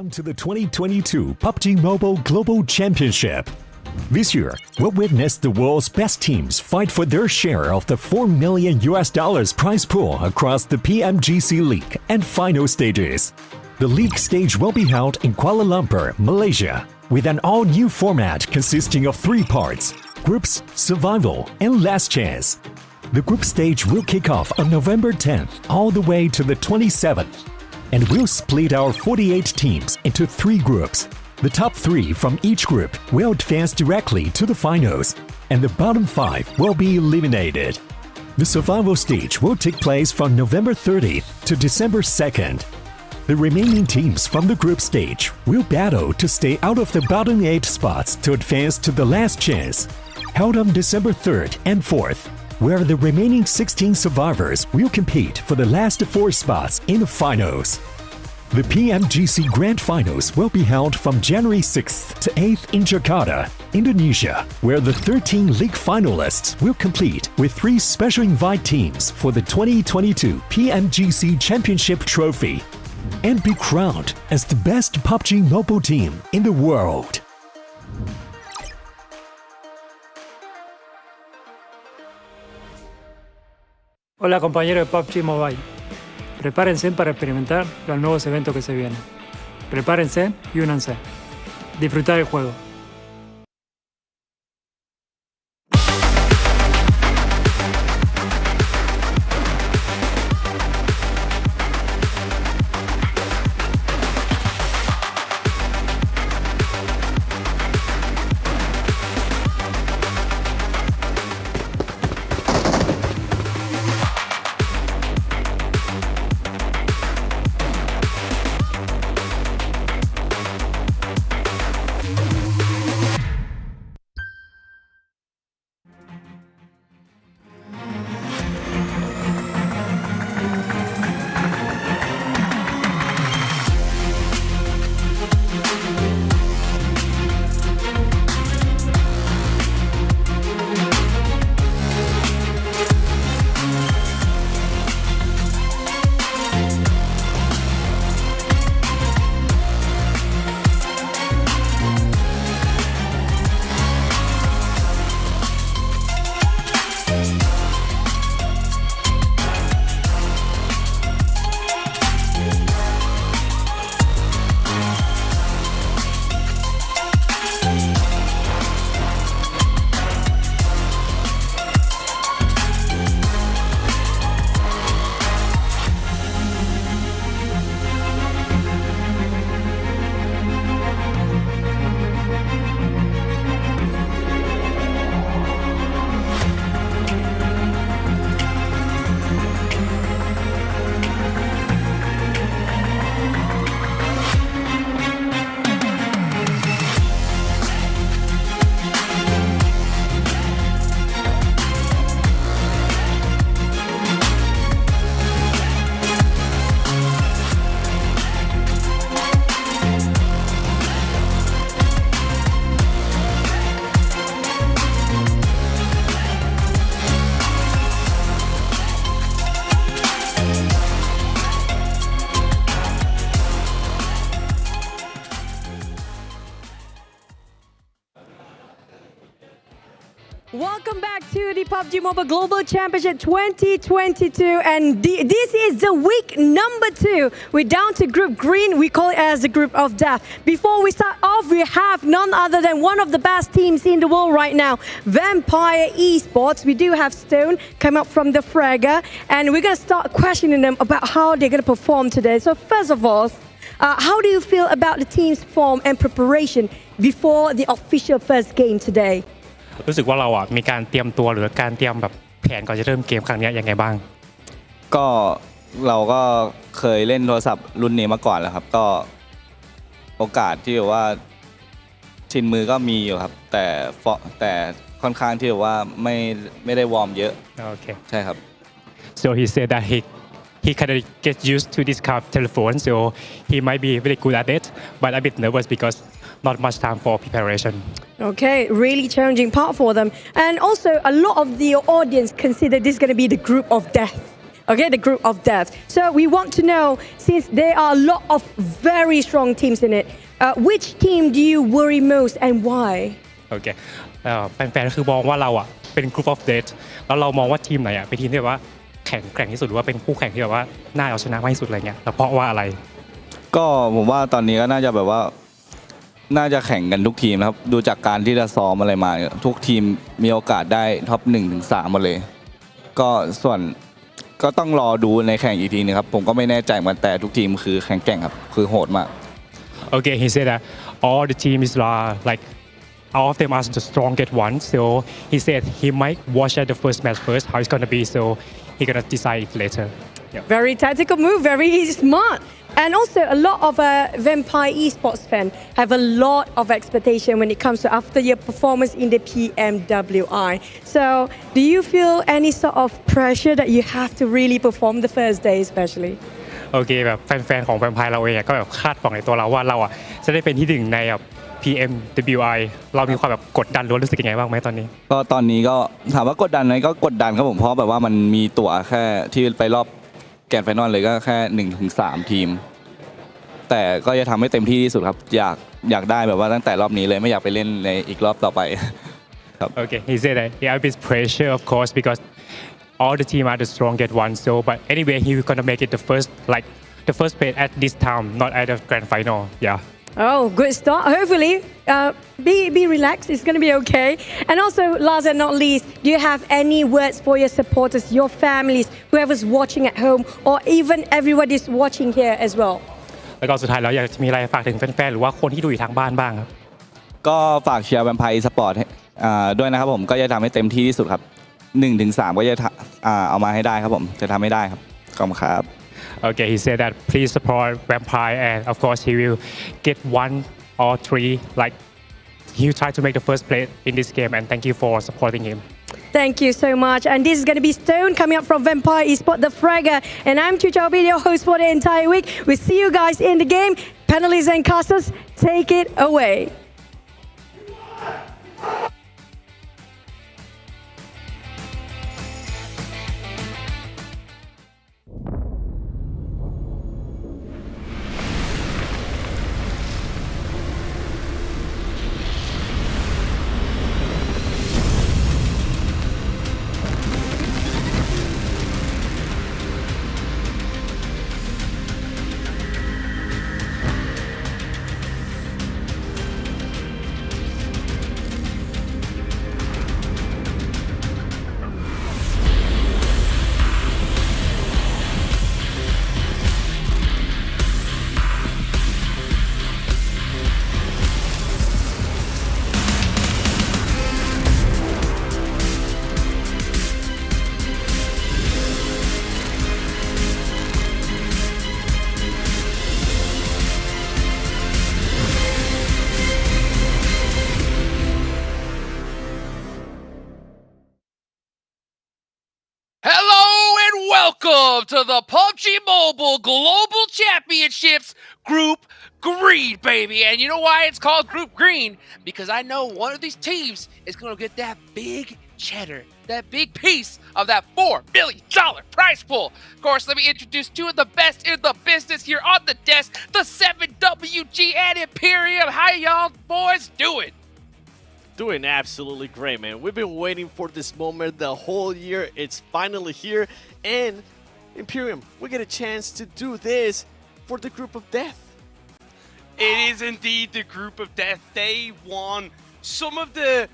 Welcome to the 2022 PUBG Mobile Global Championship. This year, we'll witness the world's best teams fight for their share of the $4 million prize pool across the PMGC League and final stages. The league stage will be held in Kuala Lumpur, Malaysia, with an all-new format consisting of 3 parts: groups, survival, and last chance. The group stage will kick off on November 10th all the way to the 27th. And we'll split our 48 teams into 3 groups. The top 3 from each group will advance directly to the finals, and the bottom 5 will be eliminated. The survival stage will take place from November 30th to December 2nd. The remaining teams from the group stage will battle to stay out of the bottom 8 spots to advance to the last chance, held on December 3rd and 4th, where the remaining 16 survivors will compete for the last 4 spots in the finals. The PMGC Grand Finals will be held from January 6th to 8th in Jakarta, Indonesia, where the 13 league finalists will compete with 3 special invite teams for the 2022 PMGC Championship Trophy and be crowned as the best PUBG Mobile team in the world. Hola compañeros de PUBG Mobile, prepárense para experimentar los nuevos eventos que se vienen. Prepárense y únanse. Disfrutar el juego. Welcome back to the PUBG Mobile Global Championship 2022, and this is the week number 2. We're down to Group Green. We call it as the Group of Death. Before we start off, we have none other than one of the best teams in the world right now, Vampire Esports. We do have Stone come up from the Fragger, and we're going to start questioning them about how they're going to perform today. So first of all, how do you feel about the team's form and preparation before the official first game today? รู้สึกว่าเราอ่ะมีการเตรียมตัวหรือการเตรียมแบบแผนก่อนจะเริ่มเกมครั้งนี้ยังไงบ้างก็เราก็เคยเล่นโทรศัพท์รุ่นนี้มาก่อนแล้วครับก็โอกาสที่แบบว่าชินมือก็มีอยู่ครับแต่ค่อนข้างที่แบบว่าไม่ได้วอร์มเยอะโอเคใช่ครับ so he said that he kind of gets used to this kind of telephone so he might be very good at it but a bit nervous because not much time for preparation. Okay, really challenging part for them. And also, a lot of the audience consider this going to be the group of death. Okay, the group of death. So we want to know, since there are a lot of very strong teams in it, which team do you worry most and why? โอเคแฟนๆคือมองว่าเราอ่ะเป็น group of death แล้วเรามองว่าทีมไหนอ่ะเป็นทีมที่แบบว่าแข่งที่สุดหรือว่าเป็นคู่แข่งที่แบบว่าน่าเอาชนะมากที่สุดอะไรเงี้ยแล้วเพราะว่าอะไรก็ผมว่าตอนนี้ก็น่าจะแบบว่าน่าจะแข่งกันทุกทีมนะครับดูจากการที่จะซ้อมอะไรมาทุกทีมมีโอกาสได้ท็อป1 ถึง 3มาเลยก็ส่วนก็ต้องรอดูในแข่งอีกทีนึงครับผมก็ไม่แน่ใจเหมือนแต่ทุกทีมคือแข่งแกร่งครับคือโหดมาก Okay, he said that all the teams are like all of them are the strongest ones. So he said he might watch at the first match first how it's gonna be. So he gonna decide later. Yeah. Very tactical move, very smart. And also, a lot of Vampire esports fans have a lot of expectation when it comes to after your performance in the PMWI. So, do you feel any sort of pressure that you have to really perform the first day, especially? โอเคแบบแฟนๆของแวมไพร์เราเองก็แบบคาดหวังในตัวเราว่าเราอ่ะจะได้เป็นที่หนึ่งในแบบ PMWI เรามีความแบบกดดันหรือรู้สึกยังไงบ้างไหมตอนนี้ก็ตอนนี้ก็ถามว่ากดดันไหมก็กดดันครับผมเพราะแบบว่ามันมีตั๋วแค่ที่ไปรอบแกรนด์ไฟนอลเลยก็แค่1 ถึง 3 ทีมแต่ก็จะทำให้เต็มที่ที่สุดครับอยากได้แบบว่าตั้งแต่รอบนี้เลยไม่อยากไปเล่นในอีกรอบต่อไปครับ Okay, he said that he had this pressure of course because all the team are the strongest ones. So, but anyway, he's gonna make it the first place at this time, not at the grand final. Yeah. Oh, good start. Hopefully, be relaxed. It's going to be okay. And also, last but not least, do you have any words for your supporters, your families, whoever's watching at home, or even everybody's watching here as well? แล้วก็สุดท้ายแล้วอยากจะมีอะไรฝากถึงแฟนๆหรือว่าคนที่ดูอยู่ทางบ้านบ้างครับก็ฝากเชียร์แวมไพร์สปอร์ตด้วยนะครับผมก็จะทำให้เต็มที่ที่สุดครับ1 ถึง 3ก็จะเอามาให้ได้ครับผมจะทำให้ได้ครับขอบคุณครับ Okay, he said that please support Vampire and of course he will get 1 or 3 like he will try to make the first place in this game and thank you for supporting him. Thank you so much. And this is going to be Stone coming up from Vampire Esports, the Fragger. And I'm Chu Chao, your host for the entire week. We'll see you guys in the game. Panelists and casters, take it away. Welcome to the PUBG Mobile Global Championships Group Green, baby. And you know why it's called Group Green? Because I know one of these teams is going to get that big cheddar, that big piece of that $4 million prize pool. Of course, let me introduce two of the best in the business here on the desk, the 7WG and Imperium. How y'all boys doing? Doing absolutely great, man. We've been waiting for this moment the whole year. It's finally here. And Imperium, we get a chance to do this for the Group of Death. It is indeed the Group of Death. They won some of the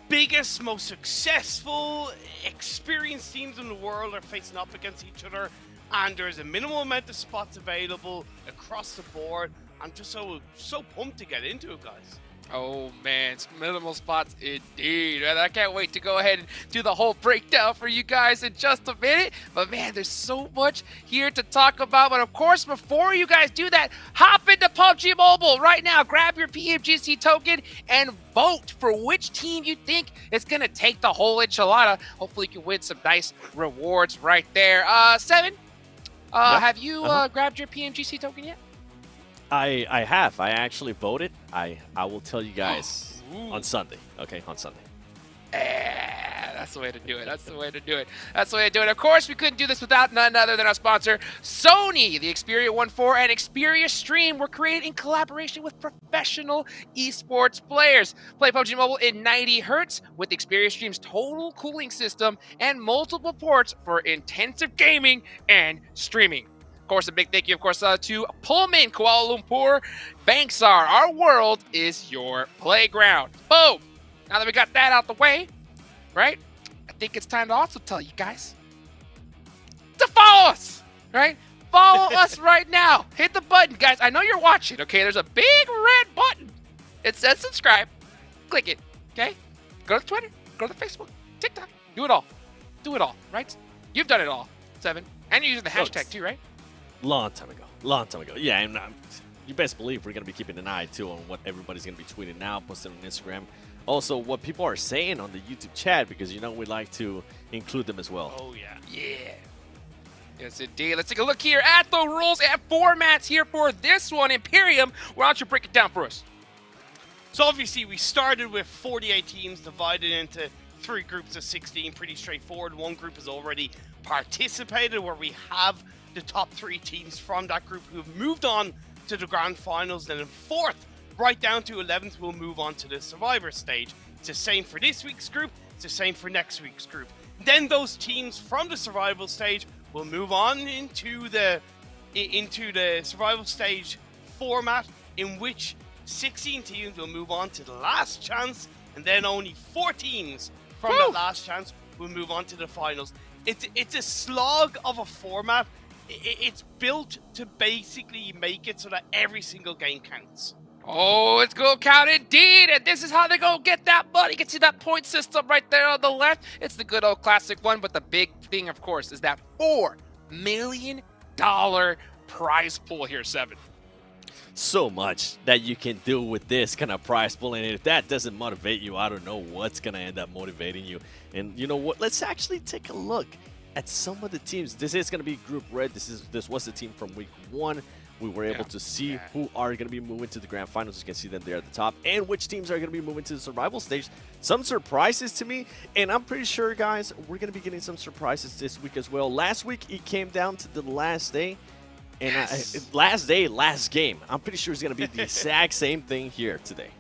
biggest, most successful, experienced teams in the world are facing up against each other. And there's a minimal amount of spots available across the board. I'm just so pumped to get into it, guys. Oh man, it's minimal spots indeed. And I can't wait to go ahead and do the whole breakdown for you guys in just a minute. But man, there's so much here to talk about. But of course, before you guys do that, hop into PUBG Mobile right now. Grab your PMGC token and vote for which team you think is going to take the whole enchilada. Hopefully you can win some nice rewards right there. Seven, have you grabbed your PMGC token yet? I have. I actually voted. I will tell you guys on Sunday. Okay, on Sunday. That's That's the way to do it. That's the way to do it. That's the way to do it. Of course, we couldn't do this without none other than our sponsor, Sony. The Xperia 1.4 and Xperia Stream were created in collaboration with professional esports players. Play PUBG Mobile in 90 hertz with Xperia Stream's total cooling system and multiple ports for intensive gaming and streaming. Of course, a big thank you, of course, to Pullman, Kuala Lumpur, Banksar. Our world is your playground. Boom! Now that we got that out the way, right? I think it's time to also tell you guys to follow us, right? Follow us right now. Hit the button, guys. I know you're watching, okay? There's a big red button. It says subscribe. Click it, okay? Go to Twitter, go to Facebook, TikTok. Do it all. Do it all, right? You've done it all, Seven. And you're using the hashtag too, right? Long time ago. Yeah, and you best believe we're going to be keeping an eye, too, on what everybody's going to be tweeting now, posting on Instagram. Also, what people are saying on the YouTube chat, because, you know, we like to include them as well. Oh, yeah. Yeah. Yes, indeed. Let's take a look here at the rules and formats here for this one. Imperium, why don't you break it down for us? So obviously we started with 48 teams divided into 3 groups of 16. Pretty straightforward. One group has already participated, where we have the top 3 teams from that group who have moved on to the grand finals. Then in 4th, right down to 11th, we'll move on to the survivor stage. It's the same for this week's group. It's the same for next week's group. Then those teams from the survival stage will move on into the survival stage format, in which 16 teams will move on to the last chance, and then only 4 teams from that last chance will move on to the finals. It's a slog of a format. It's built to basically make it so that every single game counts. Oh, it's going to count indeed, and this is how they go get that money. You can see that point system right there on the left. It's the good old classic one, but the big thing, of course, is that $4 million prize pool here, Seven. So much that you can do with this kind of prize pool, and if that doesn't motivate you, I don't know what's going to end up motivating you. And you know what? Let's actually take a look at some of the teams. This is going to be Group Red. This was the team from Week 1. We were able to see who are going to be moving to the grand finals. You can see them there at the top, and which teams are going to be moving to the survival stage. Some surprises to me, and I'm pretty sure, guys, we're going to be getting some surprises this week as well. Last week, it came down to the last day, and last day, last game. I'm pretty sure it's going to be the exact same thing here today.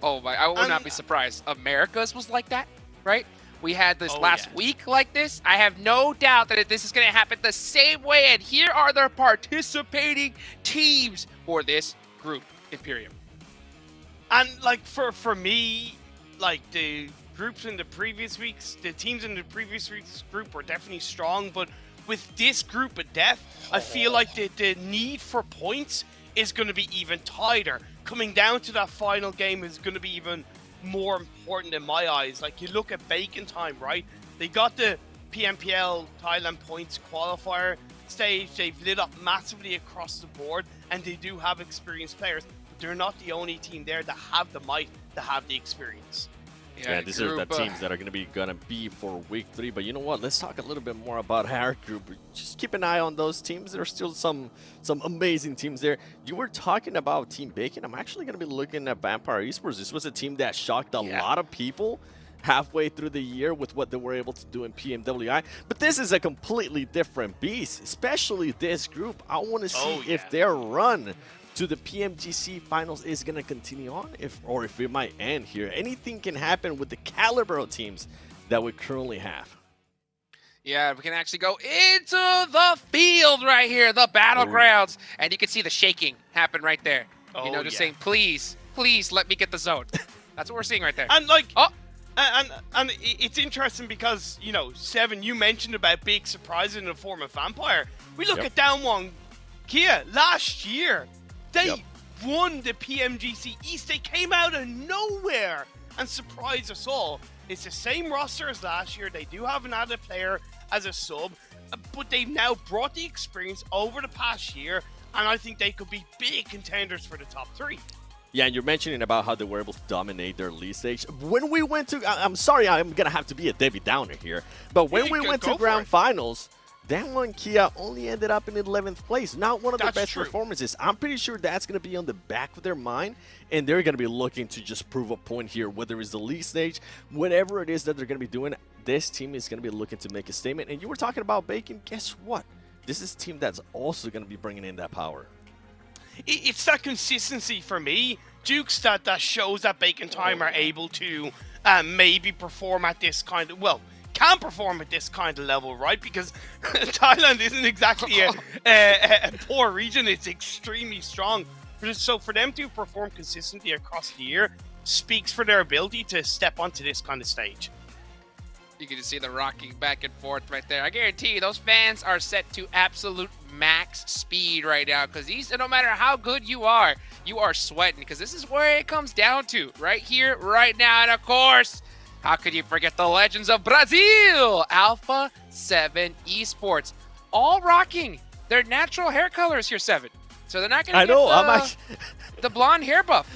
Oh, my, I would not be surprised. America's was like that, right? We had this last week like this. I have no doubt that this is going to happen the same way. And here are the participating teams for this group, Imperium. And like for me, like the groups in the previous weeks, the teams in the previous week's group were definitely strong. But with this group of death, I feel like the need for points is going to be even tighter. Coming down to that final game is going to be even more important in my eyes. Like, you look at Bacon Time, right? They got the PMPL Thailand points qualifier stage. They've lit up massively across the board, and they do have experienced players, but they're not the only team there that have the might, to have the experience. Yeah, these are the teams that are going to be for Week 3. But you know what? Let's talk a little bit more about our group. Just keep an eye on those teams. There are still some amazing teams there. You were talking about Team Bacon. I'm actually going to be looking at Vampire Esports. This was a team that shocked a lot of people halfway through the year with what they were able to do in PMWI. But this is a completely different beast, especially this group. I want to see if their run to the PMGC Finals is going to continue on, or if it might end here. Anything can happen with the caliber of teams that we currently have. Yeah, we can actually go into the field right here, the battlegrounds, and you can see the shaking happen right there. You know, just saying, please, please let me get the zone. That's what we're seeing right there. And like, and it's interesting because, you know, Seven, you mentioned about big surprises in the form of Vampire. We look at Downwon Kia last year. They won the PMGC East. They came out of nowhere and surprised us all. It's the same roster as last year. They do have another player as a sub, but they've now brought the experience over the past year, and I think they could be big contenders for the top 3. Yeah, and you're mentioning about how they were able to dominate their league stage. When we went to, I'm sorry, I'm going to have to be a Debbie Downer here, but when we went to grand finals, Damwon Kia only ended up in 11th place. Not one of the That's best true. performances. I'm pretty sure that's going to be on the back of their mind, and they're going to be looking to just prove a point here, whether it's the league stage, whatever it is that they're going to be doing. This team is going to be looking to make a statement. And you were talking about Bacon. Guess what? This is a team that's also going to be bringing in that power. It's that consistency for me, Dukes, that shows that Bacon Time are able to maybe perform at this kind of, well, can perform at this kind of level, right? Because Thailand isn't exactly a poor region. It's extremely strong. So for them to perform consistently across the year speaks for their ability to step onto this kind of stage. You can just see the rocking back and forth right there. I guarantee you, those fans are set to absolute max speed right now, because these, no matter how good you are sweating, because this is where it comes down to, right here, right now. And of course, how could you forget the legends of Brazil? Alpha 7 Esports, all rocking their natural hair colors here, 7. So they're not going to get the blonde hair buff.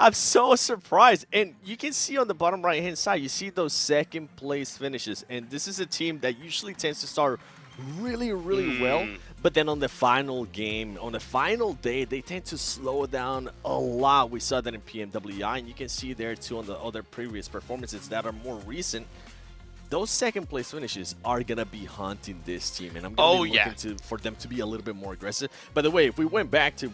I'm so surprised. And you can see on the bottom right-hand side, you see those second place finishes. And this is a team that usually tends to start really, really well. But then on the final game, on the final day, they tend to slow down a lot. We saw that in PMWI, and you can see there too on the other previous performances that are more recent. Those second place finishes are going to be haunting this team. And I'm going to be looking for them to be a little bit more aggressive. By the way, if we went back to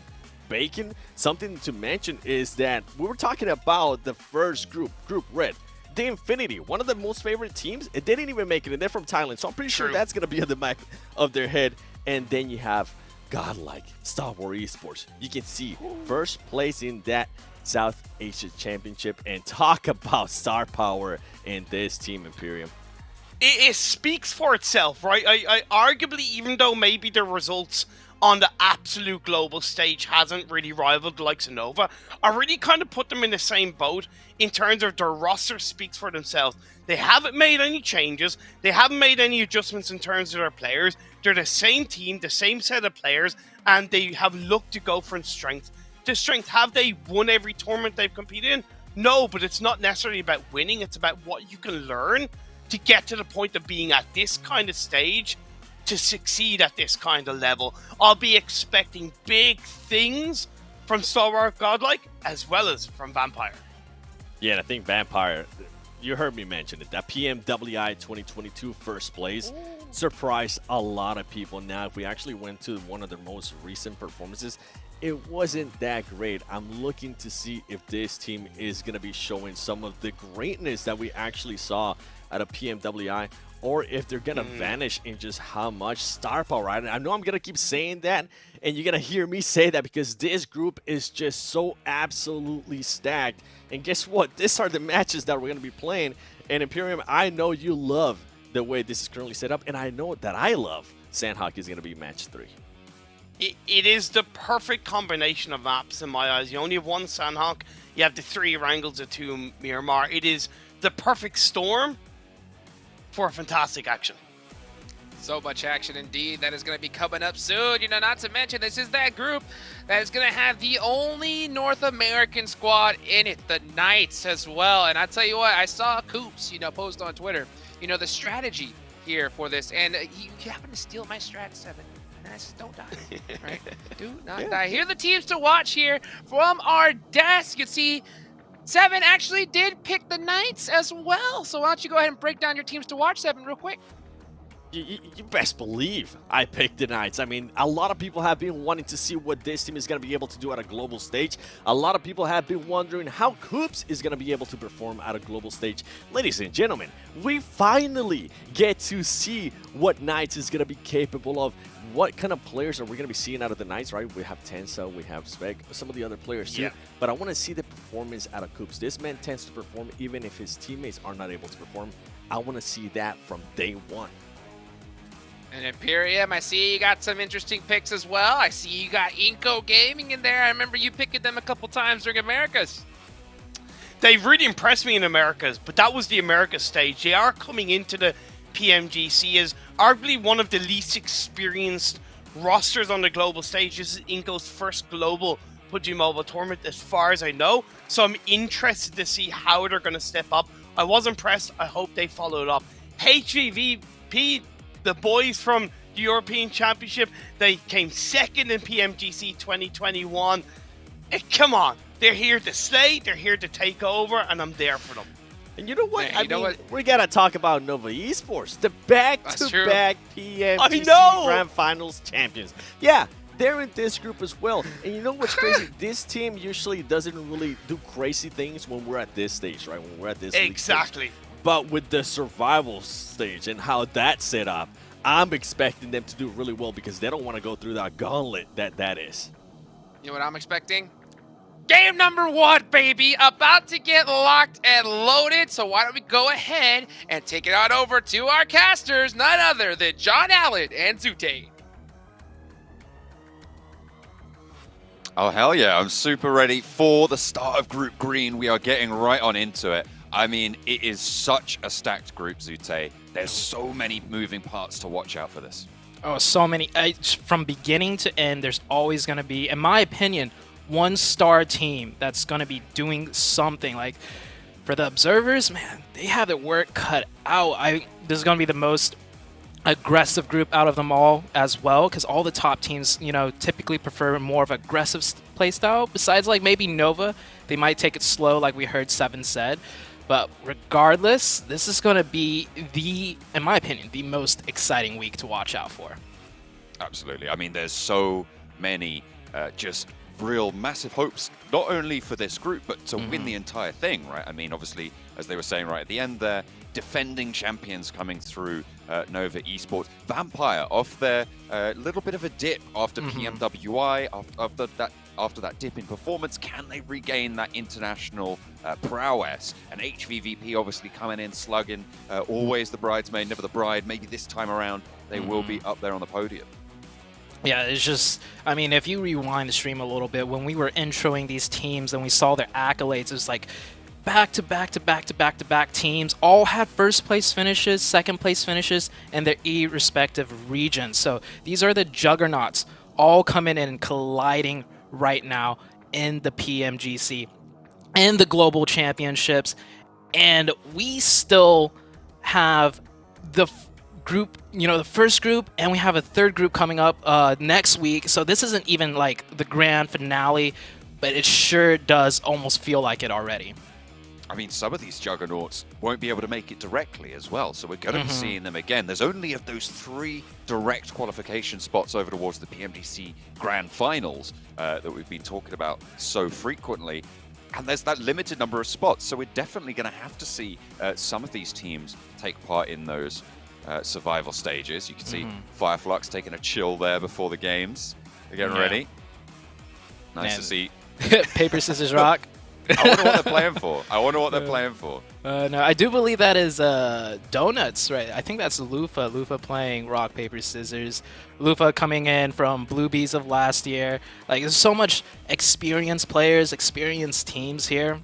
Bacon, something to mention is that we were talking about the first group Red. The Infinity, one of the most favorite teams, it didn't even make it, and they're from Thailand, so I'm pretty sure that's going to be on the back of their head. And then you have godlike Star Wars Esports. You can see first place in that South Asia Championship, and talk about star power in this team, Imperium. It speaks for itself, right? I arguably, even though maybe the results on the absolute global stage hasn't really rivaled the likes of Nova, I really kind of put them in the same boat in terms of their roster speaks for themselves. They haven't made any changes. They haven't made any adjustments in terms of their players. They're the same team, the same set of players, and they have looked to go from strength to strength. Have they won every tournament they've competed in? No, but it's not necessarily about winning. It's about what you can learn to get to the point of being at this kind of stage, to succeed at this kind of level. I'll be expecting big things from Star Wars Godlike as well as from Vampire. Yeah, and I think Vampire, you heard me mention it, that PMWI 2022 first place surprised a lot of people. Now, if we actually went to one of their most recent performances, it wasn't that great. I'm looking to see if this team is going to be showing some of the greatness that we actually saw at a PMWI, or if they're going to vanish in just how much star power. I know I'm going to keep saying that, and you're going to hear me say that because this group is just so absolutely stacked. And guess what? These are the matches that we're going to be playing. And Imperium, I know you love the way this is currently set up, and I know that I love Sandhawk is going to be match 3. It is the perfect combination of maps in my eyes. You only have one Sandhawk, you have the 3 Wrangles, the 2 Miramar. It is the perfect storm for fantastic action. So much action indeed that is going to be coming up soon. You know, not to mention, this is that group that is going to have the only North American squad in it, the Knights as well. And I tell you what, I saw Coops, post on Twitter, the strategy here for this. And you happen to steal my strat, 7. And I said, don't die, right? Do not die. Here are the teams to watch here from our desk. You can see 7 actually did pick the Knights as well. So why don't you go ahead and break down your teams to watch, 7, real quick. You best believe I picked the Knights. I mean, a lot of people have been wanting to see what this team is going to be able to do at a global stage. A lot of people have been wondering how Coops is going to be able to perform at a global stage. Ladies and gentlemen, we finally get to see what Knights is going to be capable of. What kind of players are we going to be seeing out of the Knights, right? We have Tensa, we have Spec, some of the other players too. But I want to see the performance out of Coops. This man tends to perform even if his teammates are not able to perform. I want to see that from day one. And Imperium, I see you got some interesting picks as well. I see you got Inco Gaming in there. I remember you picking them a couple times during Americas. They've really impressed me in Americas, but that was the Americas stage. They are coming into the PMGC as arguably one of the least experienced rosters on the global stage. This is Inco's first global PUBG Mobile tournament as far as I know. So I'm interested to see how they're going to step up. I was impressed. I hope they follow it up. HVVP The boys from the European Championship, they came second in PMGC 2021. Come on, they're here to stay, they're here to take over, and I'm there for them. And you know what? Yeah, you know what? We gotta talk about Nova Esports, the back-to-back PMGC I know! Grand Finals champions. Yeah, they're in this group as well. And you know what's crazy? This team usually doesn't really do crazy things when we're at this stage, right? When we're at this league Exactly. stage. But with the survival stage and how that's set up, I'm expecting them to do really well because they don't want to go through that gauntlet that is. You know what I'm expecting? Game number 1, baby, about to get locked and loaded. So why don't we go ahead and take it on over to our casters, none other than John Allen and Zute. Oh, hell yeah. I'm super ready for the start of Group Green. We are getting right on into it. I mean, it is such a stacked group, Zute. There's so many moving parts to watch out for this. Oh, so many. From beginning to end, there's always going to be, in my opinion, one star team that's going to be doing something. Like, for the observers, man, they have their work cut out. This is going to be the most aggressive group out of them all as well, because all the top teams, typically prefer more of aggressive play style. Besides, like, maybe Nova, they might take it slow, like we heard Seven said. But regardless, this is going to be in my opinion, the most exciting week to watch out for. Absolutely. I mean, there's so many just real massive hopes, not only for this group, but to win the entire thing, right? I mean, obviously, as they were saying right at the end there, defending champions coming through Nova Esports. Vampire off their little bit of a dip after PMWI, after that dip in performance. Can they regain that international prowess? And HVVP obviously coming in, slugging, always the bridesmaid, never the bride. Maybe this time around, they will be up there on the podium. Yeah, it's just, I mean, if you rewind the stream a little bit, when we were introing these teams and we saw their accolades, it was like back-to-back teams all had first place finishes, second place finishes, in their respective regions. So these are the juggernauts all coming in and colliding right now in the PMGC and the global championships. And we still have the group, the first group, and we have a third group coming up next week. So this isn't even like the grand finale, but it sure does almost feel like it already. I mean, some of these juggernauts won't be able to make it directly as well, so we're going to be seeing them again. There's only of those 3 direct qualification spots over towards the PMGC Grand Finals that we've been talking about so frequently, and there's that limited number of spots, so we're definitely going to have to see some of these teams take part in those survival stages. You can see Fireflux taking a chill there before the games. They're getting ready. Nice to see. Paper, scissors, rock. I wonder what they're playing for. No, I do believe that is Donuts, right? I think that's Lufa. Lufa playing rock, paper, scissors. Lufa coming in from Blue Bees of last year. Like, there's so much experienced players, experienced teams here.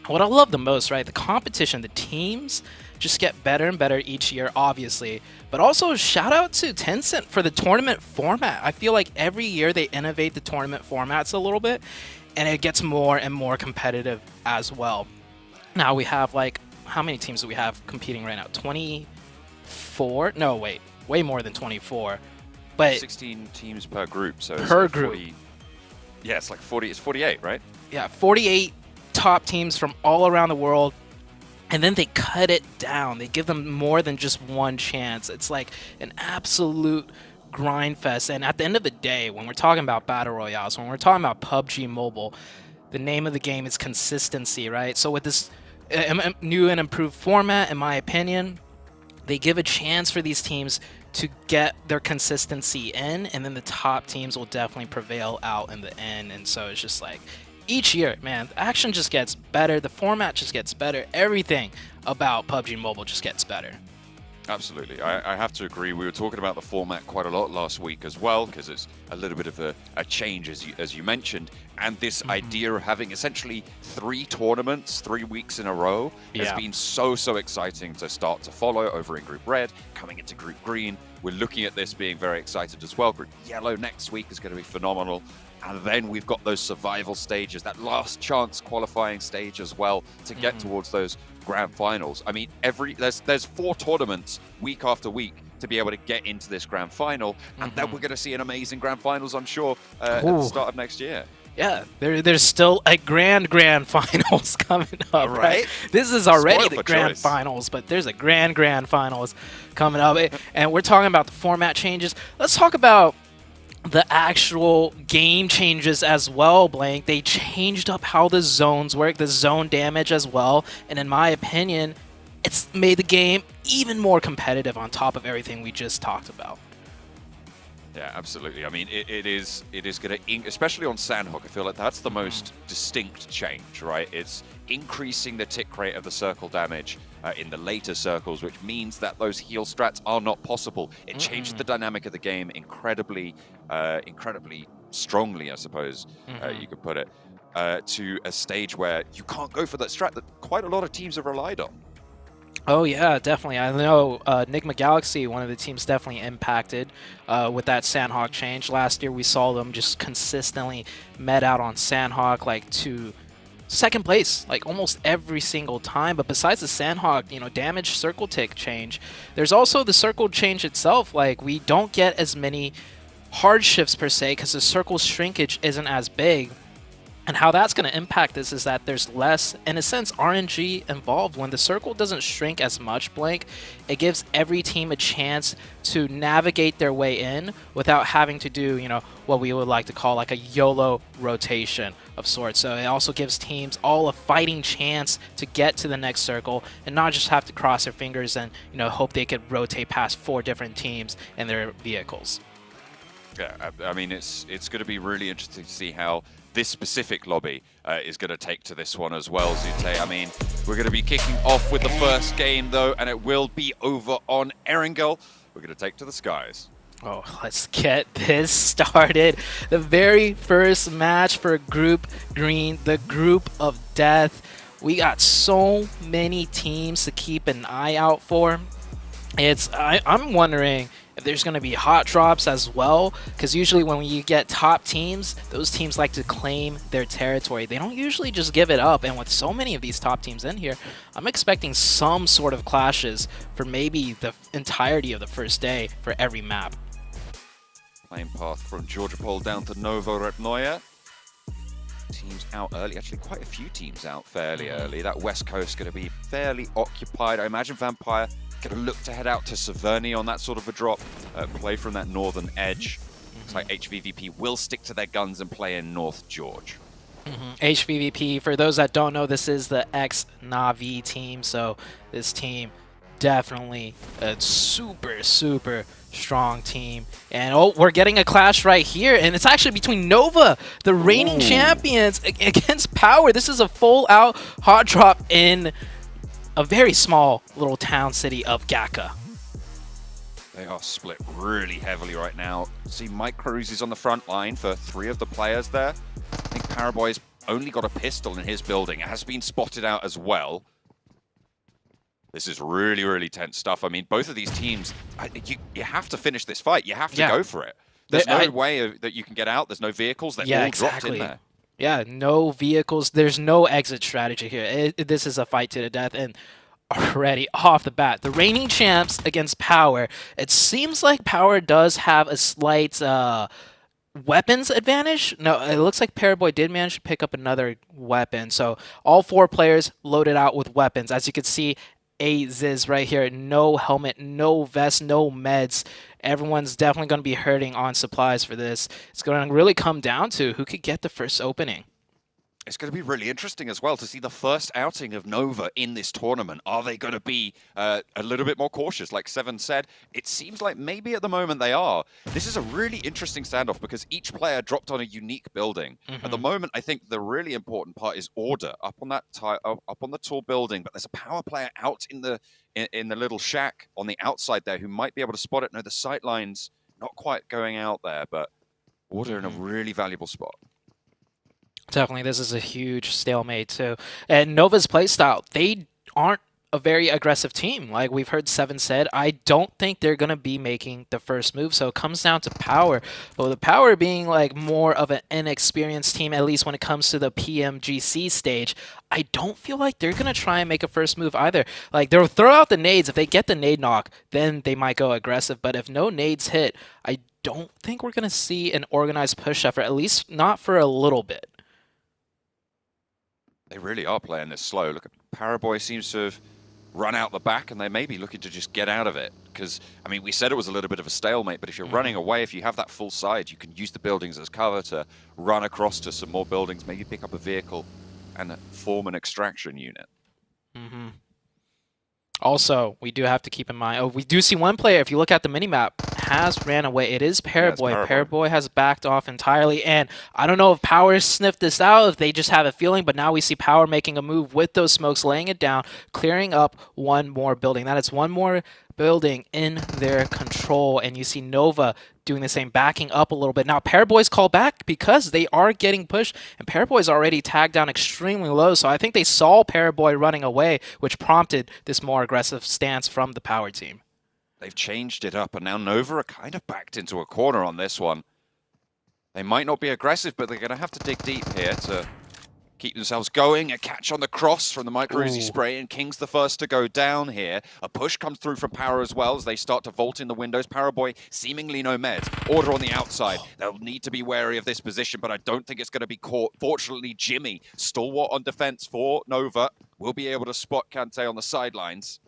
What I love the most, right? The competition, the teams just get better and better each year, obviously. But also, shout out to Tencent for the tournament format. I feel like every year they innovate the tournament formats a little bit, and it gets more and more competitive as well. Now we have, like, how many teams do we have competing right now? 24? No, wait. Way more than 24. But 16 teams per group, so it's per like group. 40, yeah, it's like 40. It's 48, right? Yeah, 48 top teams from all around the world. And then they cut it down. They give them more than just one chance. It's like an absolute grind fest. And at the end of the day, when we're talking about battle royales, when we're talking about PUBG Mobile, the name of the game is consistency, right? So with this new and improved format, in my opinion, they give a chance for these teams to get their consistency in, and then the top teams will definitely prevail out in the end. And so it's just like, each year, man, the action just gets better, the format just gets better, everything about PUBG Mobile just gets better. Absolutely. I have to agree. We were talking about the format quite a lot last week as well, because it's a little bit of a change, as you mentioned. And this idea of having essentially 3 tournaments, 3 weeks in a row, has been so exciting to start to follow over in Group Red, coming into Group Green. We're looking at this being very excited as well. Group Yellow next week is going to be phenomenal. And then we've got those survival stages, that last chance qualifying stage as well, to get towards those grand finals. I mean, there's 4 tournaments week after week to be able to get into this grand final, and then we're going to see an amazing grand finals, I'm sure, at the start of next year. Yeah, there's still a grand finals coming up, right? This is already the grand finals, but there's a grand finals coming up. And we're talking about the format changes. Let's talk about the actual game changes as well, Blank. They changed up how the zones work, the zone damage as well. And in my opinion, it's made the game even more competitive on top of everything we just talked about. Yeah, absolutely. I mean, it is going to, especially on Sandhawk, I feel like that's the most distinct change, right? It's increasing the tick rate of the circle damage in the later circles, which means that those heal strats are not possible. It changed the dynamic of the game incredibly strongly, I suppose you could put it, to a stage where you can't go for that strat that quite a lot of teams have relied on. Oh yeah, definitely. I know Nigma Galaxy, one of the teams definitely impacted with that Sandhawk change. Last year we saw them just consistently med out on Sandhawk like to second place like almost every single time. But besides the Sandhawk, damage circle tick change, there's also the circle change itself. Like we don't get as many hard shifts per se because the circle shrinkage isn't as big. And how that's going to impact this is that there's less, in a sense, RNG involved. When the circle doesn't shrink as much, Blank, it gives every team a chance to navigate their way in without having to do, what we would like to call like a YOLO rotation of sorts. So it also gives teams all a fighting chance to get to the next circle and not just have to cross their fingers and, hope they could rotate past 4 different teams in their vehicles. Yeah, I mean, it's going to be really interesting to see how this specific lobby is going to take to this one as well, Zute. I mean, we're going to be kicking off with the first game, though, and it will be over on Erangel. We're going to take to the skies. Oh, let's get this started. The very first match for Group Green, the Group of Death. We got so many teams to keep an eye out for. I'm wondering if there's going to be hot drops as well, because usually when you get top teams, those teams like to claim their territory. They don't usually just give it up, and with so many of these top teams in here, I'm expecting some sort of clashes for maybe the entirety of the first day for every map. Playing path from Georgia Pole down to Novo Rednoja. Teams out early, actually quite a few teams out fairly early. That west coast going to be fairly occupied. I imagine Vampire going to look to head out to Severny on that sort of a drop, play from that northern edge. Looks like HVVP will stick to their guns and play in North George. HVVP, for those that don't know, this is the ex-Na'Vi team, so this team definitely a super strong team. And we're getting a clash right here, and it's actually between Nova, the reigning champions, against Power. This is a full-out hot drop in a very small little town city of Gaka. They are split really heavily right now. See, Mike Cruz is on the front line for 3 of the players there. I think Paraboy's only got a pistol in his building. It has been spotted out as well. This is really tense stuff. I mean, both of these teams, you have to finish this fight. You have to go for it. There's no way that you can get out. There's no vehicles. They're all dropped in there. Yeah, no vehicles. There's no exit strategy here. This is a fight to the death, and already off the bat, the reigning champs against Power. It seems like Power does have a slight weapons advantage. No, it looks like Paraboy did manage to pick up another weapon. So all 4 players loaded out with weapons. As you can see, Ziz right here, no helmet, no vest, no meds. Everyone's definitely going to be hurting on supplies for this. It's going to really come down to who could get the first opening. It's going to be really interesting as well to see the first outing of Nova in this tournament. Are they going to be a little bit more cautious? Like Seven said, it seems like maybe at the moment they are. This is a really interesting standoff because each player dropped on a unique building. At the moment, I think the really important part is order up on that up on the tall building. But there's a Power player out in the little shack on the outside there who might be able to spot it. No, the sight line's not quite going out there, but order in a really valuable spot. Definitely, this is a huge stalemate too. And Nova's playstyle, they aren't a very aggressive team. Like we've heard Seven said, I don't think they're going to be making the first move. So it comes down to Power. But with the Power being like more of an inexperienced team, at least when it comes to the PMGC stage, I don't feel like they're going to try and make a first move either. Like they'll throw out the nades. If they get the nade knock, then they might go aggressive. But if no nades hit, I don't think we're going to see an organized push effort, at least not for a little bit. They really are playing this slow. Look, Paraboy seems to have run out the back, and they may be looking to just get out of it. Because, I mean, we said it was a little bit of a stalemate, but if you're running away, if you have that full side, you can use the buildings as cover to run across to some more buildings, maybe pick up a vehicle and form an extraction unit. Also, we do have to keep in mind, we do see one player, if you look at the minimap, has ran away. It is Paraboy. Yeah, Paraboy has backed off entirely, and I don't know if Power sniffed this out, if they just have a feeling, but now we see Power making a move with those smokes, laying it down, clearing up one more building. That is one more building in their control, and you see Nova doing the same, backing up a little bit. Now Paraboy's call back because they are getting pushed, and Paraboy's already tagged down extremely low, so I think they saw Paraboy running away, which prompted this more aggressive stance from the Power team. They've changed it up, and now Nova are kind of backed into a corner on this one. They might not be aggressive, but they're going to have to dig deep here to keep themselves going. A catch on the cross from the Micro Uzi spray, and King's the first to go down here. A push comes through from Power as well as they start to vault in the windows. Paraboy seemingly no meds. Order on the outside. They'll need to be wary of this position, but I don't think it's going to be caught. Fortunately, Jimmy, stalwart on defense for Nova, will be able to spot Kante on the sidelines.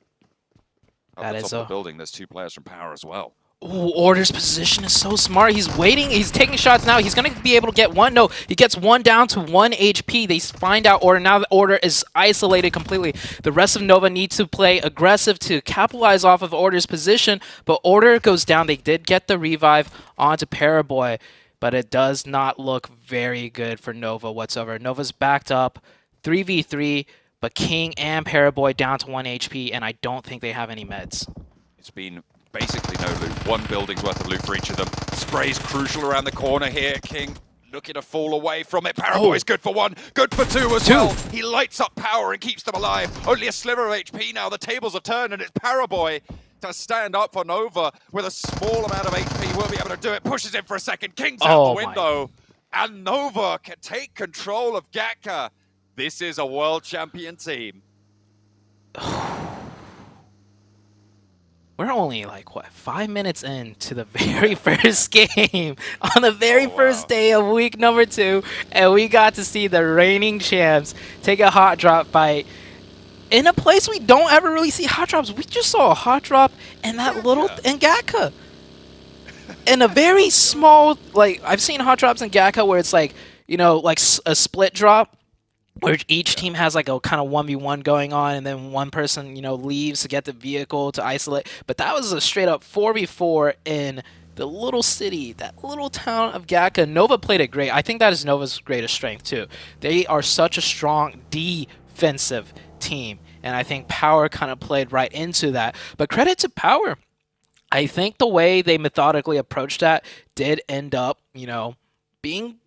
At the top of the building, there's two players from Power as well. Ooh, Order's position is so smart. He's waiting. He's taking shots now. He's going to be able to get one. No, he gets one down to 1 HP. They find out Order. Now the Order is isolated completely. The rest of Nova needs to play aggressive to capitalize off of Order's position, but Order goes down. They did get the revive onto Paraboy, but it does not look very good for Nova whatsoever. Nova's backed up 3v3, but King and Paraboy down to 1 HP, and I don't think they have any meds. It's been basically no loot. One building's worth of loot for each of them. Spray's crucial around the corner here. King looking to fall away from it. Paraboy's good for one, good for two as well. He lights up Power and keeps them alive. Only a sliver of HP now. The tables have turned, and it's Paraboy to stand up for Nova with a small amount of HP. Will be able to do it. Pushes in for a second. King's out the window. And Nova can take control of Gatka. This is a world champion team. We're only like, what, 5 minutes into the very first game on the very first day of week number 2, and we got to see the reigning champs take a hot drop fight in a place we don't ever really see hot drops. We just saw a hot drop in that little, in Gatka. In a very small, like, I've seen hot drops in Gatka where it's like, you know, like a split drop, where each team has like a kind of 1v1 going on, and then one person, you know, leaves to get the vehicle to isolate. But that was a straight up 4v4 in the little city, that little town of Gatka. Nova played it great. I think that is Nova's greatest strength too. They are such a strong defensive team, and I think Power kind of played right into that. But credit to Power. I think the way they methodically approached that did end up, you know, being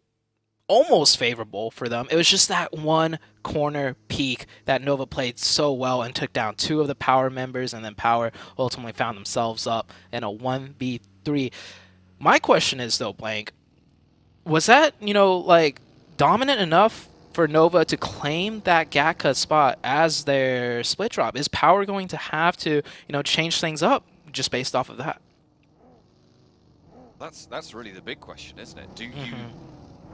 almost favorable for them. It was just that one corner peak that Nova played so well and took down 2 of the Power members, and then Power ultimately found themselves up in a 1v3. My question is though, Blank, was that, you know, like dominant enough for Nova to claim that Gatka spot as their split drop? Is Power going to have to, you know, change things up just based off of that? That's really the big question, isn't it? Do you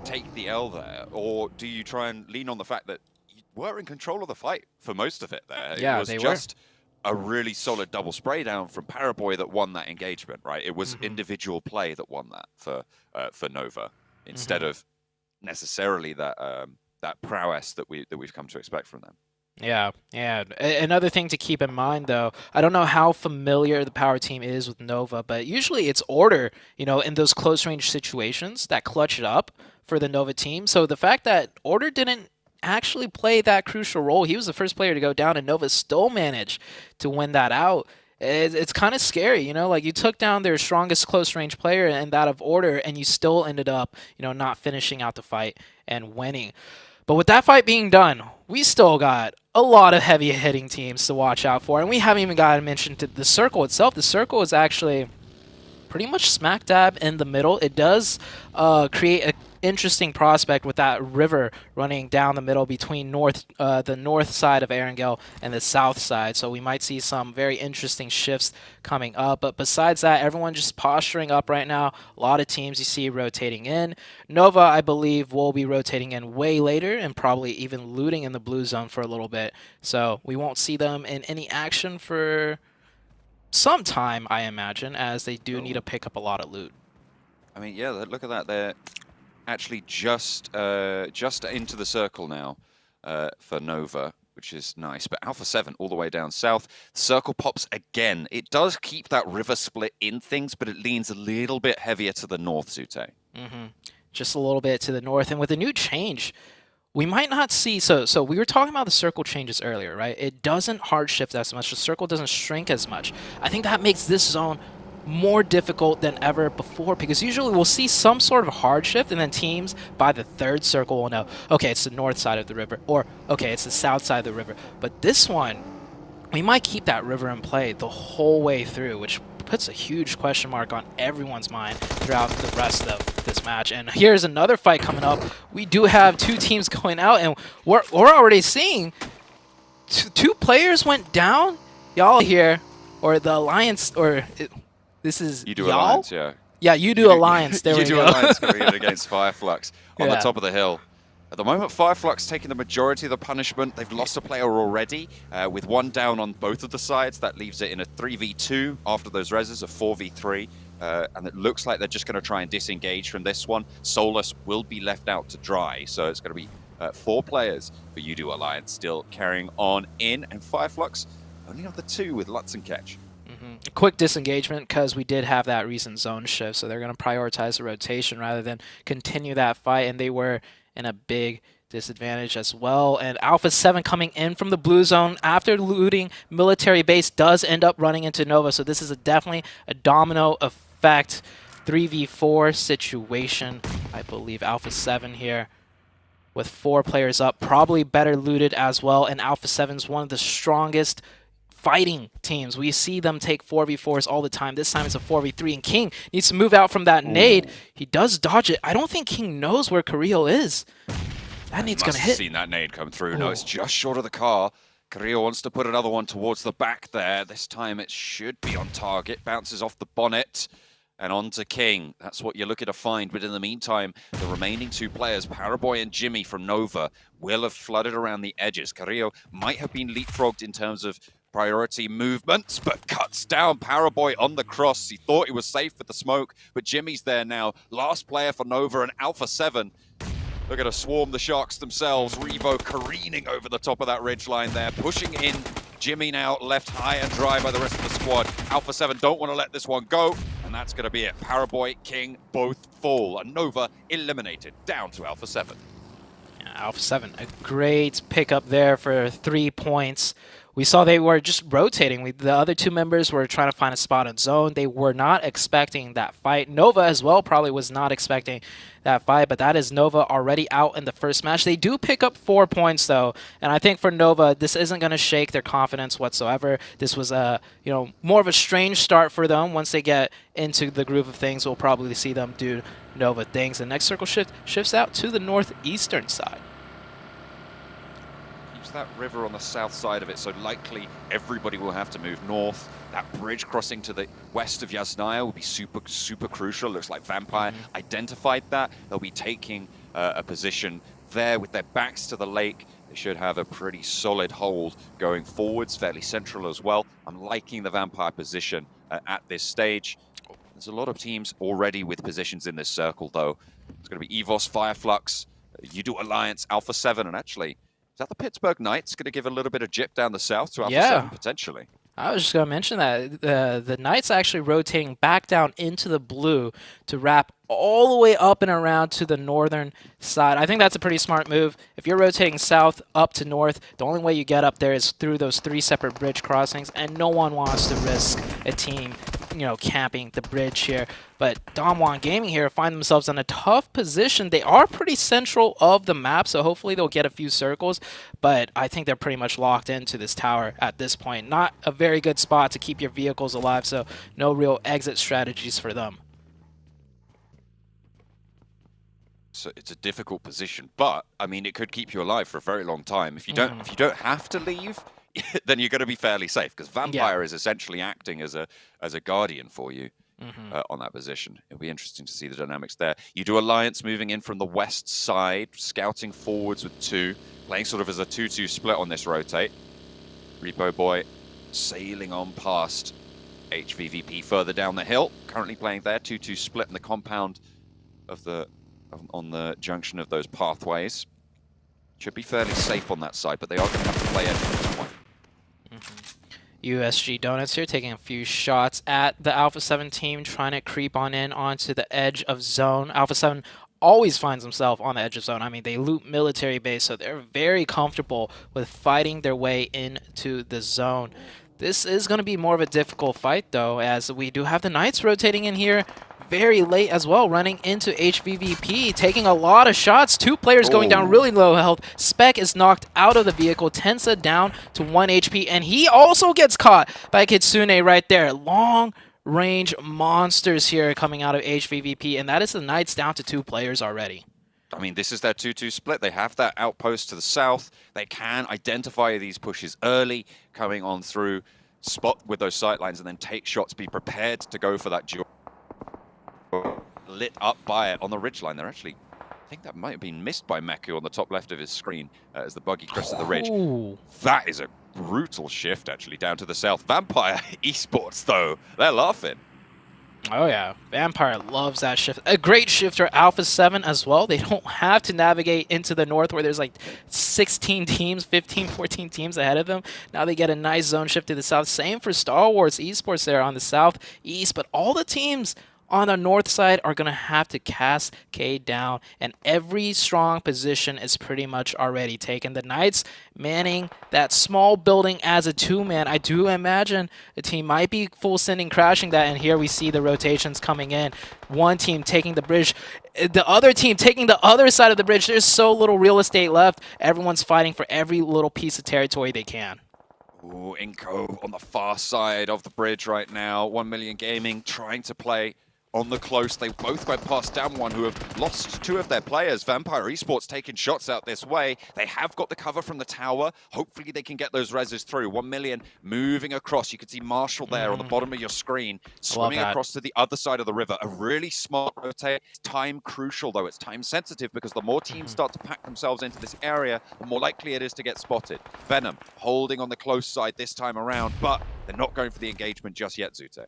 take the L there, or do you try and lean on the fact that you were in control of the fight for most of it there? Yeah, it was just a really solid double spray down from Paraboy that won that engagement, right? It was individual play that won that for Nova, instead of necessarily that that prowess that we've come to expect from them. Yeah. Another thing to keep in mind, though, I don't know how familiar the Power team is with Nova, but usually it's Order, you know, in those close-range situations that clutch it up for the Nova team. So the fact that Order didn't actually play that crucial role, he was the first player to go down, and Nova still managed to win that out. It's kind of scary, you know, like you took down their strongest close-range player and that of Order, and you still ended up, you know, not finishing out the fight and winning. But with that fight being done, we still got a lot of heavy hitting teams to watch out for. And we haven't even gotten mentioned to the circle itself. The circle is actually pretty much smack dab in the middle. It does create an interesting prospect with that river running down the middle between the north side of Erangel and the south side. So we might see some very interesting shifts coming up. But besides that, everyone just posturing up right now. A lot of teams you see rotating in. Nova, I believe, will be rotating in way later and probably even looting in the blue zone for a little bit. So we won't see them in any action for some time, I imagine, as they do need to pick up a lot of loot. I mean, yeah, look at that. They're actually just into the circle now for Nova, which is nice. But Alpha 7 all the way down south. Circle pops again. It does keep that river split in things, but it leans a little bit heavier to the north, Zute. Just a little bit to the north. And with a new change, we might not see... So we were talking about the circle changes earlier, right? It doesn't hard shift as much. The circle doesn't shrink as much. I think that makes this zone more difficult than ever before, because usually we'll see some sort of hard shift and then teams by the third circle will know, okay, it's the north side of the river, or okay, it's the south side of the river. But this one, we might keep that river in play the whole way through, which puts a huge question mark on everyone's mind throughout the rest of this match. And here's another fight coming up. We do have two teams going out, and we're already seeing two players went down. Y'all here, or the Alliance, or... This is You do y'all? Alliance, yeah. Yeah, you do Alliance. There we you do go. Alliance against Fireflux on the top of the hill. At the moment, Fireflux taking the majority of the punishment. They've lost a player already, with one down on both of the sides. That leaves it in a 3v2 after those reses, a 4v3. And it looks like they're just going to try and disengage from this one. Solus will be left out to dry, so it's going to be 4 players for Udo Alliance still carrying on in. And Fireflux only on the 2 with Lutz and Ketch. Quick disengagement because we did have that recent zone shift, so they're going to prioritize the rotation rather than continue that fight, and they were in a big disadvantage as well. And Alpha 7 coming in from the blue zone after looting military base does end up running into Nova, so this is definitely a domino effect 3v4 situation. I believe Alpha 7 here with 4 players up, probably better looted as well, and Alpha 7's one of the strongest fighting teams. We see them take 4v4s all the time. This time it's a 4v3, and King needs to move out from that nade. He does dodge it. I don't think King knows where Carrillo is. That nade's going to hit. Must have seen that nade come through. No, it's just short of the car. Carrillo wants to put another one towards the back there. This time it should be on target. Bounces off the bonnet and on to King. That's what you're looking to find. But in the meantime, the remaining 2 players, Paraboy and Jimmy from Nova, will have flooded around the edges. Carrillo might have been leapfrogged in terms of priority movements, but cuts down Paraboy on the cross. He thought he was safe with the smoke, but Jimmy's there now. Last player for Nova and Alpha 7. They're going to swarm the Sharks themselves. Revo careening over the top of that ridgeline there, pushing in. Jimmy now left high and dry by the rest of the squad. Alpha 7 don't want to let this one go, and that's going to be it. Paraboy, King, both fall. And Nova eliminated, down to Alpha 7. Yeah, Alpha 7, a great pickup there for 3 points. We saw they were just rotating. The other 2 members were trying to find a spot in zone. They were not expecting that fight. Nova as well probably was not expecting that fight, but that is Nova already out in the first match. They do pick up 4 points though, and I think for Nova, this isn't going to shake their confidence whatsoever. This was more of a strange start for them. Once they get into the groove of things, we'll probably see them do Nova things. The next circle shifts out to the northeastern side. That river on the south side of it, so likely everybody will have to move north. That bridge crossing to the west of Yasnaya will be super crucial. Looks like Vampire identified that. They'll be taking a position there with their backs to the lake. They should have a pretty solid hold going forwards, fairly central as well. I'm liking the Vampire position at this stage. There's a lot of teams already with positions in this circle, though. It's going to be EVOS, Fireflux, Udo Alliance, Alpha 7, and actually, is that the Pittsburgh Knights going to give a little bit of jip down the south to Alpha 7, potentially? I was just going to mention that. The Knights actually rotating back down into the blue to wrap all the way up and around to the northern side. I think that's a pretty smart move. If you're rotating south up to north, the only way you get up there is through those 3 separate bridge crossings, and no one wants to risk a team camping the bridge here. But Damwon Gaming here find themselves in a tough position. They are pretty central of the map, so hopefully they'll get a few circles. But I think they're pretty much locked into this tower at this point. Not a very good spot to keep your vehicles alive, so no real exit strategies for them. So it's a difficult position, but I mean, it could keep you alive for a very long time. If you don't have to leave, then you're going to be fairly safe, because Vampire is essentially acting as a guardian for you on that position. It'll be interesting to see the dynamics there. You do Alliance moving in from the west side, scouting forwards with 2, playing sort of as a 2-2 split on this rotate. Repo Boy sailing on past HVVP further down the hill, currently playing there, 2-2 split in the compound of on the junction of those pathways. Should be fairly safe on that side, but they are going to have to play edge from this point. USG Donuts here taking a few shots at the Alpha 7 team, trying to creep on in onto the edge of zone. Alpha 7 always finds himself on the edge of zone. I mean, they loot military base, so they're very comfortable with fighting their way into the zone. This is going to be more of a difficult fight, though, as we do have the Knights rotating in here very late as well, running into HVVP, taking a lot of shots. 2 players going down really low health. Spec is knocked out of the vehicle. Tensa down to 1 HP, and he also gets caught by Kitsune right there. Long range monsters here coming out of HVVP, and that is the Knights down to 2 players already. I mean, this is their 2-2 split. They have that outpost to the south. They can identify these pushes early, coming on through, spot with those sightlines, and then take shots, be prepared to go for that duel. Lit up by it on the ridgeline. They're actually, I think that might have been missed by Meku on the top left of his screen as the buggy crested the ridge. That is a brutal shift, actually, down to the south. Vampire Esports, though, they're laughing. Oh yeah, Vampire loves that shift. A great shift for Alpha 7 as well. They don't have to navigate into the north where there's like 16 teams, 15, 14 teams ahead of them. Now they get a nice zone shift to the south. Same for Star Wars Esports there on the southeast, but all the teams on the north side are going to have to cascade down, and every strong position is pretty much already taken. The Knights manning that small building as a 2-man. I do imagine the team might be full sending crashing that, and here we see the rotations coming in. One team taking the bridge, the other team taking the other side of the bridge. There's so little real estate left. Everyone's fighting for every little piece of territory they can. Ooh, Inko on the far side of the bridge right now. 1 Million Gaming trying to play on the close. They both went past Damwon, who have lost 2 of their players. Vampire Esports taking shots out this way. They have got the cover from the tower. Hopefully they can get those reses through. 1 Million moving across. You can see Marshall there on the bottom of your screen, swimming across to the other side of the river. A really smart rotate. Time crucial, though. It's time sensitive, because the more teams start to pack themselves into this area, the more likely it is to get spotted. Venom holding on the close side this time around, but they're not going for the engagement just yet, Zute.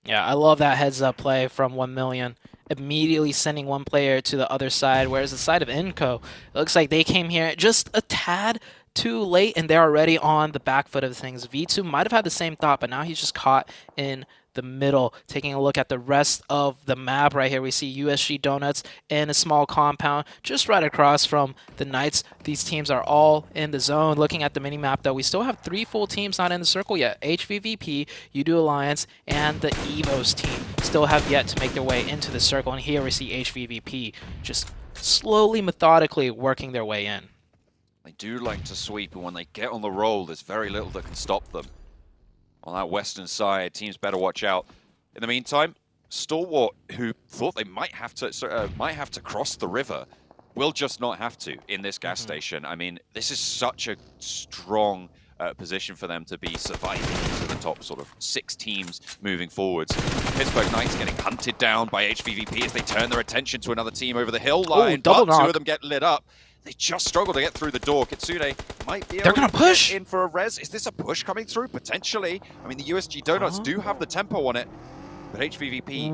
Yeah, I love that heads-up play from 1 Million. Immediately sending one player to the other side, whereas the side of Inco, it looks like they came here just a tad too late, and they're already on the back foot of things. V2 might have had the same thought, but now he's just caught in the middle. Taking a look at the rest of the map right here, we see USG Donuts in a small compound just right across from the Knights. These teams are all in the zone. Looking at the mini-map, though, we still have 3 full teams not in the circle yet. HVVP, UDO Alliance, and the EVOS team still have yet to make their way into the circle. And here we see HVVP just slowly, methodically working their way in. They do like to sweep, and when they get on the roll, there's very little that can stop them. On that western side, teams better watch out. In the meantime, Stalwart, who thought they might have to cross the river, will just not have to in this gas station. I mean, this is such a strong position for them to be surviving into the top sort of 6 teams moving forwards. Pittsburgh Knights getting hunted down by HVVP as they turn their attention to another team over the hill line. Double but knock. 2 of them get lit up. They just struggle to get through the door. Kitsune might be able They're gonna to push get in for a res. Is this a push coming through? Potentially. I mean, the USG Donuts do have the tempo on it, but HVVP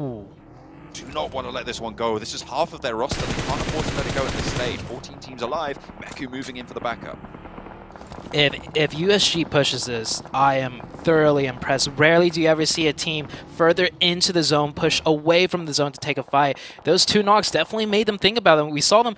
do not want to let this one go. This is half of their roster. They can't afford to let it go at this stage. 14 teams alive. Meku moving in for the backup. If USG pushes this, I am thoroughly impressed. Rarely do you ever see a team further into the zone, push away from the zone to take a fight. Those 2 knocks definitely made them think about it. We saw them,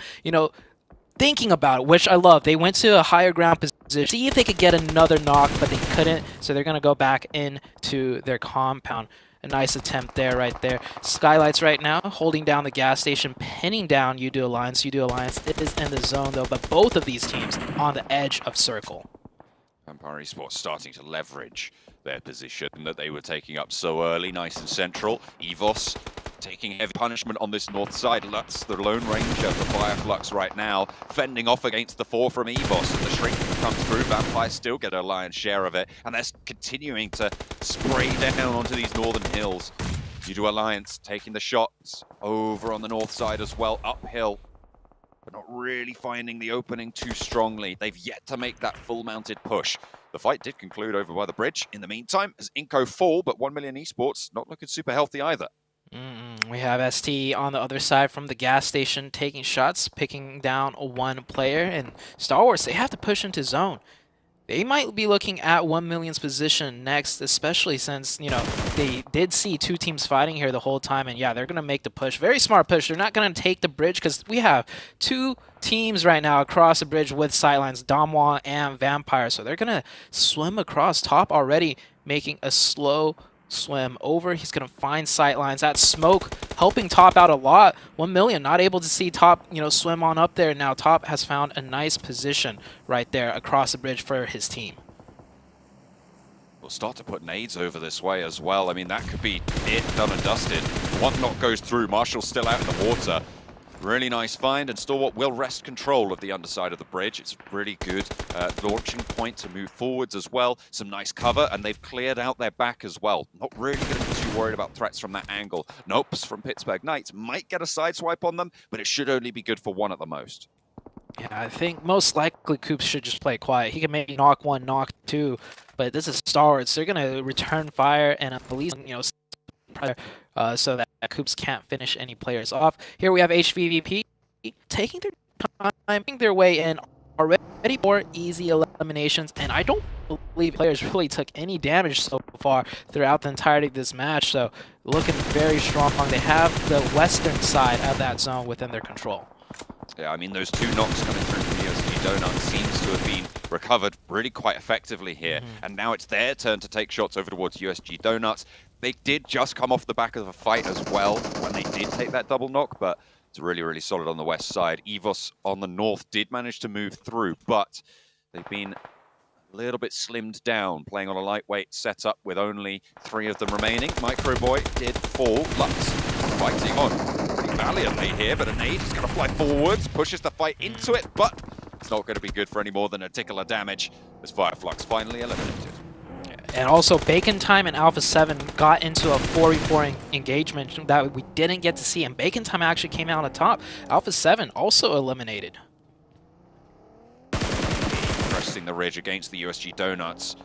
thinking about it, which I love. They went to a higher ground position, see if they could get another knock, but they couldn't, so they're going to go back into their compound. A nice attempt there, right there. Skylights right now holding down the gas station, pinning down UDO Alliance. UDO Alliance is in the zone though, but both of these teams on the edge of circle. Vampire Esports starting to leverage their position that they were taking up so early, nice and central. EVOS taking heavy punishment on this north side. Lutz, the Lone Ranger for Fireflux right now, fending off against the 4 from EVOS, and the shrink comes through. Vampire still get a lion's share of it, and they're continuing to spray down onto these northern hills. UDO Alliance taking the shots over on the north side as well, uphill, but not really finding the opening too strongly. They've yet to make that full-mounted push. The fight did conclude over by the bridge. In the meantime, as Inco fall, but 1 Million Esports not looking super healthy either. We have ST on the other side from the gas station taking shots, picking down one player. And Star Wars, they have to push into zone. They might be looking at 1 Million's position next, especially since, you know, they did see 2 teams fighting here the whole time. And yeah, they're going to make the push. Very smart push. They're not going to take the bridge because we have 2 teams right now across the bridge with sidelines, Damwon and Vampire. So they're going to swim across top already, making a slow swim over. He's going to find sightlines. That smoke helping Top out a lot. 1 Million not able to see Top, you know, swim on up there. Now Top has found a nice position right there across the bridge for his team. We'll start to put nades over this way as well. I mean, that could be it, done and dusted. One knock goes through. Marshall's still out in the water. Really nice find, and Stalwart will wrest control of the underside of the bridge. It's really good launching point to move forwards as well. Some nice cover, and they've cleared out their back as well. Not really going to be too worried about threats from that angle. Nopes from Pittsburgh Knights might get a sideswipe on them, but it should only be good for one at the most. Yeah, I think most likely Coops should just play quiet. He can maybe knock 1, knock 2, but this is Star Wars. They're going to return fire and at least, you know, so that Coops can't finish any players off. Here we have HVVP taking their time, making their way in already for easy eliminations, and I don't believe players really took any damage so far throughout the entirety of this match, so looking very strong. They have the western side of that zone within their control. Yeah, I mean, those 2 knocks coming through from USG Donuts seems to have been recovered really quite effectively here, and now it's their turn to take shots over towards USG Donuts. They did just come off the back of a fight as well when they did take that double knock, but it's really, really solid on the west side. EVOS on the north did manage to move through, but they've been a little bit slimmed down, playing on a lightweight setup with only 3 of them remaining. Microboy did fall. Lutz fighting on pretty valiantly here, but a nade is going to fly forwards, pushes the fight into it, but it's not going to be good for any more than a tickle of damage as Fireflux finally eliminated. And also, Bacon Time and Alpha 7 got into a 4v4 engagement that we didn't get to see, and Bacon Time actually came out on top. Alpha 7 also eliminated. Pressing the ridge against the USG Donuts.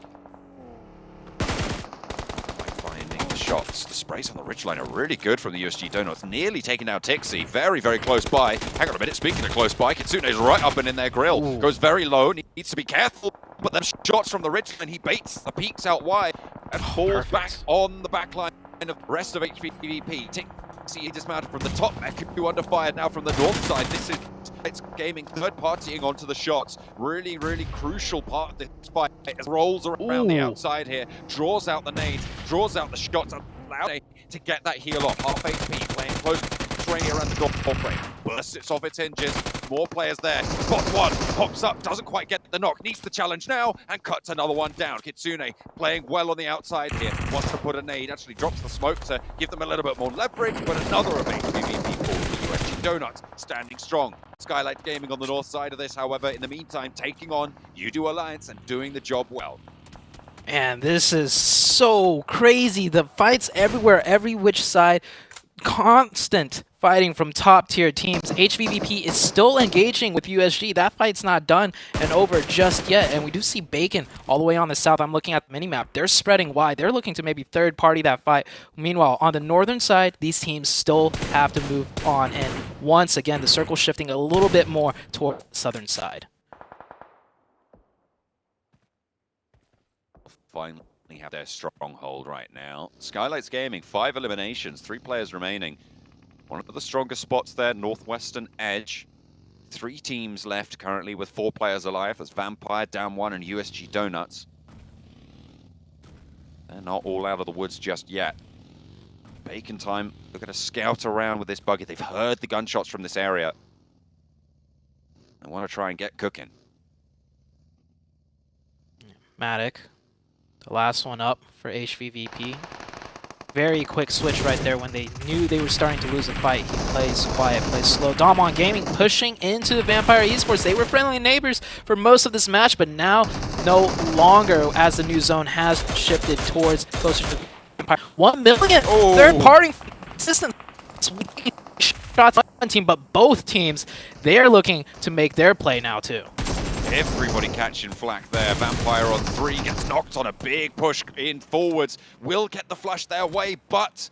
Finding the shots. The sprays on the ridgeline are really good from the USG Donuts. Nearly taking down Tixie. Very, very close by. Hang on a minute. Speaking of close by, Kitsune's right up and in their grill. Ooh. Goes very low. Needs to be careful. But them shots from the ridgeline, he baits the peaks out wide and falls back on the back line of the rest of HVVP. Tixie dismounted from the top. Eku under fire now from the north side. This is it's gaming third partying onto the shots. Really, really crucial part of this fight. It rolls around the outside here, draws out the nades, draws out the shots, allows to get that heal off. Half HP, playing close range around the door frame. Bursts it off its hinges. More players there. Spots one, pops up, doesn't quite get the knock. Needs the challenge now and cuts another one down. Kitsune playing well on the outside here. Wants to put a nade. Actually drops the smoke to give them a little bit more leverage, but another of HVVP for the USG Donuts standing strong. Skylight Gaming on the north side of this, however, in the meantime, taking on UDO Alliance and doing the job well. And this is so crazy. The fights everywhere, every which side. Constant fighting from top tier teams. HVVP is still engaging with USG. That fight's not done and over just yet. And we do see Bacon all the way on the south. I'm looking at the minimap. They're spreading wide. They're looking to maybe third party that fight. Meanwhile, on the northern side, these teams still have to move on. And once again, the circle shifting a little bit more toward the southern side. Finally have their stronghold right now. Skylights Gaming, 5 eliminations, 3 players remaining. One of the strongest spots there, northwestern edge. 3 teams left currently with 4 players alive. That's Vampire, Damwon, and USG Donuts. They're not all out of the woods just yet. Bacon Time, they're going to scout around with this buggy. They've heard the gunshots from this area. They want to try and get cooking. Matic, the last one up for HVVP. Very quick switch right there when they knew they were starting to lose a fight. He plays quiet, plays slow. Damon Gaming pushing into the Vampire Esports. They were friendly neighbors for most of this match, but now no longer, as the new zone has shifted towards closer to the Vampire. 1 million third party assistance. Shots on one team, but both teams, they're looking to make their play now too. Everybody catching flack there. Vampire on 3, gets knocked on a big push in forwards. Will get the flush their way, but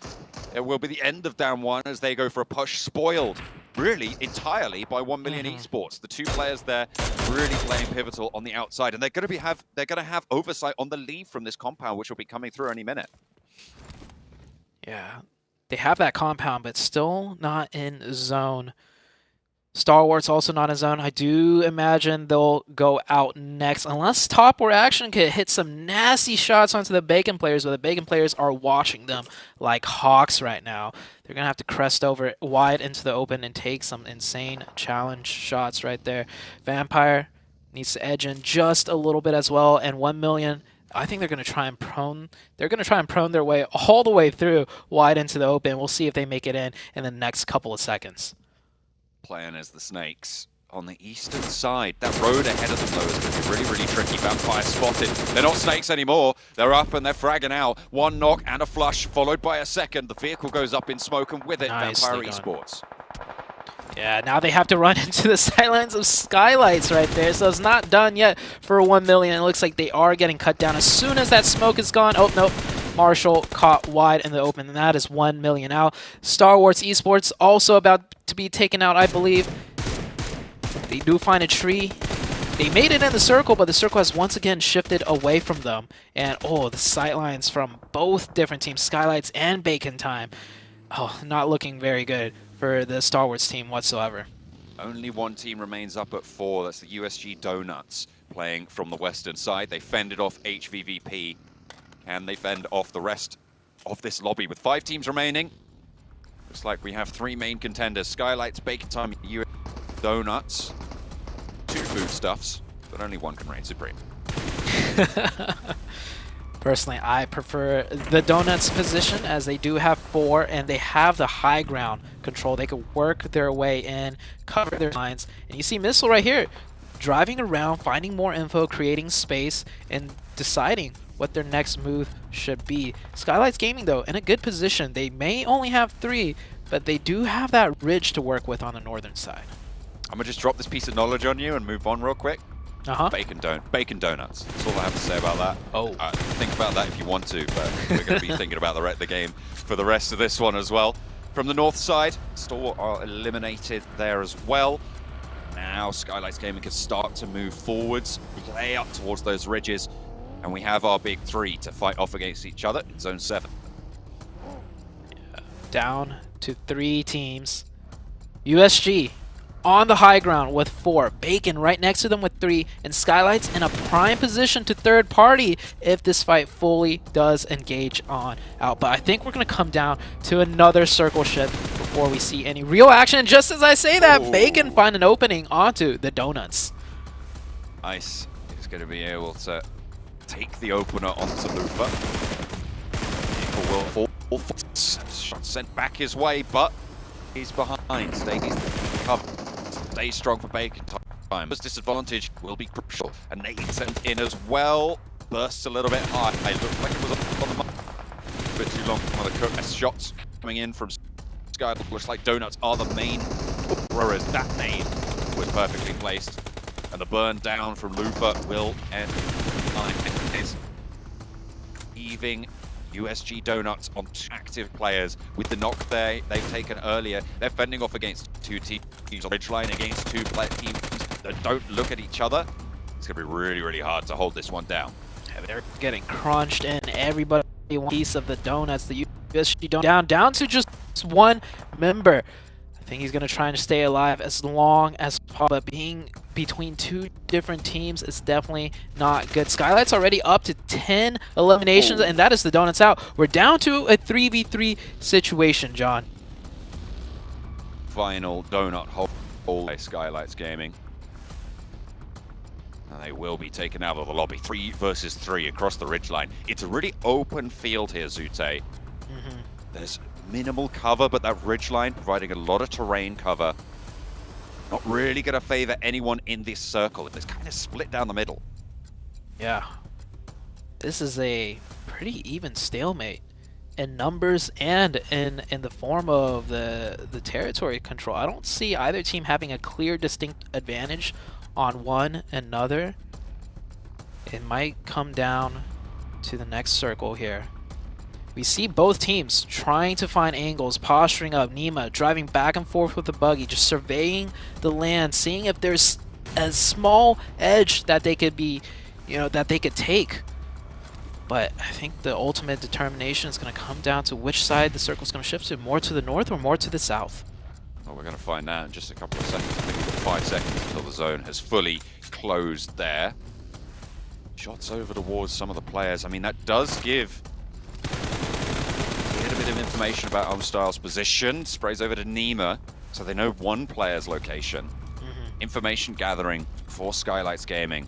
it will be the end of down 1 as they go for a push, spoiled really entirely by 1 million esports. The 2 players there really playing pivotal on the outside, and they're going to have oversight on the lead from this compound, which will be coming through any minute. Yeah, they have that compound, but still not in zone. Star Wars also not in zone. I do imagine they'll go out next, unless Top War Action could hit some nasty shots onto the Bacon players, but the Bacon players are watching them like hawks right now. They're going to have to crest over wide into the open and take some insane challenge shots right there. Vampire needs to edge in just a little bit as well, and 1 million, I think they're going to try and prone. They're going to try and prone their way all the way through wide into the open. We'll see if they make it in the next couple of seconds. Playing as the Snakes on the eastern side. That road ahead of them, though, is going to be really, really tricky. Vampire spotted. They're not Snakes anymore. They're up and they're fragging out. 1 knock and a flush, followed by a second. The vehicle goes up in smoke, and with it, Vampire Esports. Yeah, now they have to run into the sidelines of Skylights right there, so it's not done yet for 1 million. It looks like they are getting cut down as soon as that smoke is gone. Oh, nope. Marshall caught wide in the open, and that is 1 million out. Star Wars Esports also about to be taken out, I believe. They do find a tree. They made it in the circle, but the circle has once again shifted away from them. And, oh, the sightlines from both different teams, Skylights and Bacon Time. Oh, not looking very good for the Star Wars team whatsoever. Only 1 team remains up at 4. That's the USG Donuts playing from the western side. They fended off HVVP. And they fend off the rest of this lobby with 5 teams remaining. Looks like we have 3 main contenders: Skylights, Bacon Time, US Donuts. 2 foodstuffs, but only 1 can reign supreme. Personally, I prefer the Donuts position, as they do have 4 and they have the high ground control. They could work their way in, cover their lines. And you see Missile right here, driving around, finding more info, creating space, and deciding what their next move should be. Skylights Gaming, though, in a good position. They may only have 3, but they do have that ridge to work with on the northern side. I'm going to just drop this piece of knowledge on you and move on real quick. Bacon Donuts. That's all I have to say about that. Oh. Think about that if you want to, but we're going to be thinking about the game for the rest of this one as well. From the north side, Store are eliminated there as well. Now Skylights Gaming can start to move forwards, play up towards those ridges. And we have our big 3 to fight off against each other in Zone 7. Yeah. Down to 3 teams. USG on the high ground with 4. Bacon right next to them with 3. And Skylights in a prime position to third party if this fight fully does engage on out. But I think we're going to come down to another circle shift before we see any real action. And just as I say that, Bacon find an opening onto the Donuts. Ice is going to be able to take the opener onto Lufa. Vehicle will fall. Shot sent back his way, but he's behind. Stay strong for Bacon Time. This disadvantage will be crucial. And Nate sent in as well. Bursts a little bit high. It looked like it was on the mark. A bit too long for the cook. Shots coming in from Sky. Looks like Donuts are the main whereas that nade was perfectly placed. And the burn down from Lufa will end. Is heaving USG Donuts on 2 active players with the knock they've taken earlier. They're fending off against 2 teams on ridgeline against 2 teams that don't look at each other. It's going to be really, really hard to hold this one down. Yeah, they're getting crunched in. Everybody wants a piece of the Donuts. The USG down to just 1 member. I think he's going to try and stay alive as long as possible. But being between two different teams is definitely not good. Skylight's already up to 10 eliminations, and that is the Donuts out. We're down to a 3v3 situation, John. Final donut hole by Skylights Gaming. And they will be taken out of the lobby. 3 versus 3 across the ridgeline. It's a really open field here, Zute. There's minimal cover, but that ridgeline providing a lot of terrain cover. Not really going to favor anyone in this circle. It's kind of split down the middle. Yeah. This is a pretty even stalemate in numbers and in the form of the territory control. I don't see either team having a clear, distinct advantage on one another. It might come down to the next circle here. We see both teams trying to find angles, posturing up. Nima driving back and forth with the buggy, just surveying the land, seeing if there's a small edge that they could be, that they could take. But I think the ultimate determination is going to come down to which side the circle's going to shift to, more to the north or more to the south. Well, we're going to find out in just a couple of seconds. I think we've got 5 seconds until the zone has fully closed there. Shots over towards some of the players. I mean, that does give a bit of information about Armstyle's position. Sprays over to Nima, so they know one player's location. Information gathering for Skylights Gaming.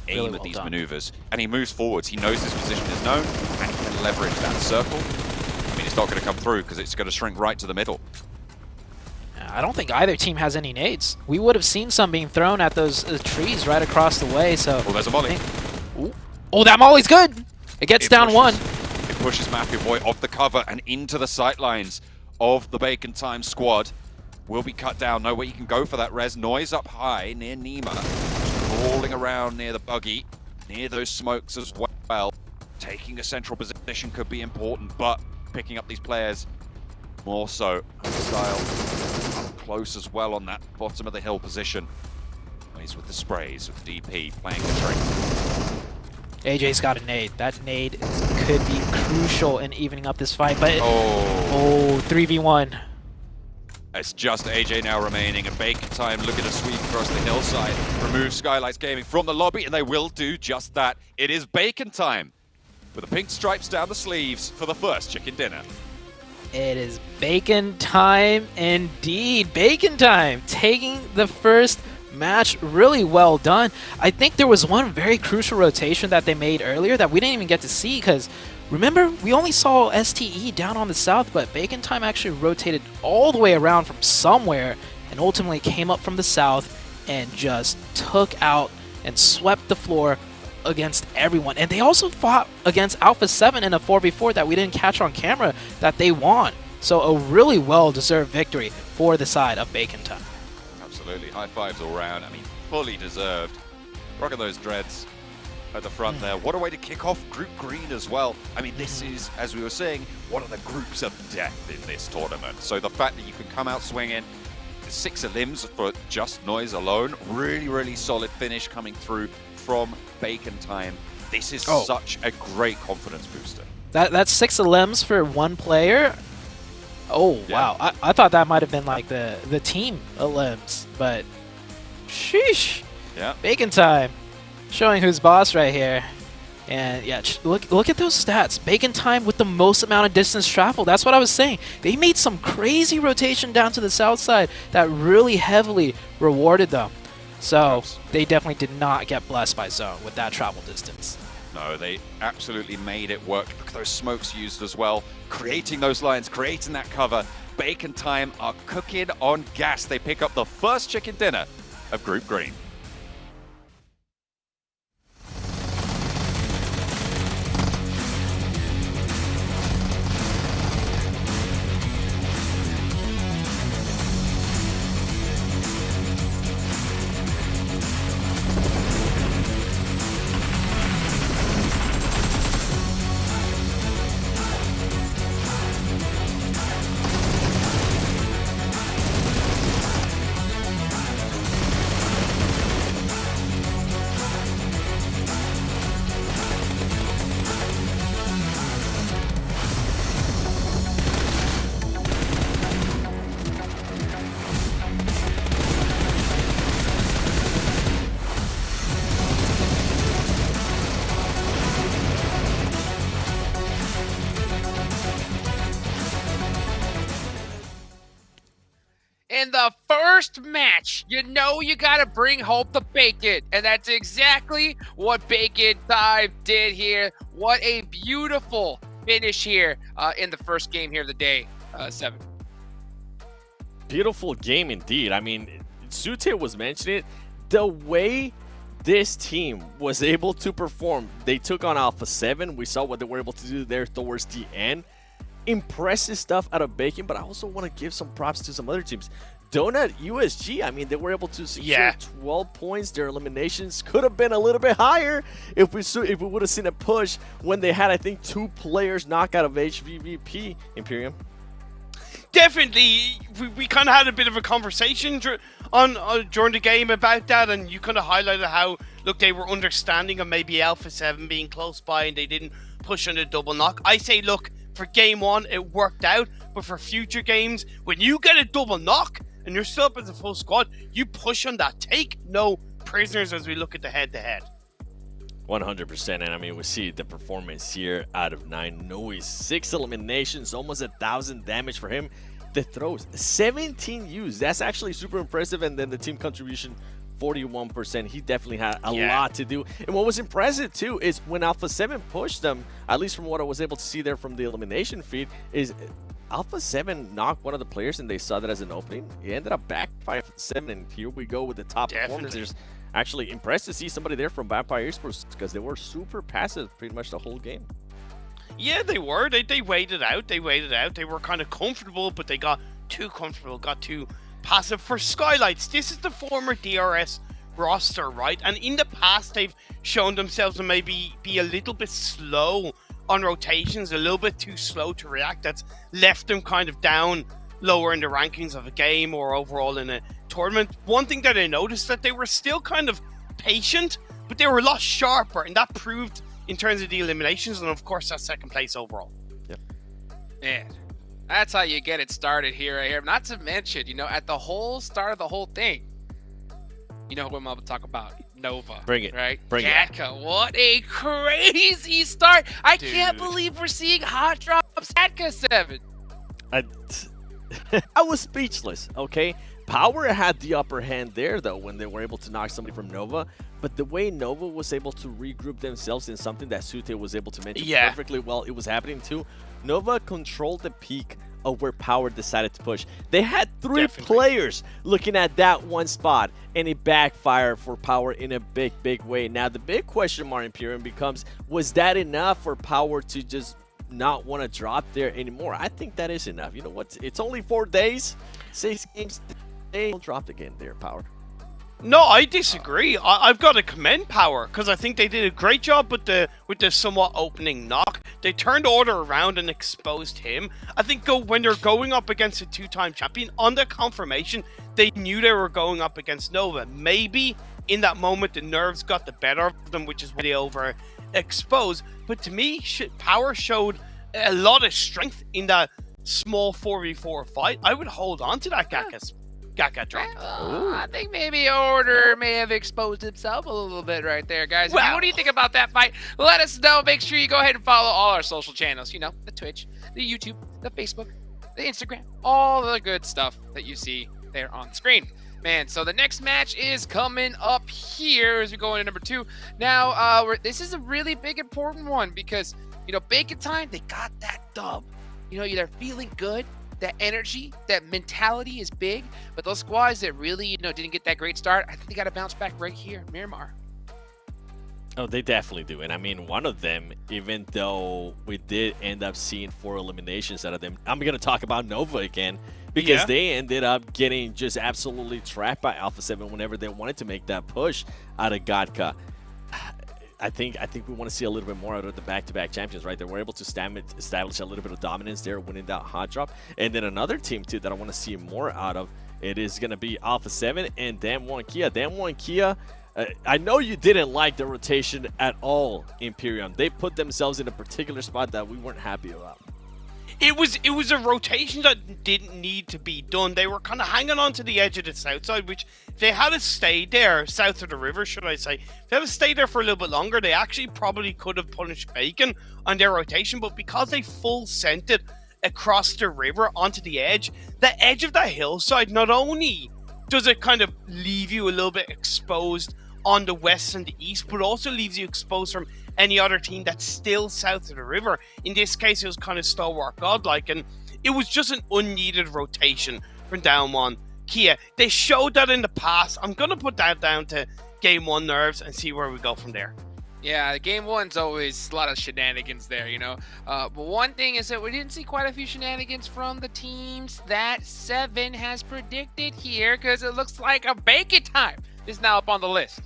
Aim Really at well these done. maneuvers, and he moves forwards. He knows his position is known, and he can leverage that circle. I mean, it's not going to come through because it's going to shrink right to the middle. I don't think either team has any nades. We would have seen some being thrown at those trees right across the way. So. Oh, there's a molly. Oh, that molly's good. It gets down one. It pushes Mafia Boy off the cover and into the sightlines of the Bacon Time squad. Will be cut down. Nowhere you can go for that res. Noise up high near Nima. Crawling around near the buggy, near those smokes as well. Taking a central position could be important, but picking up these players more so. Style up close as well on that bottom of the hill position. He's with the sprays, with the DP playing the trick. AJ's got a nade. That nade could be crucial in evening up this fight, but oh 3v1. It's just AJ now remaining, and Bacon Time looking to sweep across the hillside, remove Skylights Gaming from the lobby, and they will do just that. It is Bacon Time, with the pink stripes down the sleeves for the first chicken dinner. It is Bacon Time indeed. Bacon Time taking the first match. Really well done. I think there was one very crucial rotation that they made earlier that we didn't even get to see, because remember, we only saw STE down on the south, but Bacon Time actually rotated all the way around from somewhere and ultimately came up from the south and just took out and swept the floor against everyone. And they also fought against Alpha 7 in a 4v4 that we didn't catch on camera that they won. So a really well-deserved victory for the side of Bacon Time. Absolutely. High fives all round. I mean, fully deserved. Rocking those dreads at the front there. What a way to kick off Group Green as well. I mean, this is, as we were saying, one of the groups of death in this tournament. So the fact that you can come out swinging, 6 elims for just Noise alone, really, really solid finish coming through from Bacon Time. This is such a great confidence booster. That's 6 elims for one player. Oh, wow. I thought that might have been like the team elims, but sheesh. Yeah. Bacon Time showing who's boss right here. And yeah, look at those stats. Bacon Time with the most amount of distance traveled. That's what I was saying. They made some crazy rotation down to the south side that really heavily rewarded them. So they definitely did not get blessed by zone with that travel distance. No, they absolutely made it work. Look at those smokes used as well. Creating those lines, creating that cover. Bacon Time are cooking on gas. They pick up the first chicken dinner of Group Green. in the first match, you know you gotta bring home the bacon. And that's exactly what Bacon Time did here. What a beautiful finish here in the first game here of the day, 7. Beautiful game indeed. I mean, Sute was mentioning it. The way this team was able to perform, they took on Alpha 7. We saw what they were able to do there towards the end. Impressive stuff out of Bacon, but I also want to give some props to some other teams. Donut, USG, I mean, they were able to secure 12 points. Their eliminations could have been a little bit higher if we would have seen a push when they had, I think, 2 players knock out of HVVP, Imperium. Definitely, we kind of had a bit of a conversation during the game about that, and you kind of highlighted how, look, they were understanding of maybe Alpha 7 being close by and they didn't push on the double knock. I say, look, for game 1, it worked out, but for future games, when you get a double knock and you're still up as a full squad, you push on that. Take no prisoners as we look at the head-to-head. 100%, and I mean, we see the performance here out of 9. Noe, 6 eliminations, almost 1,000 damage for him. The throws, 17 used. That's actually super impressive, and then the team contribution, 41%. He definitely had a lot to do. And what was impressive too is when Alpha 7 pushed them, at least from what I was able to see there from the elimination feed, is Alpha 7 knocked one of the players and they saw that as an opening. He ended up back 5-7, and here we go with the top performers. Actually impressed to see somebody there from Vampire Esports because they were super passive pretty much the whole game. Yeah, they were. They waited out. They waited out. They were kind of comfortable, but they got too comfortable, got too passive. For Skylights, this is the former DRS roster, right? And in the past, they've shown themselves to maybe be a little bit slow on rotations, a little bit too slow to react. That's left them kind of down lower in the rankings of a game or overall in a tournament. One thing that I noticed that they were still kind of patient, but they were a lot sharper, and that proved in terms of the eliminations, and of course that second place overall. Yep. Man, that's how you get it started here, right here. Not to mention, you know, at the whole start of the whole thing, you know who I'm about to talk about? Nova. Bring it. Right? Bring Gatka, what a crazy start. I can't believe we're seeing hot drops Gatka 7. I was speechless, okay? Power had the upper hand there, though, when they were able to knock somebody from Nova. But the way Nova was able to regroup themselves in something that Sute was able to mention perfectly well, it was happening too. Nova controlled the peak of where Power decided to push. They had 3 players looking at that one spot, and it backfired for Power in a big, big way. Now, the big question mark, Imperium, becomes, was that enough for Power to just not want to drop there anymore? I think that is enough. You know what? It's only 4 days, 6 games. They dropped again there, Power. No, I disagree. I've got to commend Power because I think they did a great job with the somewhat opening knock. They turned order around and exposed him. I think when they're going up against a 2-time champion on the confirmation, they knew they were going up against Nova. Maybe in that moment the nerves got the better of them, which is why they overexposed. But to me, Power showed a lot of strength in that small 4v4 fight. I would hold on to that Gatka drop. I think maybe Order may have exposed himself a little bit right there, guys. Well, what do you think about that fight? Let us know. Make sure you go ahead and follow all our social channels. You know, the Twitch, the YouTube, the Facebook, the Instagram, all the good stuff that you see there on the screen. Man, so the next match is coming up here as we go into number 2. Now, this is a really big, important one because, you know, Bacon Time, they got that dub. You know, they're feeling good. That energy, that mentality is big, but those squads that really, you know, didn't get that great start, I think they got to bounce back right here, Miramar. Oh, they definitely do. And I mean, one of them, even though we did end up seeing 4 eliminations out of them, I'm going to talk about Nova again because they ended up getting just absolutely trapped by Alpha 7 whenever they wanted to make that push out of Gatka. I think we want to see a little bit more out of the back-to-back champions, right? They were able to establish a little bit of dominance there, winning that hot drop. And then another team, too, that I want to see more out of, it is going to be Alpha 7 and Damwon Kia. Damwon Kia, I know you didn't like the rotation at all, Imperium. They put themselves in a particular spot that we weren't happy about. It was a rotation that didn't need to be done. They were kind of hanging on to the edge of the south side, which they had to stay there, south of the river, should I say. If they had to stay there for a little bit longer, they actually probably could have punished Bacon on their rotation, but because they full sent it across the river onto the edge of that hillside, not only does it kind of leave you a little bit exposed on the west and the east, but also leaves you exposed from any other team that's still south of the river. In this case, it was kind of Stalwart Godlike, and it was just an unneeded rotation from down one. Kia, they showed that in the past. I'm going to put that down to game one nerves and see where we go from there. Yeah, game one's always a lot of shenanigans there, you know. But one thing is that we didn't see quite a few shenanigans from the teams that Seven has predicted here, because it looks like a bacon time is now up on the list.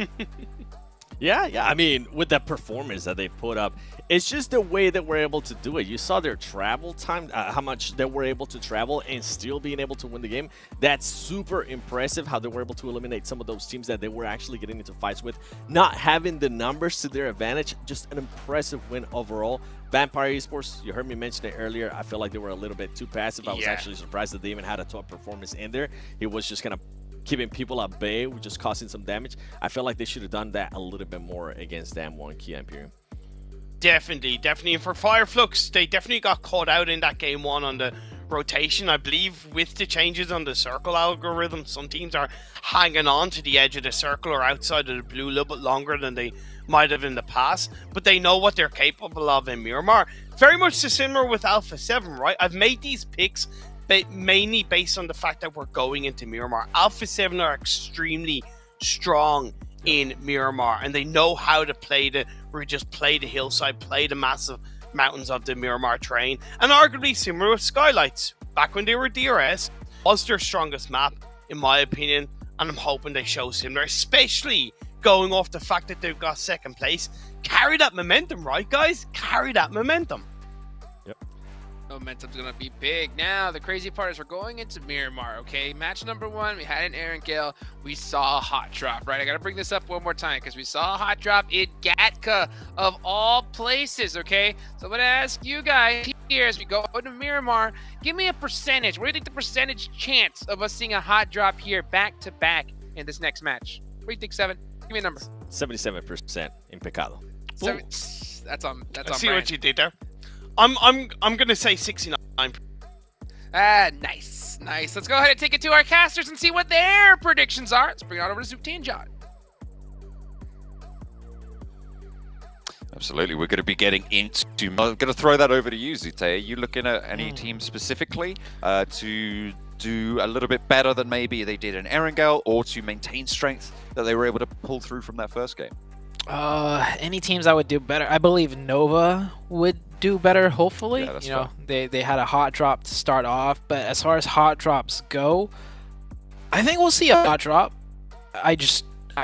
Yeah. I mean, with the performance that they put up, it's just the way that we're able to do it. You saw their travel time, how much they were able to travel and still being able to win the game. That's super impressive how they were able to eliminate some of those teams that they were actually getting into fights with, not having the numbers to their advantage. Just an impressive win overall. Vampire Esports, you heard me mention it earlier. I feel like they were a little bit too passive. I was actually surprised that they even had a top performance in there. It was just kind of keeping people at bay, which is causing some damage. I feel like they should have done that a little bit more against Damwon, Kia, Imperium. Definitely. And for Fireflux, they definitely got caught out in that game one on the rotation. I believe with the changes on the circle algorithm, some teams are hanging on to the edge of the circle or outside of the blue a little bit longer than they might have in the past, but they know what they're capable of in Miramar. Very much similar with Alpha 7, right? I've made these picks mainly based on the fact that we're going into Miramar. Alpha 7 are extremely strong in Miramar, and they know how to play the hillside, play the massive mountains of the Miramar terrain, and arguably similar with Skylights. Back when they were DRS, was their strongest map, in my opinion, and I'm hoping they show similar, especially going off the fact that they've got second place. Carry that momentum, right, guys? Carry that momentum. Momentum's gonna be big. Now, the crazy part is we're going into Miramar, okay? Match number one, we had an Aaron Gale. We saw a hot drop, right? I gotta bring this up one more time because we saw a hot drop in Gatka, of all places, okay? So I'm gonna ask you guys here as we go into Miramar, give me a percentage. What do you think the percentage chance of us seeing a hot drop here back to back in this next match? What do you think, Seven? Give me a number. 77% in Pecado. That's on See brand. what you did there. I'm gonna say 69. Nice. Let's go ahead and take it to our casters and see what their predictions are. Let's bring it on over to Zoopty and John. Absolutely, we're going to be getting into. I'm going to throw that over to you, Zute. Are you looking at any team specifically to do a little bit better than maybe they did in Erangel, or to maintain strength that they were able to pull through from that first game? Any teams that would do better, I believe Nova would do better, hopefully. Yeah, that's you know, they had a hot drop to start off, but as far as hot drops go, I think we'll see a hot drop. I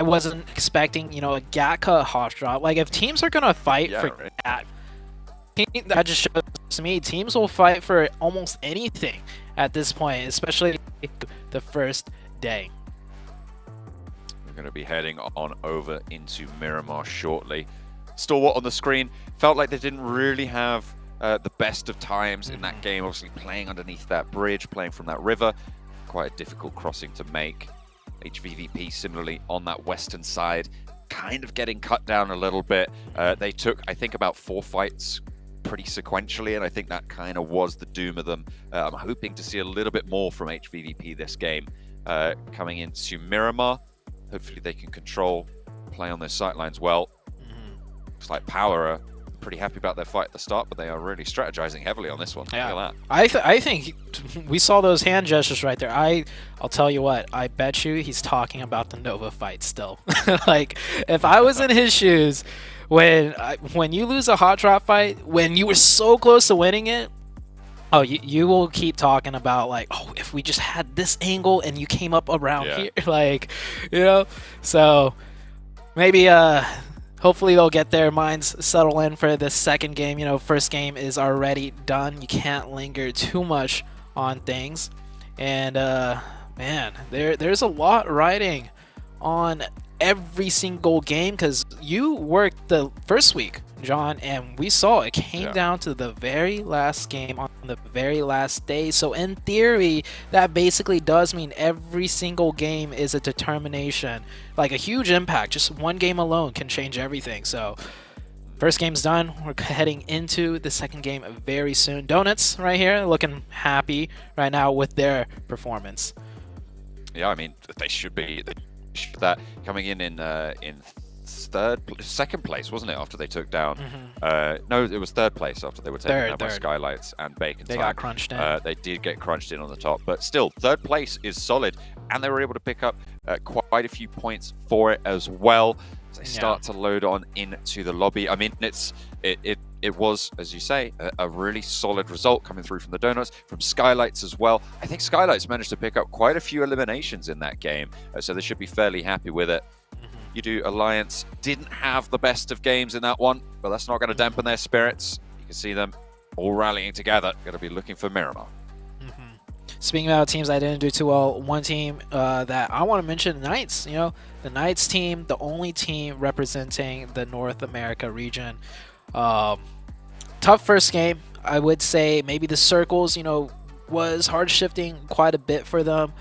wasn't expecting, a Gatka hot drop. Like, if teams are gonna fight that just shows to me teams will fight for almost anything at this point, especially the first day. We're going to be heading on over into Miramar shortly. Stalwart on the screen. Felt like they didn't really have the best of times in that game. Obviously playing underneath that bridge, playing from that river. Quite a difficult crossing to make. HVVP similarly on that western side, kind of getting cut down a little bit. They took, I think, about 4 fights pretty sequentially, and I think that kind of was the doom of them. I'm hoping to see a little bit more from HVVP this game. Coming into Miramar, hopefully they can control, play on their sightlines well. Looks like Power are pretty happy about their fight at the start, but they are really strategizing heavily on this one. Yeah. Look at that. I think we saw those hand gestures right there. I'll tell you what, I bet you he's talking about the Nova fight still. Like, if I was in his shoes, when you lose a hot drop fight, when you were so close to winning it, you will keep talking about, like, if we just had this angle and you came up around here, like, so maybe hopefully they'll get their minds settle in for this second game. First game is already done. You can't linger too much on things. And man, there's a lot riding on every single game, because you worked the first week, John, and we saw it came down to the very last game on the very last day. So in theory, that basically does mean every single game is a determination, like a huge impact. Just one game alone can change everything. So First game's done. We're heading into the second game very soon. Donuts right here looking happy right now with their performance. Yeah, I mean, they should be. That coming in second place, wasn't it? After they took down, no, it was third place after they were taken down by Skylights and Bacon. They got crunched in. They did get crunched in on the top, but still, third place is solid, and they were able to pick up quite a few points for it as well. As they start to load on into the lobby. I mean, it was, as you say, a really solid result coming through from the Donuts, from Skylights as well. I think Skylights managed to pick up quite a few eliminations in that game, so they should be fairly happy with it. You do Alliance didn't have the best of games in that one, but that's not going to dampen their spirits. You can see them all rallying together. Going to be looking for Miramar. Speaking about teams that didn't do too well, one team that I want to mention, the Knights. You know, the Knights team, the only team representing the North America region. Tough first game. I would say maybe the circles, you know, was hard shifting quite a bit for them.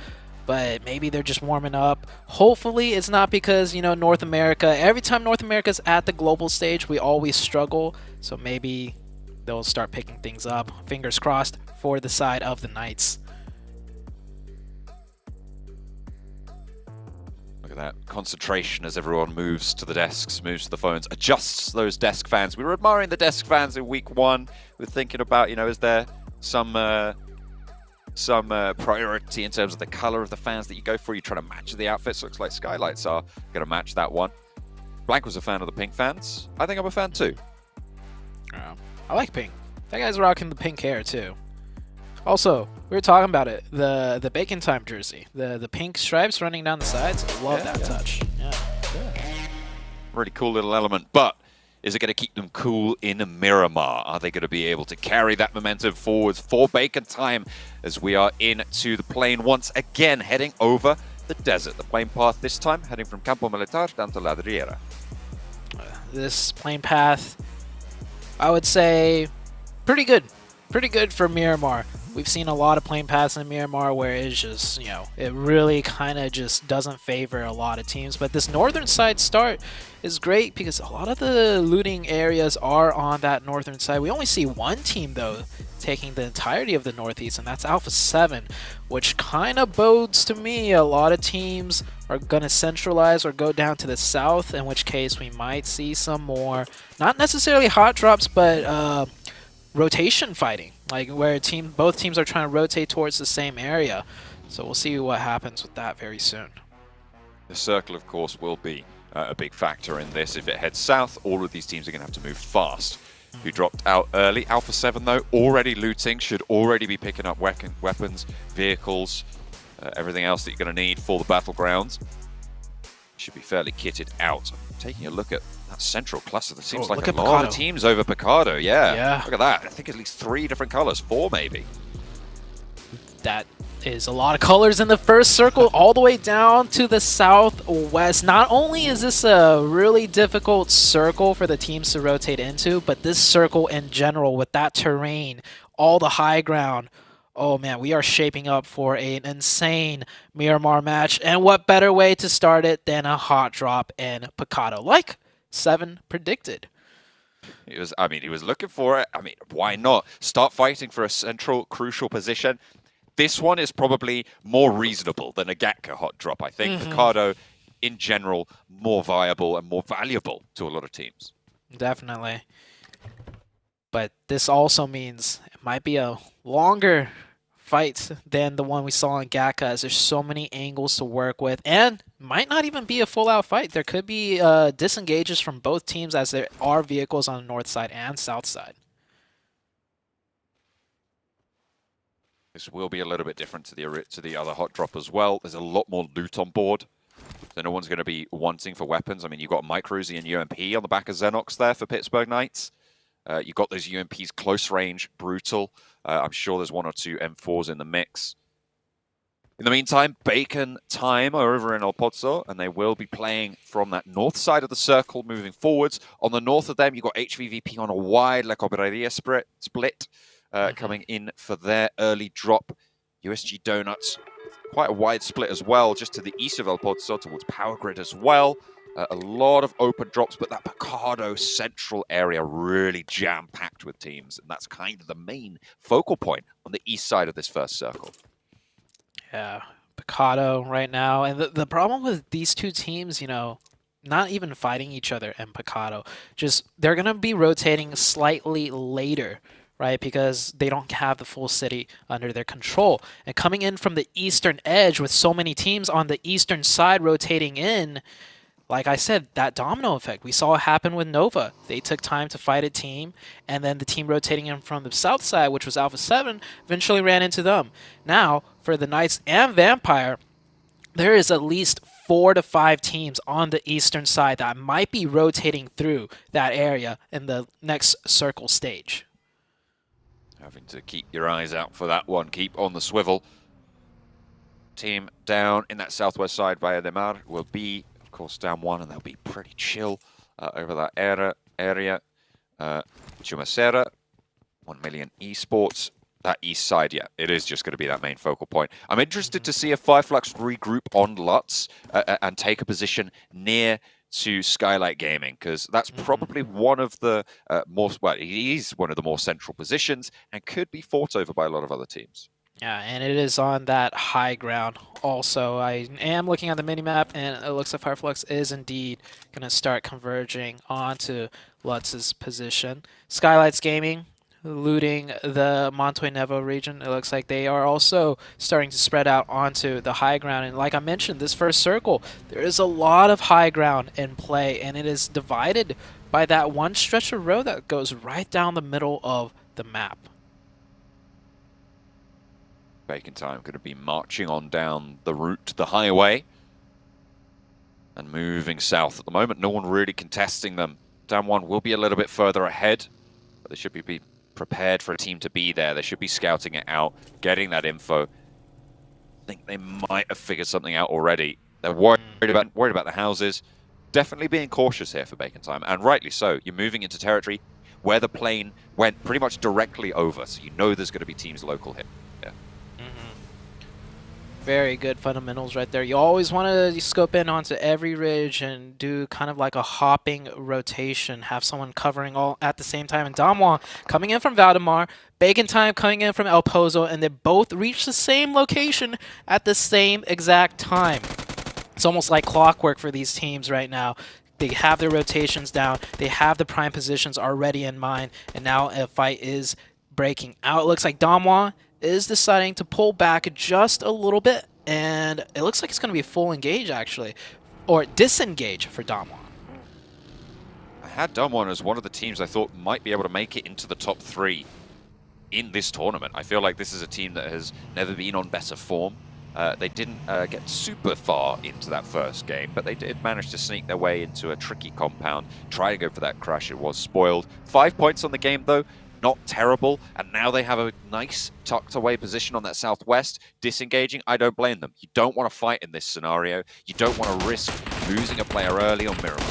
But maybe they're just warming up. Hopefully it's not because, you know, North America, every time North America's at the global stage, we always struggle. So maybe they'll start picking things up. Fingers crossed for the side of the Knights. Look at that concentration as everyone moves to the desks, moves to the phones, adjusts those desk fans. We were admiring the desk fans in week one. We're thinking about, you know, is there some priority in terms of the color of the fans that you go for? You try to match the outfits. Looks like Skylights are going to match that one. Blank was a fan of the pink fans. I think I'm a fan too. I like pink. That guy's rocking the pink hair too. Also, we were talking about it. The Bacon Time jersey, the pink stripes running down the sides. Love that touch. Yeah. Really cool little element, but is it going to keep them cool in Miramar? Are they going to be able to carry that momentum forwards for Bacon Time as we are into the plane once again, heading over the desert? The plane path this time heading from Campo Militar down to La Riera. This plane path, I would say, pretty good. Pretty good for Miramar. We've seen a lot of plane paths in Miramar where it's just, you know, it really kind of just doesn't favor a lot of teams. But this northern side start is great because a lot of the looting areas are on that northern side. We only see one team, though, taking the entirety of the northeast, and that's Alpha 7, which kind of bodes to me a lot of teams are going to centralize or go down to the south, in which case we might see some more, not necessarily hot drops, but rotation fighting, like where both teams are trying to rotate towards the same area. So we'll see what happens with that very soon. The circle, of course, will be a big factor in this. If it heads south, all of these teams are going to have to move fast. Who dropped out early? Alpha 7, though, already looting, should already be picking up weapons, vehicles, everything else that you're going to need for the battlegrounds. Should be fairly kitted out. Taking a look at that central cluster, there seems like a lot of teams over Picado. Yeah, look at that. I think at least 3 different colors, 4 maybe. That is a lot of colors in the first circle, all the way down to the southwest. Not only is this a really difficult circle for the teams to rotate into, but this circle in general with that terrain, all the high ground. Oh man, we are shaping up for an insane Miramar match. And what better way to start it than a hot drop in Picado, like 7 predicted. He was looking for it. I mean, why not? Start fighting for a central, crucial position. This one is probably more reasonable than a Gatka hot drop, I think. Picado, in general, more viable and more valuable to a lot of teams. Definitely. But this also means it might be a longer fight than the one we saw in Gatka, as there's so many angles to work with, and might not even be a full-out fight. There could be disengages from both teams, as there are vehicles on the north side and south side. This will be a little bit different to the other hot drop as well. There's a lot more loot on board, so no one's going to be wanting for weapons. I mean, you've got Mike Ruzi and UMP on the back of Xenox there for Pittsburgh Knights. You've got those UMPs close range, brutal. I'm sure there's 1 or 2 M4s in the mix. In the meantime, Bacon Time are over in El Pozo, and they will be playing from that north side of the circle moving forwards. On the north of them, you've got HVVP on a wide La Cobreria split coming in for their early drop. USG Donuts, quite a wide split as well, just to the east of El Pozo towards Power Grid as well. A lot of open drops, but that Picado central area really jam-packed with teams, and that's kind of the main focal point on the east side of this first circle. Yeah, Picado right now. And the problem with these two teams, you know, not even fighting each other and Picado, just they're going to be rotating slightly later, right? Because they don't have the full city under their control. And coming in from the eastern edge with so many teams on the eastern side rotating in, like I said, that domino effect. We saw it happen with Nova. They took time to fight a team, and then the team rotating in from the south side, which was Alpha 7, eventually ran into them. Now, for the Knights and Vampire, there is at least 4 to 5 teams on the eastern side that might be rotating through that area in the next circle stage. Having to keep your eyes out for that one. Keep on the swivel. Team down in that southwest side via the Mar will be, of course, down 1, and they'll be pretty chill over that area. Chumacera, 1 million esports. That east side, yeah, it is just going to be that main focal point. I'm interested to see if Fireflux regroup on Lutz and take a position near to Skylight Gaming, because that's probably one of the well, he's one of the more central positions and could be fought over by a lot of other teams. Yeah, and it is on that high ground also. I am looking at the minimap, and it looks like Fireflux is indeed going to start converging onto Lutz's position. Skylights Gaming looting the Montoy Nevo region. It looks like they are also starting to spread out onto the high ground. And like I mentioned, this first circle, there is a lot of high ground in play, and it is divided by that one stretch of road that goes right down the middle of the map. Bacon Time going to be marching on down the route to the highway and moving south at the moment. No one really contesting them. Down 1 will be a little bit further ahead, but they should be prepared for a team to be there. They should be scouting it out, getting that info. I think they might have figured something out already. They're worried about the houses. Definitely being cautious here for Bacon Time, and rightly so. You're moving into territory where the plane went pretty much directly over, so you know there's going to be teams local here. Very good fundamentals right there. You always want to scope in onto every ridge and do kind of like a hopping rotation, have someone covering all at the same time. And Damwon coming in from Valdemar, Bacon Time coming in from El Pozo, and they both reach the same location at the same exact time. It's almost like clockwork for these teams right now. They have their rotations down, they have the prime positions already in mind, and now a fight is breaking out. It looks like Damwon is deciding to pull back just a little bit, and it looks like it's going to be a full engage, actually, or disengage for Damwon. I had Damwon as one of the teams I thought might be able to make it into the top 3 in this tournament. I feel like this is a team that has never been on better form. They didn't get super far into that first game, but they did manage to sneak their way into a tricky compound, try to go for that crash. It was spoiled. 5 points on the game, though. Not terrible, and now they have a nice tucked away position on that southwest. Disengaging, I don't blame them. You don't want to fight in this scenario. You don't want to risk losing a player early on Miracle.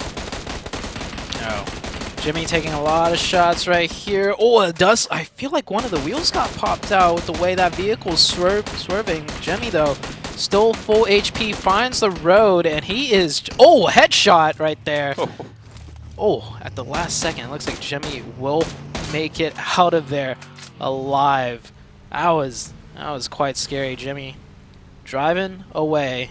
No. Jimmy taking a lot of shots right here. Oh, it does. I feel like one of the wheels got popped out with the way that vehicle's swerving. Jimmy, though, still full HP, finds the road, and he is... Oh, headshot right there. Oh, at the last second, it looks like Jimmy will make it out of there alive. That was quite scary. Jimmy driving away.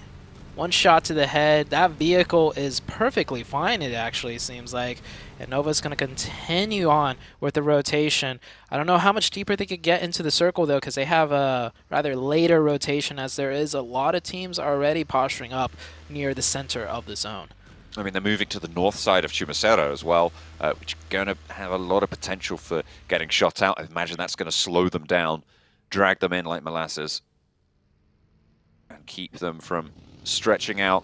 One shot to the head. That vehicle is perfectly fine, it actually seems like. And Nova's going to continue on with the rotation. I don't know how much deeper they could get into the circle, though, because they have a rather later rotation, as there is a lot of teams already posturing up near the center of the zone. I mean, they're moving to the north side of Chumacera as well, which is going to have a lot of potential for getting shot out. I imagine that's going to slow them down, drag them in like molasses, and keep them from stretching out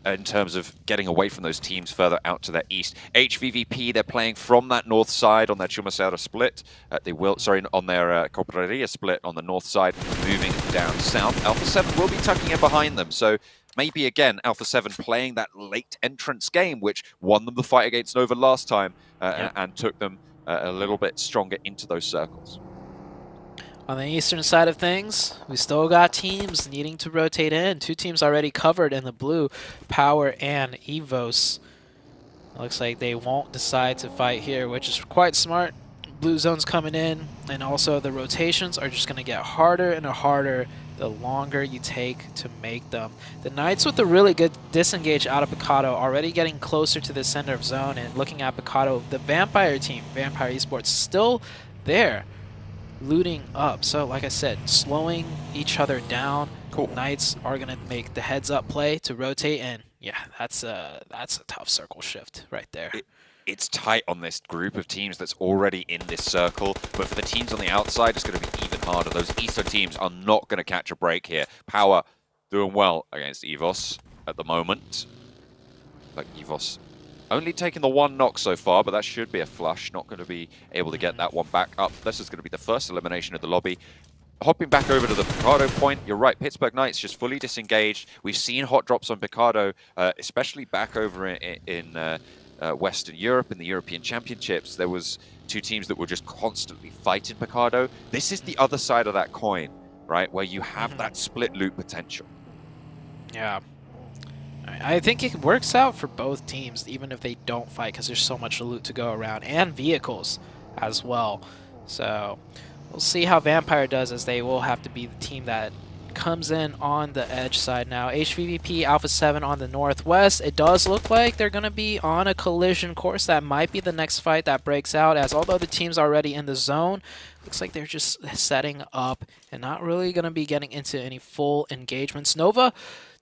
in terms of getting away from those teams further out to their east. HVVP, they're playing from that north side on their Chumacera split. On their Copraria split on the north side, moving down south. Alpha 7 will be tucking in behind them, so maybe, again, Alpha 7 playing that late entrance game, which won them the fight against Nova last time and took them a little bit stronger into those circles. On the eastern side of things, we still got teams needing to rotate in. 2 teams already covered in the blue, Power and EVOS. Looks like they won't decide to fight here, which is quite smart. Blue zone's coming in, and also the rotations are just going to get harder and harder the longer you take to make them. The Knights with a really good disengage out of Picado, already getting closer to the center of zone, and looking at Picado, the Vampire team, Vampire Esports, still there, looting up. So like I said, slowing each other down. Cool. Knights are going to make the heads-up play to rotate, and yeah, that's a tough circle shift right there. It's tight on this group of teams that's already in this circle, but for the teams on the outside, it's going to be even harder. Those Eastern teams are not going to catch a break here. Power doing well against EVOS at the moment. Like EVOS only taking the 1 knock so far, but that should be a flush. Not going to be able to get that one back up. This is going to be the first elimination of the lobby. Hopping back over to the Picado point, you're right, Pittsburgh Knights just fully disengaged. We've seen hot drops on Picado, especially back over in Western Europe in the European Championships. There was 2 teams that were just constantly fighting Picado. This is the other side of that coin, right, where you have that split loot potential. Yeah. I think it works out for both teams, even if they don't fight, because there's so much loot to go around, and vehicles as well. So we'll see how Vampire does, as they will have to be the team that comes in on the edge side now. HVVP Alpha 7 on the northwest. It does look like they're going to be on a collision course. That might be the next fight that breaks out, as although the team's already in the zone, looks like they're just setting up and not really going to be getting into any full engagements. Nova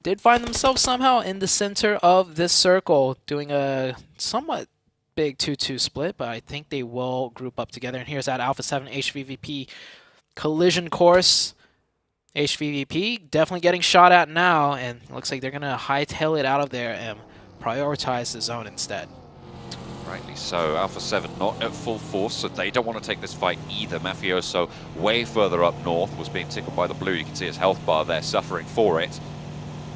did find themselves somehow in the center of this circle, doing a somewhat big 2-2 split, but I think they will group up together. And here's that Alpha 7 HVVP collision course. HVVP definitely getting shot at now, and looks like they're going to hightail it out of there and prioritize the zone instead. Rightly so. Alpha 7 not at full force, so they don't want to take this fight either. Mafioso, way further up north, was being tickled by the blue. You can see his health bar there, suffering for it.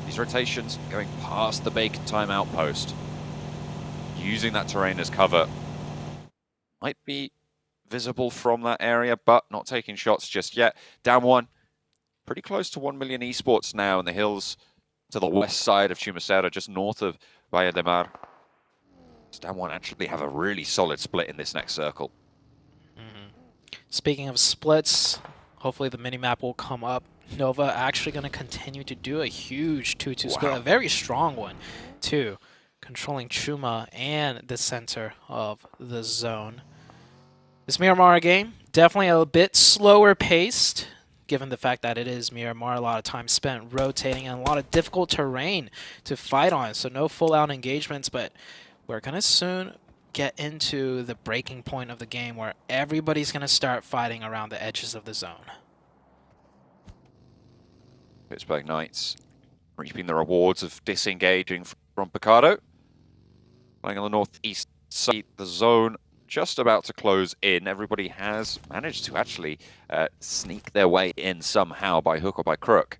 These rotations going past the Bacon Time outpost. Using that terrain as cover. Might be visible from that area, but not taking shots just yet. Down 1. Pretty close to 1 million esports now in the hills to the west side of Chumacera, just north of Valle de Mar. Down 1 actually have a really solid split in this next circle. Speaking of splits, hopefully the minimap will come up. Nova actually going to continue to do a huge 2-2 split, a very strong one too, controlling Chuma and the center of the zone. This Miramar game, definitely a bit slower paced, given the fact that it is Miramar, a lot of time spent rotating and a lot of difficult terrain to fight on, so no full-out engagements, but we're going to soon get into the breaking point of the game where everybody's going to start fighting around the edges of the zone. Pittsburgh Knights reaping the rewards of disengaging from Picado. Playing on the northeast side, the zone just about to close in. Everybody has managed to actually sneak their way in somehow by hook or by crook.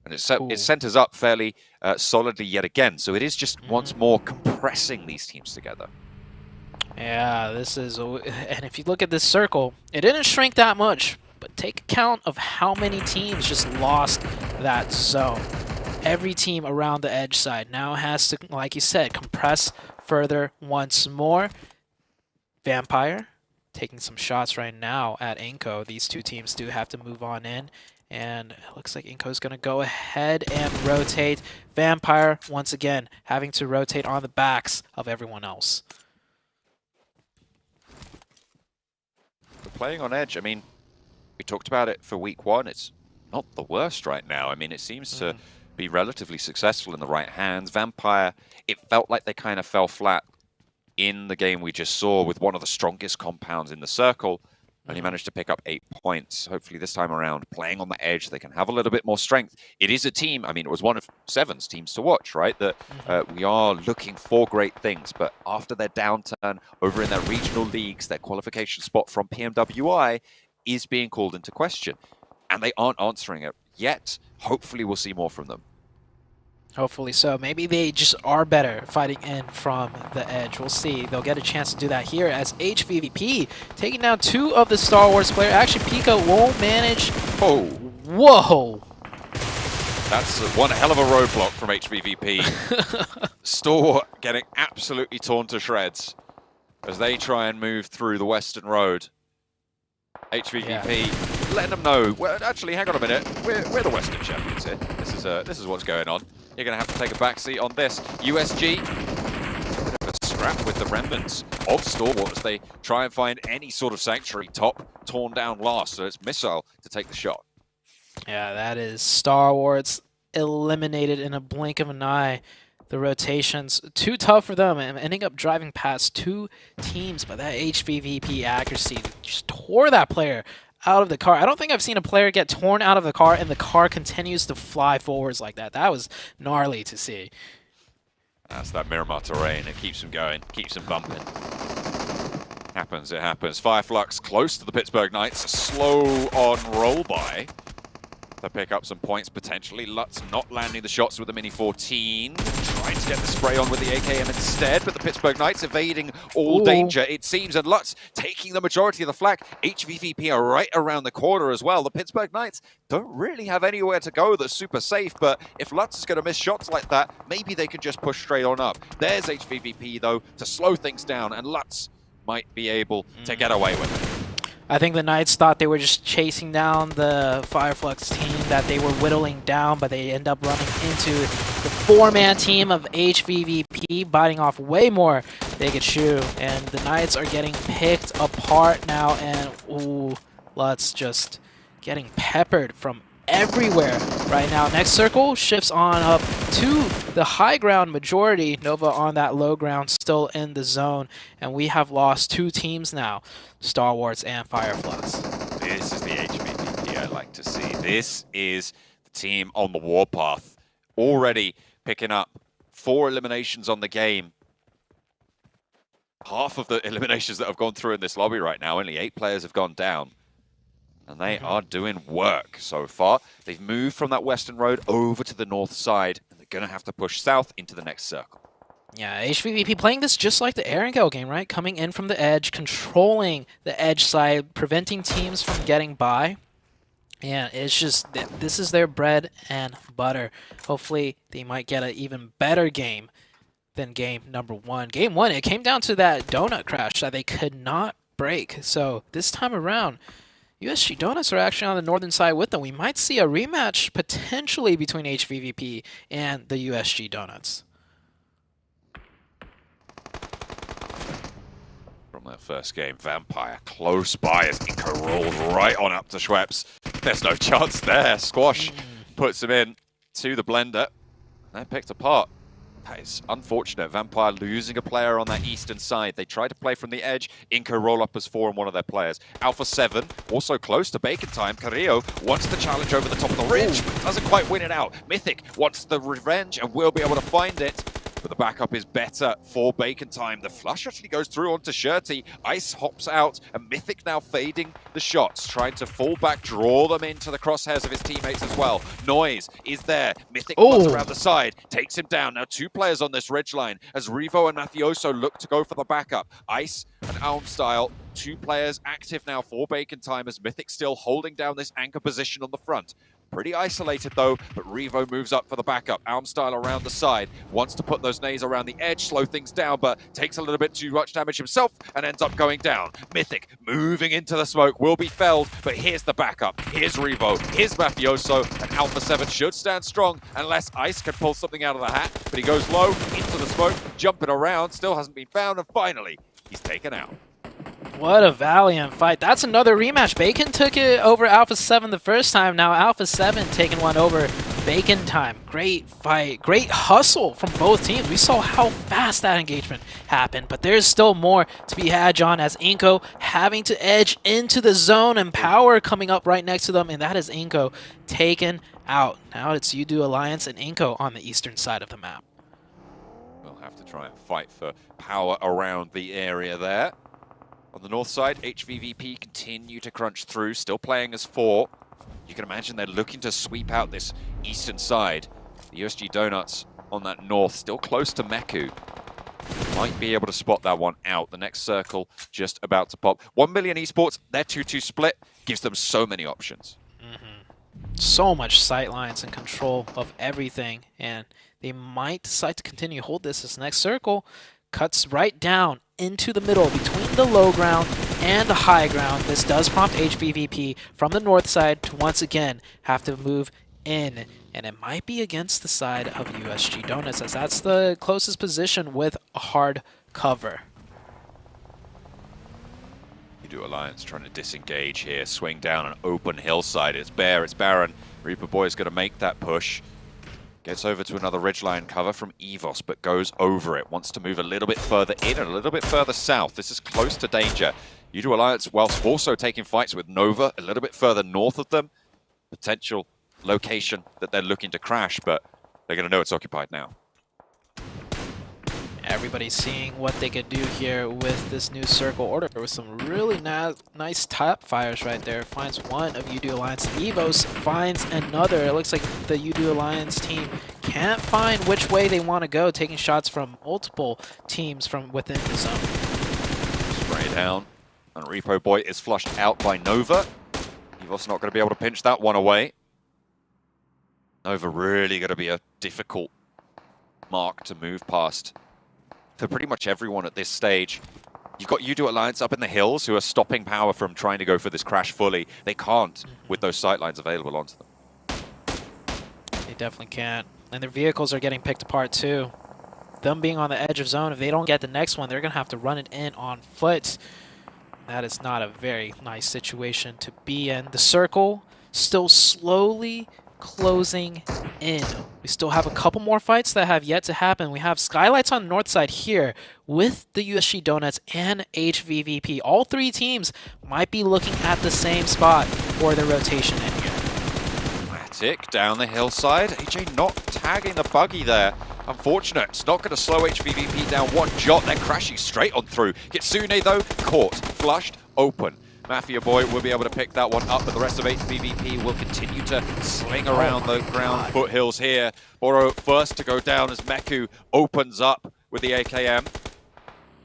And it centers up fairly solidly yet again. So it is just once more compressing these teams together. Yeah, this is, and if you look at this circle, it didn't shrink that much, but take account of how many teams just lost that zone. Every team around the edge side now has to, like you said, compress further once more. Vampire taking some shots right now at Inco. These 2 teams do have to move on in, and it looks like Inco's going to go ahead and rotate. Vampire, once again, having to rotate on the backs of everyone else. Playing on edge, I mean, we talked about it for week 1. It's not the worst right now. I mean, it seems to be relatively successful in the right hands. Vampire, it felt like they kind of fell flat in the game we just saw with one of the strongest compounds in the circle. Only managed to pick up 8 points. Hopefully this time around, playing on the edge, they can have a little bit more strength. It is a team, I mean, it was one of Seven's teams to watch, right? That we are looking for great things, but after their downturn over in their regional leagues, their qualification spot from PMWI is being called into question. And they aren't answering it yet. Hopefully we'll see more from them. Hopefully so. Maybe they just are better fighting in from the edge. We'll see. They'll get a chance to do that here as HVVP taking down 2 of the Star Wars players. Actually, Pika won't manage. Oh, Whoa! that's one hell of a roadblock from HVVP. Store getting absolutely torn to shreds as they try and move through the Western Road. HVVP letting them know, well, actually, hang on a minute, we're the Western champions here. This is what's going on. You're going to have to take a backseat on this. USG, a bit of a scrap with the remnants of Star Wars. They try and find any sort of sanctuary. Top torn down last, so it's Missile to take the shot. Yeah, that is Star Wars eliminated in a blink of an eye. The rotations too tough for them and ending up driving past 2 teams, but that HVVP accuracy just tore that player out of the car. I don't think I've seen a player get torn out of the car and the car continues to fly forwards like that. That was gnarly to see. That's that Miramar terrain. It keeps him going, keeps him bumping. Happens, it happens. Fireflux close to the Pittsburgh Knights. Slow on roll by. To pick up some points potentially. Lutz not landing the shots with the Mini 14. Trying to get the spray on with the AKM instead, but the Pittsburgh Knights evading all danger, it seems, and Lutz taking the majority of the flak. HVVP are right around the corner as well. The Pittsburgh Knights don't really have anywhere to go that's super safe, but if Lutz is going to miss shots like that, maybe they can just push straight on up. There's HVVP, though, to slow things down, and Lutz might be able to get away with it. I think the Knights thought they were just chasing down the Fireflux team that they were whittling down, but they end up running into the 4-man team of HVVP, biting off way more they could chew. And the Knights are getting picked apart now, and ooh, Lutz just getting peppered from everywhere right now. Next circle shifts on up to the high ground majority. Nova on that low ground, still in the zone, and we have lost 2 teams now, Star Wars and Fireflux. This is the HVVP I like to see. This is the team on the warpath, already picking up 4 eliminations on the game. Half of the eliminations that have gone through in this lobby right now, only 8 players have gone down. And they are doing work so far. They've moved from that western road over to the north side, and they're going to have to push south into the next circle. Yeah, HVVP playing this just like the Erangel game, right? Coming in from the edge, controlling the edge side, preventing teams from getting by. Yeah, it's just, this is their bread and butter. Hopefully, they might get an even better game than game number 1. Game 1, it came down to that donut crash that they could not break. So this time around, USG Donuts are actually on the northern side with them. We might see a rematch potentially between HVVP and the USG Donuts. From that first game, Vampire close by as Inko rolls right on up to Schweppes. There's no chance there. Squash puts him in to the blender. They're picked apart. That is unfortunate. Vampire losing a player on that eastern side. They try to play from the edge. Inko roll up as 4 on one of their players. Alpha 7, also close to Bacon time. Carrillo wants the challenge over the top of the ridge, but doesn't quite win it out. Mythic wants the revenge and will be able to find it. But the backup is better for Bacon time. The flush actually goes through onto Shirty. Ice hops out, and Mythic now fading the shots, trying to fall back, draw them into the crosshairs of his teammates as well. Noise is there. Mythic runs around the side, takes him down. Now 2 players on this ridge line as Revo and Mafioso look to go for the backup. Ice and Almstyle, 2 players active now for Bacon time as Mythic still holding down this anchor position on the front. Pretty isolated though, but Revo moves up for the backup. Almstyle around the side, wants to put those nades around the edge, slow things down, but takes a little bit too much damage himself and ends up going down. Mythic moving into the smoke, will be felled, but here's the backup. Here's Revo, here's Mafioso, and Alpha 7 should stand strong unless Ice can pull something out of the hat, but he goes low into the smoke, jumping around, still hasn't been found, and finally, he's taken out. What a valiant fight. That's another rematch. Bacon took it over Alpha 7 the first time. Now Alpha 7 taking one over Bacon time. Great fight. Great hustle from both teams. We saw how fast that engagement happened, but there's still more to be had, John, as Inko having to edge into the zone and Power coming up right next to them, and that is Inko taken out. Now it's Udo Alliance and Inko on the eastern side of the map. We'll have to try and fight for Power around the area there. On the north side, HVVP continue to crunch through, still playing as 4. You can imagine they're looking to sweep out this eastern side. The USG Donuts on that north, still close to Meku. Might be able to spot that one out. The next circle just about to pop. 1 million esports, their 2-2 split gives them so many options. So much sight lines and control of everything, and they might decide to continue to hold this next circle. Cuts right down into the middle between the low ground and the high ground. This does prompt HVVP from the north side to once again have to move in, and it might be against the side of USG Donuts, as that's the closest position with a hard cover. You Alliance trying to disengage here, swing down an open hillside. It's bare, it's barren. Reaper Boy is going to make that push. Gets over to another ridgeline cover from Evos, but goes over it. Wants to move a little bit further in and a little bit further south. This is close to danger. Alliance, whilst also taking fights with Nova, a little bit further north of them. Potential location that they're looking to crash, but they're going to know it's occupied now. Everybody's seeing what they could do here with this new circle order with some really nice top fires right there. Finds one of Alliance. Evos finds another. It looks like the Alliance team can't find which way they want to go, taking shots from multiple teams from within the zone. Spray down, and Repo Boy is flushed out by Nova. Evos not going to be able to pinch that one away. Nova really going to be a difficult mark to move past for pretty much everyone at this stage. You've got Alliance up in the hills who are stopping Power from trying to go for this crash fully. They can't with those sightlines available onto them. They definitely can't. And their vehicles are getting picked apart too. Them being on the edge of zone, if they don't get the next one, they're going to have to run it in on foot. That is not a very nice situation to be in. The circle still slowly closing in. We still have a couple more fights that have yet to happen. We have Skylights on the north side here with the USG Donuts and HVVP. All three teams might be looking at the same spot for their rotation in here. Matic down the hillside. AJ not tagging the buggy there. Unfortunate. It's not going to slow HVVP down one jot. They're crashing straight on through. Kitsune, though, caught, flushed, open. Mafia Boy will be able to pick that one up, but the rest of HVVP will continue to sling around the ground foothills here. Boro first to go down as Meku opens up with the AKM.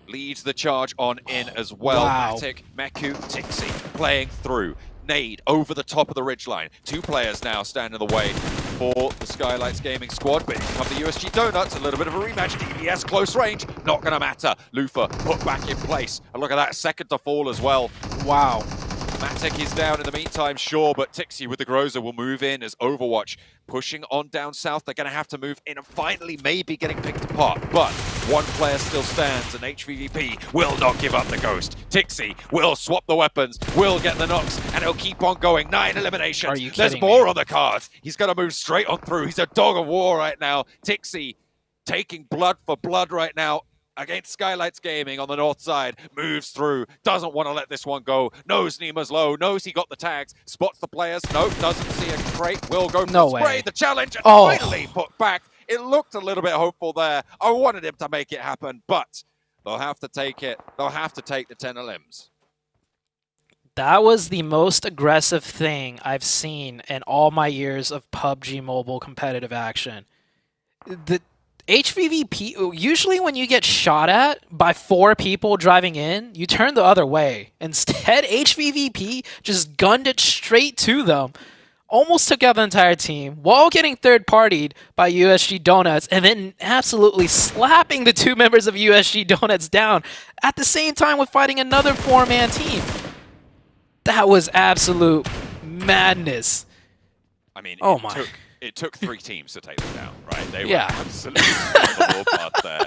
Leads the charge on in as well. Wow. Matic, Meku, Tixi playing through. Nade over the top of the ridgeline. Two players now stand in the way for the Skylights Gaming squad, but here come the USG Donuts, a little bit of a rematch. DBS close range, not gonna matter. Lufa put back in place, and look at that, second to fall as well. Wow. Matic is down in the meantime, sure, but Tixi with the Groza will move in as Overwatch pushing on down south. They're gonna have to move in and finally maybe getting picked apart, but one player still stands and HVVP will not give up the ghost. Tixi will swap the weapons, will get the knocks, and he'll keep on going. 9 eliminations. Are you There's kidding more me? on the cards. He's gonna move straight on through. He's a dog of war right now. Tixi taking blood for blood right now against Skylights Gaming on the north side, moves through, doesn't want to let this one go, knows Nima's low, knows he got the tags, spots the players, nope, doesn't see a crate, will go for No the spray, way. the challenge, and Oh. finally put back. It looked a little bit hopeful there. I wanted him to make it happen, but they'll have to take it. They'll have to take the 10 limbs. That was the most aggressive thing I've seen in all my years of PUBG Mobile competitive action. The HVVP, usually when you get shot at by 4 people driving in, you turn the other way. Instead, HVVP just gunned it straight to them, almost took out the entire team, while getting third-partied by USG Donuts, and then absolutely slapping the 2 members of USG Donuts down at the same time with fighting another 4-man team. That was absolute madness. I mean, Oh my. It took 3 teams to take them down, right? They Yeah. were absolutely on the warpath there.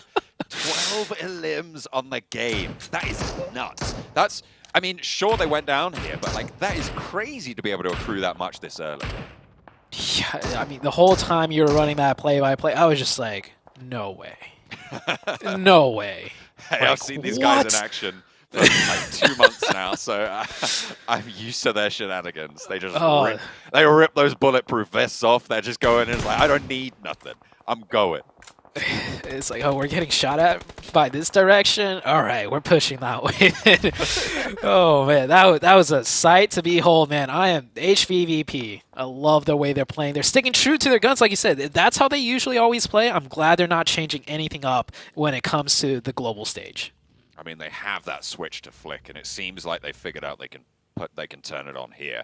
12 limbs on the game. That is nuts. That's, I mean, sure they went down here, but like that is crazy to be able to accrue that much this early. Yeah, I mean, the whole time you were running that play-by-play, I was just like, no way. No way. Hey, Like, I've seen these guys what? in action for like 2 months now, so I'm used to their shenanigans. They just rip those bulletproof vests off. They're just going in like, I don't need nothing. I'm going. It's like, oh, we're getting shot at by this direction. All right, we're pushing that way. Oh man, that was a sight to behold, man. I am HVVP. I love the way they're playing. They're sticking true to their guns, like you said. That's how they usually always play. I'm glad they're not changing anything up when it comes to the global stage. I mean, they have that switch to flick, and it seems like they figured out they can turn it on here.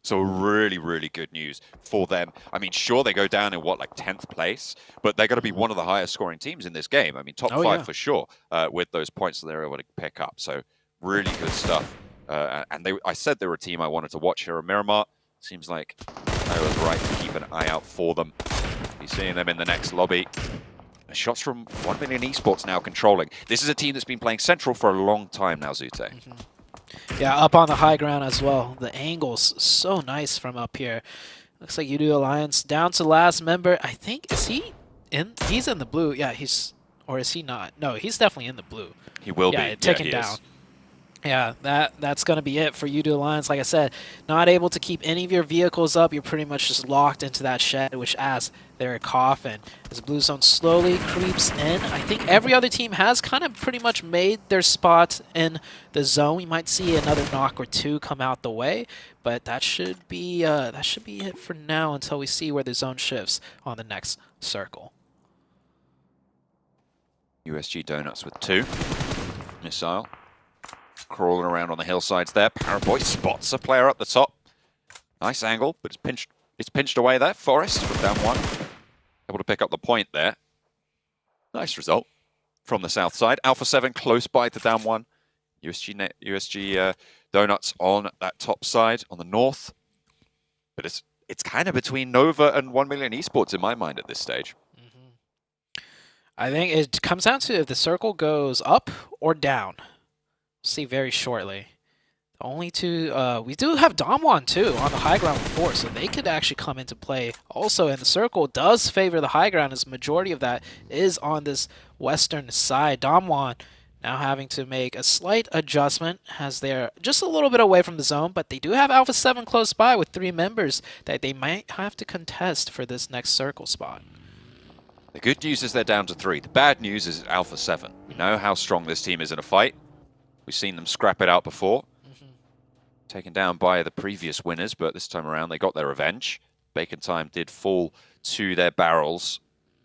So really, really good news for them. I mean, sure, they go down in what, like 10th place, but they're going to be one of the highest scoring teams in this game. I mean, top 5 for sure with those points that they're able to pick up. So really good stuff. And I said they were a team I wanted to watch here at Miramar. Seems like I was right to keep an eye out for them. Be seeing them in the next lobby. Shots from 1 Million Esports now controlling. This is a team that's been playing Central for a long time now, Zute. Yeah, up on the high ground as well. The angle's so nice from up here. Looks like U2 Alliance down to last member. I think, is he in? He's in the blue. Yeah, or is he not? No, he's definitely in the blue. He will be. Taken down. Yeah, that's going to be it for U2 Alliance. Like I said, not able to keep any of your vehicles up. You're pretty much just locked into that shed, which adds their coffin. As Blue Zone slowly creeps in, I think every other team has kind of pretty much made their spot in the zone. We might see another knock or two come out the way, but that should be it for now until we see where the zone shifts on the next circle. USG Donuts with 2. Missile. Crawling around on the hillsides there. Paraboy spots a player up the top. Nice angle, but it's pinched away there. Forest from down 1. Able to pick up the point there. Nice result from the south side. Alpha 7 close by to down 1. USG Donuts on that top side on the north. But it's kind of between Nova and 1 Million Esports in my mind at this stage. I think it comes down to if the circle goes up or down. See very shortly. The only two, we do have Damwon too on the high ground with 4, so they could actually come into play also. And the circle does favor the high ground, as majority of that is on this western side. Damwon now having to make a slight adjustment as they're just a little bit away from the zone, but they do have Alpha 7 close by with 3 members that they might have to contest for this next circle spot. The good news is they're down to 3. The bad news is Alpha 7. We know how strong this team is in a fight. We've seen them scrap it out before. Taken down by the previous winners, but this time around they got their revenge. Bacon Time did fall to their barrels,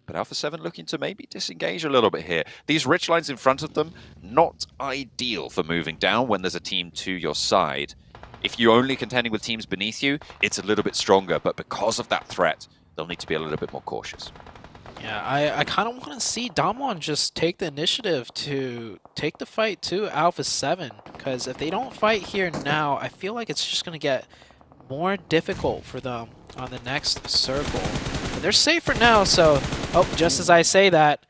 but Alpha 7 looking to maybe disengage a little bit here. These ridge lines in front of them, not ideal for moving down when there's a team to your side. If you're only contending with teams beneath you, it's a little bit stronger, but because of that threat, they'll need to be a little bit more cautious. Yeah, I kind of want to see Damwon just take the initiative to take the fight to Alpha 7, because if they don't fight here now, I feel like it's just going to get more difficult for them on the next circle. But they're safe for now, so, oh, just as I say that,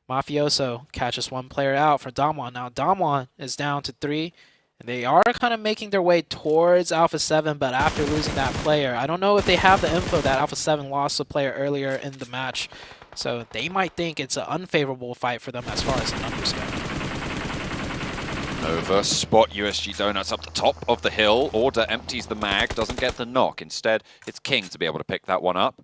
Mafioso catches 1 player out for Damwon. Now Damwon is down to 3, and they are kind of making their way towards Alpha 7, but after losing that player, I don't know if they have the info that Alpha 7 lost a player earlier in the match. So they might think it's an unfavorable fight for them as far as the numbers go. Nova spot USG Donuts up the top of the hill. Order empties the mag, doesn't get the knock. Instead, it's King to be able to pick that one up.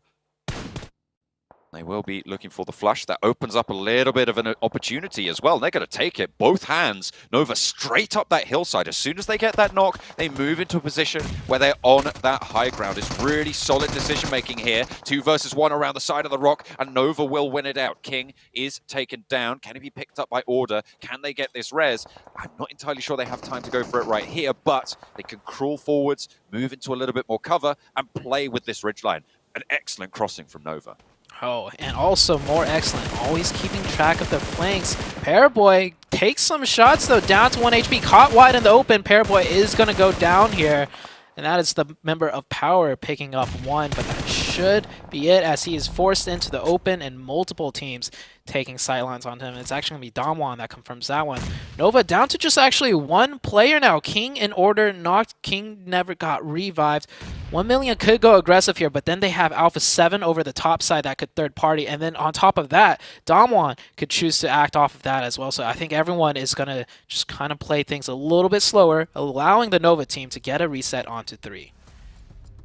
They will be looking for the flush. That opens up a little bit of an opportunity as well. They're going to take it. Both hands. Nova straight up that hillside. As soon as they get that knock, they move into a position where they're on that high ground. It's really solid decision-making here. 2 versus 1 around the side of the rock, and Nova will win it out. King is taken down. Can he be picked up by Order? Can they get this res? I'm not entirely sure they have time to go for it right here, but they can crawl forwards, move into a little bit more cover, and play with this ridgeline. An excellent crossing from Nova. Oh, and also more excellent, always keeping track of the flanks. Paraboy takes some shots, though, down to 1 HP. Caught wide in the open. Paraboy is going to go down here. And that is the member of Power picking up 1, but that should be it as he is forced into the open and multiple teams taking sightlines on him. It's actually going to be Damwon that confirms that one. Nova down to just actually 1 player now. King in Order knocked. King never got revived. 1 Million could go aggressive here, but then they have Alpha 7 over the top side that could third party. And then on top of that, Damwon could choose to act off of that as well. So I think everyone is going to just kind of play things a little bit slower, allowing the Nova team to get a reset onto 3.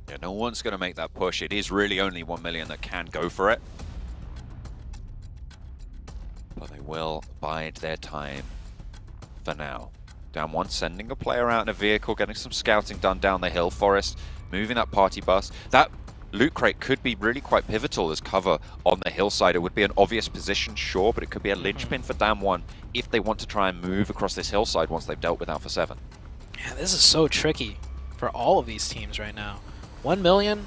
Yeah, no one's going to make that push. It is really only 1 Million that can go for it. but they will bide their time for now. Down one, sending a player out in a vehicle, getting some scouting done down the hill. Forest moving that party bus. That loot crate could be really quite pivotal as cover on the hillside. It would be an obvious position, sure, but it could be a linchpin for Dam 1 if they want to try and move across this hillside once they've dealt with Alpha 7. Yeah, this is so tricky for all of these teams right now. 1 million,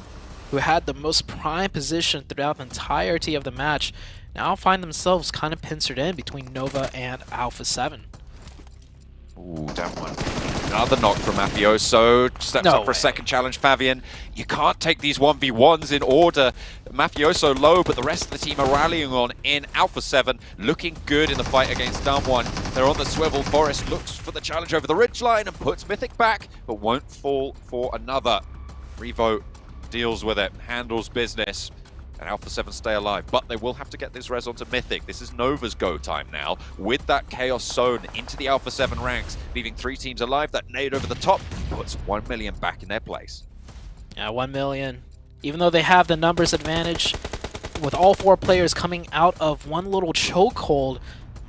who had the most prime position throughout the entirety of the match, now find themselves kind of pincered in between Nova and Alpha 7. Ooh, down one. Another knock from Mafioso. Steps up for a second challenge, Fabian. You can't take these 1v1s in order. Mafioso low, but the rest of the team are rallying on in Alpha 7. Looking good in the fight against Down 1. They're on the swivel. Forest looks for the challenge over the ridgeline and puts Mythic back, but won't fall for another. Revo deals with it, handles business. And Alpha 7 stay alive, but they will have to get this res onto Mythic. This is Nova's go time now, with that Chaos sown into the Alpha 7 ranks, leaving 3 teams alive. That nade over the top puts 1 million back in their place. Yeah, 1 million. Even though they have the numbers advantage, with all 4 players coming out of one little chokehold,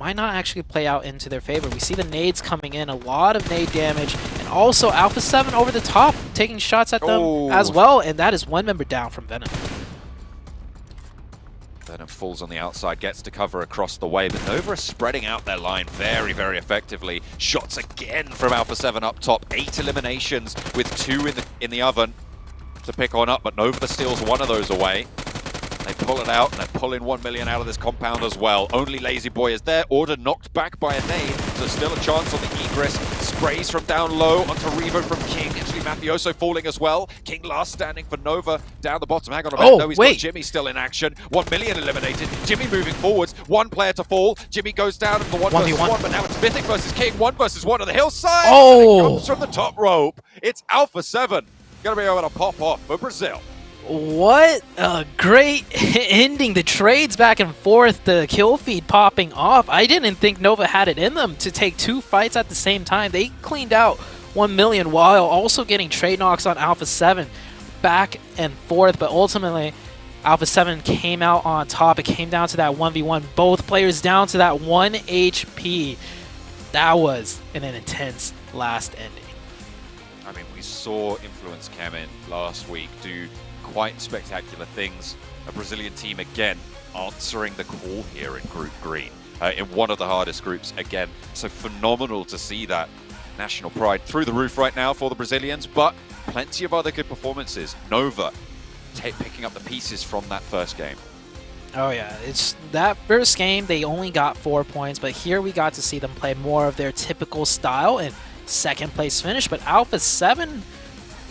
might not actually play out into their favor. We see the nades coming in, a lot of nade damage, and also Alpha 7 over the top, taking shots at them as well, and that is 1 member down from Venom. Venom falls on the outside, gets to cover across the way, but Nova are spreading out their line very, very effectively. Shots again from Alpha 7 up top. 8 eliminations with 2 in the oven to pick on up, but Nova steals one of those away. They pull it out, and they're pulling 1 million out of this compound as well. Only Lazy Boy is there. Order knocked back by a nade, so still a chance on the egress. Sprays from down low onto Revo from King. Actually, Mafioso falling as well. King last standing for Nova down the bottom. Hang on a minute. No, he's got Jimmy still in action. 1 million eliminated. Jimmy moving forwards. 1 player to fall. Jimmy goes down for 1 versus 1, but now it's Mythic versus King. 1 versus 1 on the hillside. Oh! And it comes from the top rope. It's Alpha 7. Gonna be able to pop off for Brazil. What a great ending. The trades back and forth, the kill feed popping off. I didn't think Nova had it in them to take 2 fights at the same time. They cleaned out 1 million while also getting trade knocks on Alpha 7 back and forth, but ultimately Alpha 7 came out on top. It came down to that 1v1. Both players down to that 1 HP. That was an intense last ending. I mean, we saw Influence Kamen last week do quite spectacular things. A Brazilian team again answering the call here in Group Green in one of the hardest groups again. So phenomenal to see that. National pride through the roof right now for the Brazilians, but plenty of other good performances. Nova picking up the pieces from that first game. Oh yeah, it's that first game they only got 4 points, but here we got to see them play more of their typical style and second place finish. But Alpha 7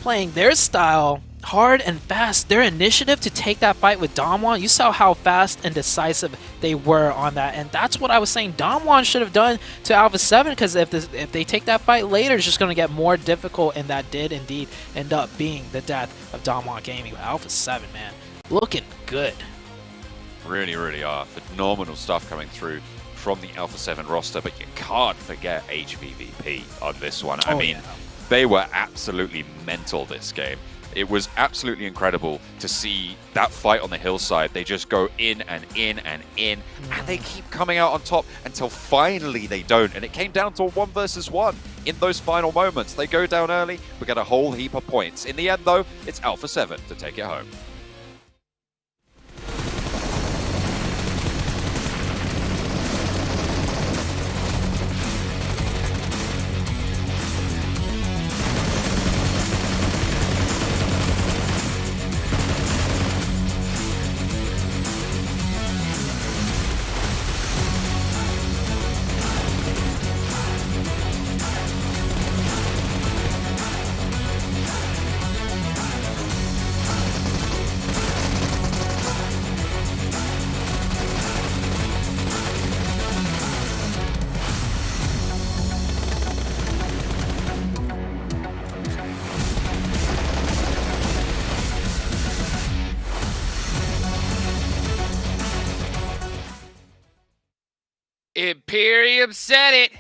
playing their style hard and fast. Their initiative to take that fight with Damwon, you saw how fast and decisive they were on that, and that's what I was saying Damwon should have done to Alpha 7, because if they take that fight later, it's just going to get more difficult, and that did indeed end up being the death of Damwon Gaming. But Alpha 7, man, looking good. Really, really are. Phenomenal stuff coming through from the Alpha 7 roster, but you can't forget HVVP on this one. I mean, they were absolutely mental this game. It was absolutely incredible to see that fight on the hillside. They just go in and in and in, and they keep coming out on top until finally they don't. And it came down to a 1 versus 1 in those final moments. They go down early, we get a whole heap of points. In the end, though, it's Alpha 7 to take it home. Imperium said it.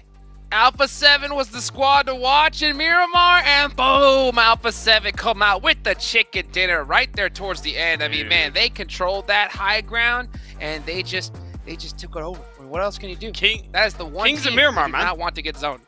Alpha 7 was the squad to watch in Miramar, and boom, Alpha 7 come out with the chicken dinner right there towards the end. I mean, man, they controlled that high ground, and they just they just took it over. I mean, what else can you do? King, that is the one Kings team of Miramar, you do man. not want to get zoned.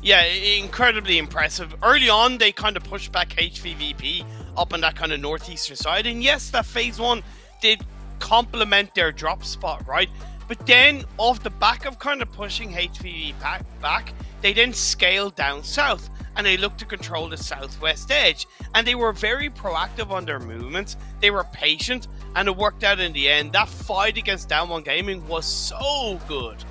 Yeah, incredibly impressive. Early on, they kind of pushed back HVVP up on that kind of northeastern side. And yes, that phase one did complement their drop spot, right? But then, off the back of kind of pushing HVV back, they then scaled down south. And they looked to control the southwest edge. And they were very proactive on their movements. They were patient. And it worked out in the end. That fight against Down One Gaming was so good.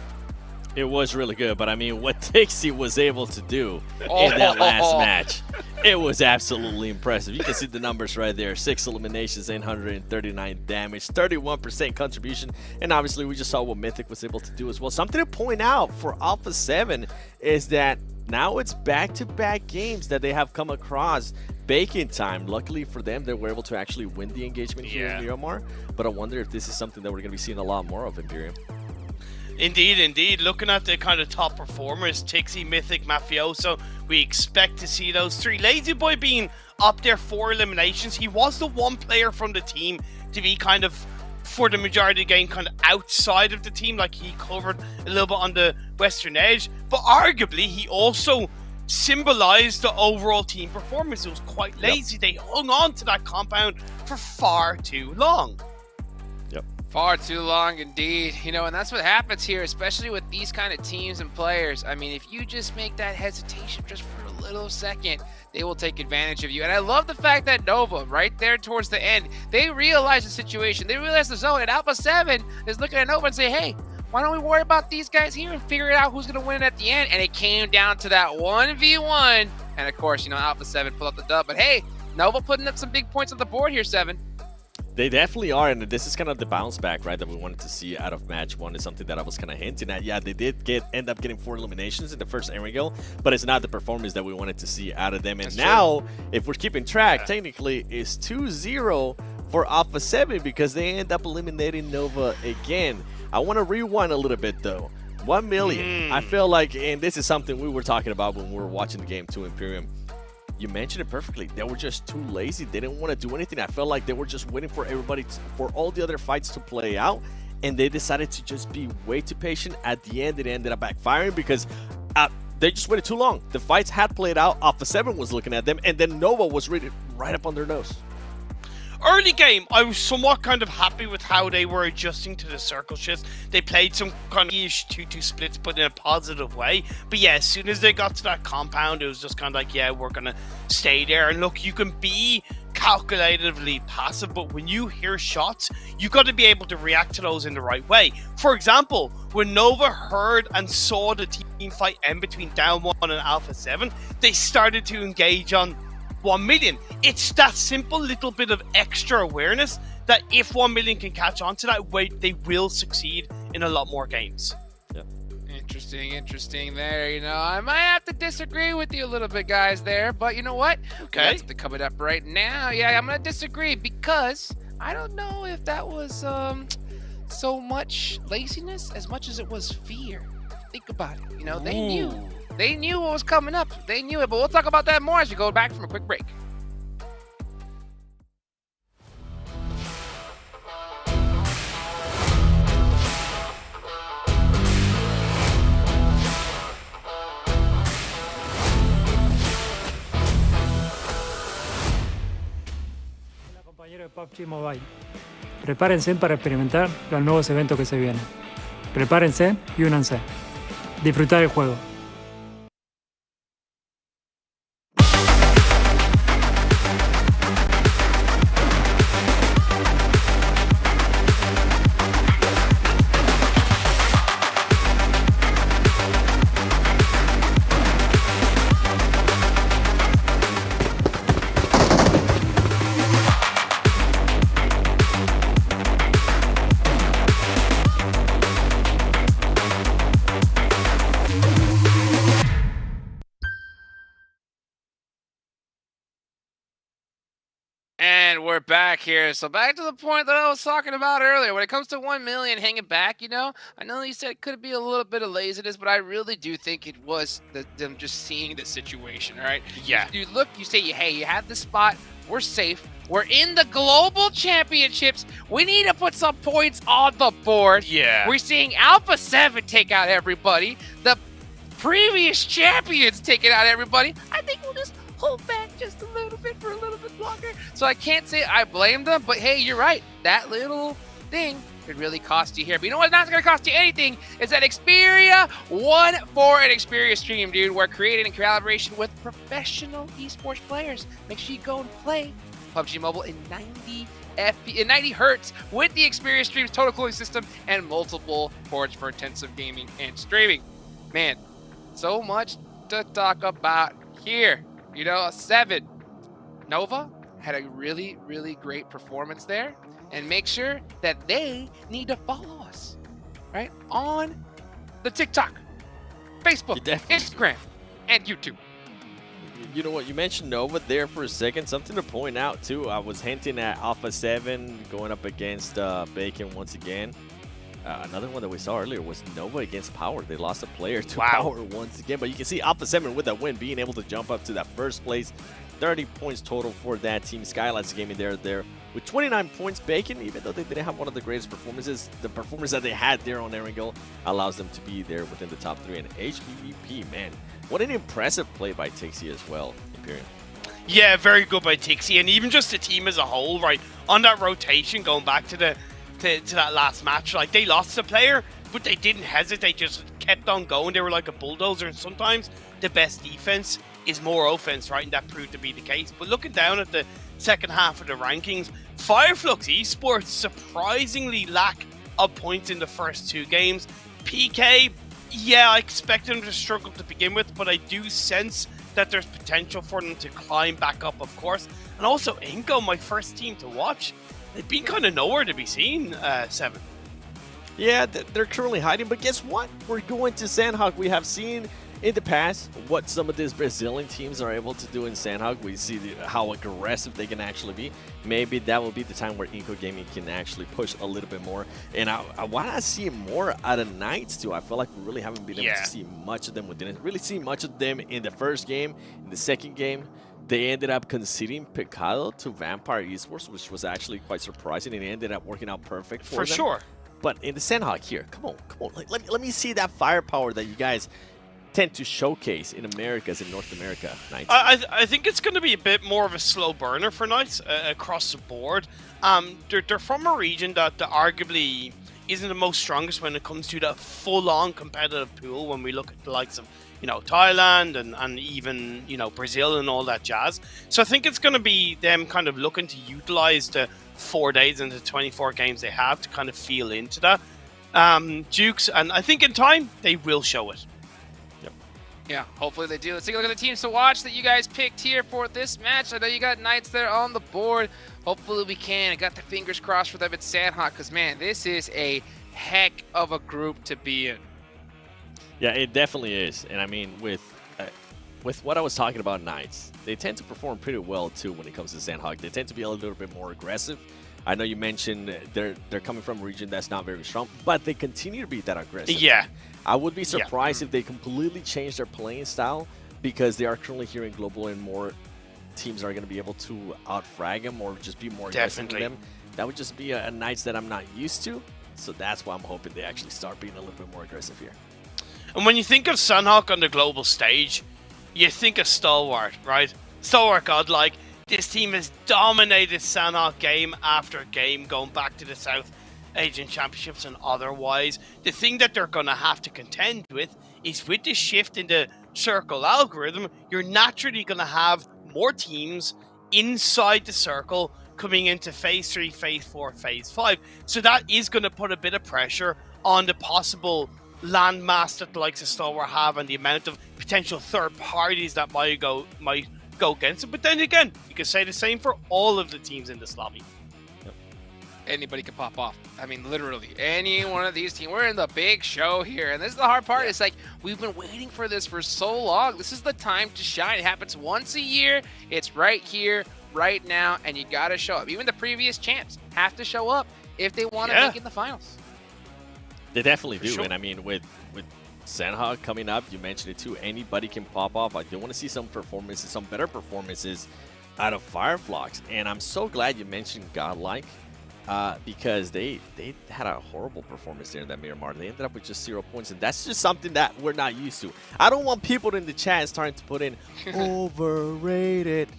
It was really good, but I mean, what Dixie was able to do in that last match, it was absolutely impressive. You can see the numbers right there. 6 eliminations, 839 damage, 31% contribution, and obviously we just saw what Mythic was able to do as well. Something to point out for Alpha 7 is that now it's back-to-back games that they have come across Bacon time. Luckily for them, they were able to actually win the engagement here in Miramar, but I wonder if this is something that we're going to be seeing a lot more of, Imperium. Indeed, indeed. Looking at the kind of top performers, Tixie, Mythic, Mafioso, we expect to see those three. Lazy Boy being up there 4 eliminations. He was the one player from the team to be kind of, for the majority of the game, kind of outside of the team. Like, he covered a little bit on the western edge. But arguably, he also symbolized the overall team performance. It was quite lazy. They hung on to that compound for far too long. Far too long indeed. You know, and that's what happens here, especially with these kind of teams and players. I mean, if you just make that hesitation just for a little second, they will take advantage of you. And I love the fact that Nova, right there towards the end, they realize the situation. They realize the zone. And Alpha 7 is looking at Nova and say, hey, why don't we worry about these guys here and figure out who's going to win at the end? And it came down to that 1v1. And of course, you know, Alpha 7 pulled up the dub. But hey, Nova putting up some big points on the board here, 7. They definitely are, and this is kind of the bounce back, right, that we wanted to see out of match 1. Is something that I was kind of hinting at. Yeah, they did end up getting 4 eliminations in the first Erangel, but it's not the performance that we wanted to see out of them. And now, if we're keeping track, technically, it's 2-0 for Alpha 7 because they end up eliminating Nova again. I want to rewind a little bit, though. 1 million. I feel like, and this is something we were talking about when we were watching the game too, Imperium. You mentioned it perfectly. They were just too lazy. They didn't want to do anything. I felt like they were just waiting for everybody, for all the other fights to play out. And they decided to just be way too patient. At the end, it ended up backfiring because they just waited too long. The fights had played out. Alpha 7 was looking at them. And then Nova was really right up on their nose. Early game, I was somewhat kind of happy with how they were adjusting to the circle shifts. They played some kind of 2-2 splits, but in a positive way. But yeah, as soon as they got to that compound, it was just kind of like, yeah, we're going to stay there. And look, you can be calculatively passive, but when you hear shots, you got to be able to react to those in the right way. For example, when Nova heard and saw the team fight end between Down 1 and Alpha 7, they started to engage on 1 million. It's that simple little bit of extra awareness that if 1 million can catch on to that, they will succeed in a lot more games. Interesting there. You know, I might have to disagree with you a little bit, guys, there, but you know what? Okay. That's something coming up right now. Yeah, I'm gonna disagree because I don't know if that was so much laziness as much as it was fear. Think about it. You know, they knew. They knew what was coming up. They knew it, but we'll talk about that more as we go back from a quick break. Hola compañeros de PUBG Mobile. Prepárense para experimentar los nuevos eventos que se vienen. Prepárense y únanse. Disfrutad del juego. back here. So back to the point that I was talking about earlier. When it comes to 1 million hanging back, you know, I know you said it could be a little bit of laziness, but I really do think it was them just seeing the situation, all right? Yeah. You look, you say, hey, you have the spot. We're safe. We're in the global championships. We need to put some points on the board. Yeah. We're seeing Alpha 7 take out everybody. The previous champions taking out everybody. I think we'll just hold back just a little bit for a little bit longer. So I can't say I blame them, but hey, you're right. That little thing could really cost you here. But you know what's not going to cost you anything? Is that Xperia 1 for an Xperia stream, dude. We're created in collaboration with professional esports players. Make sure you go and play PUBG Mobile in 90 hertz with the Xperia Stream's total cooling system and multiple ports for intensive gaming and streaming. Man, so much to talk about here. You know, 7. Nova had a really, really great performance there. And make sure that they need to follow us, right? On the TikTok, Facebook, Instagram, and YouTube. You know what? You mentioned Nova there for a second. Something to point out, too. I was hinting at Alpha 7 going up against Bacon once again. Another one that we saw earlier was Nova against Power. They lost a player to Power once again. But you can see Alpha 7 with that win being able to jump up to that first place. 30 points total for that team. Skylights gaming there with 29 points. Bacon, even though they didn't have one of the greatest performances, the performance that they had there on Erangel allows them to be there within the top 3. And HBVP, man, what an impressive play by Tixie as well, Imperium. Yeah, very good by Tixie, and even just the team as a whole, right? On that rotation, going back to the to that last match, like they lost a player, but they didn't hesitate, just kept on going. They were like a bulldozer, and sometimes the best defense is more offense, right? And that proved to be the case. But looking down at the second half of the rankings, Fireflux Esports surprisingly lack of points in the first 2 games. PK, yeah, I expected them to struggle to begin with, but I do sense that there's potential for them to climb back up, of course. And also Inco, my first team to watch, they've been kind of nowhere to be seen, 7. Yeah, they're currently hiding, but guess what? We're going to Sandhawk. We have seen in the past what some of these Brazilian teams are able to do in Sandhawk. We see how aggressive they can actually be. Maybe that will be the time where Inco Gaming can actually push a little bit more. And I want to see more out of Knights too. I feel like we really haven't been able to see much of them. We didn't really see much of them in the first game. In the second game, they ended up conceding Picado to Vampire Esports, which was actually quite surprising, and it ended up working out perfect for them. Sure. But in the Sandhawk here, come on. Like, let me see that firepower that you guys tend to showcase in Americas and North America. Knights. I think it's going to be a bit more of a slow burner for Knights across the board. They're from a region that arguably isn't the most strongest when it comes to that full-on competitive pool when we look at the likes of, you know, Thailand and even, you know, Brazil and all that jazz. So I think it's going to be them kind of looking to utilize the 4 days and the 24 games they have to kind of feel into that. Dukes, and I think in time, they will show it. Yeah, hopefully they do. Let's take a look at the teams to watch that you guys picked here for this match. I know you got Knights there on the board. Hopefully we can. I got the fingers crossed for them at Sandhawk because, man, this is a heck of a group to be in. Yeah, it definitely is. And I mean, with what I was talking about Knights, they tend to perform pretty well too when it comes to Sandhawk. They tend to be a little bit more aggressive. I know you mentioned they're coming from a region that's not very strong, but they continue to be that aggressive. Yeah. I would be surprised if they completely change their playing style because they are currently here in Global and more teams are going to be able to out-frag them or just be more aggressive than them. That would just be a Knights that I'm not used to. So that's why I'm hoping they actually start being a little bit more aggressive here. And when you think of Sandhawk on the global stage, you think of Stalwart, right? Stalwart Godlike. This team has dominated Sandhawk game after game, going back to the South Asian Championships and otherwise. The thing that they're going to have to contend with is with this shift in the circle algorithm, you're naturally going to have more teams inside the circle coming into Phase 3, Phase 4, Phase 5. So that is going to put a bit of pressure on the possible landmass that the likes of Stalwart have and the amount of potential third parties that might go against it. But then again, you can say the same for all of the teams in this lobby. Anybody could pop off. I mean, literally, any one of these teams. We're in the big show here, and this is the hard part. It's like, we've been waiting for this for so long. This is the time to shine. It happens once a year. It's right here, right now, and you got to show up. Even the previous champs have to show up if they want to make it in the finals. They definitely do. sure. And I mean, with Sandhawk coming up, you mentioned it too, anybody can pop off. I do want to see some performances, some better performances out of Fireflux. And I'm so glad you mentioned Godlike because they had a horrible performance there in that Miramar. They ended up with just 0 points, and that's just something that we're not used to. I don't want people in the chat starting to put in overrated.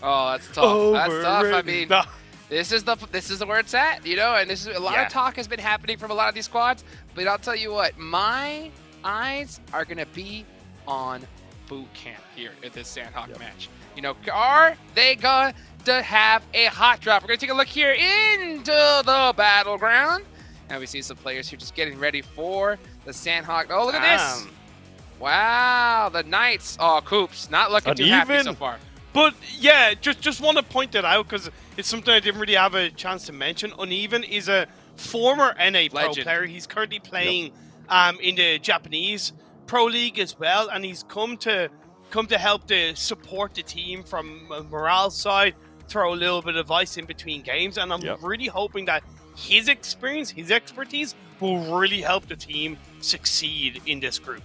Oh, that's tough. That's tough. I mean, this is where it's at, you know, and this is a lot of talk has been happening from a lot of these squads. But I'll tell you what, my eyes are gonna be on boot camp here at this Sandhawk match. You know, are they going to have a hot drop? We're gonna take a look here into the battleground, and we see some players who are just getting ready for the Sandhawk. Oh, look at this! Wow, the Knights. Oh, Coops, not looking too happy so far. But yeah, just want to point that out because it's something I didn't really have a chance to mention. Uneven is a former NA pro player. He's currently playing in the Japanese Pro League as well, and he's come to help to support the team from a morale side, throw a little bit of advice in between games, and I'm really hoping that his experience, his expertise will really help the team succeed in this group.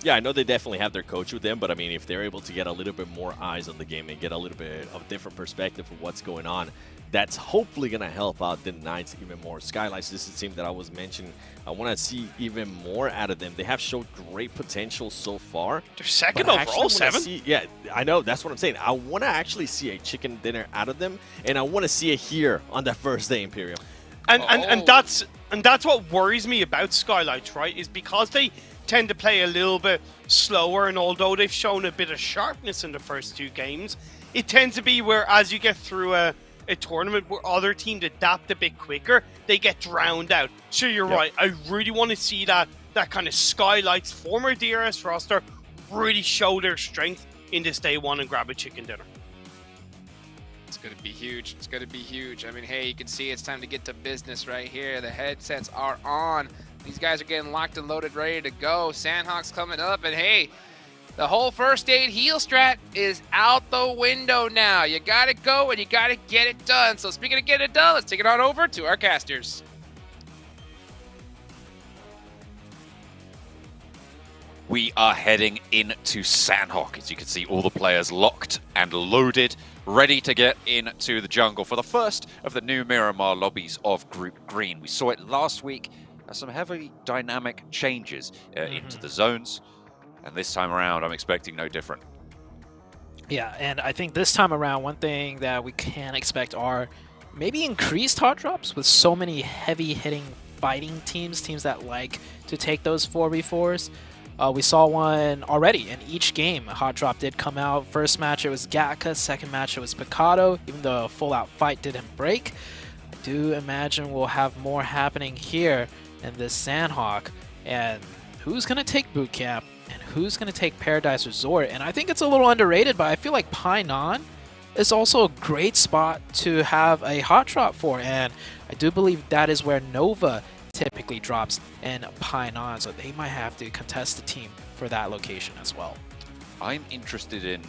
Yeah, I know they definitely have their coach with them, but I mean, if they're able to get a little bit more eyes on the game and get a little bit of a different perspective of what's going on, that's hopefully going to help out the Knights even more. Skylights, this is the team that I was mentioning. I want to see even more out of them. They have showed great potential so far. They're second overall, 7. Yeah, I know. That's what I'm saying. I want to actually see a chicken dinner out of them, and I want to see it here on that first day, Imperium. And that's what worries me about Skylights, right? Is because they tend to play a little bit slower, and although they've shown a bit of sharpness in the first 2 games, it tends to be where as you get through a tournament where other teams adapt a bit quicker, they get drowned out. So you're right. I really want to see that kind of Skylights former DRS roster really show their strength in this day 1 and grab a chicken dinner. It's going to be huge. It's going to be huge. I mean, hey, you can see it's time to get to business right here. The headsets are on. These guys are getting locked and loaded, ready to go. Sandhawk's coming up, and hey, the whole first aid heal strat is out the window now. You got to go, and you got to get it done. So speaking of getting it done, let's take it on over to our casters. We are heading into Sandhawk. As you can see, all the players locked and loaded, ready to get into the jungle for the first of the new Miramar lobbies of Group Green. We saw it last week. Some heavily dynamic changes into the zones, and this time around I'm expecting no different. Yeah, and I think this time around one thing that we can expect are maybe increased hot drops with so many heavy hitting fighting teams that like to take those 4v4s. We saw one already in each game. A hot drop did come out. First match it was Gatka, second match it was Picado, even though a full out fight didn't break. I do imagine we'll have more happening here in this Sandhawk, and who's going to take boot camp and who's going to take Paradise Resort. And I think it's a little underrated, but I feel like Painan is also a great spot to have a hot drop for, and I do believe that is where Nova typically drops in Painan, so they might have to contest the team for that location as well. I'm interested in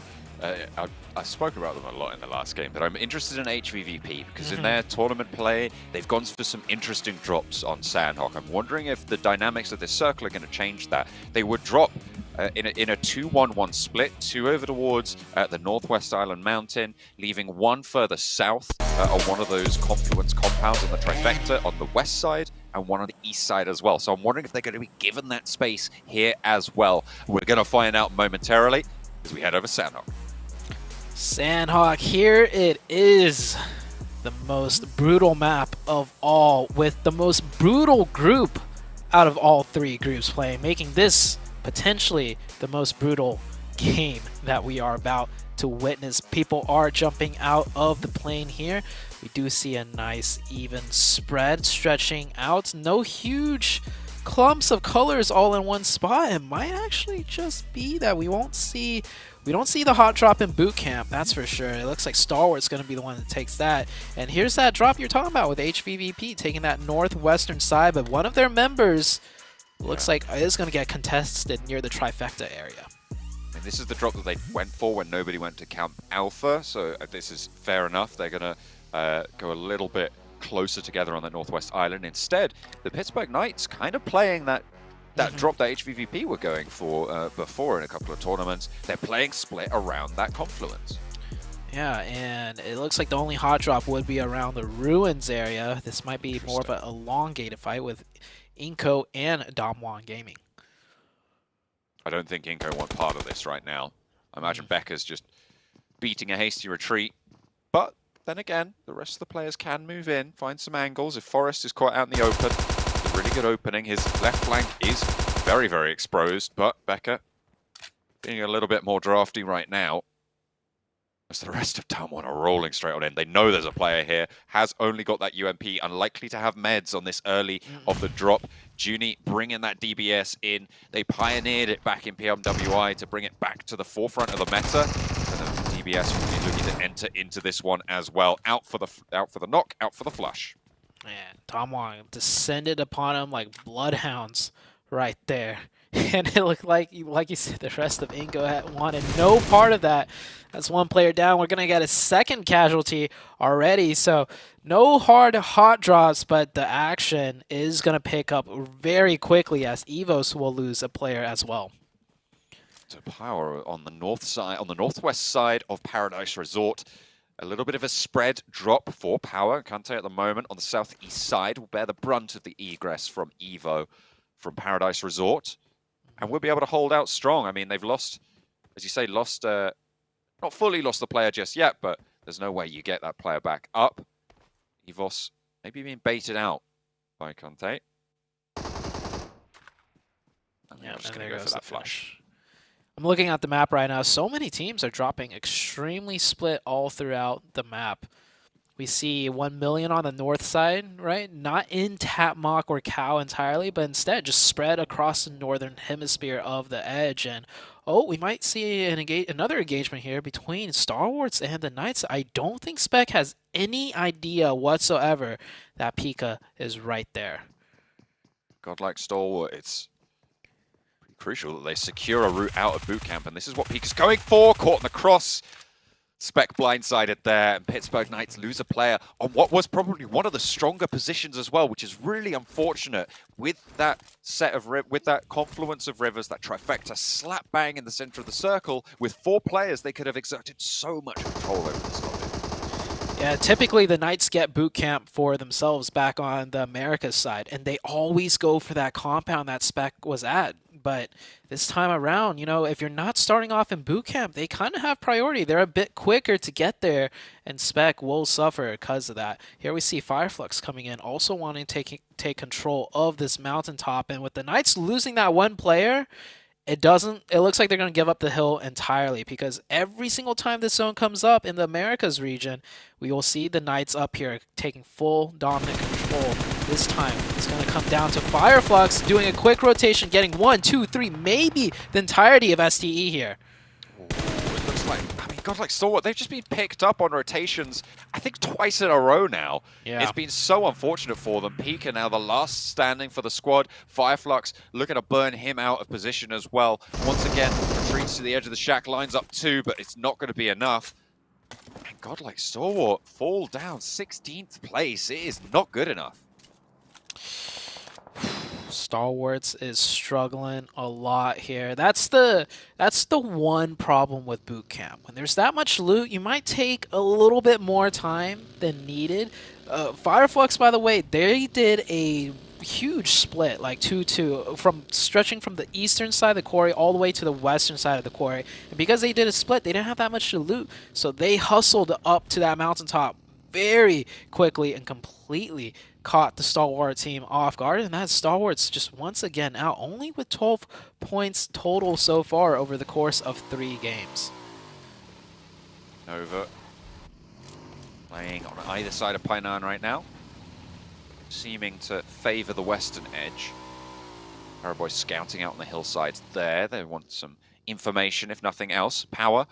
I spoke about them a lot in the last game, but I'm interested in HVVP because in their tournament play, they've gone for some interesting drops on Sandhawk. I'm wondering if the dynamics of this circle are going to change that. They would drop in a 2-1-1 split, 2 over towards the Northwest Island Mountain, leaving 1 further south on one of those confluence compounds on the trifecta on the west side, and 1 on the east side as well. So I'm wondering if they're going to be given that space here as well. We're going to find out momentarily as we head over Sandhawk. Sandhawk, here it is. The most brutal map of all, with the most brutal group out of all 3 groups playing, making this potentially the most brutal game that we are about to witness. People are jumping out of the plane here. We do see a nice even spread stretching out. No huge clumps of colors all in one spot. It might actually just be that we don't see the hot drop in boot camp, that's for sure. It looks like Stalwart's going to be the one that takes that. And here's that drop you're talking about with HVVP taking that northwestern side, but one of their members looks like is going to get contested near the trifecta area. this is the drop that they went for when nobody went to Camp Alpha, so this is fair enough. They're going to go a little bit closer together on the Northwest Island. Instead, the Pittsburgh Knights kind of playing that drop that HVVP were going for before in a couple of tournaments. They're playing split around that confluence. Yeah, and it looks like the only hot drop would be around the Ruins area. This might be more of an elongated fight with Inco and Damwon Gaming. I don't think Inco want part of this right now. I imagine Becca's just beating a hasty retreat. But then again, the rest of the players can move in, find some angles. If Forrest is caught out in the open, it's a really good opening. His left flank is very, very exposed, but Becca being a little bit more drafty right now. As the rest of Damwon are rolling straight on in. They know there's a player here, has only got that UMP, unlikely to have meds on this early of the drop. Junie bringing that DBS in. They pioneered it back in PMWI to bring it back to the forefront of the meta. And the DBS will be looking to enter into this one as well. Out for the knock, out for the flush. Man, Damwon descended upon him like bloodhounds right there. And it looked like you said, the rest of Inco wanted no part of that. That's one player down. We're going to get a second casualty already. So no hard hot drops, but the action is going to pick up very quickly as EVOS will lose a player as well. So Power on the north side, on the northwest side of Paradise Resort. A little bit of a spread drop for Power. Kante at the moment on the southeast side will bear the brunt of the egress from Evo from Paradise Resort. And we'll be able to hold out strong. I mean, they've lost, as you say, not fully lost the player just yet, but there's no way you get that player back up. EVOS maybe being baited out by Conte. And Yeah, just going to go for that flush. I'm looking at the map right now. So many teams are dropping extremely split all throughout the map. We see 1 million on the north side, right? Not in Tapmock or Cow entirely, but instead just spread across the northern hemisphere of the edge. And oh, we might see another engagement here between Star Wars and the Knights. I don't think Spec has any idea whatsoever that Pika is right there. Godlike Stalwart, it's pretty crucial that they secure a route out of boot camp, and this is what Pika's going for. Caught in the cross. Spec blindsided there, and Pittsburgh Knights lose a player on what was probably one of the stronger positions as well, which is really unfortunate with that set of with that confluence of rivers, that trifecta slap bang in the center of the circle. With 4 players, they could have exerted so much control over this topic. Yeah, typically the Knights get boot camp for themselves back on the Americas side, and they always go for that compound that Spec was at. But this time around, you know, if you're not starting off in boot camp, they kind of have priority. They're a bit quicker to get there, and Spec will suffer because of that. Here we see Fireflux coming in, also wanting to take control of this mountaintop. And with the Knights losing that one player, it looks like they're going to give up the hill entirely, because every single time this zone comes up in the Americas region, we will see the Knights up here taking full dominant control. This time, it's going to come down to Fireflux doing a quick rotation, getting 1, 2, 3, maybe the entirety of STE here. Ooh, it looks like, I mean, Godlike Stalwart, they've just been picked up on rotations, I think twice in a row now. Yeah. It's been so unfortunate for them. Pika now the last standing for the squad. Fireflux looking to burn him out of position as well. Once again, retreats to the edge of the shack, lines up 2, but it's not going to be enough. And Godlike Stalwart fall down 16th place. It is not good enough. Stalwarts is struggling a lot here. That's the one problem with boot camp. When there's that much loot, you might take a little bit more time than needed. Fireflux, by the way, they did a huge split, like 2-2, stretching from the eastern side of the quarry all the way to the western side of the quarry. And because they did a split, they didn't have that much to loot, so they hustled up to that mountaintop very quickly and completely caught the Stalwart team off guard, and that Stalwart's just once again out, only with 12 points total so far over the course of 3 games. Nova playing on either side of Painan right now, seeming to favor the western edge. Paraboy scouting out on the hillsides there. They want some information, if nothing else. Power,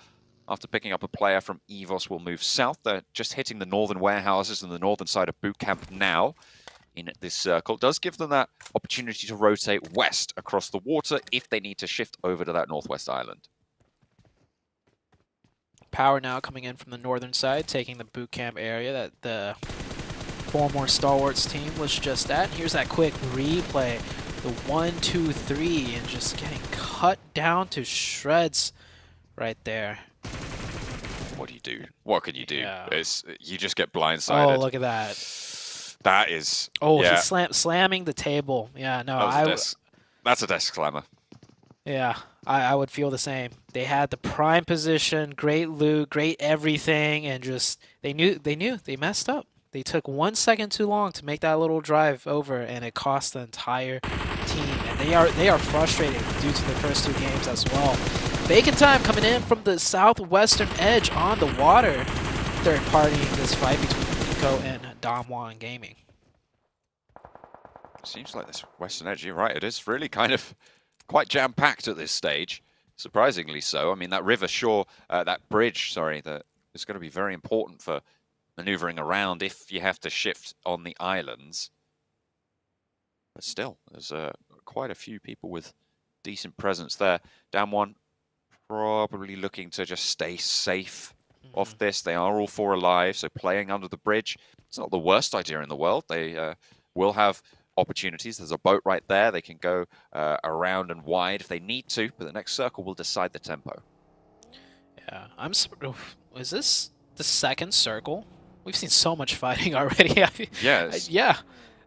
after picking up a player from EVOS, will move south. They're just hitting the northern warehouses and the northern side of boot camp now in this circle. Does give them that opportunity to rotate west across the water if they need to shift over to that northwest island. power now coming in from the northern side, taking the boot camp area that the former Stalwarts team was just at. Here's that quick replay. The 1, 2, 3, and just getting cut down to shreds right there. What do you do? What can you do? Yeah. You just get blindsided. Oh, look at that. That is... Oh, yeah. he's slamming the table. Yeah, no, That's a desk slammer. Yeah, I would feel the same. They had the prime position, great loot, great everything, and just they knew they messed up. They took 1 second too long to make that little drive over, and it cost the entire team. And they are frustrated due to the first 2 games as well. Bacon Time coming in from the southwestern edge on the water, third partying this fight between Nico and Damwon Gaming. Seems like this western edge, you're right, it is really kind of quite jam-packed at this stage, surprisingly so. I mean, that river shore, that bridge, sorry, that is going to be very important for maneuvering around if you have to shift on the islands. But still, there's quite a few people with decent presence there. Damwon probably looking to just stay safe off this. They are all 4 alive, so playing under the bridge, it's not the worst idea in the world. They will have opportunities. There's a boat right there. They can go around and wide if they need to, but the next circle will decide the tempo. Yeah, is this the second circle? We've seen so much fighting already. Yes. Yeah.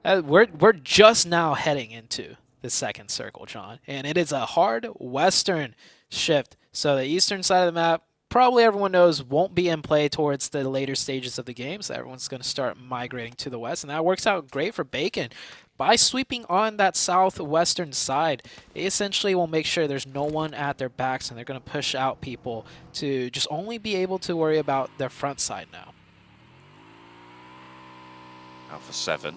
We're just now heading into the second circle, John, and it is a hard western shift. So the eastern side of the map, probably everyone knows, won't be in play towards the later stages of the game, so everyone's going to start migrating to the west, and that works out great for Bacon. By sweeping on that southwestern side, they essentially will make sure there's no one at their backs, and they're going to push out people to just only be able to worry about their front side now. Alpha 7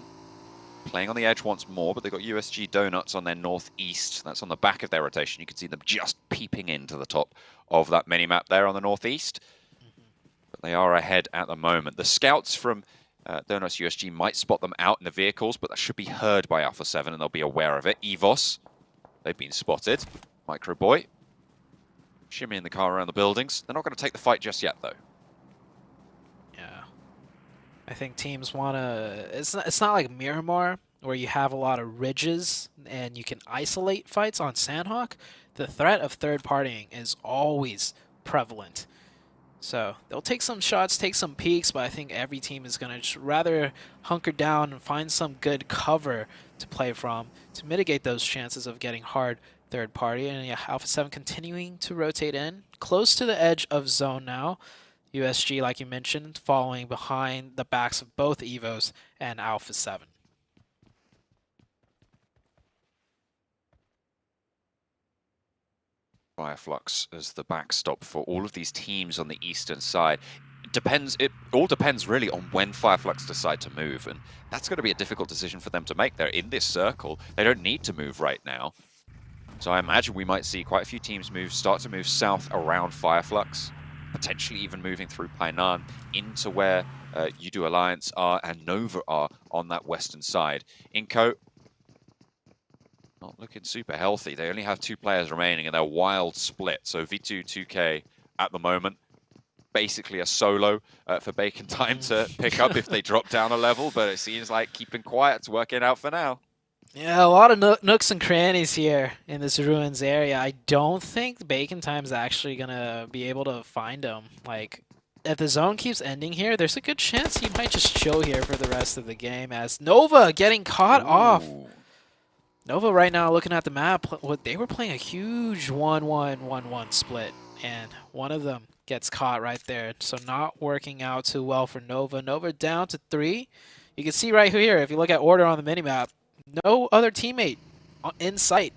playing on the edge once more, but they've got USG Donuts on their northeast. That's on the back of their rotation. You can see them just peeping into the top of that mini-map there on the northeast. But they are ahead at the moment. The scouts from Donuts USG might spot them out in the vehicles, but that should be heard by Alpha 7 and they'll be aware of it. EVOS, they've been spotted. Micro Boy, shimmying the car around the buildings. They're not going to take the fight just yet, though. Yeah. I think teams want to... It's not like Miramar, where you have a lot of ridges and you can isolate fights on Sandhawk. The threat of third partying is always prevalent. So they'll take some shots, take some peeks, but I think every team is going to just rather hunker down and find some good cover to play from to mitigate those chances of getting hard third party. And yeah, Alpha 7 continuing to rotate in, close to the edge of zone now. USG, like you mentioned, following behind the backs of both Evos and Alpha 7. Fireflux as the backstop for all of these teams on the eastern side. It all depends really on when Fireflux decide to move, and that's going to be a difficult decision for them to make. They're in this circle. They don't need to move right now. So I imagine we might see quite a few teams start to move south around Fireflux, potentially even moving through Painan into where Udo Alliance are and Nova are on that western side. Inco, not looking super healthy. They only have 2 players remaining and they're wild split. So V2, 2K at the moment, basically a solo for Bacon Time to pick up if they drop down a level, but it seems like keeping quiet's working out for now. Yeah, a lot of nooks and crannies here in this ruins area. I don't think Bacon Time's actually going to be able to find them. Like, if the zone keeps ending here, there's a good chance he might just chill here for the rest of the game, as Nova getting caught off. Nova right now, looking at the map, they were playing a huge 1-1-1-1 split, and one of them gets caught right there. So not working out too well for Nova. Nova down to 3. You can see right here, if you look at order on the minimap, no other teammate in sight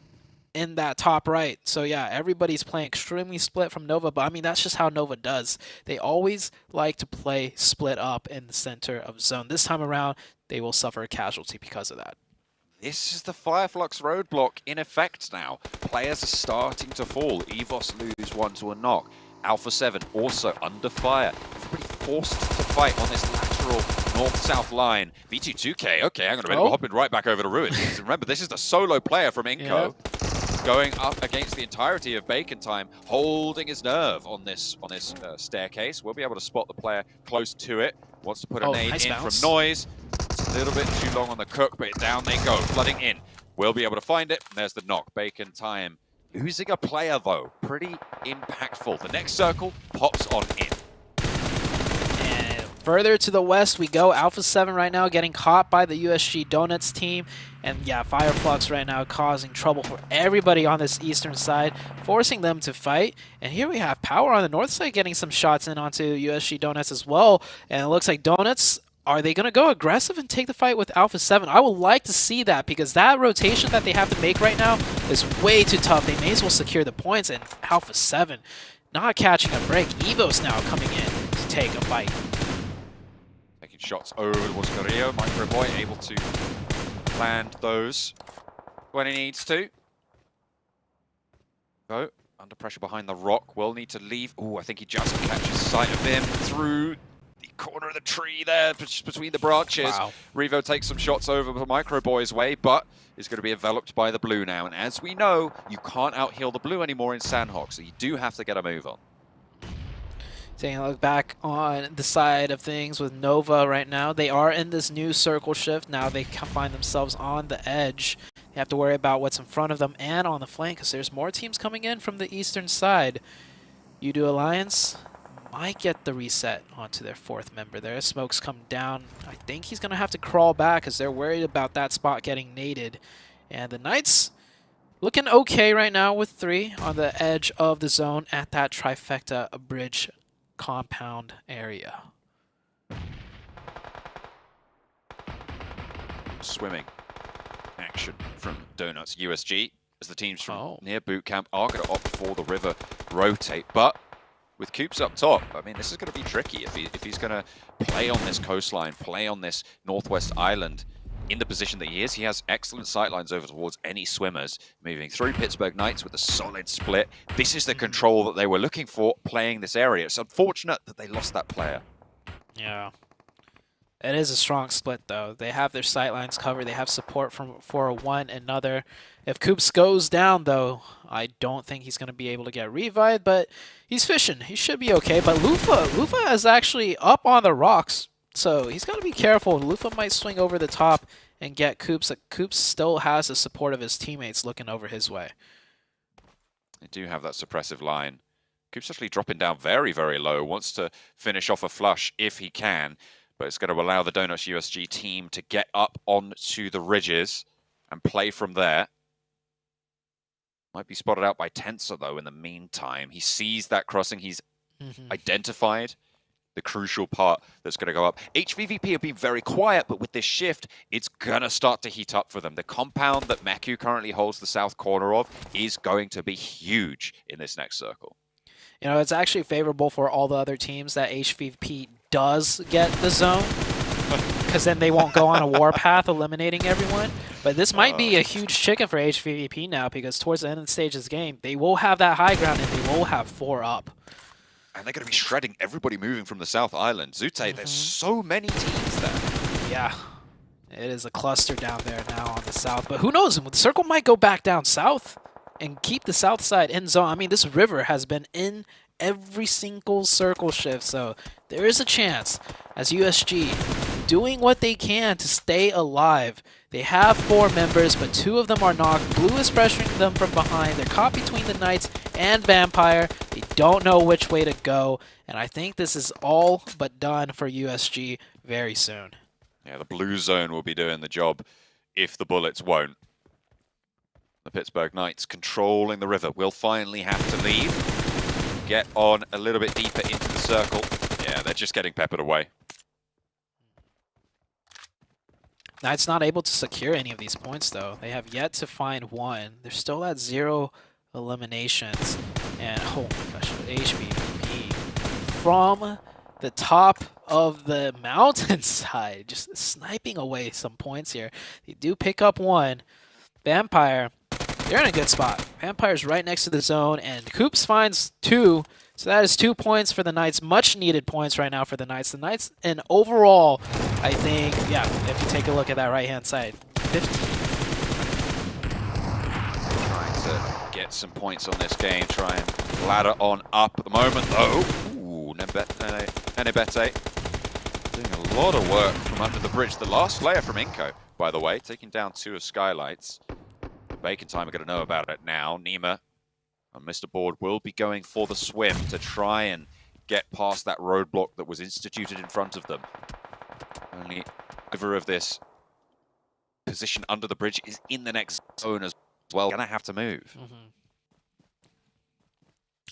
in that top right. So yeah, everybody's playing extremely split from Nova, but I mean, that's just how Nova does. They always like to play split up in the center of zone. This time around, they will suffer a casualty because of that. This is the Fireflux roadblock in effect now. Players are starting to fall. EVOS lose 1 to a knock. Alpha 7 also under fire. Everybody forced to fight on this lateral north-south line. V2 2K, okay, hang on a minute, we're hopping right back over to Ruins. Remember, this is the solo player from Inco. going up against the entirety of Bacon Time, holding his nerve on this staircase. We'll be able to spot the player close to it. Wants to put a nade nice in bounce. from Noise. It's a little bit too long on the Cook, but down they go, flooding in. We'll be able to find it. There's the knock. Bacon Time losing a player, though. Pretty impactful. The next circle pops on in. And further to the west we go. Alpha 7 right now getting caught by the USG Donuts team. And yeah, Fireflux right now causing trouble for everybody on this eastern side, forcing them to fight. And here we have Power on the north side getting some shots in onto USG Donuts as well. And it looks like Donuts, are they going to go aggressive and take the fight with Alpha 7? I would like to see that, because that rotation that they have to make right now is way too tough. They may as well secure the points, and Alpha 7 not catching a break. Evo's now coming in to take a fight. Taking shots over towards Carrillo. Microboy able to land those when he needs to. Go under pressure behind the rock. Will need to leave. Oh, I think he just catches sight of him through the corner of the tree there, just between the branches. Wow. Revo takes some shots over Microboy's way, but is going to be enveloped by the blue now. And as we know, you can't out-heal the blue anymore in Sandhawk, so you do have to get a move on. Taking a look back on the side of things with Nova right now. They are in this new circle shift. Now they can find themselves on the edge. They have to worry about what's in front of them and on the flank, because there's more teams coming in from the eastern side. U2 Alliance might get the reset onto their fourth member there. Smoke's come down. I think he's going to have to crawl back because they're worried about that spot getting naded. And the Knights looking okay right now with 3 on the edge of the zone at that trifecta bridge compound area. Swimming action from Donuts USG as the teams from near boot camp are going to opt for the river rotate, but with Coops up top, I mean, this is going to be tricky if he's going to play on this coastline, play on this northwest island in the position that he is. He has excellent sightlines over towards any swimmers, moving through Pittsburgh Knights with a solid split. This is the control that they were looking for playing this area. It's unfortunate that they lost that player. Yeah. It is a strong split, though. They have their sightlines covered. They have support for one another. If Coops goes down, though, I don't think he's going to be able to get revived, but he's fishing. He should be okay. But Lufa is actually up on the rocks, so he's got to be careful. Lufa might swing over the top and get Coops. Coops still has the support of his teammates looking over his way. They do have that suppressive line. Coops actually dropping down very, very low. Wants to finish off a flush if he can, but it's going to allow the Donuts USG team to get up onto the ridges and play from there. Might be spotted out by Tensor, though, in the meantime. He sees that crossing. He's identified the crucial part that's going to go up. HVVP have been very quiet, but with this shift, it's going to start to heat up for them. The compound that Maku currently holds the south corner of is going to be huge in this next circle. You know, it's actually favorable for all the other teams that HVP does get the zone, because then they won't go on a warpath eliminating everyone. But this might be a huge chicken for HVP now, because towards the end of the stage of this game, they will have that high ground and they will have 4 up. And they're going to be shredding everybody moving from the South Island. Zute, there's so many teams there. Yeah, it is a cluster down there now on the south. But who knows? The circle might go back down south and keep the south side in zone. I mean, this river has been in every single circle shift, so there is a chance as USG doing what they can to stay alive. They have 4 members, but 2 of them are knocked. Blue is pressuring them from behind. They're caught between the Knights and Vampire. They don't know which way to go, and I think this is all but done for USG very soon. Yeah, the blue zone will be doing the job if the bullets won't. The Pittsburgh Knights controlling the river will finally have to leave. Get on a little bit deeper into the circle. Yeah, they're just getting peppered away. Knights not able to secure any of these points, though. They have yet to find one. They're still at 0 eliminations. And, oh my gosh, HVP from the top of the mountainside, just sniping away some points here. They do pick up 1. Vampire, they're in a good spot. Vampire's right next to the zone, and Coops finds 2. So that is 2 points for the Knights. Much needed points right now for the Knights. The Knights, and overall, I think, yeah, if you take a look at that right-hand side, 15. Trying to get some points on this game. Try and ladder on up at the moment, though. Ooh, Nenebete doing a lot of work from under the bridge. The last player from Inco, by the way, taking down 2 of Skylights. The Bacon Time are going to know about it now. Nima and Mr. Board will be going for the swim to try and get past that roadblock that was instituted in front of them. Only over of this position under the bridge is in the next zone as well. Gonna have to move.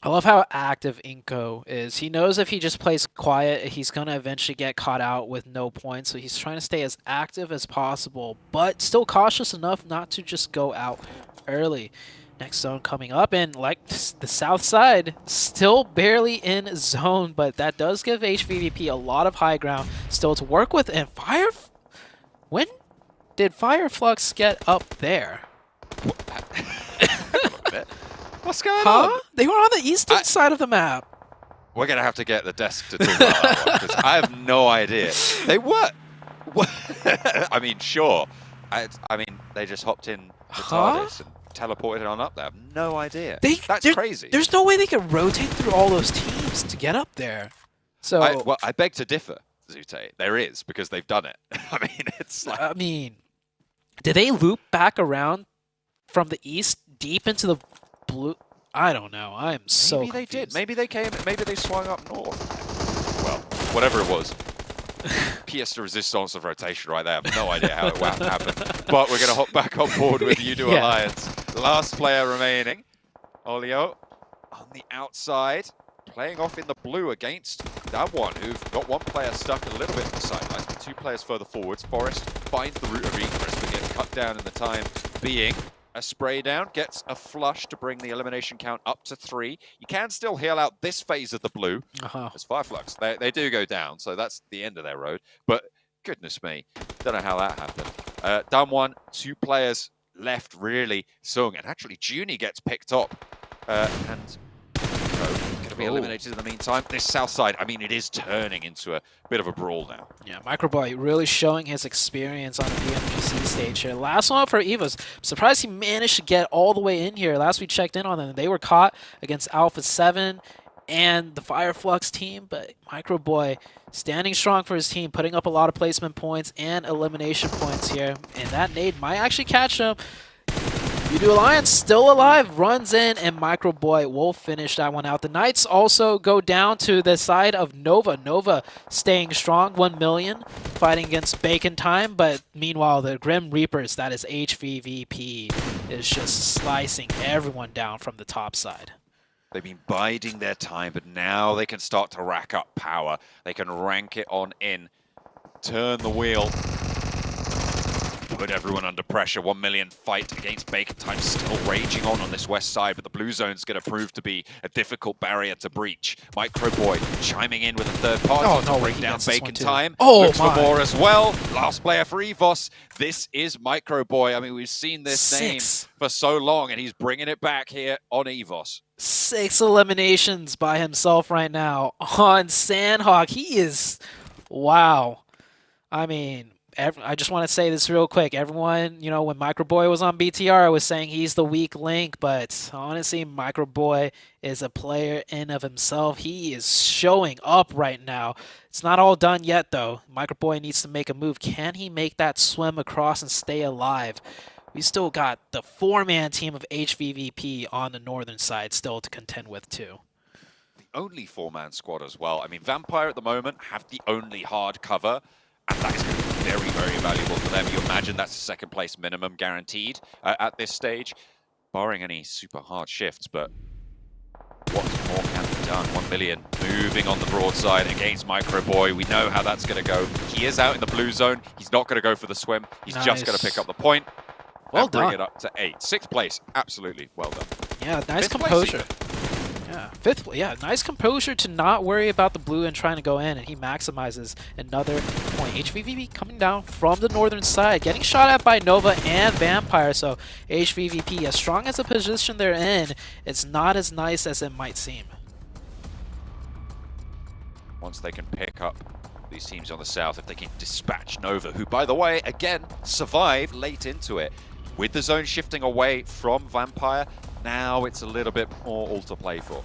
I love how active Inco is. He knows if he just plays quiet, he's going to eventually get caught out with no points. So he's trying to stay as active as possible, but still cautious enough not to just go out early. Next zone coming up, and like the south side, still barely in zone, but that does give HVVP a lot of high ground still to work with. And when did Fireflux get up there? What's going on? They were on the eastern side of the map. We're going to have to get the desk to talk about that one, because I have no idea. They were. I mean, sure. I mean, they just hopped in the TARDIS and teleported on up there. I have no idea. That's crazy. There's no way they could rotate through all those teams to get up there. So well, I beg to differ, Zute. There is, because they've done it. I mean, it's like... I mean, did they loop back around from the east deep into the blue? I don't know. I am so Maybe they confused. did. Maybe they came. Maybe they swung up north. Well, whatever it was. Pièce de resistance of rotation right there. I have no idea how it happened. But we're going to hop back on board with Udo Alliance. Last player remaining. Olio on the outside. Playing off in the blue against that one, who've got one player stuck a little bit in the sidelines, but 2 players further forwards. Forest finds the route of egress, but gets cut down in the time being. A spray down, gets a flush to bring the elimination count up to 3. You can still heal out this phase of the blue. As Fireflux, they do go down, so that's the end of their road. But goodness me, don't know how that happened. Down 1, 2 players left, really. Sung, and actually Junie gets picked up. And going to be eliminated in the meantime. This south side, I mean, it is turning into a bit of a brawl now. Yeah, Microboy really showing his experience on the PMGC stage here. Last one for Evos. I'm surprised he managed to get all the way in here. Last we checked in on them, they were caught against Alpha 7 and the Fireflux team, but Microboy standing strong for his team, putting up a lot of placement points and elimination points here. And that nade might actually catch him. Udo Alliance still alive, runs in, and Microboy will finish that one out. The Knights also go down to the side of Nova. Nova staying strong, 1 million, fighting against Bacon Time, but meanwhile the Grim Reapers, that is HVVP, is just slicing everyone down from the top side. They've been biding their time, but now they can start to rack up power. They can rank it on in, turn the wheel, put everyone under pressure. 1 million fight against Bacon Time still raging on this west side, but the blue zone's going to prove to be a difficult barrier to breach. Microboy chiming in with a third party to bring down Bacon Time. Looks for more as well. Last player for Evos. This is Microboy. I mean, we've seen this name for so long, and he's bringing it back here on Evos. 6 eliminations by himself right now on Sandhawk. He is, wow. I mean, I just want to say this real quick. Everyone, you know, when Microboy was on BTR, I was saying he's the weak link, but honestly, Microboy is a player in of himself. He is showing up right now. It's not all done yet, though. Microboy needs to make a move. Can he make that swim across and stay alive? We still got the 4-man team of HVVP on the northern side still to contend with, too. The only 4-man squad as well. I mean, Vampire at the moment have the only hard cover, and that is going to be very, very valuable for them. You imagine that's a second place minimum guaranteed at this stage, barring any super hard shifts, but what more can be done? 1 million moving on the broadside against Microboy. We know how that's going to go. He is out in the blue zone. He's not going to go for the swim. He's just going to pick up the point. Well and bring done. it up to 8. 6th place, absolutely well done. Yeah, nice Fifth composure. place. Yeah, 5th. Yeah, nice composure to not worry about the blue and trying to go in, and he maximizes another point. HVVP coming down from the northern side, getting shot at by Nova and Vampire. So HVVP, as strong as the position they're in, it's not as nice as it might seem. Once they can pick up these teams on the south, if they can dispatch Nova, who, by the way, again, survived late into it. With the zone shifting away from Vampire, now it's a little bit more all to play for.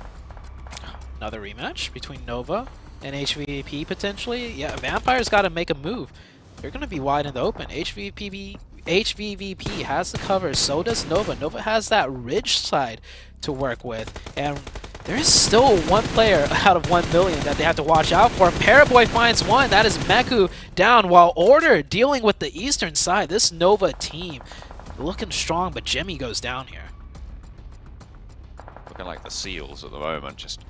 Another rematch between Nova and HVVP potentially. Yeah, Vampire's got to make a move. They're going to be wide in the open. HVVP has the cover, so does Nova. Nova has that ridge side to work with, and there is still one player out of 1 million that they have to watch out for. Paraboy finds one. That is Meku down, while Order dealing with the eastern side. This Nova team looking strong, but Jimmy goes down here. Looking like the seals at the moment, just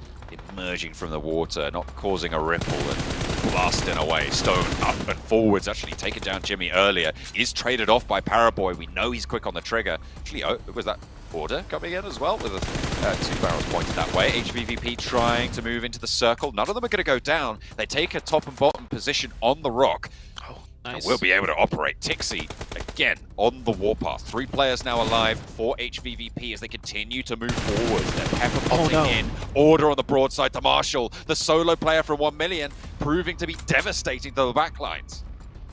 emerging from the water, not causing a ripple and blasting away. Stone up and forwards, actually taken down Jimmy earlier. Is traded off by Paraboy. We know he's quick on the trigger. Actually, was that Order coming in as well with two barrels pointed that way. HVVP trying to move into the circle. None of them are going to go down. They take a top and bottom position on the rock. Oh, nice. And we'll be able to operate. Tixi, again, on the warpath. 3 players now alive for HVVP as they continue to move forward. They're pepper potting in. Order on the broadside to Marshall. The solo player from 1 million, proving to be devastating to the backlines.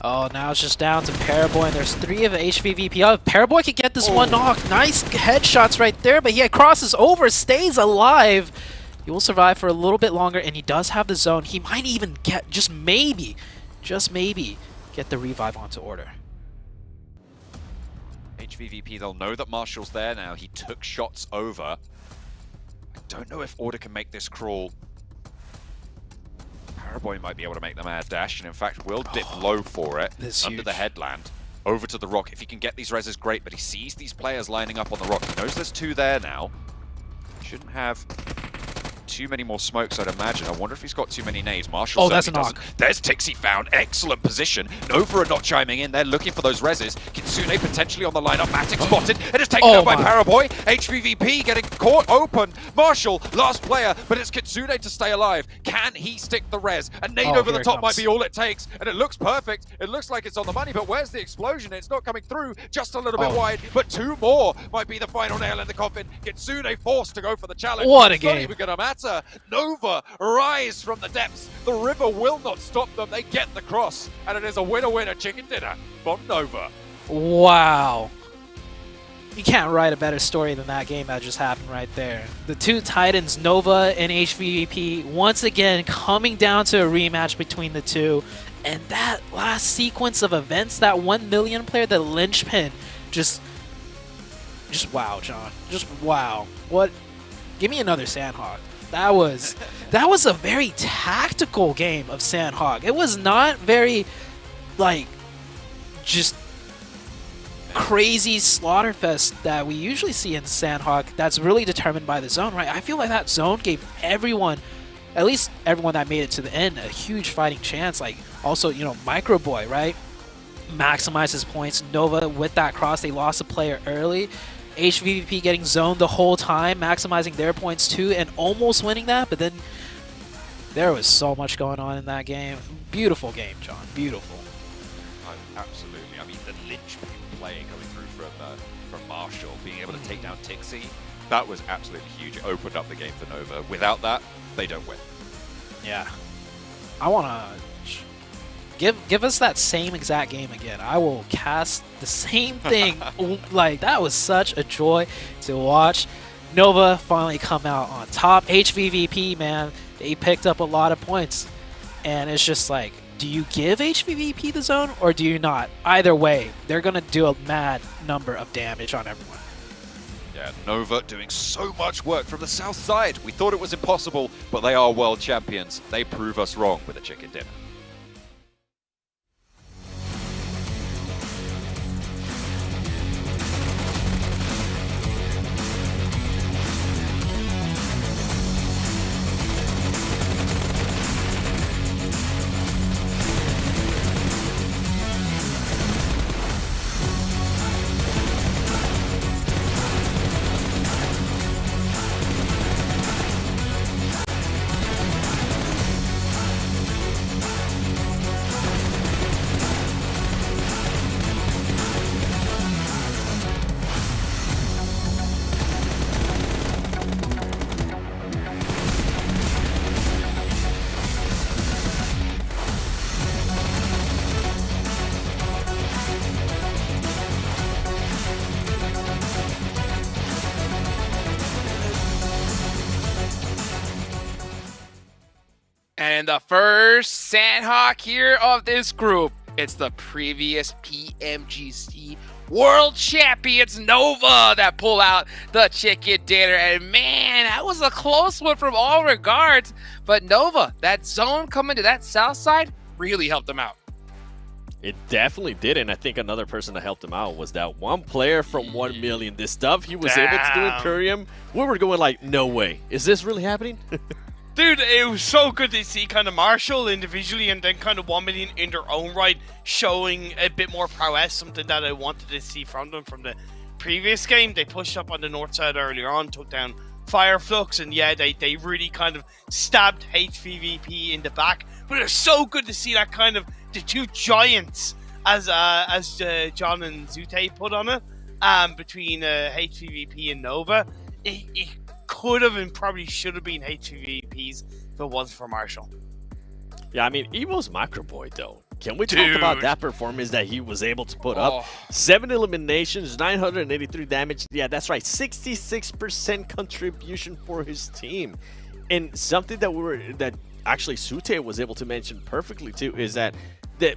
Oh, now it's just down to Paraboy, and there's 3 of HVVP up. Paraboy could get this one knock. Nice headshots right there, but he crosses over, stays alive. He will survive for a little bit longer, and he does have the zone. He might even get, just maybe, get the revive onto Order. HVVP, they'll know that Marshall's there now. He took shots over. I don't know if Order can make this crawl. Paraboy might be able to make the mad dash, and in fact will dip low for it under the headland. Over to the rock. If he can get these reses, great, but he sees these players lining up on the rock. He knows there's 2 there now. Shouldn't have too many more smokes, I'd imagine. I wonder if he's got too many nades. Marshall that's a knock. doesn't. There's Tixi found. Excellent position. Nova are not chiming in. They're looking for those reses. Kitsune potentially on the lineup. Matic spotted and is taken down by Paraboy. HVVP getting caught open. Marshall, last player, but it's Kitsune to stay alive. Can he stick the res? A nade over the top might be all it takes, and it looks perfect. It looks like it's on the money, but where's the explosion? It's not coming through. Just a little bit wide, but 2 more might be the final nail in the coffin. Kitsune forced to go for the challenge. What a it's game. Not even gonna matter. Nova rise from the depths. The river will not stop them. They get the cross, and it is a winner-winner chicken dinner from Nova. Wow. You can't write a better story than that game that just happened right there. The 2 Titans, Nova and HVVP, once again coming down to a rematch between the 2. And that last sequence of events, that 1 million player, the linchpin, just wow, John. Just wow. What? Give me another Sandhawk. That was a very tactical game of Sandhawk. It was not very, like, just crazy slaughterfest that we usually see in Sandhawk that's really determined by the zone, right? I feel like that zone gave everyone, at least everyone that made it to the end, a huge fighting chance. Like, also, you know, Microboy, right? Maximizes points. Nova with that cross, they lost a player early. HVVP getting zoned the whole time, maximizing their points too, and almost winning that, but then there was so much going on in that game. Beautiful game, John. Beautiful. Absolutely. I mean, the linchpin play coming through from Marshall, being able to take down Tixi, that was absolutely huge. It opened up the game for Nova. Without that, they don't win. Yeah. I want to give us that same exact game again. I will cast the same thing. Like, that was such a joy to watch. Nova finally come out on top. HVVP, man, they picked up a lot of points. And it's just like, do you give HVVP the zone or do you not? Either way, they're going to do a mad number of damage on everyone. Yeah, Nova doing so much work from the south side. We thought it was impossible, but they are world champions. They prove us wrong with a chicken dinner. And the first Sandhawk here of this group, it's the previous PMGC World Champions Nova that pull out the chicken dinner. And man, that was a close one from all regards. But Nova, that zone coming to that south side really helped them out. It definitely did, and I think another person that helped him out was that one player from 1 million. The stuff he was able to do in Imperium, we were going like, no way. Is this really happening? Dude, it was so good to see kind of Marshall individually and then kind of 1 million in their own right showing a bit more prowess, something that I wanted to see from them from the previous game. They pushed up on the north side earlier on, took down Fireflux, and yeah, they really kind of stabbed HVVP in the back. But it was so good to see that kind of the two giants, as John and Zute put on it, between HVVP and Nova. It could have and probably should have been HVVP's if it wasn't for Marshall. Yeah, I mean, Evo's Macro Boy, though. Can we talk about that performance that he was able to put up? 7 eliminations, 983 damage. Yeah, that's right. 66% contribution for his team. And something that actually Sute was able to mention perfectly, too, is that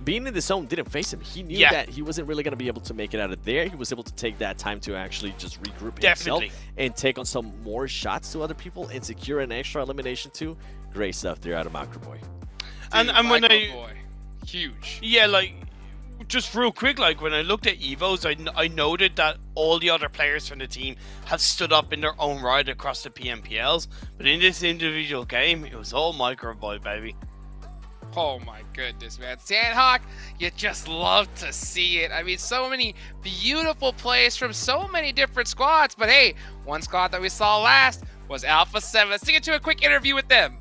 being in the zone didn't face him. He knew that he wasn't really going to be able to make it out of there. He was able to take that time to actually just regroup himself and take on some more shots to other people and secure an extra elimination too. Great stuff there out of Macro Boy. And when Boy. Huge. Yeah, like, just real quick, like, when I looked at Evos, I noted that all the other players from the team have stood up in their own right across the PMPLs. But in this individual game, it was all Micro Boy, baby. Oh my goodness, man. Sandhawk, you just love to see it. I mean, so many beautiful plays from so many different squads. But hey, one squad that we saw last was Alpha 7. Let's get into a quick interview with them.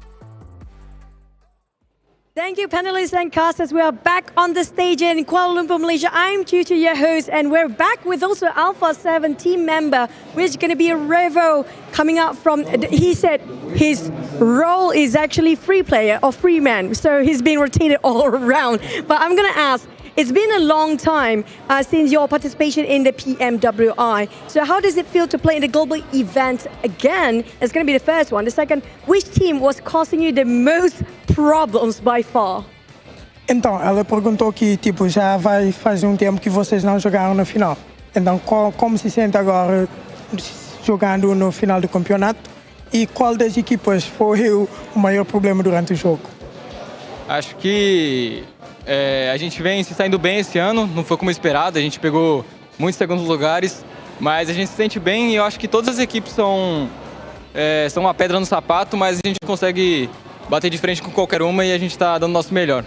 Thank you, panelists and casters. We are back on the stage in Kuala Lumpur, Malaysia. I'm Tutu, your host, and we're back with also Alpha 7 team member, which is going to be Revo coming up from, he said his role is actually free player or free man, so he's been rotated all around. But I'm going to ask, it's been a long time since your participation in the PMWI. So how does it feel to play in the global event again? It's going to be the first one. The second, which team was causing you the most problems by far? Então, ela perguntou que tipo já vai fazer tempo que vocês não jogaram na final. Então, como se sente agora jogando no final do campeonato? E qual das equipas foi o maior problema durante o jogo? Acho que a gente vem se saindo bem esse ano, não foi como esperado, a gente pegou muitos segundos lugares, mas a gente se sente bem e eu acho que todas as equipes são uma pedra no sapato, mas a gente consegue bater de frente com qualquer uma e a gente está dando o nosso melhor.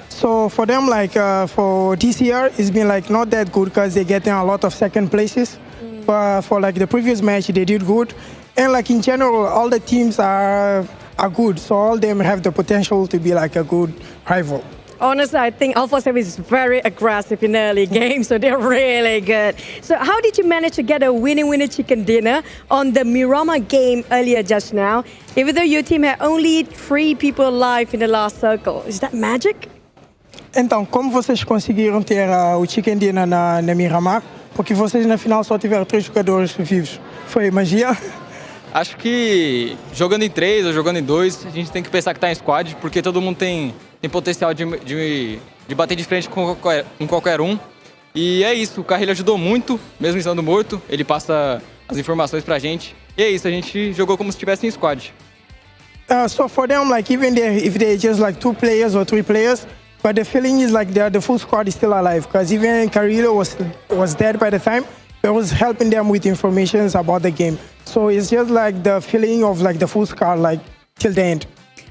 So for them, like for this year, it's been like not that good because they're getting a lot of second places. But for like the previous match, they did good, and like in general, all the teams are good. So all of them have the potential to be like a good rival. Honestly, I think Alpha 7 is very aggressive in early games, so they're really good. So how did you manage to get a winner chicken dinner on the Miramar game earlier just now, even though your team had only 3 people alive in the last circle? Is that magic? Então, como vocês conseguiram ter o chicken dinner na Miramar? Porque vocês na final só tiveram 3 jogadores vivos. Foi magia? Acho que jogando em 3 ou jogando em 2, a gente tem que pensar que está em squad, porque todo mundo tem potencial de bater de frente com qualquer um. E é isso, o Carrilho ajudou muito, mesmo estando morto, ele passa as informações pra gente. E é isso, a gente jogou como se estivesse em squad. So for them, like even if they're just like 2 players or 3 players, but the feeling is like the full squad is still alive, because even Carrillo was dead by the time, but was helping them with information about the game. So it's just like the feeling of like the full squad, like till the end.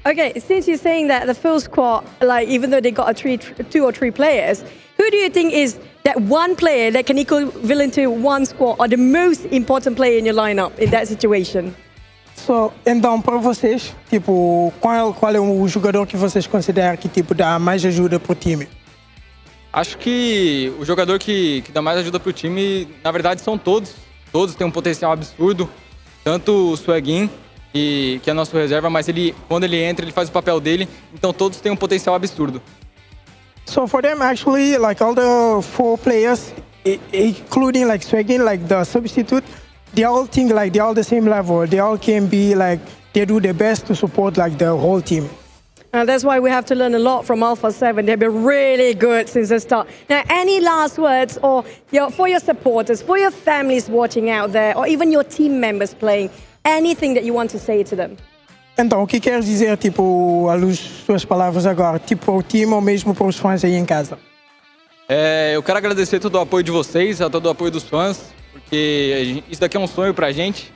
Okay, since you're saying that the full squad, like even though they got 2 or 3 players, who do you think is that one player that can equivalent to one squad or the most important player in your lineup in that situation? So, então, para vocês, tipo, qual é o jogador que vocês consideram que tipo dá mais ajuda pro time? Acho que o jogador que dá mais ajuda pro time, na verdade, são todos. Todos têm um potencial absurdo. Tanto o Swaggin, que é nosso reserva, mas quando ele entra, ele faz o papel dele. Então todos têm um potencial absurdo. So for them, actually, like all the 4 players, including like Swaggin, like the substitute, they all think like they're all the same level. They all can be like, they do their best to support like the whole team. That's why we have to learn a lot from Alpha 7. They've been really good since the start. Now, any last words or for your supporters, for your families watching out there, or even your team members playing, anything that you want to say to them? Então, o que queres dizer, tipo, às suas palavras agora, tipo, ao time ou mesmo para os fãs aí em casa? Eu quero agradecer todo o apoio de vocês, a todo o apoio dos fãs, porque isso daqui é um sonho pra gente.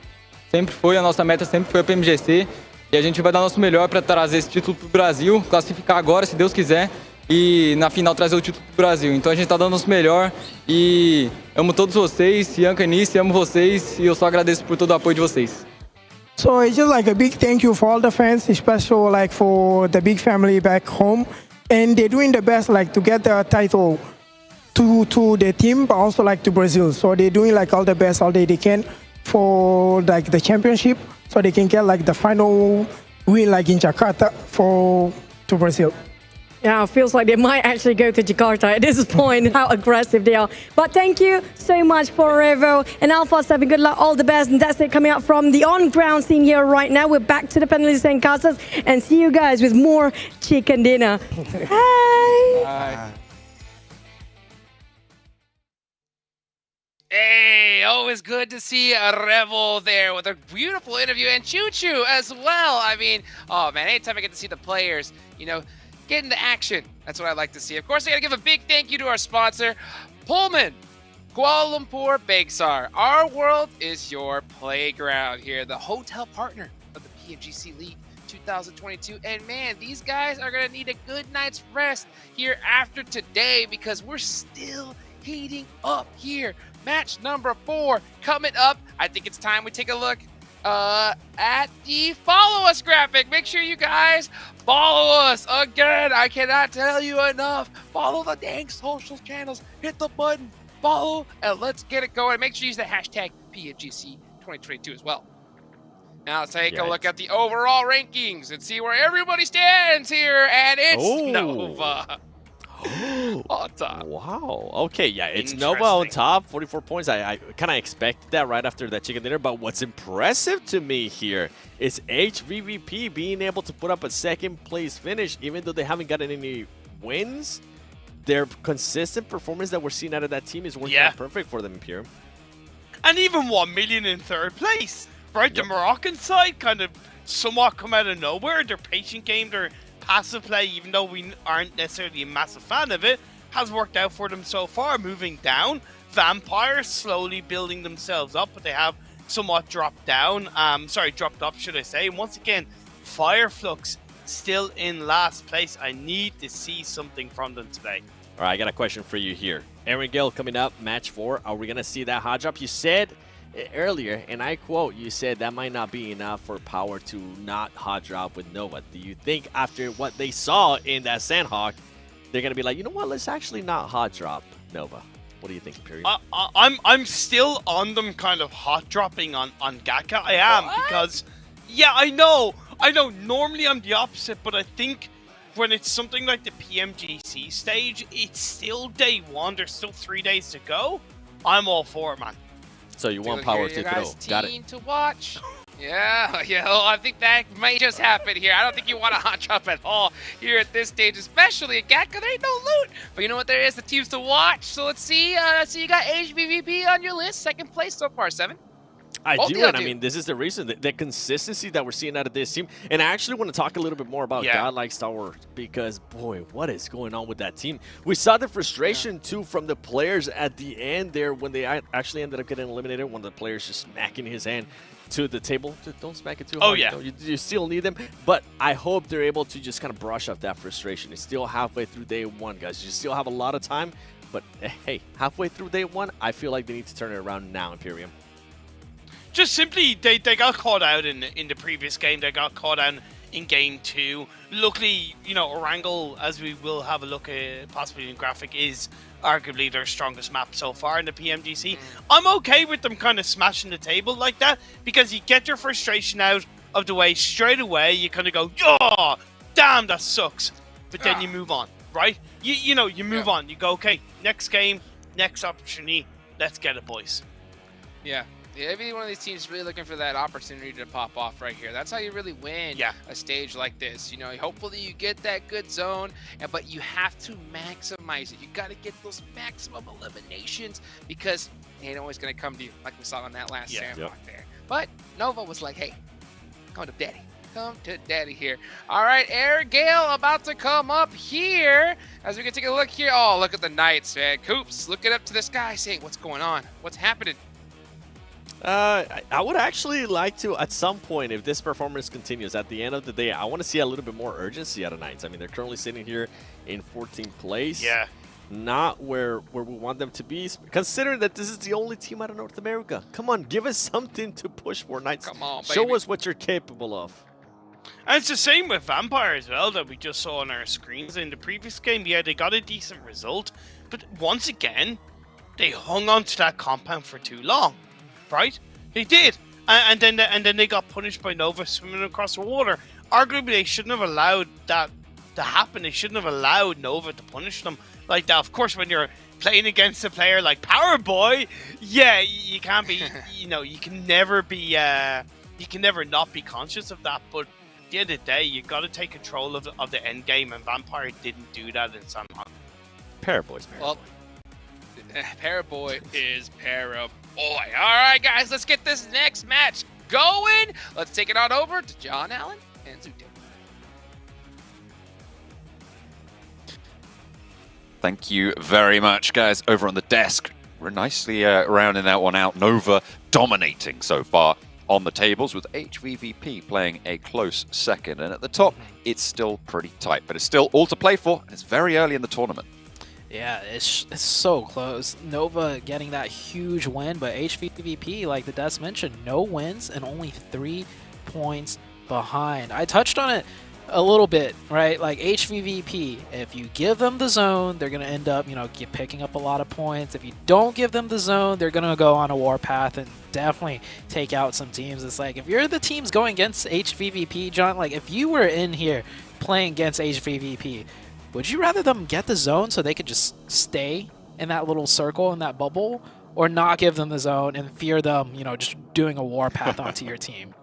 Sempre foi, a nossa meta sempre foi a PMGC. E a gente vai dar o nosso melhor para trazer esse título pro Brasil, classificar agora, se Deus quiser, e na final trazer o título pro Brasil. Então a gente tá dando o nosso melhor e amo todos vocês, Ianca, Nice, amo vocês e eu só agradeço por todo o apoio de vocês. So it's just like a big thank you for all the fans, especially like for the big family back home. And they're doing the best like to get the title to the team, but also like to Brazil. So they're doing like all the best all they can for like the championship, so they can get like the final win like in Jakarta to Brazil. Yeah, it feels like they might actually go to Jakarta at this point, how aggressive they are. But thank you so much for Revo and Alpha 7. Good luck, all the best. And that's it coming up from the on-ground scene here right now. We're back to the penalties and casas and see you guys with more chicken dinner. Bye. Bye. Hey, always good to see a Revel there with a beautiful interview and Choo Choo as well. I mean, oh man, anytime I get to see the players, get into action. That's what I like to see. Of course, I got to give a big thank you to our sponsor, Pullman, Kuala Lumpur, Bagsar. Our world is your playground here, the hotel partner of the PMGC League 2022. And man, these guys are going to need a good night's rest here after today because we're still heating up here. Match number 4 coming up. I think it's time we take a look at the follow us graphic. Make sure you guys follow us. Again, I cannot tell you enough. Follow the dang social channels. Hit the button, follow, and let's get it going. Make sure you use the hashtag PMGC 2022 as well. Now let's take a look at the overall rankings and see where everybody stands here. And it's Nova on top. Wow. Okay, yeah, it's Nova on top, 44 points. I kind of expected that right after that chicken dinner, but what's impressive to me here is HVVP being able to put up a second place finish, even though they haven't gotten any wins. Their consistent performance that we're seeing out of that team is working out perfect for them, Imperium. And even 1 million in 3rd place, right? The Moroccan side kind of somewhat come out of nowhere. Their patient game, their passive play, even though we aren't necessarily a massive fan of it, has worked out for them so far, moving down. Vampires slowly building themselves up, but they have somewhat dropped up, should I say. And once again, Fireflux still in last place. I need to see something from them today. All right, I got a question for you here. Aaron Gill coming up, match 4. Are we going to see that hot drop? You said earlier, and I quote, you said that might not be enough for Power to not hot drop with Nova. Do you think after what they saw in that Sandhawk, they're going to be like, you know what, let's actually not hot drop Nova? What do you think, Imperium? I'm still on them kind of hot dropping on Gaka. I am, because, I know, normally I'm the opposite, but I think when it's something like the PMGC stage, it's still day 1, there's still 3 days to go. I'm all for it, man. So you want Power to throw. Got it. To watch. I think that may just happen here. I don't think you want a hot drop at all here at this stage, especially at Gatka. There ain't no loot. But you know what there is? The teams to watch. So let's see. So you got HBVP on your list. 2nd place so far, 7. I do, and I mean, this is the reason, the consistency that we're seeing out of this team. And I actually want to talk a little bit more about Godlike Star Wars, because, boy, what is going on with that team? We saw the frustration, too, from the players at the end there when they actually ended up getting eliminated, one of the players just smacking his hand to the table. Don't smack it too hard. You still need them. But I hope they're able to just kind of brush off that frustration. It's still halfway through day 1, guys. You still have a lot of time. But, hey, halfway through day 1, I feel like they need to turn it around now, Imperium. Just simply, they got caught out in the previous game. They got caught out in game 2. Luckily, Orangel, as we will have a look at possibly in graphic, is arguably their strongest map so far in the PMGC. I'm okay with them kind of smashing the table like that, because you get your frustration out of the way straight away. You kind of go, oh, damn, that sucks. But then you move on, right? You move on. You go, okay, next game, next opportunity. Let's get it, boys. Yeah. Every one of these teams is really looking for that opportunity to pop off right here. That's how you really win a stage like this. You know, hopefully you get that good zone, but you have to maximize it. You got to get those maximum eliminations because it ain't always going to come to you like we saw on that last sandbox there. But Nova was like, hey, come to daddy. Come to daddy here. All right, Air Gale about to come up here as we can take a look here. Oh, look at the Knights, man. Coops looking up to the sky saying, what's going on? What's happening? I would actually like to, at some point, if this performance continues, at the end of the day, I want to see a little bit more urgency out of Knights. I mean, they're currently sitting here in 14th place. Yeah. Not where we want them to be, considering that this is the only team out of North America. Come on, give us something to push for, Knights. Come on, baby. Show us what you're capable of. And it's the same with Vampire as well that we just saw on our screens. In the previous game, yeah, they got a decent result. But once again, they hung on to that compound for too long. Right? They did. And then they got punished by Nova swimming across the water. Arguably, they shouldn't have allowed that to happen. They shouldn't have allowed Nova to punish them like that. Of course, when you're playing against a player like Power Boy, yeah, you can't be, you know, you can never be, you can never not be conscious of that. But at the end of the day, you got to take control of the end game, and Vampire didn't do that in Sanhok. Paraboy's Well, Paraboy is Paraboy. All right, guys, let's get this next match going. Let's take it on over to John Allen and Zute. Thank you very much, guys. Over on the desk, we're nicely rounding that one out. Nova dominating so far on the tables with HVVP playing a close second. And at the top, it's still pretty tight, but it's still all to play for. And it's very early in the tournament. Yeah, it's so close. Nova getting that huge win, but HVVP, like the Des mentioned, no wins and only 3 points behind. I touched on it a little bit, right? Like HVVP, if you give them the zone, they're going to end up, you know, picking up a lot of points. If you don't give them the zone, they're going to go on a warpath and definitely take out some teams. It's like, if you're the teams going against HVVP, John, like if you were in here playing against HVVP, would you rather them get the zone so they could just stay in that little circle, in that bubble, or not give them the zone and fear them, you know, just doing a warpath onto your team?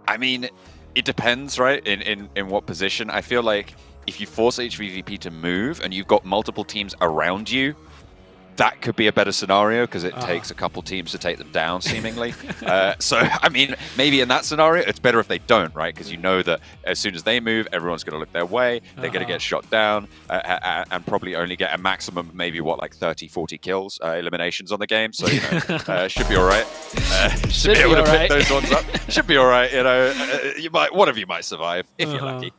I mean, it depends, right, in what position. I feel like if you force HVVP to move and you've got multiple teams around you, that could be a better scenario because it takes a couple teams to take them down, seemingly. So, I mean, maybe in that scenario, it's better if they don't, right? Because you know that as soon as they move, everyone's going to look their way. They're going to get shot down and probably only get a maximum, maybe, what, like 30, 40 kills, eliminations on the game. So, you know, should be all right. Should be able to pick those ones up. Should be all right, you know. One of you might survive, if you're lucky.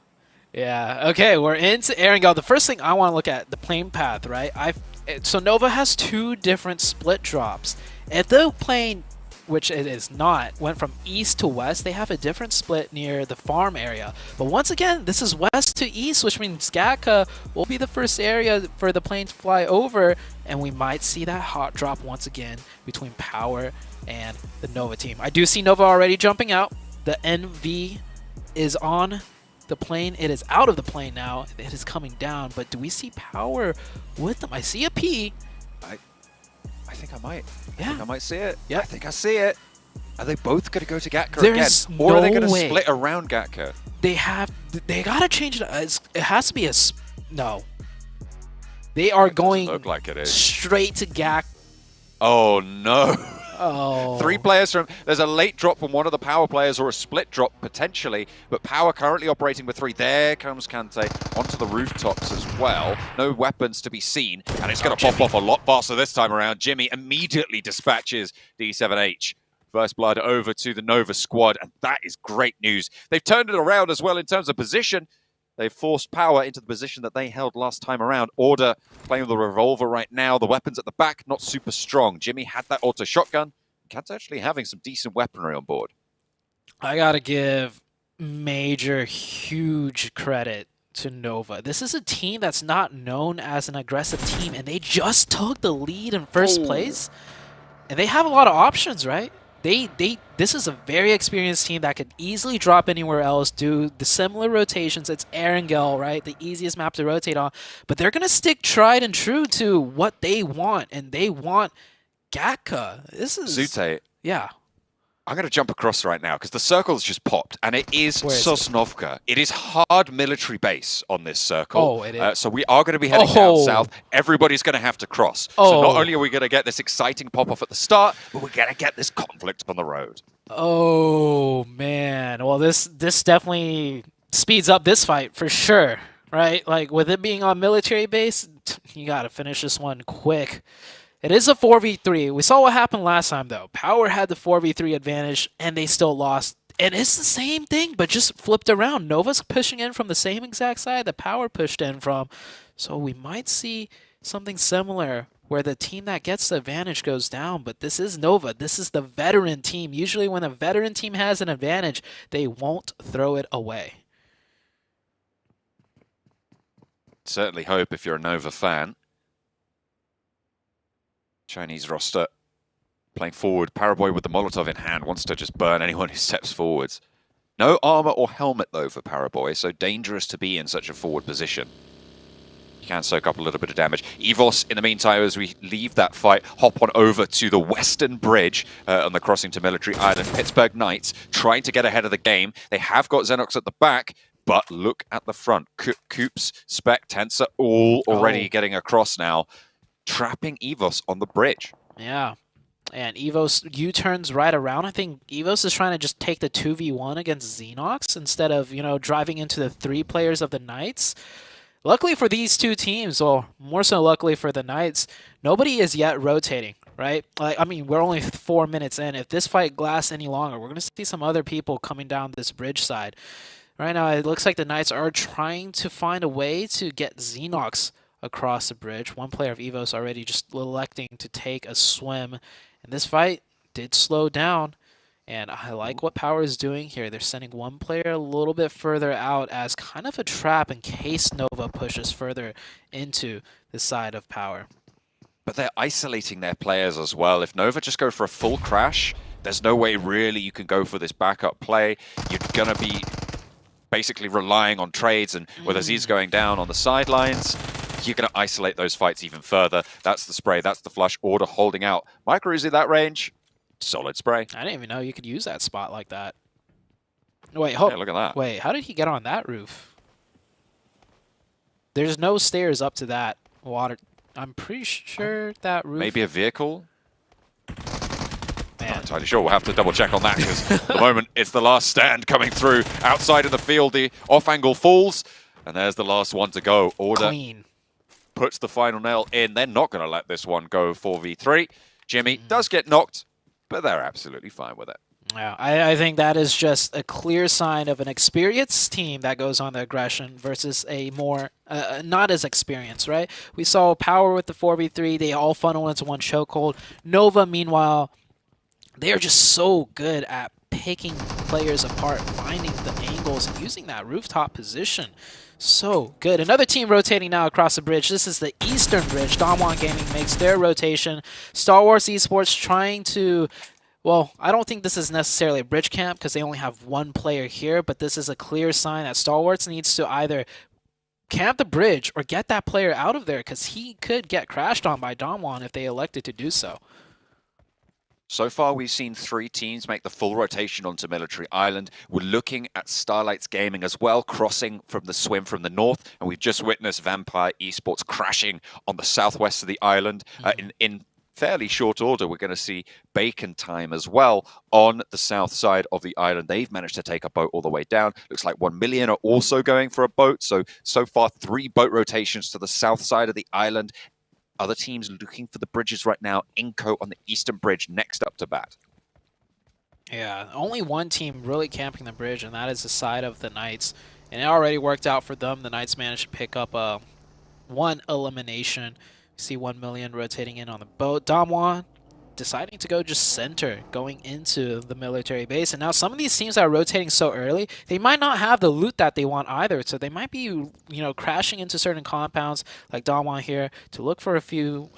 Yeah, okay, we're into Erangel. The first thing I want to look at, the plane path, right? So Nova has 2 different split drops. If the plane, which it is not, went from east to west, they have a different split near the farm area. But once again, this is west to east, which means Gatka will be the first area for the plane to fly over, and we might see that hot drop once again between Power and the Nova team. I do see Nova already jumping out. The NV is on the plane. It is out of the plane now. It is coming down, but do we see Power with them? I see a P. I think I might. Yeah. I think I might see it. Yeah. I think I see it. Are they both going to go to Gatka There's again? Or are they going to no way. split around Gatka? They got to change it. It has to be no. They are going look like it is. straight to Gak. Oh, no. Oh. 3 players from... There's a late drop from one of the Power players or a split drop, potentially. But Power currently operating with 3. There comes Kante onto the rooftops as well. No weapons to be seen. And it's going to pop off a lot faster this time around. Jimmy immediately dispatches D7H. First blood over to the Nova squad. And that is great news. They've turned it around as well in terms of position. They've forced Power into the position that they held last time around. Order playing with the revolver right now. The weapons at the back, not super strong. Jimmy had that auto shotgun. Cat's actually having some decent weaponry on board. I got to give major, huge credit to Nova. This is a team that's not known as an aggressive team, and they just took the lead in first place. And they have a lot of options, right? This is a very experienced team that could easily drop anywhere else, do the similar rotations. It's Erangel, right? The easiest map to rotate on. But they're going to stick tried and true to what they want, and they want Gatka. This is... Zute, Yeah. I'm going to jump across right now because the circle's just popped, and it is Where is Sosnovka. It is hard military base on this circle. Oh, it is. So we are going to be heading down south. Everybody's going to have to cross. So not only are we going to get this exciting pop-off at the start, but we're going to get this conflict on the road. Oh, man. Well, this definitely speeds up this fight for sure, right? Like, with it being on military base, you got to finish this one quick. It is a 4v3. We saw what happened last time, though. Power had the 4v3 advantage, and they still lost. And it's the same thing, but just flipped around. Nova's pushing in from the same exact side that Power pushed in from. So we might see something similar where the team that gets the advantage goes down. But this is Nova. This is the veteran team. Usually when a veteran team has an advantage, they won't throw it away. Certainly hope if you're a Nova fan. Chinese roster playing forward. Paraboy with the Molotov in hand wants to just burn anyone who steps forwards. No armor or helmet, though, for Paraboy, so dangerous to be in such a forward position. You can soak up a little bit of damage. Evos, in the meantime, as we leave that fight, hop on over to the Western Bridge on the crossing to Military Island. Pittsburgh Knights trying to get ahead of the game. They have got Xenox at the back, but look at the front. Coops, Spec, Tensor, all already getting across now, trapping Evos on the bridge. Yeah. And Evos U-turns right around. I think Evos is trying to just take the 2v1 against Xenox instead of, driving into the 3 players of the Knights. Luckily for these two teams, or more so luckily for the Knights, nobody is yet rotating, right? We're only 4 minutes in. If this fight lasts any longer, we're going to see some other people coming down this bridge side. Right now, it looks like the Knights are trying to find a way to get Xenox across the bridge. One player of Evos already just electing to take a swim. And this fight did slow down. And I like what Power is doing here. They're sending one player a little bit further out as kind of a trap in case Nova pushes further into the side of Power. But they're isolating their players as well. If Nova just go for a full crash, there's no way really you can go for this backup play. You're going to be basically relying on trades, and with Aziz going down on the sidelines, you're going to isolate those fights even further. That's the spray, that's the flush, Order holding out. Micro Uzi that range, solid spray. I didn't even know you could use that spot like that. Wait, hold. Yeah, look at that. Wait, how did he get on that roof? There's no stairs up to that water. I'm pretty sure that roof... Maybe a vehicle? Not entirely sure. We'll have to double check on that because at the moment it's the last stand coming through. Outside in the field, the off angle falls, and there's the last one to go. Order Clean. Puts the final nail in. They're not going to let this one go 4v3. Jimmy does get knocked, but they're absolutely fine with it. Yeah, I think that is just a clear sign of an experienced team that goes on the aggression versus a more not as experienced, right? We saw Power with the 4v3. They all funnel into one chokehold. Nova, meanwhile, they are just so good at picking players apart, finding the angles, and using that rooftop position. So good. Another team rotating now across the bridge. This is the Eastern Bridge. Damwon Gaming makes their rotation. Star Wars Esports trying to... Well, I don't think this is necessarily a bridge camp because they only have one player here, but this is a clear sign that Star Wars needs to either camp the bridge or get that player out of there because he could get crashed on by Damwon if they elected to do so. So far, we've seen 3 teams make the full rotation onto Military Island. We're looking at Starlights Gaming as well, crossing from the swim from the north, and we've just witnessed Vampire Esports crashing on the southwest of the island. In fairly short order, we're going to see Bacon Time as well on the south side of the island. They've managed to take a boat all the way down. Looks like 1 million are also going for a boat. So far, 3 boat rotations to the south side of the island. Other teams looking for the bridges right now. Inco on the Eastern Bridge next up to bat. Yeah, only one team really camping the bridge, and that is the side of the Knights. And it already worked out for them. The Knights managed to pick up one elimination. You see 1 million rotating in on the boat. Damwon deciding to go just center, going into the military base. And now some of these teams that are rotating so early, they might not have the loot that they want either. So they might be, crashing into certain compounds like Damwon here to look for a few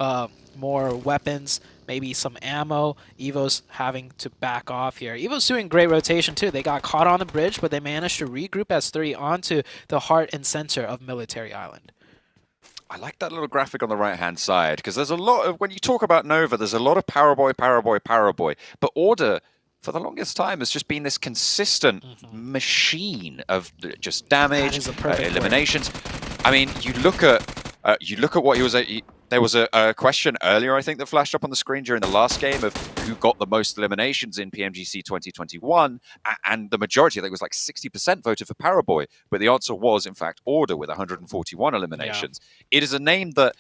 more weapons, maybe some ammo. Evo's having to back off here. Evo's doing great rotation too. They got caught on the bridge, but they managed to regroup as 3 onto the heart and center of Military Island. I like that little graphic on the right-hand side, because there's a lot of, when you talk about Nova, there's a lot of Power Boy, but Order, for the longest time, has just been this consistent machine of just damage, eliminations. I mean, you look at what he was at. There was a question earlier, I think, that flashed up on the screen during the last game of who got the most eliminations in PMGC 2021, and the majority, I think it was like 60% voted for Paraboy, but the answer was, in fact, Order with 141 eliminations. Yeah. It is a name that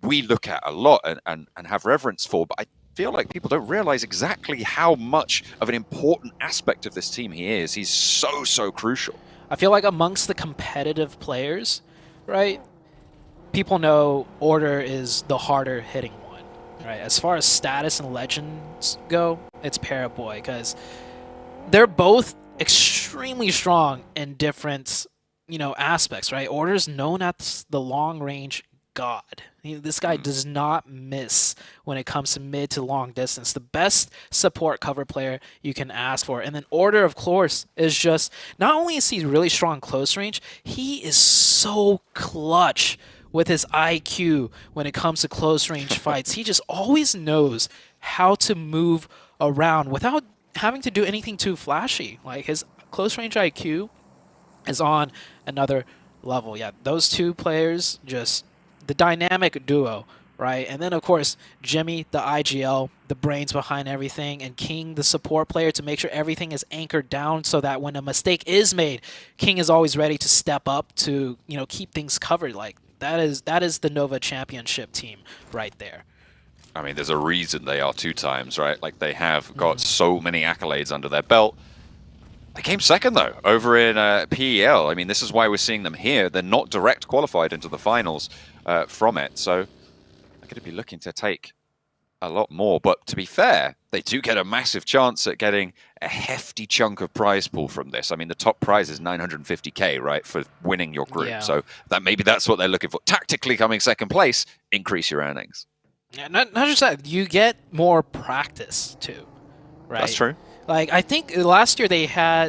we look at a lot and have reverence for, but I feel like people don't realize exactly how much of an important aspect of this team he is. He's so crucial. I feel like amongst the competitive players, right? People know Order is the harder hitting one, right? As far as status and legends go, it's Paraboy, because they're both extremely strong in different, aspects, right? Order's known as the long range god. This guy does not miss when it comes to mid to long distance. The best support cover player you can ask for. And then Order, of course, is just, not only is he really strong close range, he is so clutch with his IQ when it comes to close range fights. He just always knows how to move around without having to do anything too flashy. Like, his close range IQ is on another level. Yeah, those two players, just the dynamic duo, right? And then, of course, Jimmy, the IGL, the brains behind everything, and King, the support player, to make sure everything is anchored down so that when a mistake is made, King is always ready to step up to, keep things covered. Like, that is the Nova Championship team right there. I mean, there's a reason they are 2 times, right? Like, they have got so many accolades under their belt. They came second, though, over in PEL. I mean, this is why we're seeing them here. They're not direct qualified into the finals from it, so they're going to be looking to take a lot more. But to be fair, they do get a massive chance at getting a hefty chunk of prize pool from this. I mean, the top prize is 950k, right, for winning your group. Yeah. So maybe that's what they're looking for. Tactically, coming second place, increase your earnings. Yeah, not just that, you get more practice too, right? That's true. Like, I think last year they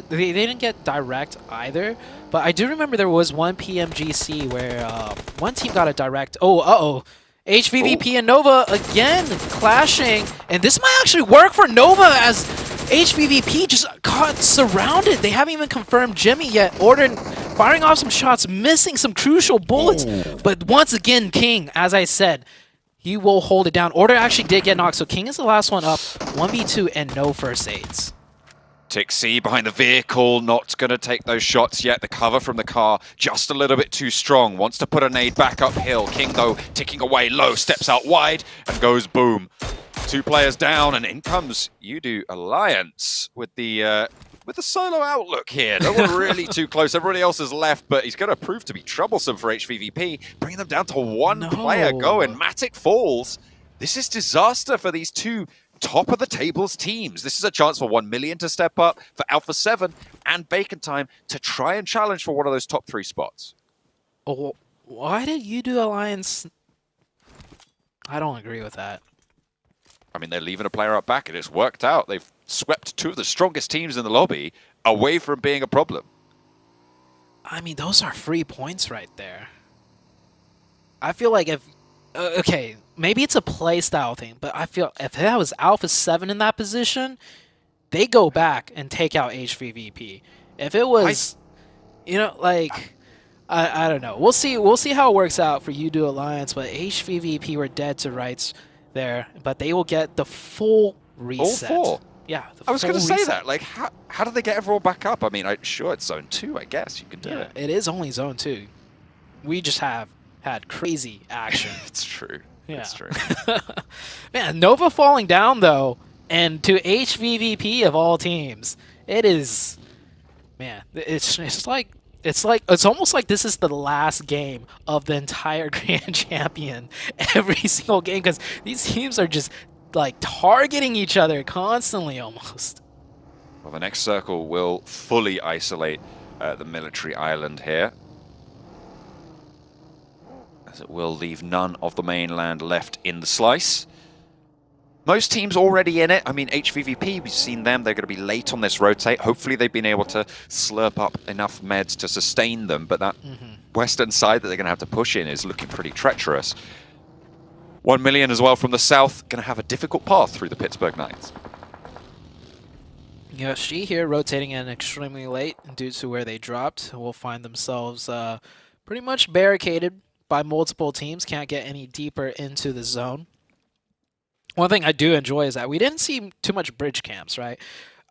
didn't get direct either, but I do remember there was one PMGC where one team got a direct. HVVP and Nova again clashing, and this might actually work for Nova as HVVP just got surrounded. They haven't even confirmed Jimmy yet. Order firing off some shots, missing some crucial bullets, but once again, King, as I said, he will hold it down. Order actually did get knocked, so King is the last one up, 1v2 and no first aids. Tixi behind the vehicle, not going to take those shots yet. The cover from the car just a little bit too strong. Wants to put a nade back uphill. King, though, ticking away low, steps out wide and goes boom. 2 players down, and in comes Udo Alliance with the solo outlook here. No one really too close. Everybody else has left, but he's going to prove to be troublesome for HVVP, bringing them down to 1 player going. Matic falls. This is disaster for these 2 top of the tables teams. This is a chance for 1 million to step up, for Alpha 7 and Bacon Time to try and challenge for one of those top 3 spots. Oh, why did you do Alliance? I don't agree with that. I mean, they're leaving a player up back, and it's worked out. They've swept 2 of the strongest teams in the lobby away from being a problem. I mean, those are free points right there. I feel like if... okay, maybe it's a playstyle thing, but I feel if that was Alpha 7 in that position, they go back and take out HVVP. If it was, I don't know. We'll see how it works out for Udo Alliance, but HVVP were dead to rights there, but they will get the full reset. All 4? Yeah, I was going to say that. Like, how do they get everyone back up? I mean, sure, it's Zone 2, I guess. You can do it. It is only Zone 2. We just have had crazy action. It's true. Yeah. It's true. Man, Nova falling down, though, and to HVVP of all teams, it is... Man, it's almost like this is the last game of the entire Grand Champion every single game, because these teams are just like targeting each other constantly almost. Well, the next circle will fully isolate the military island here, as it will leave none of the mainland left in the slice. most teams already in it. I mean, HVVP, we've seen them. They're going to be late on this rotate. Hopefully they've been able to slurp up enough meds to sustain them, but that western side that they're going to have to push in is looking pretty treacherous. 1 million as well from the south, going to have a difficult path through the Pittsburgh Knights. Yeah, She here rotating in extremely late due to where they dropped. Will find themselves pretty much barricaded by multiple teams. Can't get any deeper into the zone. One thing I do enjoy is that we didn't see too much bridge camps, right?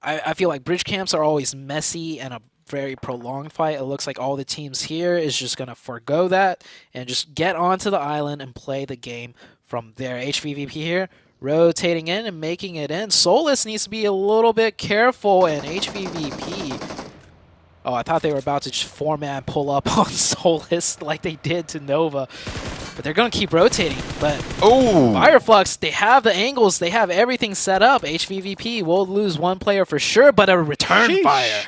I feel like bridge camps are always messy and a very prolonged fight. It looks like all the teams here is just going to forego that and just get onto the island and play the game from there. HVVP here rotating in and making it in. Solus needs to be a little bit careful, and HVVP... Oh, I thought they were about to just 4-man pull up on Solus like they did to Nova. But they're going to keep rotating. But Fireflux, they have the angles. They have everything set up. HVVP will lose one player for sure, but a return fire.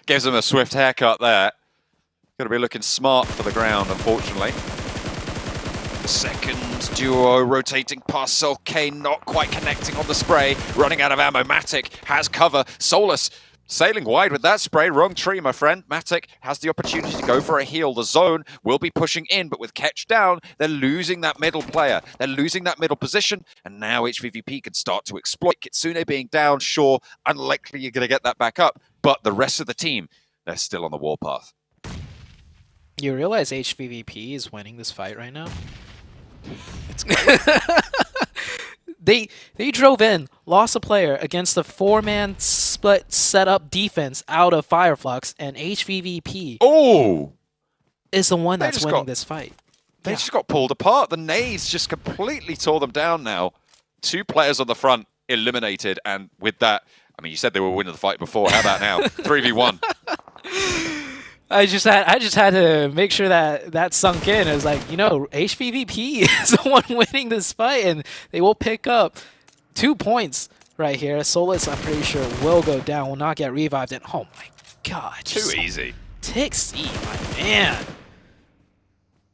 Gives them a swift haircut there. Got to be looking smart for the ground, unfortunately. The second duo rotating past Sol K, not quite connecting on the spray. Running out of ammo. Matic has cover. Solus sailing wide with that spray. Wrong tree, my friend. Matic has the opportunity to go for a heal. The zone will be pushing in, but with Ketch down, they're losing that middle player. They're losing that middle position, and now HVVP can start to exploit. Kitsune being down, sure, unlikely you're going to get that back up, but the rest of the team, they're still on the warpath. You realize HVVP is winning this fight right now? It's They drove in, lost a player against the 4-man split setup defense out of Fireflux, and HVVP is the one that's winning this fight. They just got pulled apart. The nades just completely tore them down now. 2 players on the front eliminated, and with that, I mean, you said they were winning the fight before. How about now? 3v1. I just had to make sure that sunk in. It was like, you know, HVVP is the one winning this fight, and they will pick up 2 points right here. Solus, I'm pretty sure, will go down, will not get revived. And oh my god. Too easy. Tixie, my man.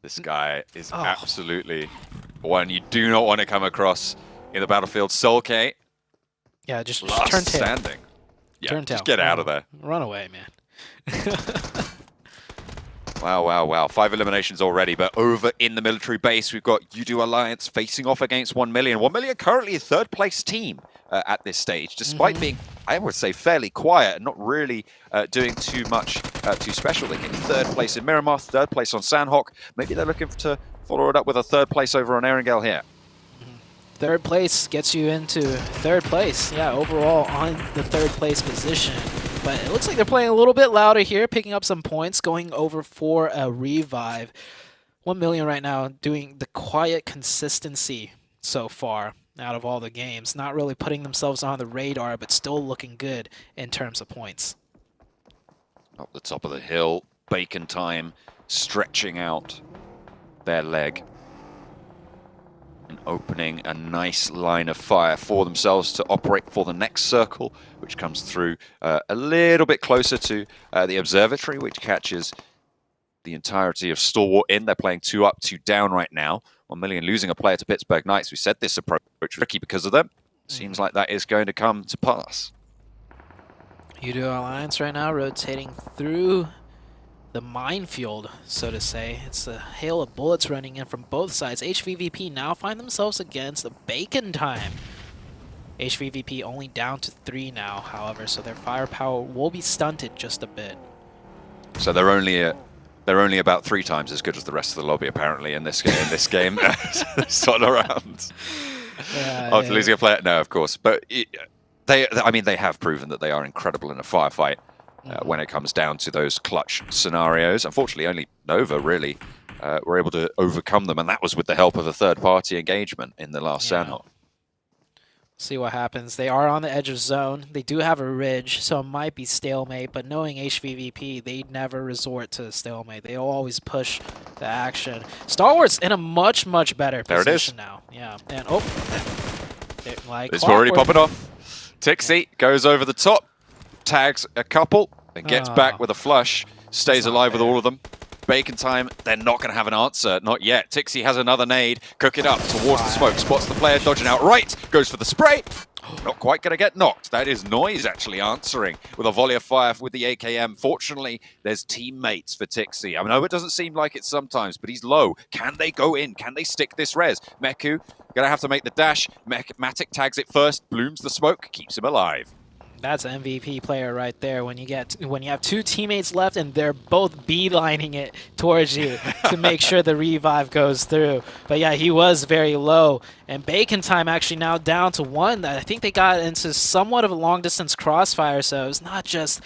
This guy is absolutely one you do not want to come across in the battlefield. Sol K. Yeah, just last turn tail. standing. Yeah, turn tail. Just get out of there. Run away, man. Wow, wow, wow. 5 eliminations already, but over in the military base, we've got Udo Alliance facing off against 1 million. 1 million currently a third-place team at this stage, despite being, I would say, fairly quiet and not really doing too much too special. They get 3rd place in Miramar, 3rd place on Sandhawk. Maybe they're looking to follow it up with a 3rd place over on Erangel here. 3rd place gets you into 3rd place. Yeah, overall on the 3rd place position. But it looks like they're playing a little bit louder here, picking up some points, going over for a revive. 1 million right now, doing the quiet consistency so far out of all the games. Not really putting themselves on the radar, but still looking good in terms of points. Up the top of the hill, Bacon Time stretching out their leg. And opening a nice line of fire for themselves to operate for the next circle, which comes through a little bit closer to the observatory, which catches the entirety of Stalwart in. They're playing 2 up, 2 down right now. 1 million losing a player to Pittsburgh Knights. We said this approach tricky because of them. Seems like that is going to come to pass. Udo Alliance right now rotating through the minefield, so to say. It's a hail of bullets running in from both sides. HVVP now find themselves against the Bacon Time. HVVP only down to 3 now, however, so their firepower will be stunted just a bit. So they're only about 3 times as good as the rest of the lobby, apparently, in this game. Sort of around. After losing a player, no, of course, but I mean, they have proven that they are incredible in a firefight. When it comes down to those clutch scenarios. Unfortunately, only Nova really were able to overcome them, and that was with the help of a third-party engagement in the last Sandhawk. See what happens. They are on the edge of zone. They do have a ridge, so it might be stalemate, but knowing HVVP, they never resort to stalemate. They always push the action. Star Wars in a much, much better position now. Yeah, and like it's already popping off. Tixie goes over the top. Tags a couple and gets back with a flush, stays alive with all of them. Bacon time, they're not going to have an answer. Not yet. Tixie has another nade. Cook it up towards the smoke. Spots the player dodging out right. Goes for the spray. Not quite going to get knocked. That is Noise actually answering with a volley of fire with the AKM. Fortunately, there's teammates for Tixie. I know it doesn't seem like it sometimes, but he's low. Can they go in? Can they stick this res? Meku going to have to make the dash. Matic tags it first. Blooms the smoke. Keeps him alive. That's an MVP player right there. When you have two teammates left and they're both beelining it towards you to make sure the revive goes through. But yeah, he was very low. And Bacon time actually now down to 1. I think they got into somewhat of a long distance crossfire, so it's not just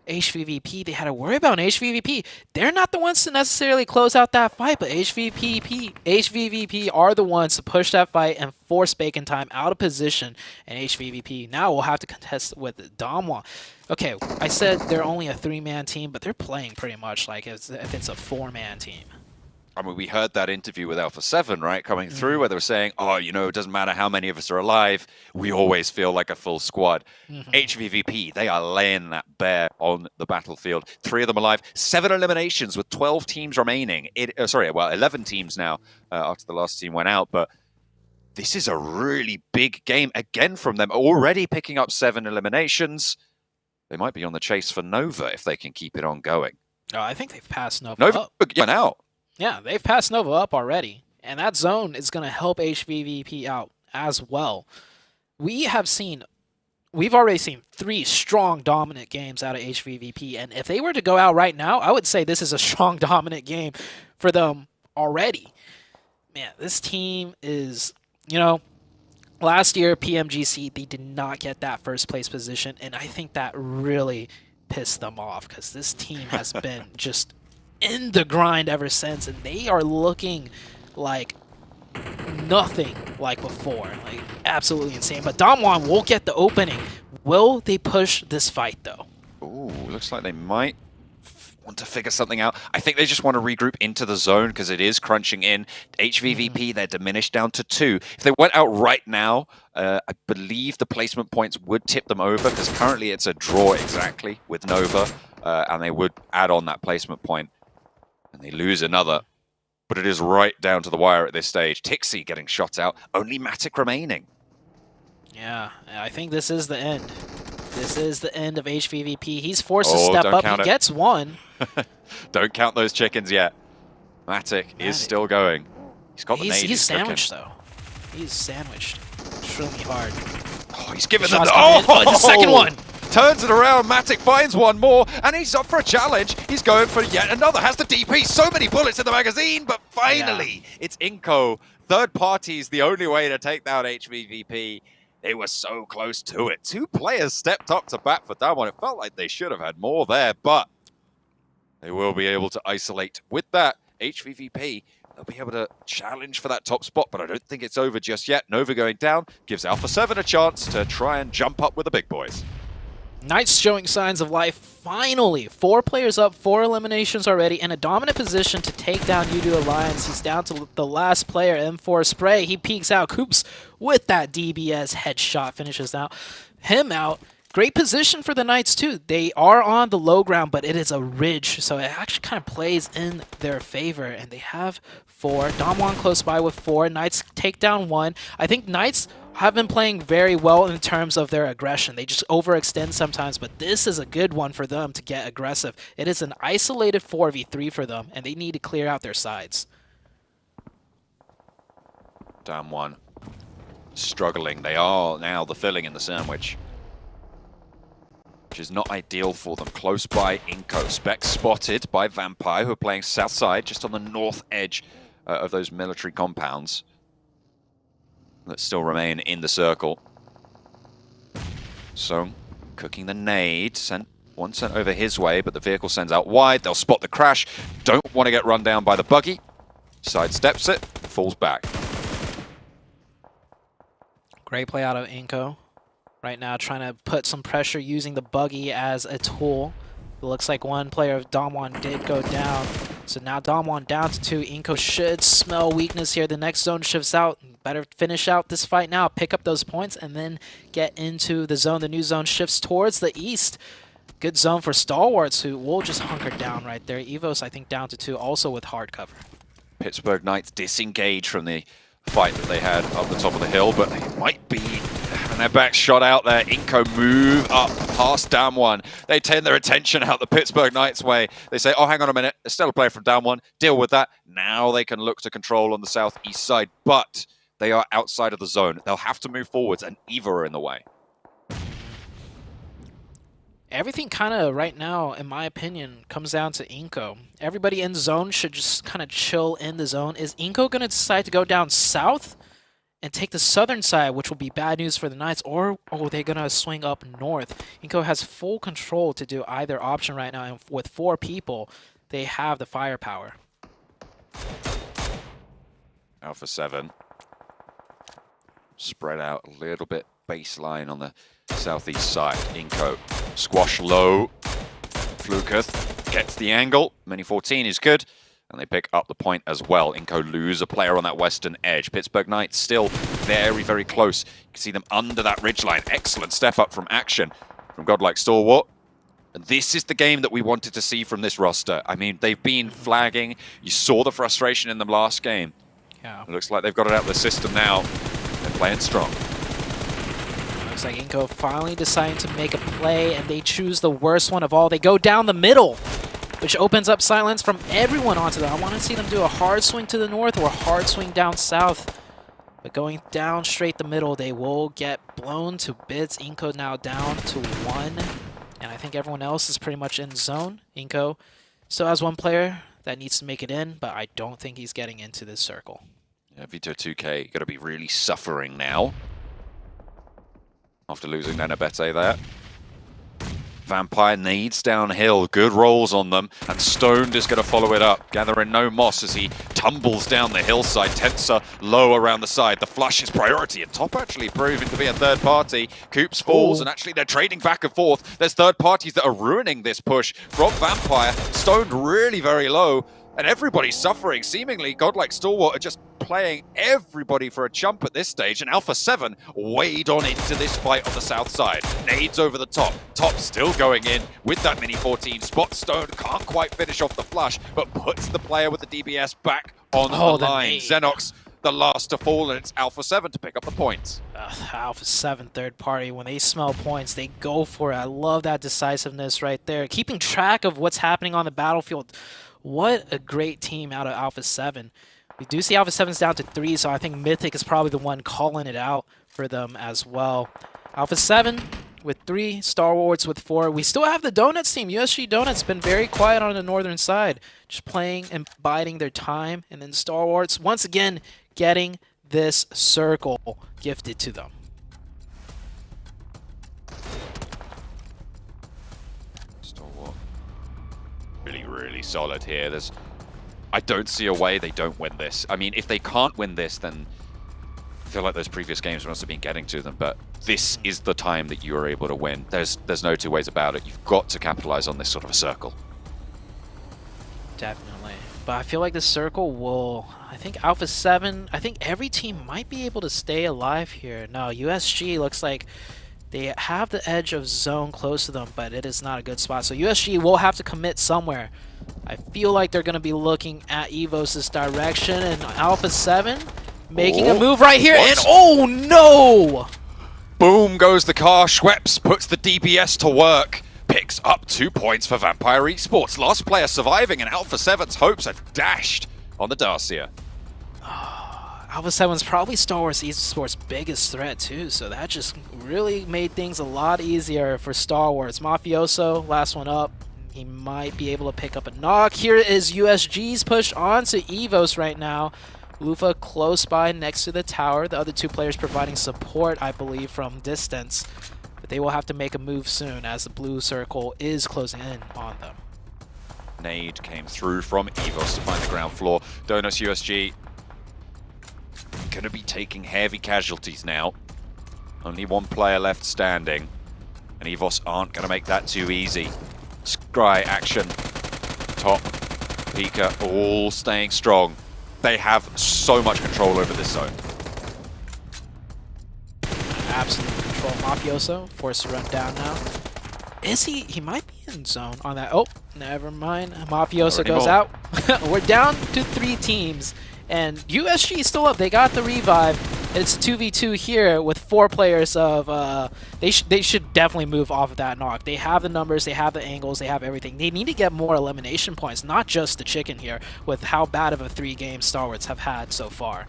HVVP they had to worry about. HVVP, they're not the ones to necessarily close out that fight, but HVVP are the ones to push that fight and force Bacon time out of position. And HVVP now will have to contest with Damwon. Okay, I said they're only a 3-man team, but they're playing pretty much like if it's a 4-man team. I mean, we heard that interview with Alpha 7, right, coming through, where they were saying, oh, you know, it doesn't matter how many of us are alive, we always feel like a full squad. HVVP, they are laying that bare on the battlefield. 3 of them alive, 7 eliminations with 12 teams remaining. 11 teams now after the last team went out, but this is a really big game again from them, already picking up 7 eliminations. They might be on the chase for Nova if they can keep it on going. Oh, I think they've passed Nova. Nova went out. Yeah, they've passed Nova up already, and that zone is going to help HVVP out as well. We've already seen 3 strong dominant games out of HVVP, and if they were to go out right now, I would say this is a strong dominant game for them already. Man, this team is, you know, last year PMGC, they did not get that first place position, and I think that really pissed them off because this team has been just in the grind ever since, and they are looking like nothing like before. Like, absolutely insane. But Damwon will get the opening. Will they push this fight, though? Ooh, looks like they might want to figure something out. I think they just want to regroup into the zone because it is crunching in. HVVP, they're diminished down to 2. If they went out right now, I believe the placement points would tip them over because currently it's a draw exactly with Nova, and they would add on that placement point. And they lose another, but it is right down to the wire at this stage. Tixie getting shot out, only Matic remaining. Yeah, I think this is the end. This is the end of HVVP. He's forced to step up. He gets 1. Don't count those chickens yet. Matic is still going. He's got the nade. He's sandwiched, though. He's sandwiched. Extremely hard. Oh, he's given them the second one. Turns it around, Matic finds one more, and he's up for a challenge. He's going for yet another, has the DP, so many bullets in the magazine, but finally, it's Inco. Third party is the only way to take down HVVP. They were so close to it. 2 players stepped up to bat for Damwon. It felt like they should have had more there, but they will be able to isolate. With that, HVVP, they'll be able to challenge for that top spot, but I don't think it's over just yet. Nova going down gives Alpha 7 a chance to try and jump up with the big boys. Knights showing signs of life, finally. 4 players up, 4 eliminations already, in a dominant position to take down Udo Alliance. He's down to the last player, M4 Spray. He peeks out. Coops with that DBS headshot finishes him out. Great position for the Knights, too. They are on the low ground, but it is a ridge, so it actually kind of plays in their favor, and they have 4. Damwon close by with 4. Knights take down 1. I think Knights have been playing very well in terms of their aggression. They just overextend sometimes, but this is a good one for them to get aggressive. It is an isolated 4v3 for them, and they need to clear out their sides. Damwon struggling. They are now the filling in the sandwich, which is not ideal for them. Close by Inco. Spec spotted by Vampire, who are playing south side, just on the north edge of those military compounds that still remain in the circle. So, cooking the nade. One sent over his way, but the vehicle sends out wide. They'll spot the crash. Don't want to get run down by the buggy. Sidesteps it, falls back. Great play out of Inco. Right now, trying to put some pressure using the buggy as a tool. It looks like one player of Damwon did go down. So now Damwon down to 2. Inco should smell weakness here. The next zone shifts out. Better finish out this fight now. Pick up those points and then get into the zone. The new zone shifts towards the east. Good zone for Stalwarts, who will just hunker down right there. Evos, I think, down to 2, also with hard cover. Pittsburgh Knights disengage from the fight that they had up the top of the hill, but they might be having their back shot out there. Inco move up past down 1. They turn their attention out the Pittsburgh Knights way. They say, oh, hang on a minute, there's still a player from down 1. Deal with that. Now they can look to control on the southeast side, but they are outside of the zone. They'll have to move forwards, and Eva are in the way. Everything kind of right now, in my opinion, comes down to Inco. Everybody in zone should just kind of chill in the zone. Is Inco going to decide to go down south and take the southern side, which will be bad news for the Knights, or are they going to swing up north? Inco has full control to do either option right now, and with 4 people, they have the firepower. Alpha 7. Spread out a little bit baseline on the southeast side. Inco squash low. Fluketh gets the angle. Mini 14 is good. And they pick up the point as well. Inco lose a player on that western edge. Pittsburgh Knights still very, very close. You can see them under that ridgeline. Excellent step up from action from Godlike Stalwart. And this is the game that we wanted to see from this roster. I mean, they've been flagging. You saw the frustration in the last game. Yeah. It looks like they've got it out of the system now. They're playing strong. Looks like Inco finally deciding to make a play, and they choose the worst one of all. They go down the middle, which opens up silence from everyone onto them. I want to see them do a hard swing to the north or a hard swing down south. But going down straight the middle, they will get blown to bits. Inco now down to 1. And I think everyone else is pretty much in zone. Inco still has 1 player that needs to make it in, but I don't think he's getting into this circle. Yeah, Vito 2K going to be really suffering now after losing Nenabete there. Vampire nades downhill, good rolls on them, and Stoned is going to follow it up, gathering no moss as he tumbles down the hillside. Tensa low around the side. The flush is priority, and top actually proving to be a third party. Coops falls, and actually they're trading back and forth. There's third parties that are ruining this push from Vampire. Stoned really very low, and everybody's suffering. Seemingly, Godlike Stalwart are just playing everybody for a chump at this stage, and Alpha 7 wade on into this fight on the south side. Nades over the top. Top still going in with that Mini 14. Spot Stone can't quite finish off the flush, but puts the player with the DBS back on the line. Xenox, the last to fall, and it's Alpha 7 to pick up the points. Alpha 7 third party, when they smell points, they go for it. I love that decisiveness right there. Keeping track of what's happening on the battlefield. What a great team out of Alpha 7. We do see Alpha 7's down to 3, so I think Mythic is probably the one calling it out for them as well. Alpha 7 with 3, Star Wars with 4. We still have the Donuts team. USG Donuts been very quiet on the northern side, just playing and biding their time. And then Star Wars, once again, getting this circle gifted to them. Stalwart really, really solid here. I don't see a way they don't win this. I mean, if they can't win this, then I feel like those previous games must have been getting to them, but this is the time that you are able to win. There's no 2 ways about it. You've got to capitalize on this sort of a circle. Definitely. But I feel like the circle will, I think Alpha 7, I think every team might be able to stay alive here. No, USG looks like they have the edge of zone close to them, but it is not a good spot. So USG will have to commit somewhere. I feel like they're going to be looking at Evos' direction, and Alpha 7 making a move right here, and oh no! Boom goes the car. Schweppes puts the DBS to work. Picks up 2 points for Vampire Esports. Last player surviving, and Alpha 7's hopes are dashed on the Dacia. Alpha 7's probably Star Wars Esports' biggest threat too, so that just really made things a lot easier for Star Wars. Mafioso, last one up. He might be able to pick up a knock. Here is USG's push onto Evos right now. Lufa close by next to the tower. The other 2 players providing support, I believe, from distance. But they will have to make a move soon as the blue circle is closing in on them. Nade came through from Evos to find the ground floor. Donuts USG going to be taking heavy casualties now. Only 1 player left standing. And Evos aren't going to make that too easy. Scry action. Top. Pika all staying strong. They have so much control over this zone. Absolute control. Mafioso forced to run down now. Is he might be zone on that. Oh, never mind. Mafioso Not goes anymore. out. We're down to 3 teams. And USG is still up. They got the revive. It's a 2v2 here with 4 players of... They should definitely move off of that knock. They have the numbers, they have the angles, they have everything. They need to get more elimination points, not just the chicken here, with how bad of a 3-game Stalwarts have had so far.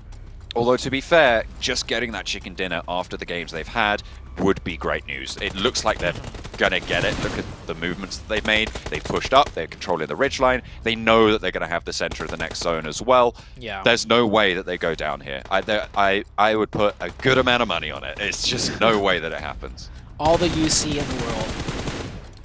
Although, to be fair, just getting that chicken dinner after the games they've had would be great news. It looks like they're going to get it. Look at the movements that they've made. They've pushed up. They're controlling the ridgeline. They know that they're going to have the center of the next zone as well. Yeah. There's no way that they go down here. I would put a good amount of money on it. It's just no way that it happens. All the UC in the world.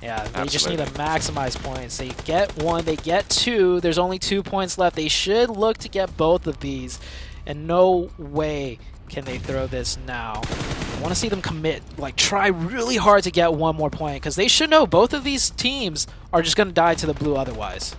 Yeah, they just need to maximize points. They get 1, they get 2. There's only 2 points left. They should look to get both of these. And no way can they throw this now. I want to see them commit, like try really hard to get 1 more point, because they should know both of these teams are just going to die to the blue otherwise.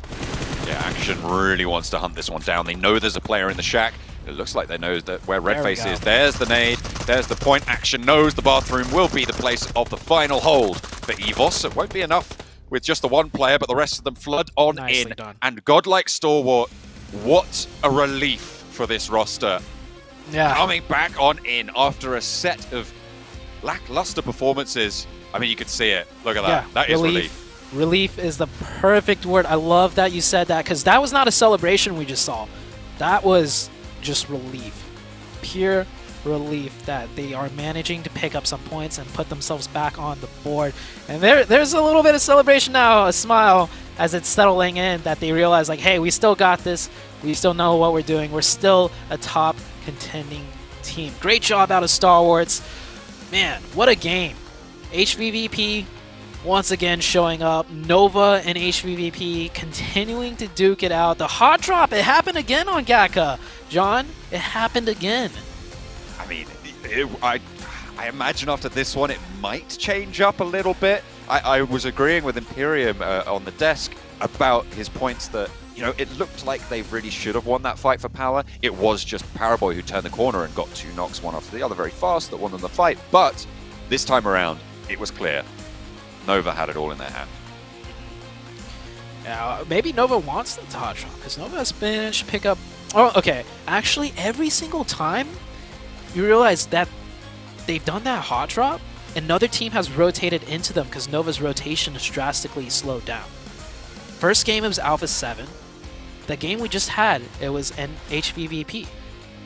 Yeah, Action really wants to hunt this one down. They know there's a player in the shack. It looks like they know that where Redface is. There's the nade. There's the point. Action knows the bathroom will be the place of the final hold for EVOS. It won't be enough with just the 1 player, but the rest of them flood on Nicely in. done. And godlike Stalwart, what a relief for this roster. Yeah. Coming back on in after a set of lackluster performances. I mean, you could see it. Look at that. Yeah, That is relief. Relief is the perfect word. I love that you said that, because that was not a celebration we just saw. That was just relief. Pure relief that they are managing to pick up some points and put themselves back on the board. And there's a little bit of celebration now, a smile, as it's settling in, that they realize, like, hey, we still got this. We still know what we're doing. We're still a top contending team. Great job out of Stalwarts. Man, what a game. HVVP once again showing up. Nova and HVVP continuing to duke it out. The hot drop, it happened again on Gaka. John, it happened again. I mean, I imagine after this one it might change up a little bit. I was agreeing with Imperium on the desk about his points that, you know, it looked like they really should have won that fight for power. It was just Paraboy who turned the corner and got 2 knocks, one after the other, very fast, that won them the fight. But this time around, it was clear. Nova had it all in their hand. Maybe Nova wants the hot drop, because Nova has managed to pick up... Oh, okay. Actually, every single time you realize that they've done that hot drop, another team has rotated into them, because Nova's rotation is drastically slowed down. First game, it was Alpha 7. The game we just had, it was an HVVP.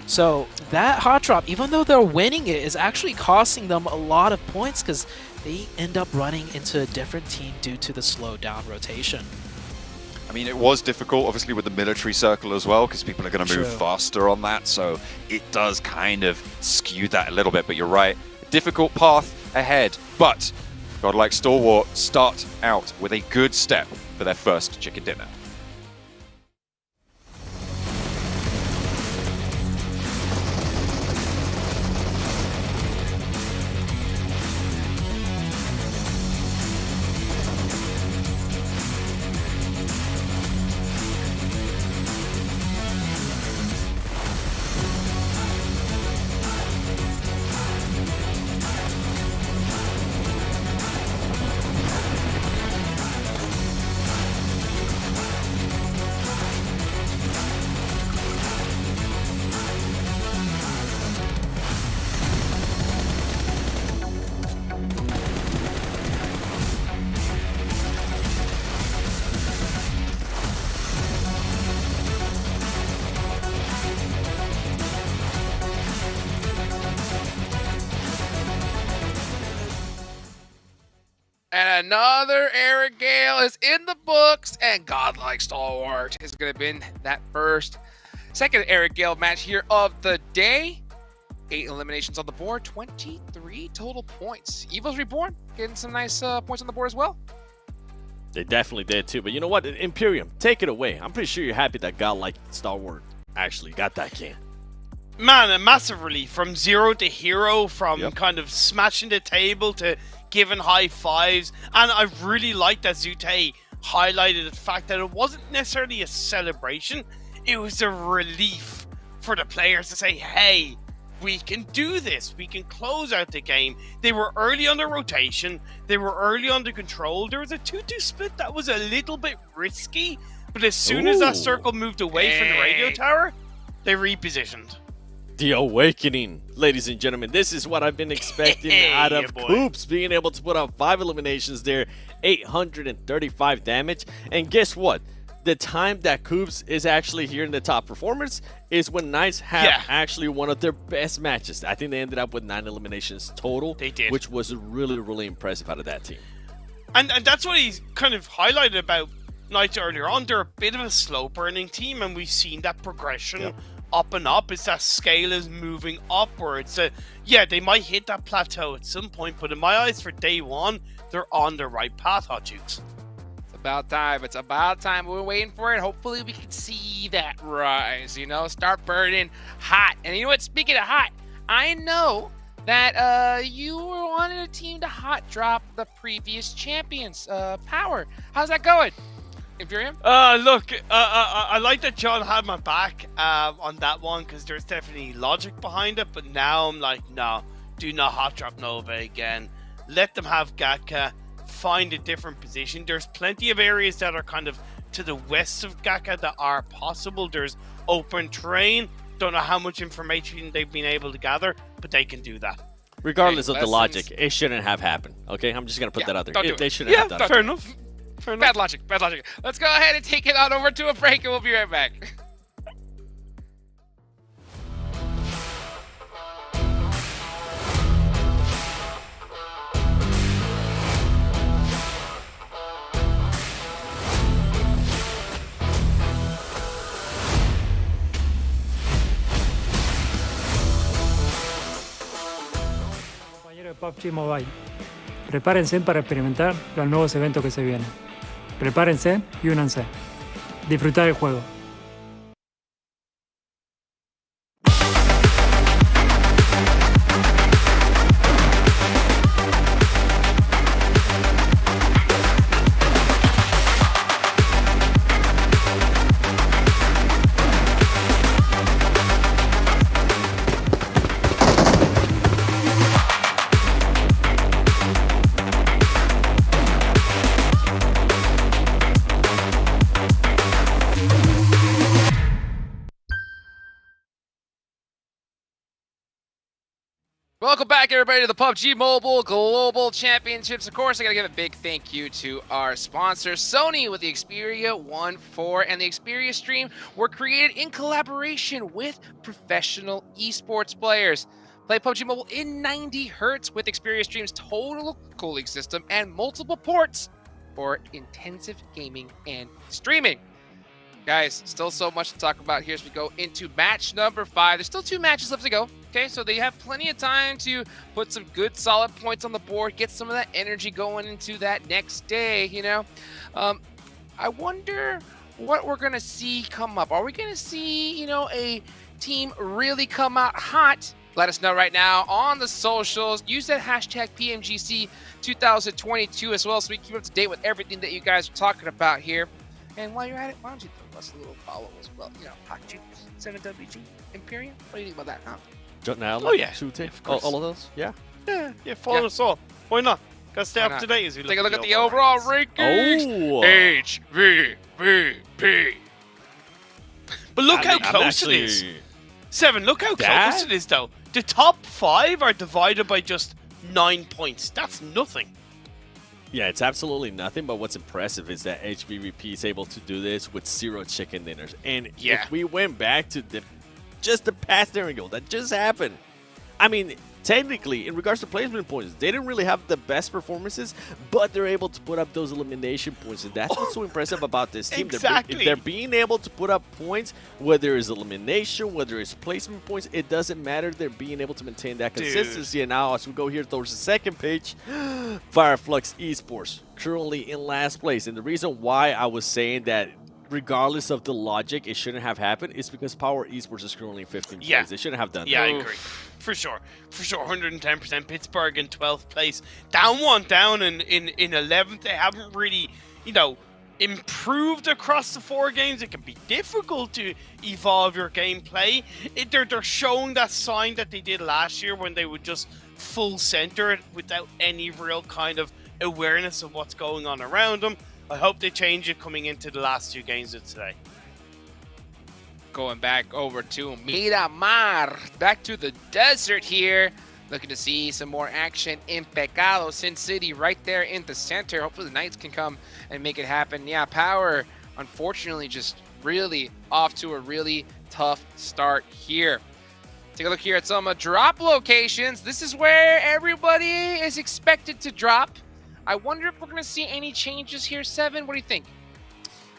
So that hot drop, even though they're winning it, is actually costing them a lot of points, because they end up running into a different team due to the slowed down rotation. I mean, it was difficult, obviously, with the military circle as well, because people are going to move faster on that, so it does kind of skew that a little bit, but you're right. Difficult path ahead, but godlike Stalwart start out with a good step for their first chicken dinner. And another Eric Gale is in the books, and godlike Stalwart is going to be that second Eric Gale match here of the day. 8 eliminations on the board, 23 total points. Evo's Reborn getting some nice points on the board as well. They definitely did too, but you know what? Imperium, take it away. I'm pretty sure you're happy that godlike Stalwart actually got that game. Man, a massive relief from 0 to hero, from kind of smashing the table to giving high fives. And I really like that Zute highlighted the fact that it wasn't necessarily a celebration, it was a relief for the players to say, hey, we can do this. We can close out the game. They were early on the rotation. They were early on the control. There was a 2-2 split that was a little bit risky, but as soon as that circle moved away from the radio tower, they repositioned. The awakening, ladies and gentlemen. This is what I've been expecting out of Coops, being able to put out 5 eliminations there, 835 damage. And guess what? The time that Coops is actually here in the top performers is when Knights have actually one of their best matches. I think they ended up with 9 eliminations total. They did. Which was really, really impressive out of that team. And that's what he's kind of highlighted about Knights earlier on. They're a bit of a slow-burning team, and we've seen that progression up and up. It's that scale is moving upwards. Yeah, they might hit that plateau at some point, but in my eyes, for day one, they're on the right path, Hot Jukes. About time. It's about time. We're waiting for it. Hopefully we can see that rise, you know, start burning hot. And you know what? Speaking of hot, I know that you were wanting a team to hot drop the previous champions, Power. How's that going, Imperium? Look, I like that John had my back on that one, because there's definitely logic behind it, but now I'm like, no, do not hot drop Nova again. Let them have Gatka. Find a different position. There's plenty of areas that are kind of to the west of Gatka that are possible. There's open terrain. Don't know how much information they've been able to gather, but they can do that. Regardless of the logic, it shouldn't have happened. Okay, I'm just gonna put that out there. They shouldn't have done fair enough. Bad logic. Bad logic. Let's go ahead and take it on over to a break, and we'll be right back. De PUBG Mobile. Prepárense para experimentar los nuevos eventos que se vienen. Prepárense y únanse. Disfrutar el juego. Welcome back, everybody, to the PUBG Mobile Global Championships. Of course, I got to give a big thank you to our sponsor, Sony, with the Xperia 1.4 and the Xperia Stream were created in collaboration with professional esports players. Play PUBG Mobile in 90 Hz with Xperia Stream's total cooling system and multiple ports for intensive gaming and streaming. Guys, still so much to talk about here as we go into match number 5. There's still 2 matches left to go. Okay, so they have plenty of time to put some good solid points on the board, get some of that energy going into that next day, you know. I wonder what we're going to see come up. Are we going to see, you know, a team really come out hot? Let us know right now on the socials. Use that hashtag PMGC 2022 as well, so we keep up to date with everything that you guys are talking about here. And while you're at it, why don't you throw us a little follow as well? You know, Hot Jukes, 7WG, Imperium. What do you think about that, huh? Oh, yeah. All of those? Yeah. Yeah, follow us all. Why not? Gotta stay up to date as we take a look at the overall rankings. HVVP. But look how close it is. 7, look how close it is, though. The top 5 are divided by just 9 points. That's nothing. Yeah, it's absolutely nothing, but what's impressive is that HVVP is able to do this with 0 chicken dinners. And if we went back to just the past Daringo that just happened, I mean, technically, in regards to placement points, they didn't really have the best performances, but they're able to put up those elimination points, and that's what's so impressive about this team. Exactly. They're being able to put up points, whether it's elimination, whether it's placement points, it doesn't matter. They're being able to maintain that consistency. And now, as we go here towards the second page, Fireflux Esports currently in last place. And the reason why I was saying that regardless of the logic, it shouldn't have happened is because Power Esports is currently in 15th place. They shouldn't have done that. Yeah, I agree. For sure. 110%. Pittsburgh in 12th place. Down in 11th. They haven't really, you know, improved across the 4 games. It can be difficult to evolve your gameplay. They're showing that sign that they did last year when they would just full center it without any real kind of awareness of what's going on around them. I hope they change it coming into the last 2 games of today. Going back over to Miramar, back to the desert here. Looking to see some more action in Pecado, Sin City right there in the center. Hopefully the Knights can come and make it happen. Yeah, Power, unfortunately, just really off to a really tough start here. Take a look here at some drop locations. This is where everybody is expected to drop. I wonder if we're going to see any changes here, Seven. What do you think?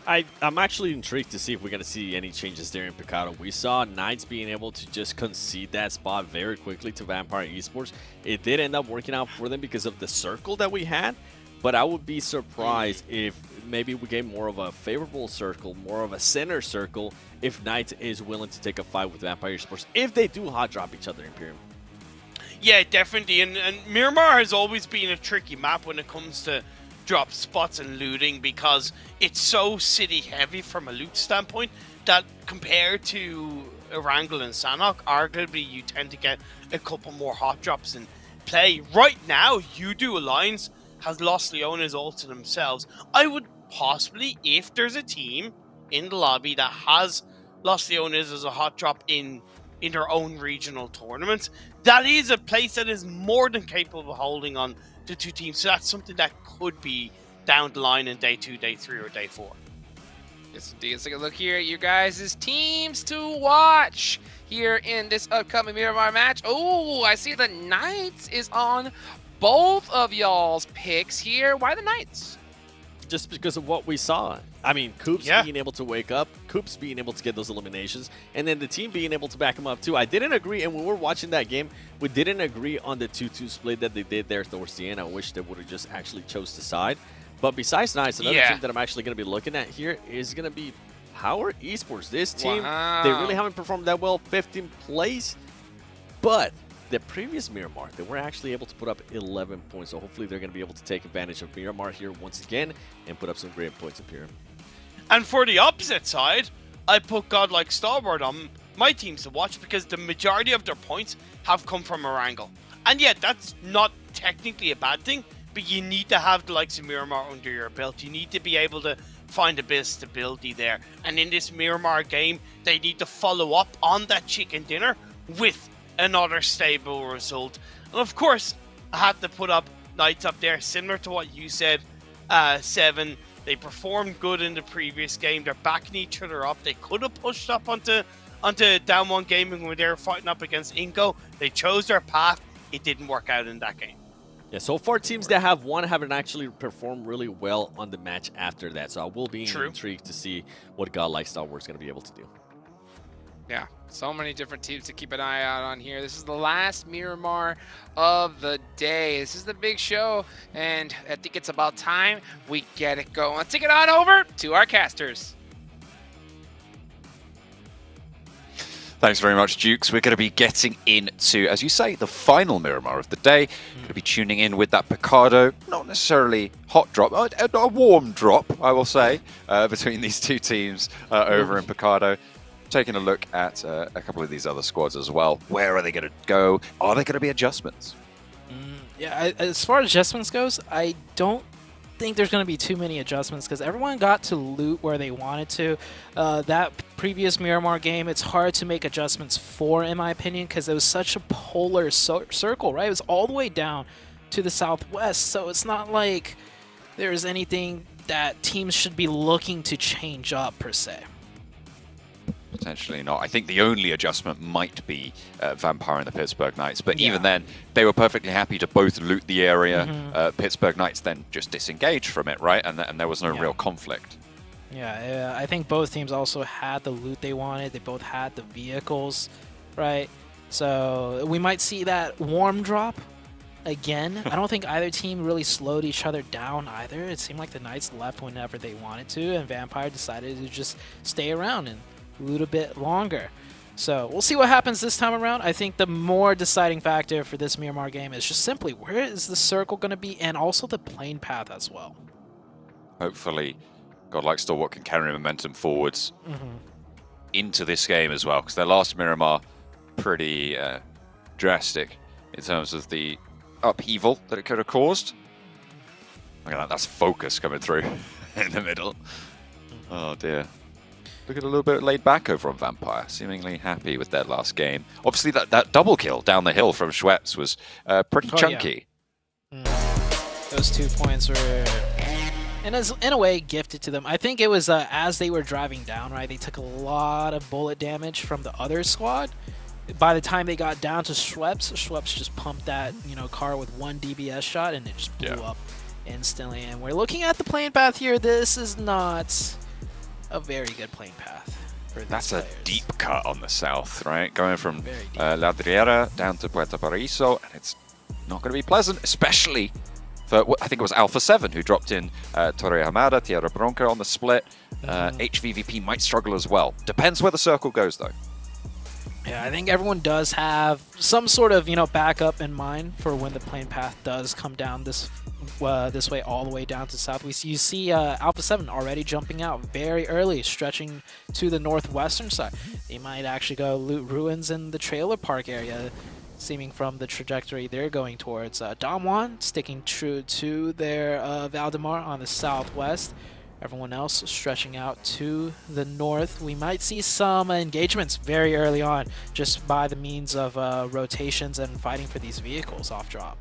I'm actually intrigued to see if we're going to see any changes there in Picado. We saw Knights being able to just concede that spot very quickly to Vampire Esports. It did end up working out for them because of the circle that we had, but I would be surprised if maybe we get more of a favorable circle, more of a center circle, if Knights is willing to take a fight with Vampire Esports, if they do hot drop each other in Imperium. Yeah, definitely. And Miramar has always been a tricky map when it comes to drop spots and looting, because it's so city heavy from a loot standpoint that compared to Erangel and Sanhok, arguably you tend to get a couple more hot drops in play. Right now, Udo Alliance has lost Leona's ult to themselves. I would possibly, if there's a team in the lobby that has lost Leona's as a hot drop in their own regional tournaments, that is a place that is more than capable of holding on to 2 teams. So that's something that could be down the line in day 2, day 3, or day 4. Yes, indeed. Let's take a look here at you guys' teams to watch here in this upcoming Miramar match. Oh, I see the Knights is on both of y'all's picks here. Why the Knights? Just because of what we saw. I mean, Coops being able to wake up, Coops being able to get those eliminations, and then the team being able to back him up too. I didn't agree, and when we were watching that game, we didn't agree on the 2-2 split that they did there towards the end. I wish they would have just actually chose to side. But besides Knights, another team that I'm actually going to be looking at here is going to be Power Esports. This team, they really haven't performed that well, 15th place, but the previous Miramar, they were actually able to put up 11 points. So hopefully they're going to be able to take advantage of Miramar here once again and put up some great points up here. And for the opposite side, I put Godlike Starboard on my teams to watch because the majority of their points have come from Erangel. And yet, that's not technically a bad thing, but you need to have the likes of Miramar under your belt. You need to be able to find a bit of stability there. And in this Miramar game, they need to follow up on that chicken dinner with another stable result. And of course, I had to put up Knights up there, similar to what you said, Seven. They performed good in the previous game. They're backing each other up. They could have pushed up onto Down 1 Gaming when they were fighting up against Inco. They chose their path. It didn't work out in that game. Yeah, so far teams that have won haven't actually performed really well on the match after that. So I will be intrigued to see what Godlike Star Wars is going to be able to do. Yeah, so many different teams to keep an eye out on here. This is the last Miramar of the day. This is the big show, and I think it's about time we get it going. Let's take it on over to our casters. Thanks very much, Dukes. We're going to be getting into, as you say, the final Miramar of the day. Going to be tuning in with that Picado, not necessarily hot drop, a warm drop, I will say, between these 2 teams over in Picado. Taking a look at a couple of these other squads as well. Where are they going to go? Are there going to be adjustments? Yeah, as far as adjustments goes, I don't think there's going to be too many adjustments because everyone got to loot where they wanted to. That previous Miramar game, it's hard to make adjustments for, in my opinion, because it was such a polar circle, right? It was all the way down to the southwest, so it's not like there's anything that teams should be looking to change up, per se. Potentially not. I think the only adjustment might be Vampire and the Pittsburgh Knights, but even then, they were perfectly happy to both loot the area. Pittsburgh Knights then just disengaged from it, right? And there was no real conflict. Yeah, I think both teams also had the loot they wanted. They both had the vehicles, right? So we might see that warm drop again. I don't think either team really slowed each other down either. It seemed like the Knights left whenever they wanted to, and Vampire decided to just stay around and loot a bit longer. So we'll see what happens this time around. I think the more deciding factor for this Miramar game is just simply where is the circle going to be, and also the plane path as well. Hopefully God, like Stalwart can carry momentum forwards into this game as well, because their last Miramar pretty drastic in terms of the upheaval that it could have caused. Look at that, that's focus coming through in the middle. Oh dear. Look at a little bit laid back over on Vampire, seemingly happy with their last game. Obviously that double kill down the hill from Schweppes was pretty chunky. Those 2 points were, in a way, gifted to them. I think it was as they were driving down, right? They took a lot of bullet damage from the other squad. By the time they got down to Schweppes just pumped that car with 1 DBS shot, and it just blew up instantly. And we're looking at the plane path here. This is not a very good plane path for these That's players. a deep cut on the south, right? Going from La Driera down to Puerto Paraíso, and it's not going to be pleasant, especially for, I think it was Alpha 7 who dropped in Torre Hamada, Tierra Bronca on the split. HVVP might struggle as well. Depends where the circle goes, though. Yeah, I think everyone does have some sort of backup in mind for when the plane path does come down this way all the way down to south. You see Alpha 7 already jumping out very early, stretching to the northwestern side. They might actually go loot ruins in the trailer park area, seeming from the trajectory they're going towards. Damwon sticking true to their Valdemar on the southwest. Everyone else stretching out to the north. We might see some engagements very early on, just by the means of rotations and fighting for these vehicles off drop.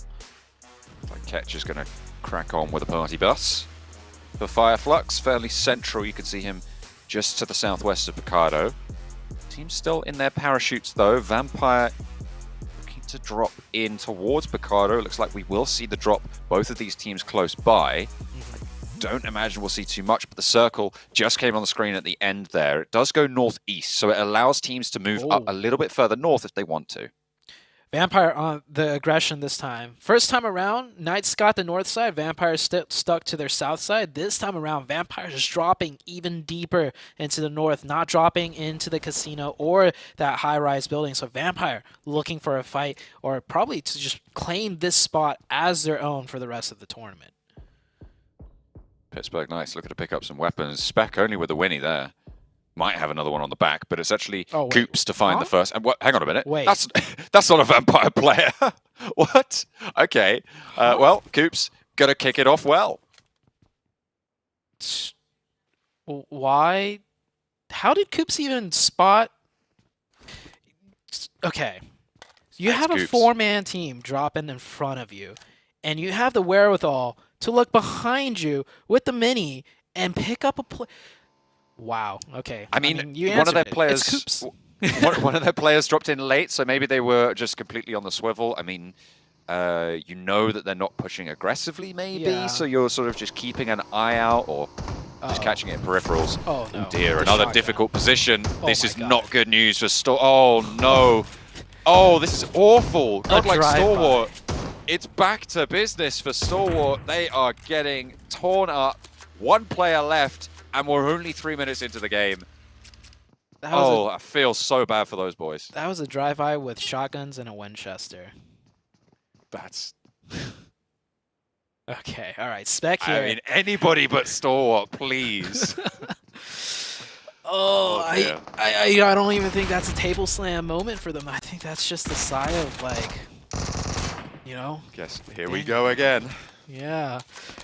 Like Ketch is going to crack on with a party bus. For Fireflux, fairly central. You can see him just to the southwest of Picardo. Team's still in their parachutes though. Vampire looking to drop in towards Picardo. Looks like we will see the drop, both of these teams close by. Don't imagine we'll see too much, but the circle just came on the screen at the end there. It does go northeast, so it allows teams to move up a little bit further north if they want to. Vampire on the aggression this time. First time around, Knights got the north side, Vampire stuck to their south side. This time around, Vampire is dropping even deeper into the north, not dropping into the casino or that high-rise building. So Vampire looking for a fight, or probably to just claim this spot as their own for the rest of the tournament. Pittsburgh Knights looking to pick up some weapons. Spec only with the Winnie there. Might have another one on the back, but it's actually Coops to find the first. And what? Hang on a minute. Wait. That's not a Vampire player. What? Okay. Well, Coops gonna kick it off well. Why? How did Coops even spot? Okay. You have a 4-man team dropping in front of you, and you have the wherewithal to look behind you with the mini and pick up a play. Wow. Okay. I mean one of their players. one of their players dropped in late, so maybe they were just completely on the swivel. I mean, you know that they're not pushing aggressively, maybe, so you're sort of just keeping an eye out or just catching it in peripherals. Oh no! Oh dear, another difficult position. This is not good news for Oh no! Oh, this is awful. God, like Stalwart. It's back to business for Stalwart. They are getting torn up. 1 player left, and we're only 3 minutes into the game. I feel so bad for those boys. That was a drive-by with shotguns and a Winchester. That's... Okay, all right, Spec here. I mean, anybody but Stalwart, please. I don't even think that's a table slam moment for them. I think that's just a sigh of, like, Guess here we go again. Yeah.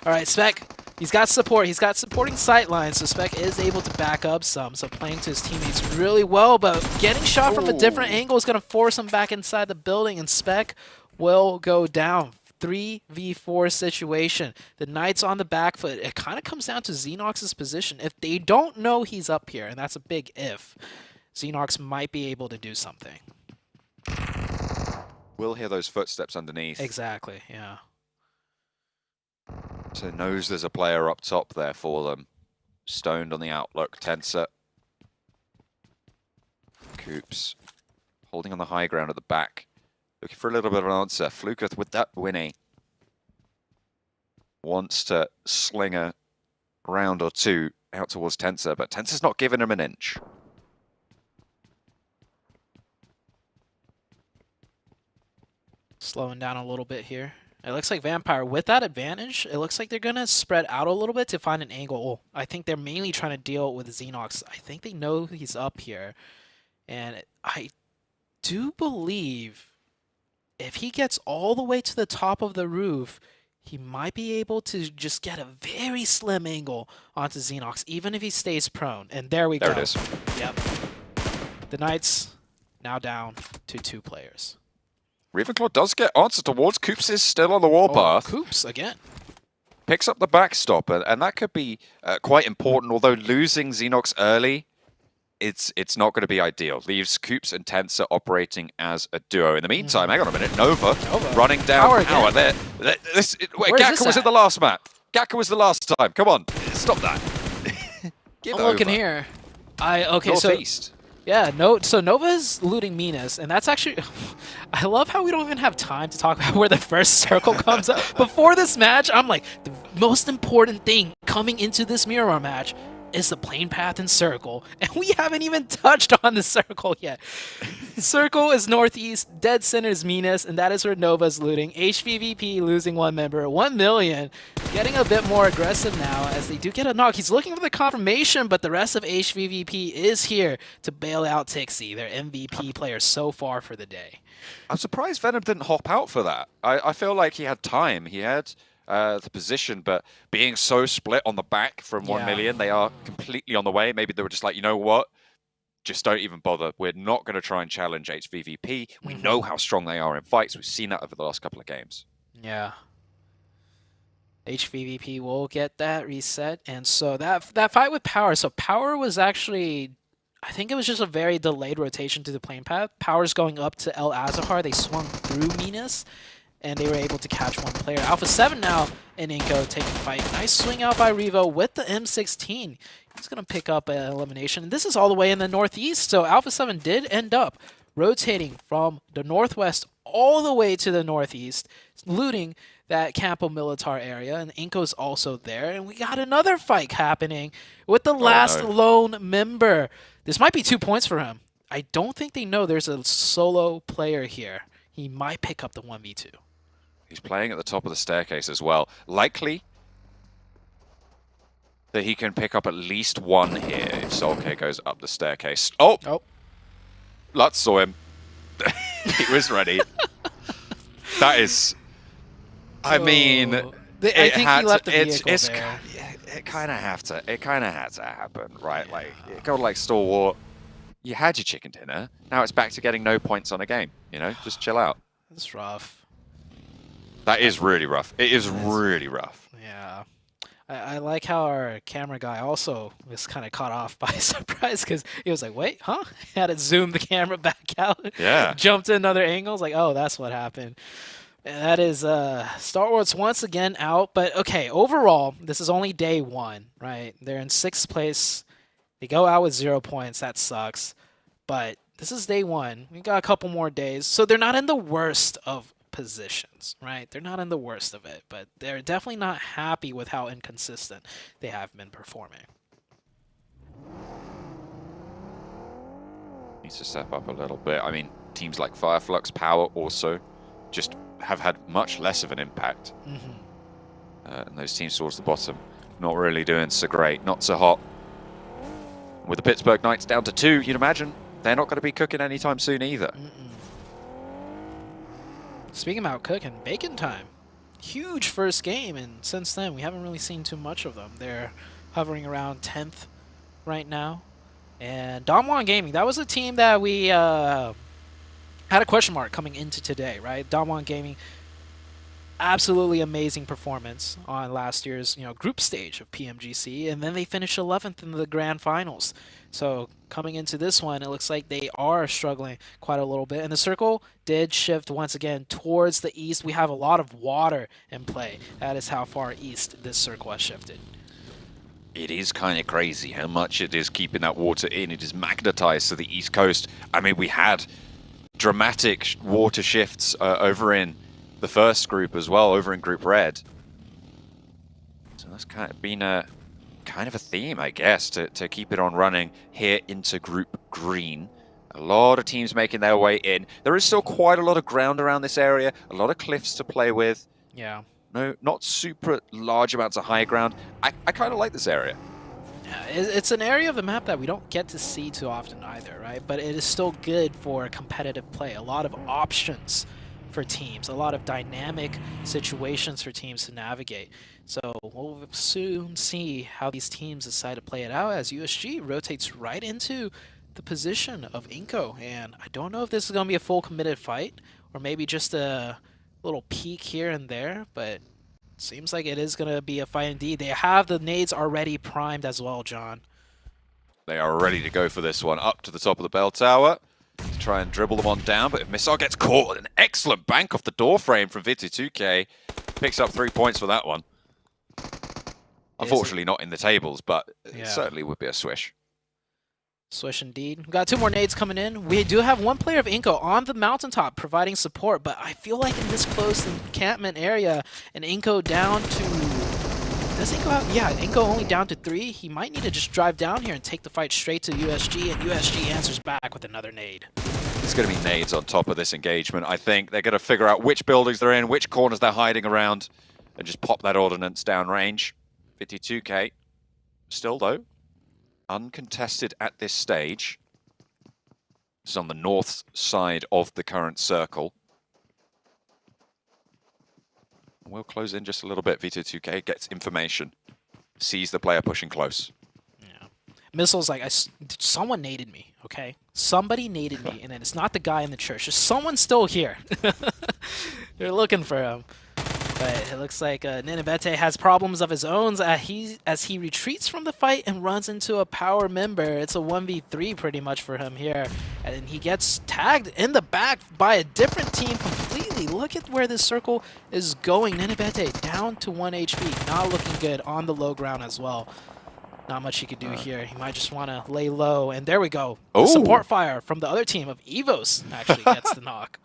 All right, Spec. He's got support. He's got supporting sight lines, so Spec is able to back up some. So playing to his teammates really well, but getting shot from a different angle is going to force him back inside the building, and Spec will go down. 3v4 situation. The Knights on the back foot. It kind of comes down to Xenox's position. If they don't know he's up here, and that's a big if, Xenox might be able to do something. We'll hear those footsteps underneath. Exactly, yeah. So knows there's a player up top there for them. Stoned on the outlook. Tenser. Coops holding on the high ground at the back. Looking for a little bit of an answer. Fluketh with that Winnie. Wants to sling a round or two out towards Tenser, but Tenser's not giving him an inch. Slowing down a little bit here. It looks like Vampire, with that advantage, it looks like they're going to spread out a little bit to find an angle. I think they're mainly trying to deal with Xenox. I think they know he's up here. And I do believe if he gets all the way to the top of the roof, he might be able to just get a very slim angle onto Xenox, even if he stays prone. And there we go. There it is. Yep. The Knights now down to 2 players. Ravenclaw does get answer towards. Coops is still on the warpath. Coops again. Picks up the backstop, and that could be quite important, although losing Xenox early, it's not going to be ideal. Leaves Coops and Tensor operating as a duo. In the meantime, hang on a minute, Nova running down power there. Wait, Gakka was in the last map. Gakka was the last time. Come on, stop that. I'm looking here. Northeast. Yeah, so Nova's looting Minas, and that's actually... I love how we don't even have time to talk about where the first circle comes up. Before this match, I'm like, the most important thing coming into this Mirror match is the plane path and circle, and we haven't even touched on the circle yet. Circle is northeast, dead center is Minas, and that is where Nova's looting. HVVP losing 1 member, 1 million, getting a bit more aggressive now as they do get a knock. He's looking for the confirmation, but the rest of HVVP is here to bail out Tixie, their MVP player so far for the day. I'm surprised Venom didn't hop out for that. I feel like he had time. He had the position, but being so split on the back from 1 million, they are completely on the way. Maybe they were just like, you know what? Just don't even bother. We're not going to try and challenge HVVP. We know how strong they are in fights. We've seen that over the last couple of games. Yeah. HVVP will get that reset. And so that fight with Power. So Power was actually... I think it was just a very delayed rotation to the plane path. Power's going up to El Azahar. They swung through Minas, and they were able to catch 1 player. Alpha 7 now in Inko taking fight. Nice swing out by Revo with the M16. He's going to pick up an elimination. This is all the way in the northeast, so Alpha 7 did end up rotating from the northwest all the way to the northeast, looting that Campo Militar area, and Inko's also there. And we got another fight happening with the last lone member. This might be 2 points for him. I don't think they know there's a solo player here. He might pick up the 1v2. He's playing at the top of the staircase as well. Likely that he can pick up at least 1 here if Solke goes up the staircase. Oh! Lutz saw him. He was ready. That is... I mean... I think he left the vehicle there. It kind of had to happen, right? Yeah. Like, it got like Stalwart. You had your chicken dinner. Now it's back to getting no points on a game. You know, just chill out. That's rough. That is really rough. It is really rough. Yeah. I like how our camera guy also was kind of caught off by surprise because he was like, wait, huh? Had to zoom the camera back out. Yeah. Jumped to another angle. Like, oh, that's what happened. And that is Star Wars once again out. But, okay, overall, this is only day 1, right? They're in 6th place. They go out with 0 points. That sucks. But this is day 1. We got a couple more days. So they're not in the worst of positions, right? They're not in the worst of it. But they're definitely not happy with how inconsistent they have been performing. Needs to step up a little bit. I mean, teams like Fireflux, Power also just have had much less of an impact. And those teams towards the bottom not really doing so great, not so hot. With the Pittsburgh Knights down to 2, you'd imagine they're not going to be cooking anytime soon either. Speaking about cooking, Bacon Time. Huge first game, and since then we haven't really seen too much of them. They're hovering around 10th right now. And Damwon Gaming, that was a team that we had a question mark coming into today, right? Damwon Gaming, absolutely amazing performance on last year's group stage of PMGC, and then they finished 11th in the grand finals. So coming into this one, it looks like they are struggling quite a little bit. And the circle did shift once again towards the east. We have a lot of water in play. That is how far east this circle has shifted. It is kind of crazy how much it is keeping that water in. It is magnetized to the east coast. I mean, we had dramatic water shifts over in the first group as well, over in Group Red. So that's kind of been a theme, I guess, to keep it on running here into Group Green. A lot of teams making their way in. There is still quite a lot of ground around this area, a lot of cliffs to play with. Yeah. No, not super large amounts of high ground. I kind of like this area. Yeah, it's an area of the map that we don't get to see too often either, right? But it is still good for competitive play. A lot of options for teams, a lot of dynamic situations for teams to navigate. So we'll soon see how these teams decide to play it out as USG rotates right into the position of Inko. And I don't know if this is going to be a full committed fight or maybe just a little peek here and there, but seems like it is going to be a fight indeed. They have the nades already primed as well, John. They are ready to go for this one. Up to the top of the bell tower to try and dribble them on down, but if Missile gets caught, an excellent bank off the door frame from Vitu2K. Picks up 3 points for that one. Unfortunately not in the tables, but it certainly would be a swish. Swish indeed. We've got 2 more nades coming in. We do have 1 player of Inko on the mountaintop providing support, but I feel like in this close encampment area, and Inko down to... Does Inko have... Yeah, Inko only down to 3. He might need to just drive down here and take the fight straight to USG, and USG answers back with another nade. There's going to be nades on top of this engagement. I think they're going to figure out which buildings they're in, which corners they're hiding around, and just pop that ordnance down range. 52K. Still, though, uncontested at this stage. This is on the north side of the current circle. We'll close in just a little bit. Vito2K gets information, sees the player pushing close. Yeah. Missile's like, someone naded me, okay? Somebody naded me, and it's not the guy in the church. There's someone still here. They're looking for him. But it looks like Ninibete has problems of his own as he retreats from the fight and runs into a power member. It's a 1v3 pretty much for him here. And he gets tagged in the back by a different team completely. Look at where this circle is going. Ninibete down to 1 HP. Not looking good on the low ground as well. Not much he could do here. He might just want to lay low. And there we go. Oh. Support fire from the other team of Evos actually gets the knock.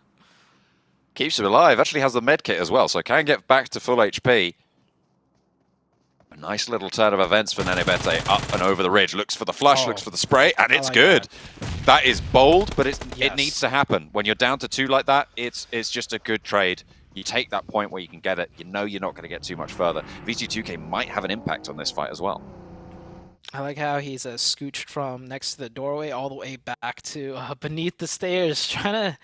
Keeps him alive, actually has the med kit as well, so can get back to full HP. A nice little turn of events for Ninibete. Up and over the ridge, looks for the flush, looks for the spray, and it's good. That is bold, but it needs to happen. When you're down to 2 like that, it's just a good trade. You take that point where you can get it. You know you're not going to get too much further. VT2K might have an impact on this fight as well. I like how he's scooched from next to the doorway all the way back to beneath the stairs, trying to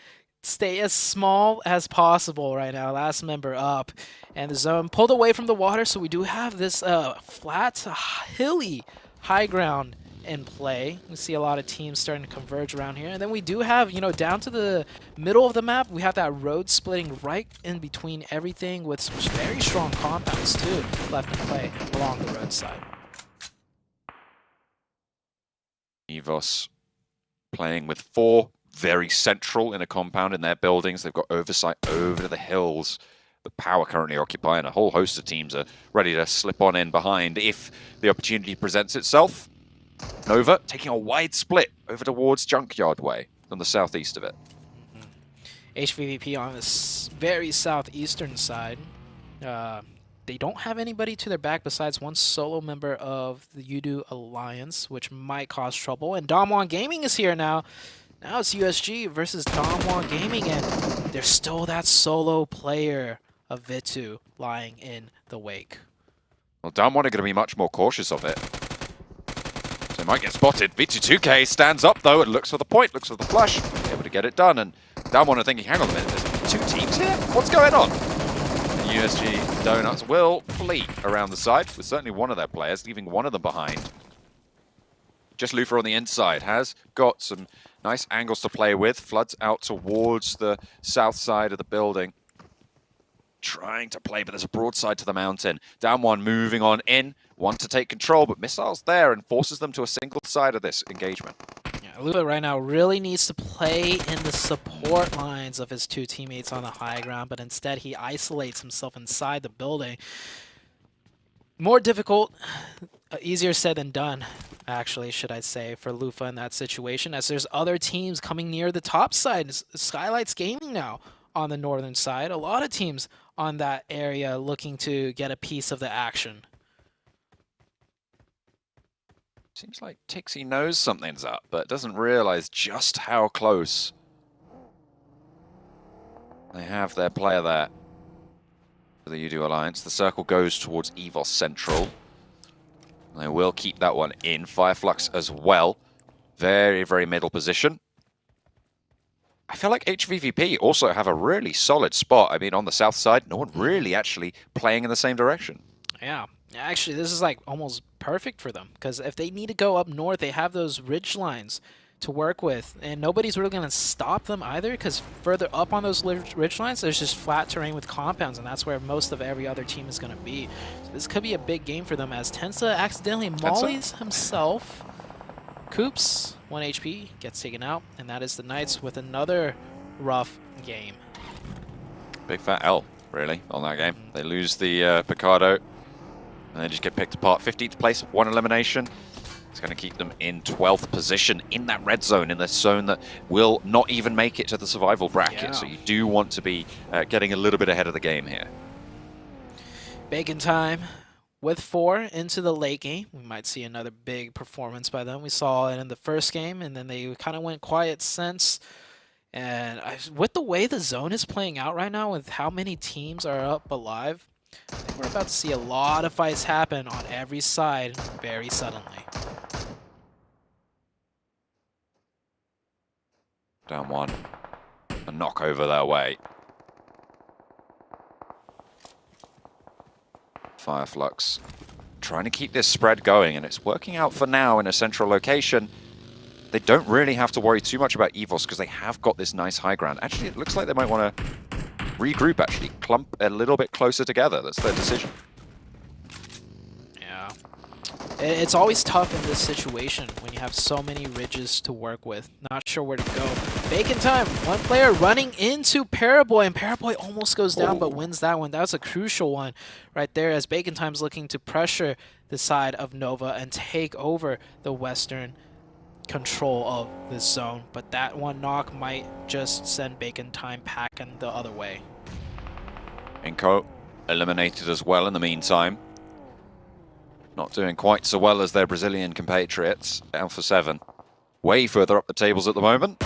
stay as small as possible right now. Last member up, and the zone pulled away from the water, so we do have this flat, hilly high ground in play. We see a lot of teams starting to converge around here, and then we do have, you know, down to the middle of the map, we have that road splitting right in between everything with some very strong compounds too left in play along the roadside. Evos playing with 4 very central in a compound in their buildings. They've got oversight over to the hills. The power currently occupying a whole host of teams are ready to slip on in behind if the opportunity presents itself. Nova taking a wide split over towards Junkyard Way on the southeast of it. HVVP on this very southeastern side. They don't have anybody to their back besides 1 solo member of the Yudu Alliance, which might cause trouble. And Damwon Gaming is here now. Now it's USG versus Damwon Gaming, and there's still that solo player of Vitu lying in the wake. Well, Damwon are going to be much more cautious of it. So they might get spotted. Vitu2K stands up, though, and looks for the point, looks for the flush. Able to get it done, and Damwon are thinking, hang on a minute, there's 2 teams here? What's going on? And USG Donuts will flee around the side with certainly one of their players, leaving one of them behind. Just Lufa on the inside has got some nice angles to play with. Floods out towards the south side of the building. Trying to play, but there's a broadside to the mountain. Damwon moving on in. Want to take control, but Missile's there and forces them to a single side of this engagement. Yeah, Lufa right now really needs to play in the support lines of his 2 teammates on the high ground, but instead he isolates himself inside the building. More difficult, easier said than done, actually, should I say, for Lufa in that situation, as there's other teams coming near the top side. Skylights Gaming now on the northern side. A lot of teams on that area looking to get a piece of the action. Seems like Tixie knows something's up, but doesn't realize just how close they have their player there. for the UDO Alliance. The circle goes towards EVOS Central. They will keep that one in. Fireflux as well. Very, very middle position. I feel like HVVP also have a really solid spot. I mean, on the south side, no one really actually playing in the same direction. Yeah. Actually, this is like almost perfect for them, because if they need to go up north, they have those ridge lines to work with, and nobody's really going to stop them either, because further up on those ridge lines, there's just flat terrain with compounds, and that's where most of every other team is going to be. So this could be a big game for them, as Tensa accidentally mollies himself. Coops, 1 HP, gets taken out, and that is the Knights with another rough game. Big fat L, really, on that game. They lose the Picardo, and they just get picked apart. 15th place, 1 elimination. It's going to keep them in 12th position in that red zone, in the zone that will not even make it to the survival bracket. Yeah. So you do want to be getting a little bit ahead of the game here. Bacon time with 4 into the late game. We might see another big performance by them. We saw it in the first game, and then they kind of went quiet since. And with the way the zone is playing out right now, with how many teams are up alive, I think we're about to see a lot of fights happen on every side very suddenly. Down 1. A knock over their way. Fireflux trying to keep this spread going, and it's working out for now in a central location. They don't really have to worry too much about EVOS because they have got this nice high ground. Actually, it looks like they might want to regroup, actually. Clump a little bit closer together. That's their decision. Yeah. It's always tough in this situation when you have so many ridges to work with. Not sure where to go. Bacon time. One player running into Paraboy, and Paraboy almost goes down but wins that one. That was a crucial one right there, as Bacon time's looking to pressure the side of Nova and take over the western control of this zone. But that one knock might just send Bacon time packing the other way. Inco eliminated as well in the meantime. Not doing quite so well as their Brazilian compatriots. Alpha 7 way further up the tables at the moment.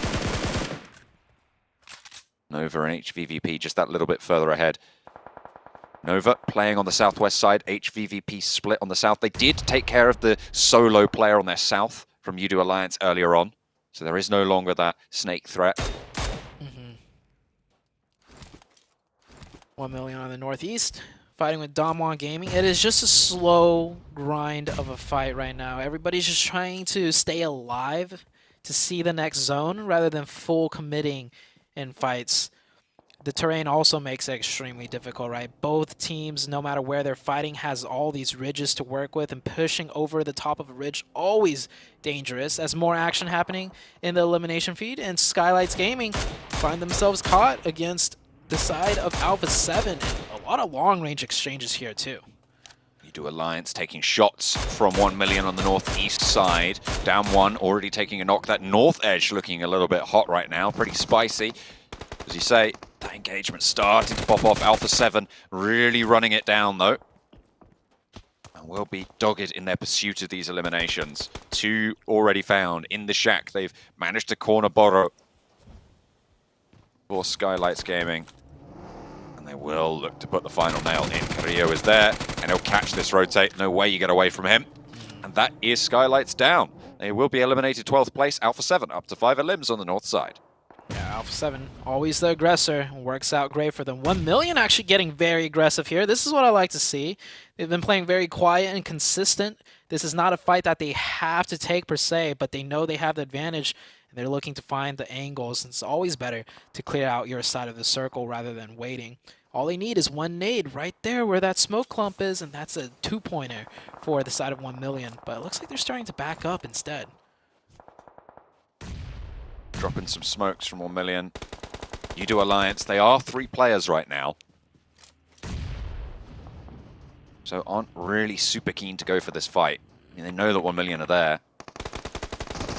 Nova and HVVP just that little bit further ahead. Nova playing on the southwest side, HVVP split on the south. They did take care of the solo player on their south from UDO Alliance earlier on, so there is no longer that snake threat. 1 million on the northeast, fighting with Damwon Gaming. It is just a slow grind of a fight right now. Everybody's just trying to stay alive to see the next zone rather than full committing in fights. The terrain also makes it extremely difficult, right? Both teams, no matter where they're fighting, has all these ridges to work with, and pushing over the top of a ridge always dangerous, as more action happening in the elimination feed, and Skylights Gaming find themselves caught against the side of Alpha 7. A lot of long-range exchanges here too. UDO Alliance taking shots from 1 million on the northeast side. Down 1, already taking a knock. That north edge looking a little bit hot right now, pretty spicy. As you say, that engagement starting to pop off. Alpha 7 really running it down though. And will be dogged in their pursuit of these eliminations. 2 already found in the shack. They've managed to corner Boro for Skylights Gaming. And they will look to put the final nail in. Carrillo is there, and he'll catch this rotate. No way you get away from him. And that is Skylights down. They will be eliminated 12th place. Alpha 7 up to 5 limbs on the north side. Yeah, Alpha 7, always the aggressor. Works out great for them. 1 million actually getting very aggressive here. This is what I like to see. They've been playing very quiet and consistent. This is not a fight that they have to take per se, but they know they have the advantage, and they're looking to find the angles. It's always better to clear out your side of the circle rather than waiting. All they need is one nade right there where that smoke clump is, and that's a 2-pointer for the side of 1 million. But it looks like they're starting to back up instead. Dropping some smokes from 1 million. UDO Alliance, they are 3 players right now. So aren't really super keen to go for this fight. I mean, they know that 1 million are there.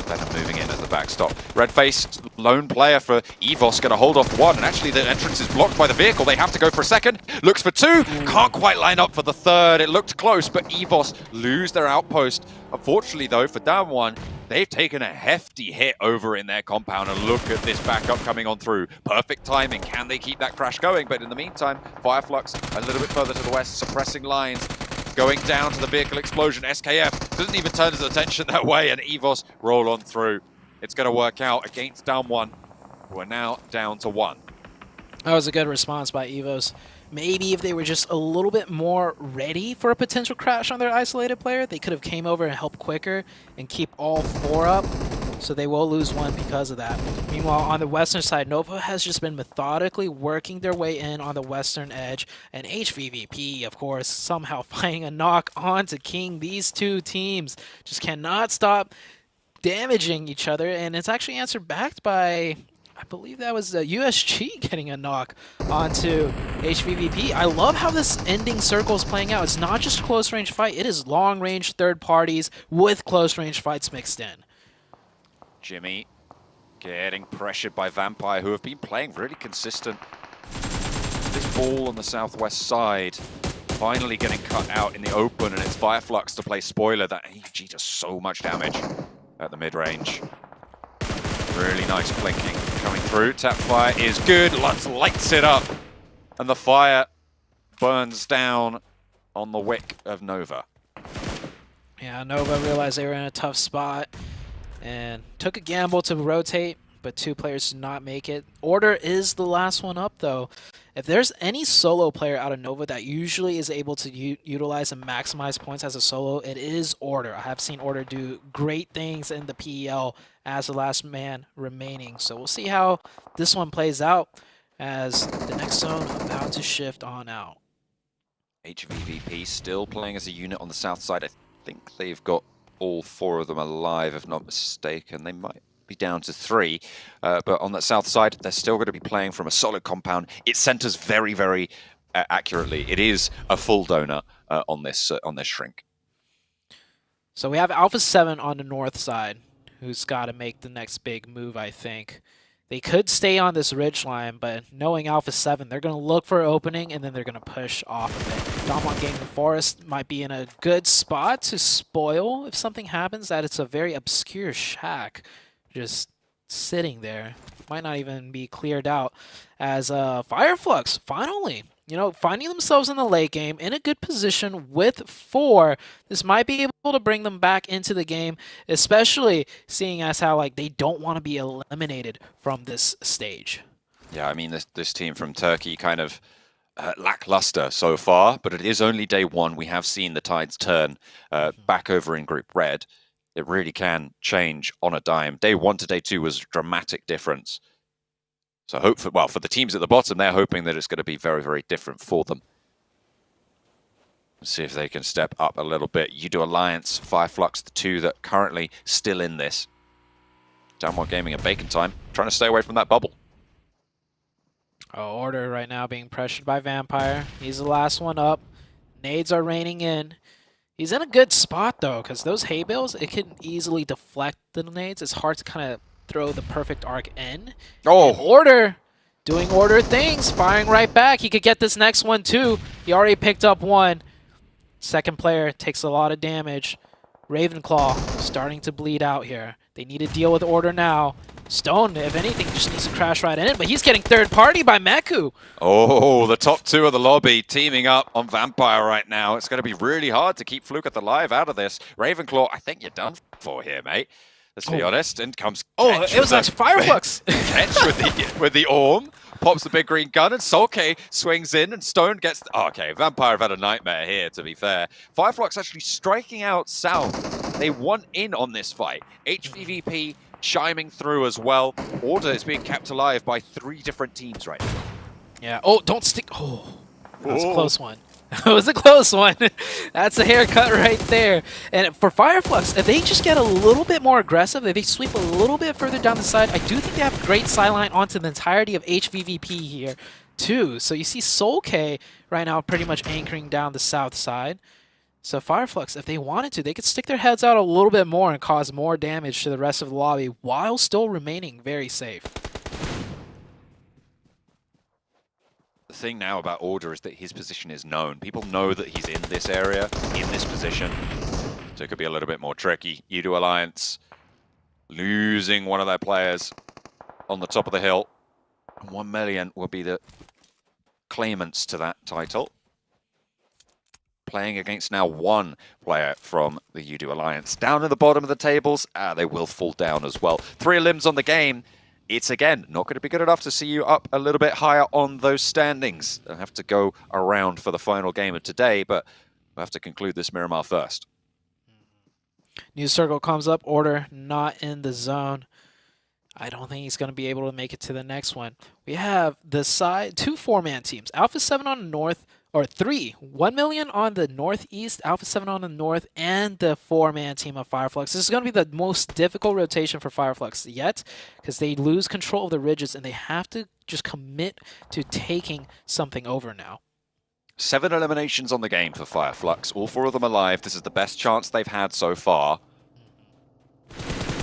Better moving in as the backstop. Redface, lone player for EVOS, going to hold off 1, and actually the entrance is blocked by the vehicle. They have to go for a second. Looks for 2. Can't quite line up for the 3rd. It looked close, but EVOS lose their outpost. Unfortunately, though, for down 1, They've taken a hefty hit over in their compound, and look at this backup coming on through. Perfect timing. Can they keep that crash going? But in the meantime, Fireflux a little bit further to the west, suppressing lines, going down to the vehicle explosion. SKF doesn't even turn his attention that way, and EVOS roll on through. It's going to work out against down 1. We're now down to 1. That was a good response by EVOS. Maybe if they were just a little bit more ready for a potential crash on their isolated player, they could have came over and helped quicker and keep all 4 up. So they will lose 1 because of that. Meanwhile, on the western side, Nova has just been methodically working their way in on the western edge. And HVVP, of course, somehow finding a knock onto King. These two teams just cannot stop damaging each other. And it's actually answered back by, I believe that was USG getting a knock onto HVVP. I love how this ending circle is playing out. It's not just close range fight, it is long range third parties with close range fights mixed in. Jimmy getting pressured by Vampire, who have been playing really consistent. This ball on the southwest side finally getting cut out in the open, and it's Fireflux to play spoiler. That AG does so much damage at the mid-range. Really nice blinking coming through. Tap fire is good. Lutz lights it up. And the fire burns down on the wick of Nova. Yeah, Nova realized they were in a tough spot and took a gamble to rotate, but 2 players did not make it. Order is the last one up, though. If there's any solo player out of Nova that usually is able to utilize and maximize points as a solo, it is Order. I have seen Order do great things in the PEL as the last man remaining. So we'll see how this one plays out as the next zone about to shift on out. HVVP still playing as a unit on the south side. I think they've got all 4 of them alive, if not mistaken. They might be down to 3, but on that south side, they're still going to be playing from a solid compound. It centers very, very accurately. It is a full donut on this shrink. So we have Alpha 7 on the north side, who's got to make the next big move, I think. They could stay on this ridge line, but knowing Alpha 7, they're going to look for an opening, and then they're going to push off of it. Domon Gaming Forest might be in a good spot to spoil if something happens, that it's a very obscure shack just sitting there. Might not even be cleared out, as Fireflux finally, finding themselves in the late game in a good position with 4. This might be able to bring them back into the game, especially seeing as how they don't want to be eliminated from this stage. Yeah, I mean, this team from Turkey kind of lackluster so far, but it is only day 1. We have seen the tides turn back over in Group Red. It really can change on a dime. Day 1 to day 2 was a dramatic difference. So for the teams at the bottom, they're hoping that it's going to be very, very different for them. Let's see if they can step up a little bit. Udo Alliance, Fireflux, the 2 that currently still in this. Downward Gaming and Bacon Time, trying to stay away from that bubble. Order right now being pressured by Vampire. He's the last one up. Nades are raining in. He's in a good spot, though, because those hay bales, it can easily deflect the nades. It's hard to kind of throw the perfect arc in. Oh! And Order doing Order things, firing right back. He could get this next one, too. He already picked up 1. Second player takes a lot of damage. Ravenclaw starting to bleed out here. They need to deal with Order now. Stone, if anything, just needs to crash right in it, but he's getting third party by Meku. Oh, the top 2 of the lobby teaming up on Vampire right now. It's going to be really hard to keep Fluke alive out of this. Ravenclaw, I think you're done for here, mate. Let's be honest. And comes it was actually Fireflux. Catch with the Orm. Pops the big green gun, and Solke swings in, and Stone gets... okay, Vampire have had a nightmare here, to be fair. Fireflux actually striking out south. They want in on this fight. HVVP chiming through as well. Order is being kept alive by 3 different teams right now. Yeah. Oh, don't stick. Oh, that was a close one. That was a close one. That's a haircut right there. And for Fireflux, if they just get a little bit more aggressive, if they sweep a little bit further down the side, I do think they have great sideline onto the entirety of HVVP here, too. So you see Soul K right now pretty much anchoring down the south side. So Fireflux, if they wanted to, they could stick their heads out a little bit more and cause more damage to the rest of the lobby while still remaining very safe. The thing now about Order is that his position is known. People know that he's in this area, in this position. So it could be a little bit more tricky. Udo Alliance losing one of their players on the top of the hill. 1 million will be the claimants to that title. Playing against now one player from the Udo Alliance. Down at the bottom of the tables, they will fall down as well. 3 limbs on the game. It's, again, not going to be good enough to see you up a little bit higher on those standings. They'll have to go around for the final game of today, but we'll have to conclude this Miramar first. New circle comes up, order not in the zone. I don't think he's going to be able to make it to the next one. We have the side, 2 4-man teams. Alpha 7 on the north, or 3. 1 million on the northeast, Alpha 7 on the north, and the 4-man team of Fireflux. This is going to be the most difficult rotation for Fireflux yet, because they lose control of the ridges, and they have to just commit to taking something over now. 7 eliminations on the game for Fireflux. All 4 of them alive. This is the best chance they've had so far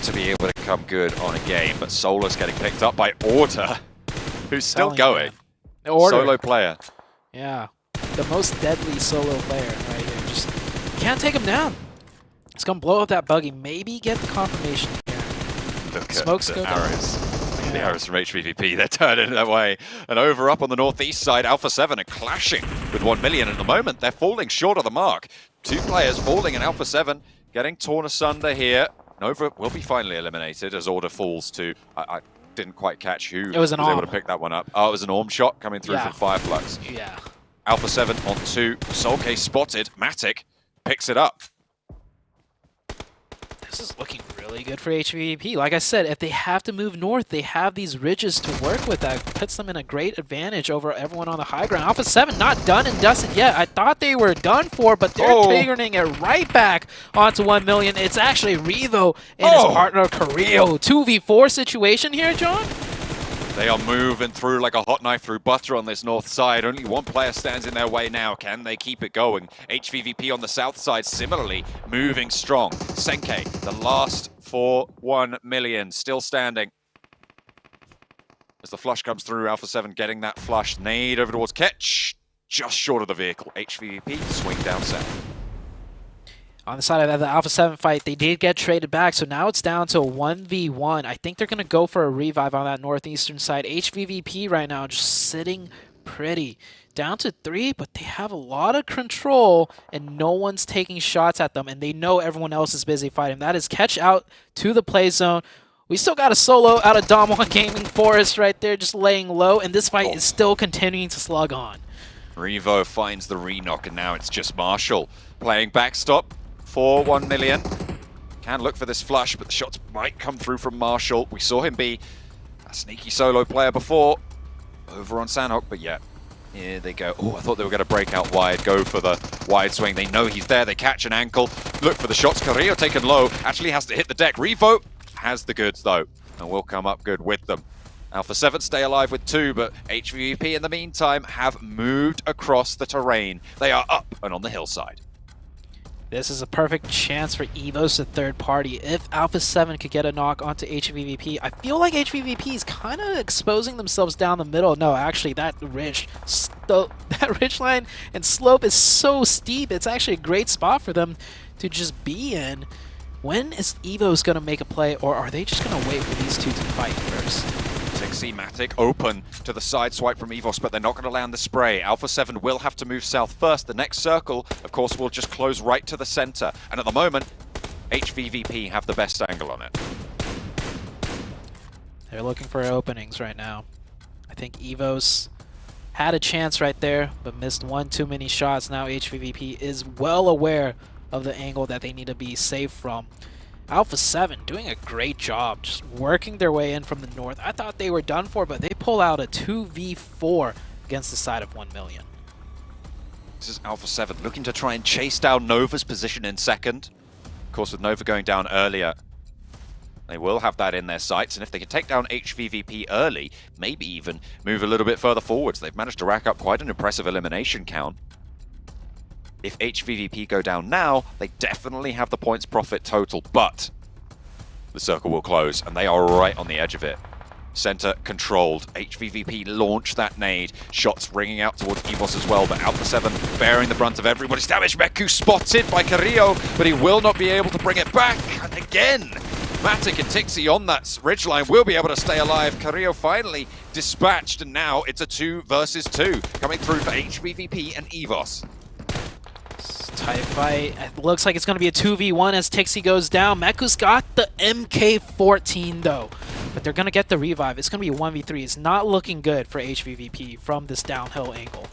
to be able to come good on a game. But Solar's getting picked up by Order, who's still going. Solo player. Yeah, the most deadly solo player right here. Just can't take him down. It's going to blow up that buggy. Maybe get the confirmation here. Look Smokes at the go arrows. down. The arrows from HVVP, they're turning that way. And over up on the northeast side, Alpha 7 are clashing with 1 million. At the moment, they're falling short of the mark. 2 players falling, and Alpha 7 getting torn asunder here. Nova will be finally eliminated as Order falls to... I didn't quite catch who was able to pick that one up. Oh, it was an Orm shot coming through from Fireflux. Yeah. Alpha 7 on 2. Soulcase spotted. Matic picks it up. This is looking really good for HVVP. Like I said, if they have to move north, they have these ridges to work with. That puts them in a great advantage over everyone on the high ground. Alpha 7 not done and dusted yet. I thought they were done for, but they're turning it right back onto 1 million. It's actually Revo and his partner Carrillo. 2v4 situation here, John? They are moving through like a hot knife through butter on this north side. Only one player stands in their way now. Can they keep it going? HVVP on the south side similarly moving strong. Senke, the last for 1 million, still standing. As the flush comes through, Alpha 7 getting that flush. Nade over towards Ketch, just short of the vehicle. HVVP swing down south. On the side of the Alpha 7 fight, they did get traded back, so now it's down to 1v1. I think they're going to go for a revive on that northeastern side. HVVP right now just sitting pretty. Down to 3, but they have a lot of control, and no one's taking shots at them, and they know everyone else is busy fighting. That is Catch out to the play zone. We still got a solo out of Dom1 Gaming Forest right there, just laying low, and this fight is still continuing to slug on. Revo finds the re-knock, and now it's just Marshall playing backstop for 1 million. Can look for this flush, but the shots might come through from Marshall. We saw him be a sneaky solo player before over on Sanhok, but yeah, here they go. Oh, I thought they were going to break out wide, go for the wide swing. They know he's there. They catch an ankle, look for the shots. Carrillo taken low, actually has to hit the deck. Revo has the goods though, and will come up good with them. Alpha 7 stay alive with 2, but HVVP in the meantime have moved across the terrain. They are up and on the hillside. This is a perfect chance for Evos, the third party. If Alpha 7 could get a knock onto HVVP, I feel like HVVP is kind of exposing themselves down the middle. No, actually, that ridge line and slope is so steep. It's actually a great spot for them to just be in. When is Evos going to make a play, or are they just going to wait for these two to fight first? Tixie Matic open to the side swipe from Evos, but they're not going to land the spray. Alpha 7 will have to move south first. The next circle, of course, will just close right to the center. And at the moment, HVVP have the best angle on it. They're looking for openings right now. I think Evos had a chance right there, but missed one too many shots. Now HVVP is well aware of the angle that they need to be safe from. Alpha 7 doing a great job, just working their way in from the north. I thought they were done for, but they pull out a 2v4 against the side of 1 million. This is Alpha 7 looking to try and chase down Nova's position in second. Of course, with Nova going down earlier, they will have that in their sights, and if they can take down HVVP early, maybe even move a little bit further forwards. They've managed to rack up quite an impressive elimination count. If HVVP go down now, they definitely have the points profit total, but the circle will close, and they are right on the edge of it. Center controlled. HVVP launched that nade. Shots ringing out towards Evos as well, but Alpha 7 bearing the brunt of everybody's damage. Meku spotted by Carrillo, but he will not be able to bring it back. And again, Matic and Tixie on that ridgeline will be able to stay alive. Carrillo finally dispatched, and now it's a 2 versus 2 coming through for HVVP and EVOS. Tight fight. It looks like it's going to be a 2v1 as Tixie goes down. Meku's got the MK14 though, but they're going to get the revive. It's going to be a 1v3. It's not looking good for HVVP from this downhill angle.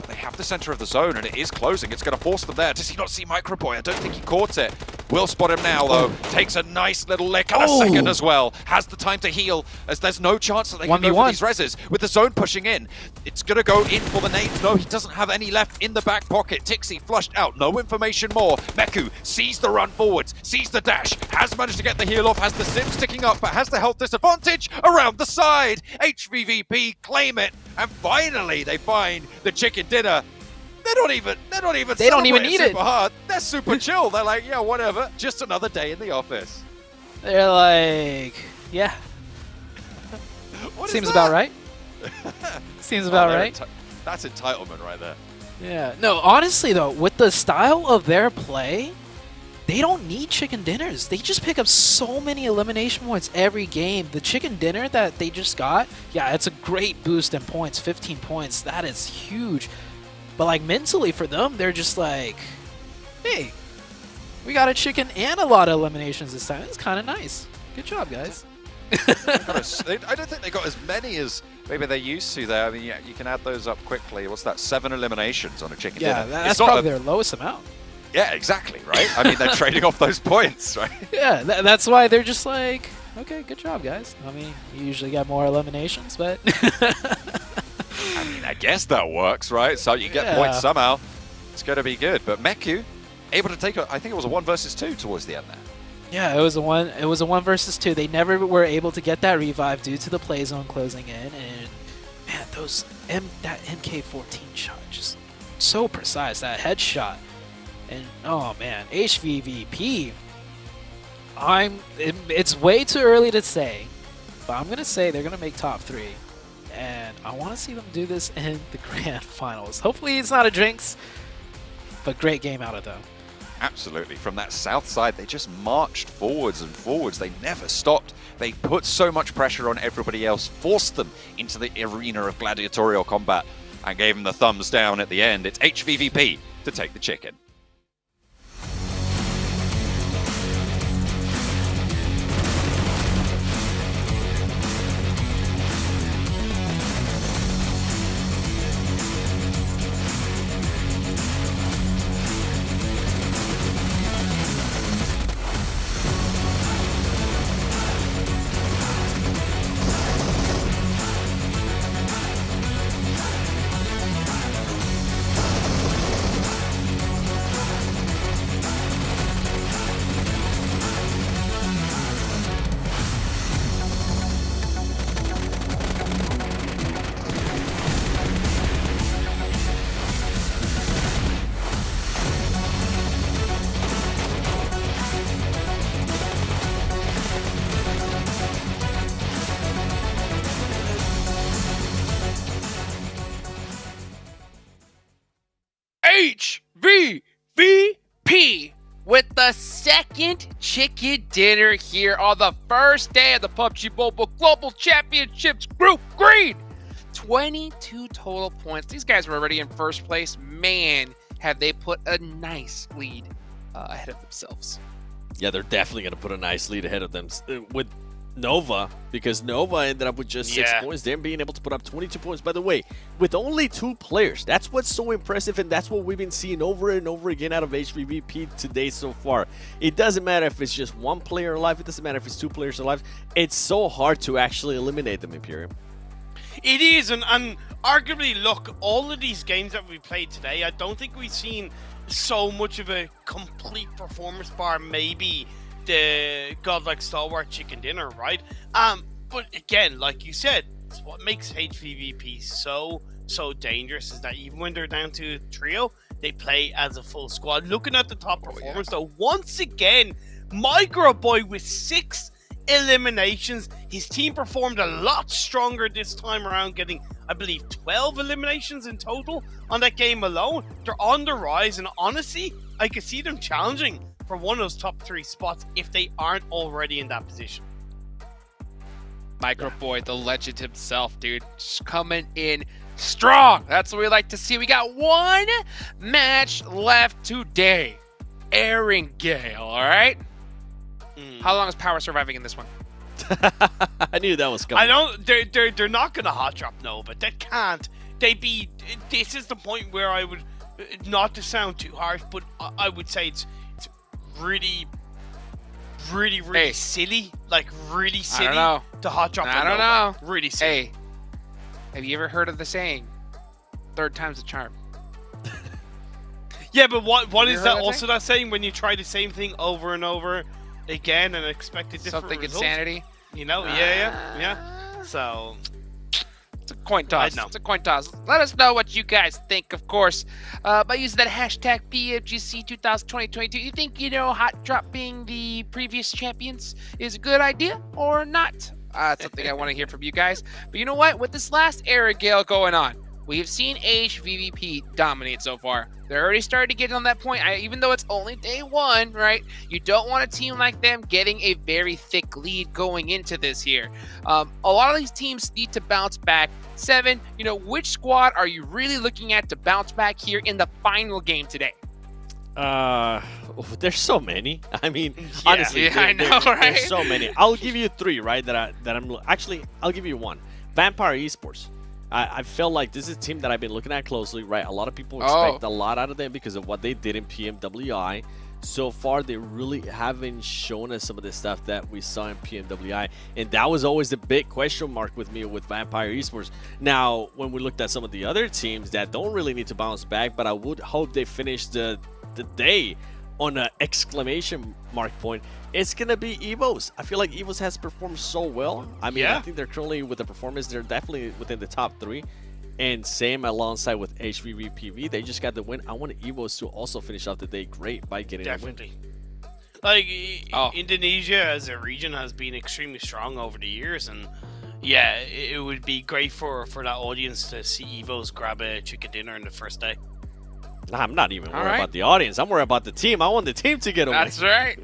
They have the center of the zone, and it is closing. It's going to force them there. Does he not see Microboy? I don't think he caught it. Will spot him now, though. Takes a nice little lick and a second as well. Has the time to heal, as there's no chance that they can go for these reses. With the zone pushing in, it's going to go in for the nades. No, he doesn't have any left in the back pocket. Tixie flushed out. No information more. Meku sees the run forwards, sees the dash, has managed to get the heal off, has the sims ticking up, but has the health disadvantage around the side. HVVP claim it, and finally they find the chicken dinner. They don't even need it. Hard. They're super chill. They're like, yeah, whatever. Just another day in the office. They're like, yeah. Seems about right. Seems about right. That's entitlement right there. Yeah. No, honestly though, with the style of their play, they don't need chicken dinners. They just pick up so many elimination points every game. The chicken dinner that they just got, yeah, it's a great boost in points. 15 points. That is huge. But like mentally for them, they're just like, hey, we got a chicken and a lot of eliminations this time. It's kind of nice. Good job, guys. I don't think they got as many as maybe they used to there. I mean, yeah, you can add those up quickly. What's that? 7 eliminations on a chicken dinner. Yeah, that's probably their lowest amount. Yeah, exactly, right? I mean, they're trading off those points, right? Yeah, that's why they're just like, okay, good job, guys. I mean, you usually get more eliminations, but... I mean, I guess that works, right? So you get points somehow. It's going to be good. But Meku able to take I think it was a 1 versus 2 towards the end there. Yeah, it was a 1 versus 2. They never were able to get that revive due to the play zone closing in, and man, that MK14 shot just so precise, that headshot. And oh man, HVVP. It's way too early to say, but I'm going to say they're going to make top 3. And I want to see them do this in the grand finals. Hopefully it's not a Jinx, but great game out of them. Absolutely. From that south side, they just marched forwards and forwards. They never stopped. They put so much pressure on everybody else, forced them into the arena of gladiatorial combat, and gave them the thumbs down at the end. It's HVVP to take the chicken. HVVP with the second chicken dinner here on the first day of the PUBG Mobile Global Championships Group Green. 22 total points. These guys were already in first place. Man, have they put a nice lead ahead of themselves. Yeah, they're definitely going to put a nice lead ahead of them with Nova, because Nova ended up with just 6 points. Them being able to put up 22 points. By the way, with only 2 players. That's what's so impressive, and that's what we've been seeing over and over again out of HVVP today so far. It doesn't matter if it's just 1 player alive. It doesn't matter if it's 2 players alive. It's so hard to actually eliminate them, Imperium. It is, and arguably, look, all of these games that we played today, I don't think we've seen so much of a complete performance bar, maybe the godlike stalwart chicken dinner, right? But again, like you said, it's what makes HVVP so dangerous is that even when they're down to trio, they play as a full squad. Looking at the top performers, though, once again, Microboy with 6 eliminations. His team performed a lot stronger this time around, getting, I believe, 12 eliminations in total on that game alone. They're on the rise, and honestly, I could see them challenging for one of those top 3 spots if they aren't already in that position. Microboy, the legend himself, dude, just coming in strong. That's what we like to see. We got one match left today. Aaron Gale, all right? How long is Power surviving in this one? I knew that was coming. I don't. They're not gonna hot drop Nova. They can't. This is the point where I would, not to sound too harsh, but I would say it's really silly. Like really silly to hot drop. I don't know. Really silly. Hey, have you ever heard of the saying, third time's a charm? Yeah, but what is that also that saying when you try the same thing over and over again and expect a different Something result? insanity? You know, yeah. So it's a coin toss. know. It's a coin toss. Let us know what you guys think, of course, by using that hashtag PMGC 2022. You think, hot drop being the previous champions is a good idea or not? It's something I want to hear from you guys. But you know what? With this last era Gale going on, we have seen HVVP dominate so far. They're already starting to get on that point. Even though it's only day 1, right? You don't want a team like them getting a very thick lead going into this here. A lot of these teams need to bounce back. 7, which squad are you really looking at to bounce back here in the final game today? There's so many. I mean, honestly, I know, right? There's so many. I'll give you 3, right? I'll give you 1. Vampire Esports. I feel like this is a team that I've been looking at closely, right? A lot of people expect a lot out of them because of what they did in PMWI. So far, they really haven't shown us some of the stuff that we saw in PMWI. And that was always the big question mark with me with Vampire Esports. Now, when we looked at some of the other teams that don't really need to bounce back, but I would hope they finish the day on an exclamation mark point, it's going to be EVOS. I feel like EVOS has performed so well. I mean, I think they're currently, with the performance, they're definitely within the top 3. And same alongside with HVVPV. They just got the win. I want EVOS to also finish off the day great by getting a win. Like, Indonesia as a region has been extremely strong over the years. And yeah, it would be great for that audience to see EVOS grab a chicken dinner in the first day. I'm not even worried about the audience. I'm worried about the team. I want the team to get a win. That's right.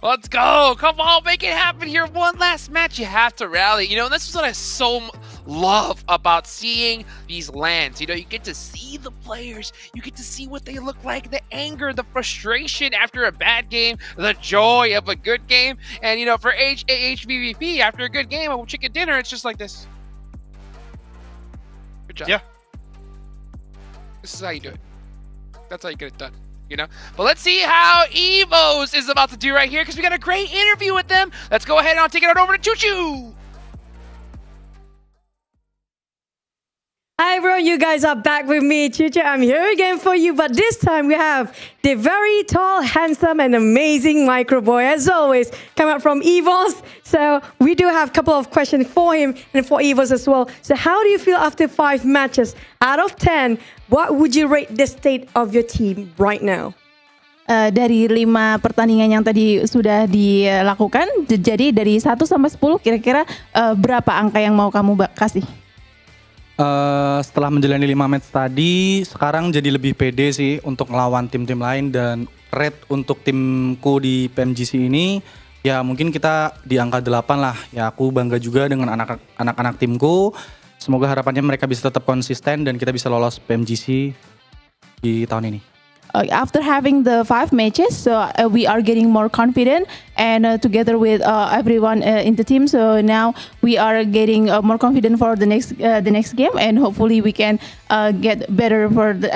Let's go. Come on, make it happen here. One last match. You have to rally. And this is what I so love about seeing these LANs. You get to see the players. You get to see what they look like. The anger, the frustration after a bad game, the joy of a good game. And, for HVVP, after a good game of chicken dinner, it's just like this. Good job. Yeah. This is how you do it. That's how you get it done. But let's see how EVOS is about to do right here, because we got a great interview with them. Let's go ahead and I'll take it over to Choo Choo. Hi everyone, you guys are back with me, Chicha. I'm here again for you, but this time we have the very tall, handsome, and amazing Microboy, as always, come out from EVOS. So we do have a couple of questions for him and for EVOS as well. So how do you feel after 5 matches? Out of 10, what would you rate the state of your team right now? Dari 5 pertandingan yang tadi sudah dilakukan, jadi dari 1 sampai 10 kira-kira berapa angka yang mau kamu kasih? Setelah menjalani 5 match tadi, sekarang jadi lebih pede sih untuk ngelawan tim-tim lain, dan rate untuk timku di PMGC ini ya mungkin kita di angka 8 lah. Ya aku bangga juga dengan anak-anak timku. Semoga harapannya mereka bisa tetap konsisten dan kita bisa lolos PMGC di tahun ini. After having the 5 matches, so we are getting more confident, and together with everyone in the team, so now we are getting more confident for the next game, and hopefully we can get better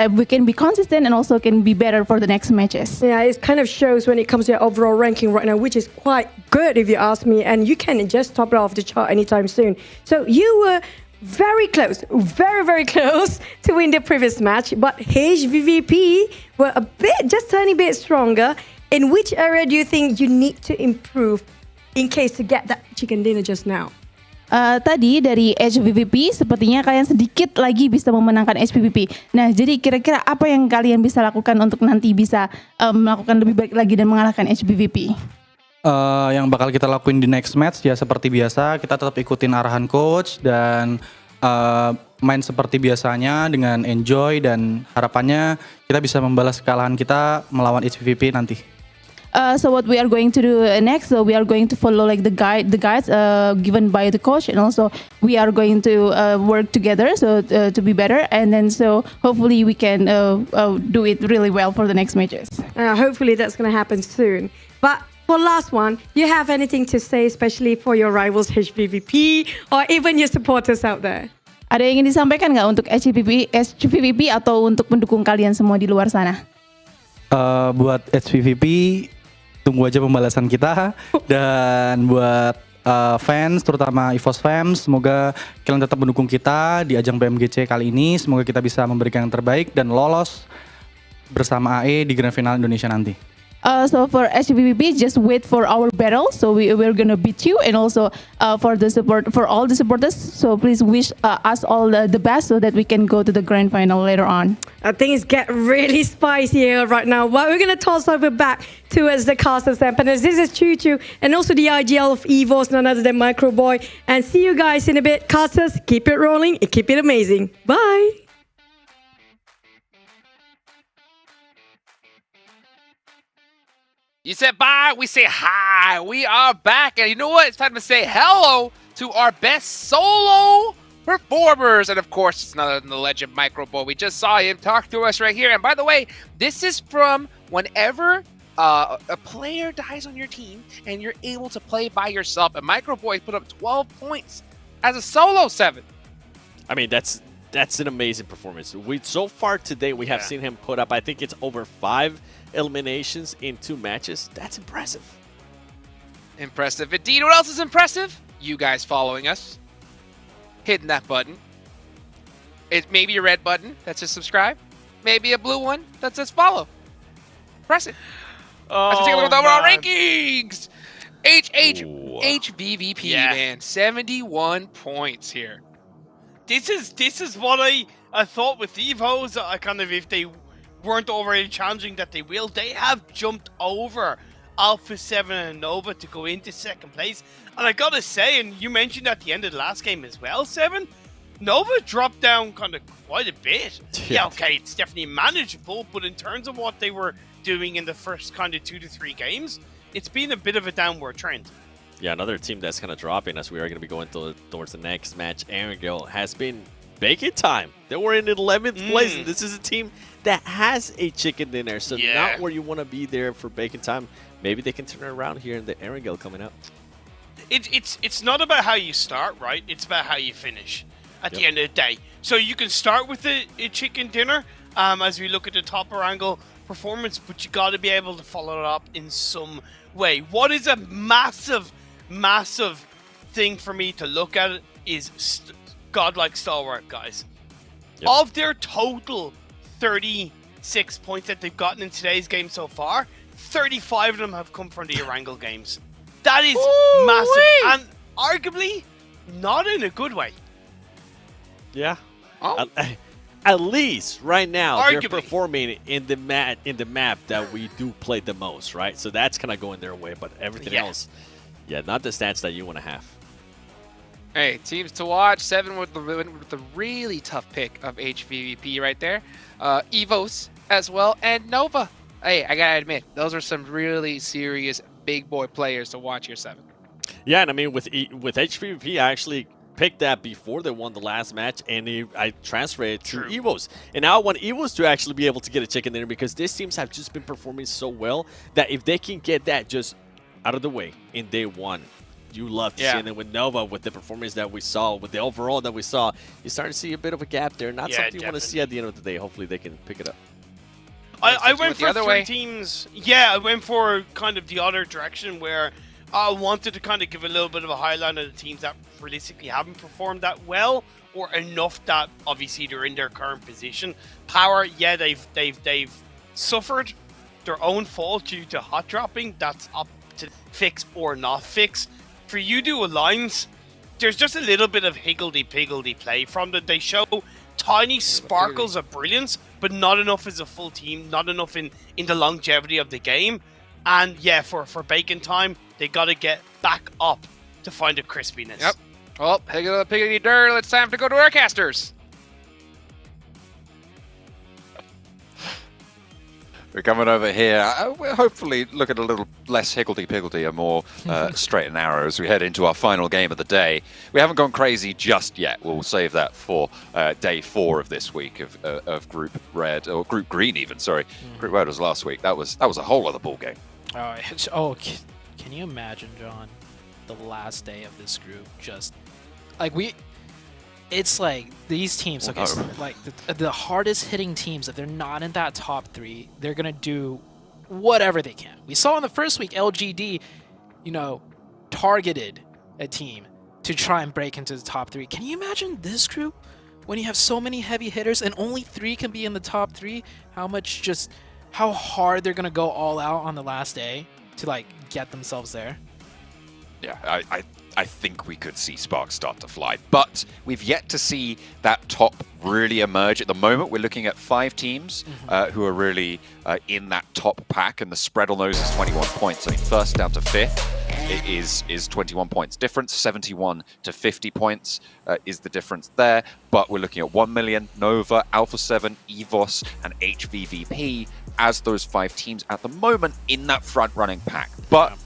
we can be consistent and also can be better for the next matches. Yeah, it kind of shows when it comes to your overall ranking right now, which is quite good if you ask me, and you can just top it off the chart anytime soon. So you were very close, very close to win the previous match, but HVVP were just a tiny bit stronger. In which area do you think you need to improve in case to get that chicken dinner just now? Tadi dari HVVP sepertinya kalian sedikit lagi bisa memenangkan HVVP. Nah, jadi kira-kira apa yang kalian bisa lakukan untuk nanti bisa melakukan lebih baik lagi dan mengalahkan HVVP? Yang bakal kita lakuin di next match ya seperti biasa, kita tetap ikutin arahan coach dan main seperti biasanya dengan enjoy, dan harapannya kita bisa membalas kekalahan kita melawan HVVP nanti. So what we are going to do next, so we are going to follow like the guides given by the coach, and also we are going to work together so to be better, and then so hopefully we can do it really well for the next matches. Hopefully that's going to happen soon. But for last one, you have anything to say, especially for your rivals HVVP or even your supporters out there? Ada yang ingin disampaikan nggak untuk HVVP atau untuk pendukung kalian semua di luar sana? Buat HVVP, tunggu aja pembalasan kita. Dan buat fans, terutama EVOS fans, semoga kalian tetap mendukung kita di ajang PMGC kali ini. Semoga kita bisa memberikan yang terbaik dan lolos bersama AE di Grand Final Indonesia nanti. So for HVVP, just wait for our battle. So we're gonna beat you, and also for all the supporters. So please wish us all the best so that we can go to the grand final later on. Things get really spicy here right now. But we're gonna toss over back towards the casters and panelists. This is Choo Choo, and also the IGL of EVOS, none other than Microboy. And see you guys in a bit. Casters, keep it rolling and keep it amazing. Bye. You said bye, we say hi. We are back, and you know what? It's time to say hello to our best solo performers. And of course, it's none other than the legend Microboy. We just saw him talk to us right here. And by the way, this is from whenever a player dies on your team and you're able to play by yourself. And Microboy put up 12 points as a solo 7. I mean, that's an amazing performance. So far today, we have seen him put up, I think it's over 5 eliminations in 2 matches. That's impressive. Impressive indeed. What else is impressive? You guys following us. Hitting that button. It may be a red button that says subscribe. Maybe a blue one that says follow. Press it. Let's take a look at the overall rankings. HVVP, man. 71 points here. This is what I thought with Evos. I kind of, if they weren't already challenging, that they will. They have jumped over Alpha 7 and Nova to go into second place. And I gotta say, and you mentioned at the end of the last game as well, 7, Nova dropped down kind of quite a bit. Yeah, okay, it's definitely manageable, but in terms of what they were doing in the first kind of 2 to 3 games, it's been a bit of a downward trend. Yeah, another team that's kind of dropping as we are going to be going towards the next match. Erangel has been Bacon Time. They were in 11th place, and this is a team that has a chicken dinner, so not where you want to be there for Bacon Time. Maybe they can turn it around here in the Erangel coming up. It's not about how you start, right? It's about how you finish at the end of the day. So you can start with a chicken dinner as we look at the top Erangel performance, but you got to be able to follow it up in some way. What is a massive thing for me to look at is godlike stalwart, guys. Of their total 36 points that they've gotten in today's game so far, 35 of them have come from the Erangel games. That is massive, and arguably not in a good way. Yeah. At least right now they're performing in the map that we do play the most, right? So that's kind of going their way, but everything else, not the stats that you want to have. Hey, teams to watch. 7 with the really tough pick of HVVP right there. EVOS as well, and Nova. Hey, I gotta admit, those are some really serious big boy players to watch here, 7. Yeah, and I mean with HVVP, I actually picked that before they won the last match, and I transferred it to EVOS. And now I want EVOS to actually be able to get a chicken dinner because these teams have just been performing so well that if they can get that just out of the way in day 1, you love to see it. And then with Nova, with the performance that we saw, with the overall that we saw, you're starting to see a bit of a gap there. Not something you want to see at the end of the day. Hopefully they can pick it up. I went for 3 teams. Yeah, I went for kind of the other direction where I wanted to kind of give a little bit of a highlight of the teams that realistically haven't performed that well, or enough that obviously they're in their current position. Power, yeah, they've suffered their own fault due to hot dropping. That's up to fix or not fix. For Udo Alliance, there's just a little bit of higgledy-piggledy play from them. They show tiny sparkles of brilliance, but not enough as a full team, not enough in the longevity of the game. And yeah, for Bacon Time, they got to get back up to find a crispiness. Yep. Well, piggity dirt, it's time to go to our casters. We're coming over here. We'll hopefully look at a little less higgledy-piggledy and more straight and narrow as we head into our final game of the day. We haven't gone crazy just yet. We'll save that for day 4 of this week of Group Red, or Group Green even, sorry. Group Red was last week. That was a whole other ball game. Can you imagine, John, the last day of this group? Just like it's like these teams, okay, so like the hardest hitting teams, if they're not in that top 3, they're gonna do whatever they can. We saw in the first week, LGD, targeted a team to try and break into the top 3. Can you imagine this group when you have so many heavy hitters and only 3 can be in the top 3? How hard they're gonna go all out on the last day to like get themselves there. Yeah, I think we could see sparks start to fly, but we've yet to see that top really emerge. At the moment, we're looking at 5 teams who are really in that top pack, and the spread on those is 21 points. I mean, first down to 5th is 21 points difference. 71 to 50 points is the difference there, but we're looking at 1 Million, Nova, Alpha 7, EVOS, and HVVP as those 5 teams at the moment in that front-running pack. But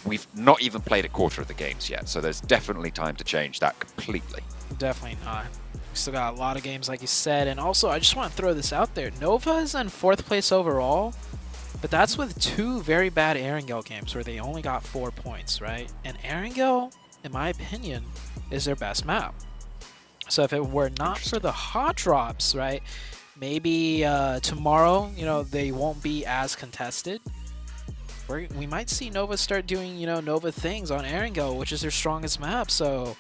we've not even played a quarter of the games yet, so there's definitely time to change that completely. Definitely not. We still got a lot of games, like you said, and also I just want to throw this out there. Nova is in 4th place overall, but that's with 2 very bad Erangel games where they only got 4 points, right? And Erangel, in my opinion, is their best map. So if it were not for the hot drops, right, maybe tomorrow, they won't be as contested. We might see Nova start doing, Nova things on Erangel, which is their strongest map. So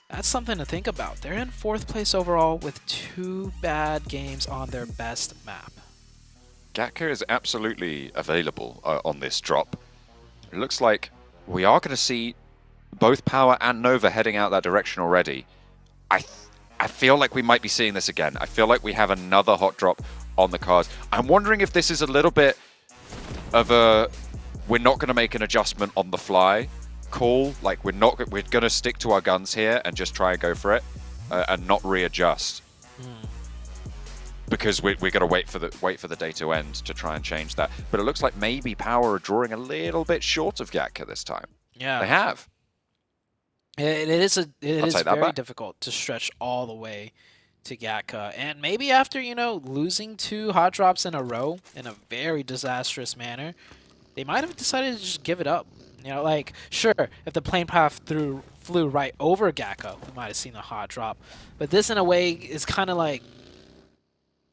that's something to think about. They're in 4th place overall with 2 bad games on their best map. Gatka is absolutely available on this drop. It looks like we are going to see both Power and Nova heading out that direction already. I feel like we might be seeing this again. I feel like we have another hot drop on the cards. I'm wondering if this is a little bit of a we're not going to make an adjustment on the fly call. Like we're going to stick to our guns here and just try and go for it and not readjust. Because we're going to wait for the day to end to try and change that. But it looks like maybe Power are drawing a little bit short of Gatka this time. Yeah, they have. It is very difficult to stretch all the way to Gatka, and maybe after losing 2 hot drops in a row in a very disastrous manner, they might have decided to just give it up. Like sure, if the plane path flew right over Gatka, we might have seen a hot drop, but this in a way is kind of like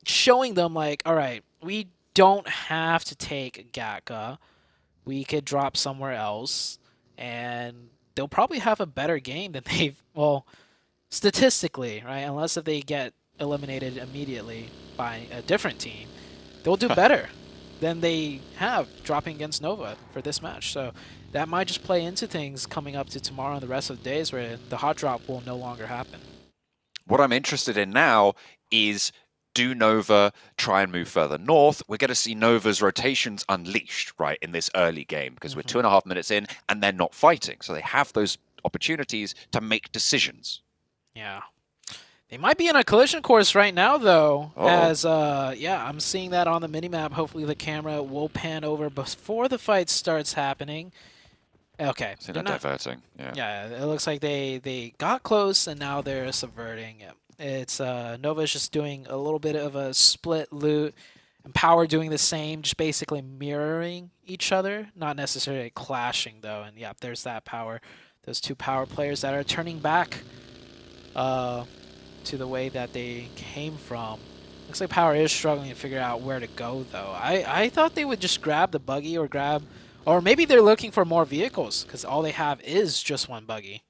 showing them like, all right, we don't have to take Gatka, we could drop somewhere else, and they'll probably have a better game than statistically, right? Unless if they get eliminated immediately by a different team, they'll do better than they have dropping against Nova for this match. So that might just play into things coming up to tomorrow and the rest of the days where the hot drop will no longer happen. What I'm interested in now is, do Nova try and move further north? We're going to see Nova's rotations unleashed, right, in this early game because we're 2.5 minutes in and they're not fighting. So they have those opportunities to make decisions. Yeah. They might be in a collision course right now, though, as, I'm seeing that on the minimap. Hopefully the camera will pan over before the fight starts happening. Okay. So they're diverting, yeah. Yeah, it looks like they got close, and now they're subverting. It's Nova's just doing a little bit of a split loot, and Power doing the same, just basically mirroring each other, not necessarily clashing, though. And, yeah, there's that Power. Those 2 Power players that are turning back to the way that they came from. Looks like Power is struggling to figure out where to go, though. I thought they would just grab the buggy or maybe they're looking for more vehicles because all they have is just 1 buggy.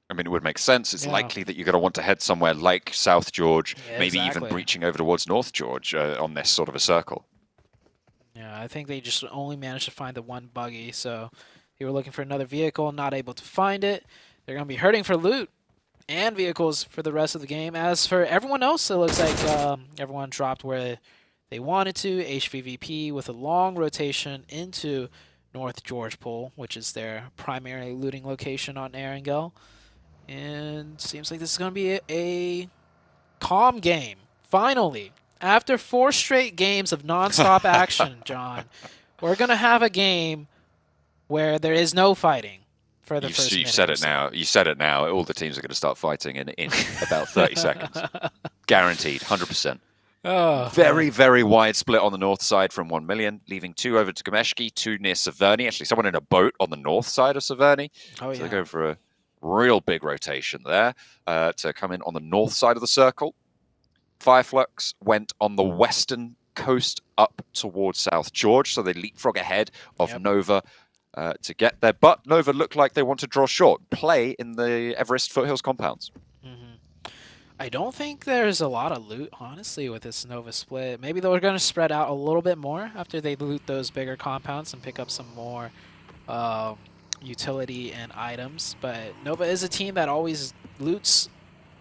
I mean, it would make sense. It's likely that you're going to want to head somewhere like South George, maybe even breaching over towards North George on this sort of a circle. Yeah, I think they just only managed to find the 1 buggy, so they were looking for another vehicle, not able to find it. They're going to be hurting for loot and vehicles for the rest of the game. As for everyone else, it looks like everyone dropped where they wanted to. HVVP with a long rotation into North George Pool, which is their primary looting location on Erangel. And seems like this is going to be a calm game, finally. After 4 straight games of non-stop action, John, we're going to have a game where there is no fighting for the first minute. You said it now. You said it now. All the teams are going to start fighting in about 30 seconds. Guaranteed, 100%. Oh, very, very wide split on the north side from 1 million, leaving 2 over to Gameshki, 2 near Severny. Actually, someone in a boat on the north side of Severny. Oh, so they're going for a real big rotation there to come in on the north side of the circle. Fireflux went on the western coast up towards South George, so they leapfrog ahead of Nova to get there. But Nova looked like they want to draw short, play in the Everest Foothills compounds. I don't think there's a lot of loot, honestly, with this Nova split. Maybe they're going to spread out a little bit more after they loot those bigger compounds and pick up some more utility and items. But Nova is a team that always loots,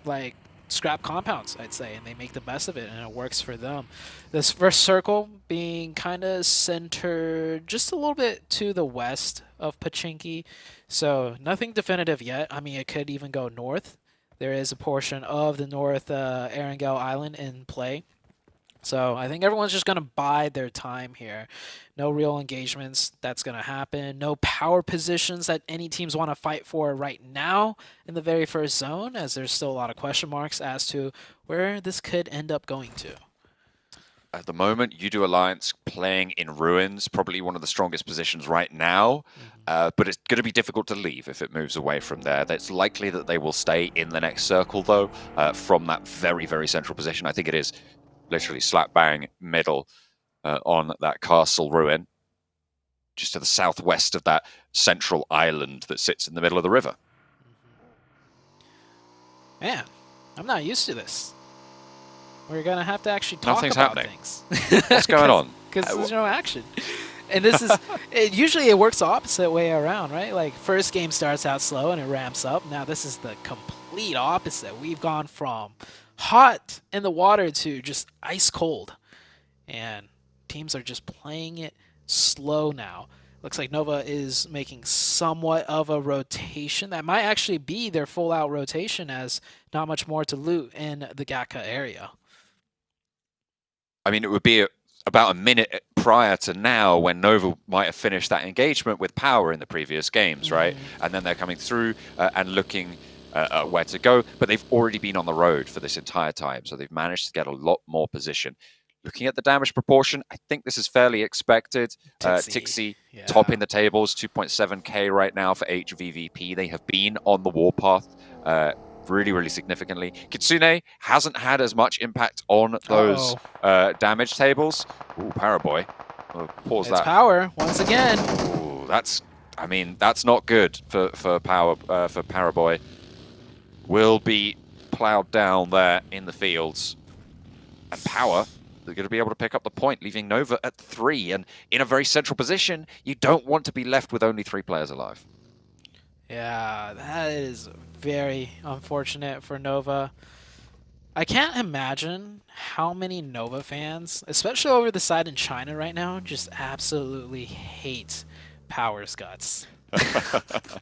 like, scrap compounds, I'd say, and they make the best of it, and it works for them. This first circle being kind of centered just a little bit to the west of Pachinki, so nothing definitive yet. I mean, it could even go north. There is a portion of the North Erangel Island in play. So I think everyone's just going to bide their time here. No real engagements that's going to happen. No power positions that any teams want to fight for right now in the very first zone, as there's still a lot of question marks as to where this could end up going to. At the moment, Yudu Alliance playing in ruins, probably one of the strongest positions right now. But it's going to be difficult to leave if it moves away from there. It's likely that they will stay in the next circle, though, from that very, very central position. I think it is literally slap bang middle on that castle ruin, just to the southwest of that central island that sits in the middle of the river. Man, I'm not used to this. We're going to have to actually talk Nothing's about happening. things. What's going on? Because there's no action. And this is, usually it works the opposite way around, right? Like, first game starts out slow and it ramps up. Now this is the complete opposite. We've gone from hot in the water to just ice cold. And teams are just playing it slow now. Looks like Nova is making somewhat of a rotation. That might actually be their full-out rotation, as not much more to loot in the Gatka area. I mean, it would be about a minute prior to now when Nova might have finished that engagement with power in the previous games, right? And then they're coming through and looking where to go. But they've already been on the road for this entire time, so they've managed to get a lot more position. Looking at the damage proportion, I think this is fairly expected. Tixi topping the tables, 2.7k right now for HVVP. They have been on the warpath really, really significantly. Kitsune hasn't had as much impact on those damage tables. Ooh, Paraboy. We'll pause it's that. Power once again. Ooh, I mean, that's not good for Paraboy. Will be plowed down there in the fields. And Power, they're going to be able to pick up the point, leaving Nova at 3. And in a very central position, you don't want to be left with only 3 players alive. Yeah, that is very unfortunate for Nova. I can't imagine how many Nova fans, especially over the side in China right now, just absolutely hate Power's guts.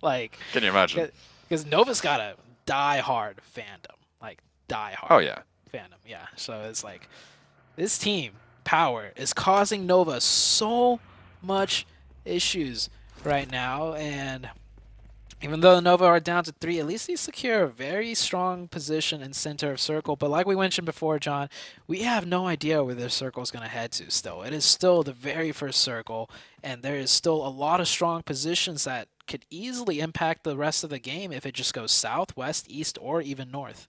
Like, can you imagine? Because Nova's got a die-hard fandom. Like, die-hard. Oh, yeah. Fandom, yeah. So it's like, this team, Power, is causing Nova so much issues right now, and even though Nova are down to 3, at least they secure a very strong position in center of circle. But like we mentioned before, John, we have no idea where their circle is going to head to still. It is still the very first circle, and there is still a lot of strong positions that could easily impact the rest of the game if it just goes south, west, east, or even north.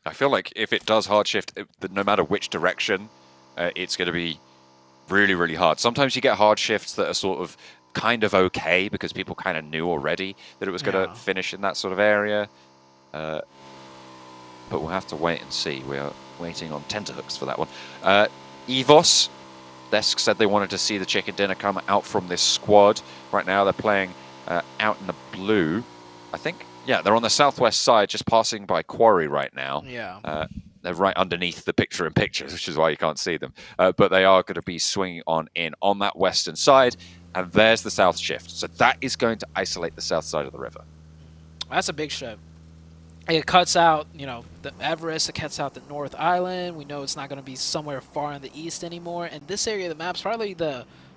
I feel like if it does hard shift, no matter which direction, it's going to be really, really hard. Sometimes you get hard shifts that are sort of kind of okay because people kind of knew already that it was going to finish in that sort of area. But we'll have to wait and see. We are waiting on tenterhooks for that one. EVOS, Desk said they wanted to see the chicken dinner come out from this squad. Right now they're playing out in the blue. I think, yeah, they're on the southwest side, just passing by Quarry right now. Yeah. They're right underneath the picture-in-pictures, which is why you can't see them. But they are going to be swinging on in on that western side. And there's the south shift. So that is going to isolate the south side of the river. That's a big shift. It cuts out, you know, the Everest. It cuts out the North Island. We know it's not going to be somewhere far in the east anymore. And this area of the map's probably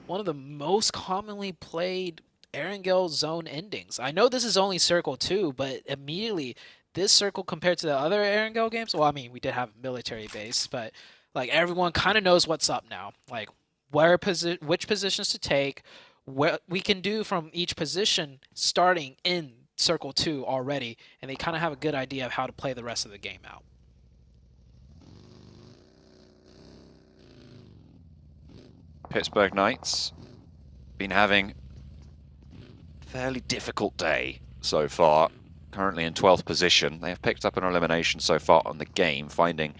one of the most commonly played Erangel zone endings. I know this is only Circle 2, but immediately this circle compared to the other Erangel games, well, I mean, we did have a military base, but like everyone kind of knows what's up now. Like which positions to take, what we can do from each position starting in Circle 2 already, and they kind of have a good idea of how to play the rest of the game out. Pittsburgh Knights been having a fairly difficult day so far. Currently in 12th position. They have picked up an elimination so far on the game, finding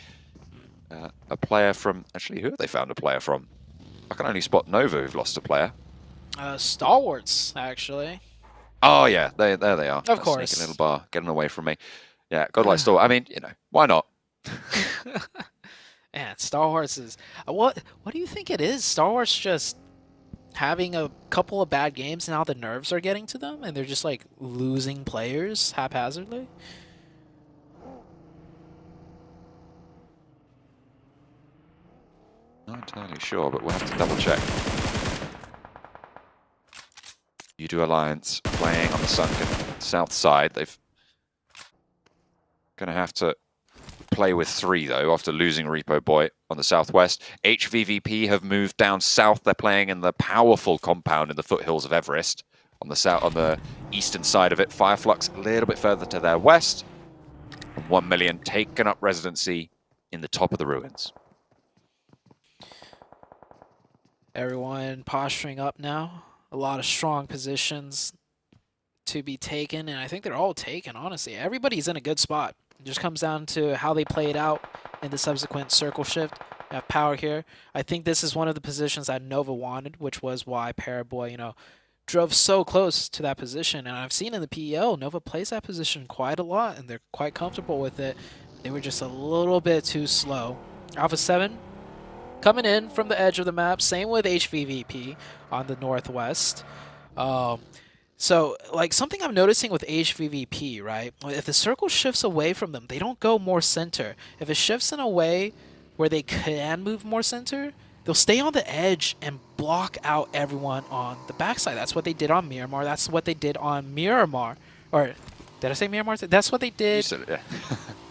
a player from... Actually, who have they found a player from? I can only spot Nova, who've lost a player. Stalwarts, actually. Oh, yeah, there they are. Of course. Sneaking little bar, getting away from me. Yeah, Godlike Stalwart. I mean, you know, why not? Man, Star Wars is... What do you think it is? Star Wars just having a couple of bad games, and now the nerves are getting to them, and they're just, like, losing players haphazardly? Not entirely sure, but we'll have to double check. U2 Alliance playing on the sunken south side. They've going to have to play with 3, though, after losing Repo Boy on the southwest. HVVP have moved down south. They're playing in the powerful compound in the foothills of Everest on the eastern side of it. Fireflux a little bit further to their west. And 1 Million taken up residency in the top of the ruins. Everyone posturing up now. A lot of strong positions to be taken, and I think they're all taken, honestly. Everybody's in a good spot. It just comes down to how they play it out in the subsequent circle shift. We have power here. I think this is one of the positions that Nova wanted, which was why Paraboy, you know, drove so close to that position. And I've seen in the PEL, Nova plays that position quite a lot, and they're quite comfortable with it. They were just a little bit too slow. Alpha 7 coming in from the edge of the map. Same with HVVP on the northwest. So, like, something I'm noticing with HVVP, right? If the circle shifts away from them, they don't go more center. If it shifts in a way where they can move more center, they'll stay on the edge and block out everyone on the backside. That's what they did on Miramar. That's what they did on Miramar. Or, did I say Miramar? That's what they did. You said it, yeah.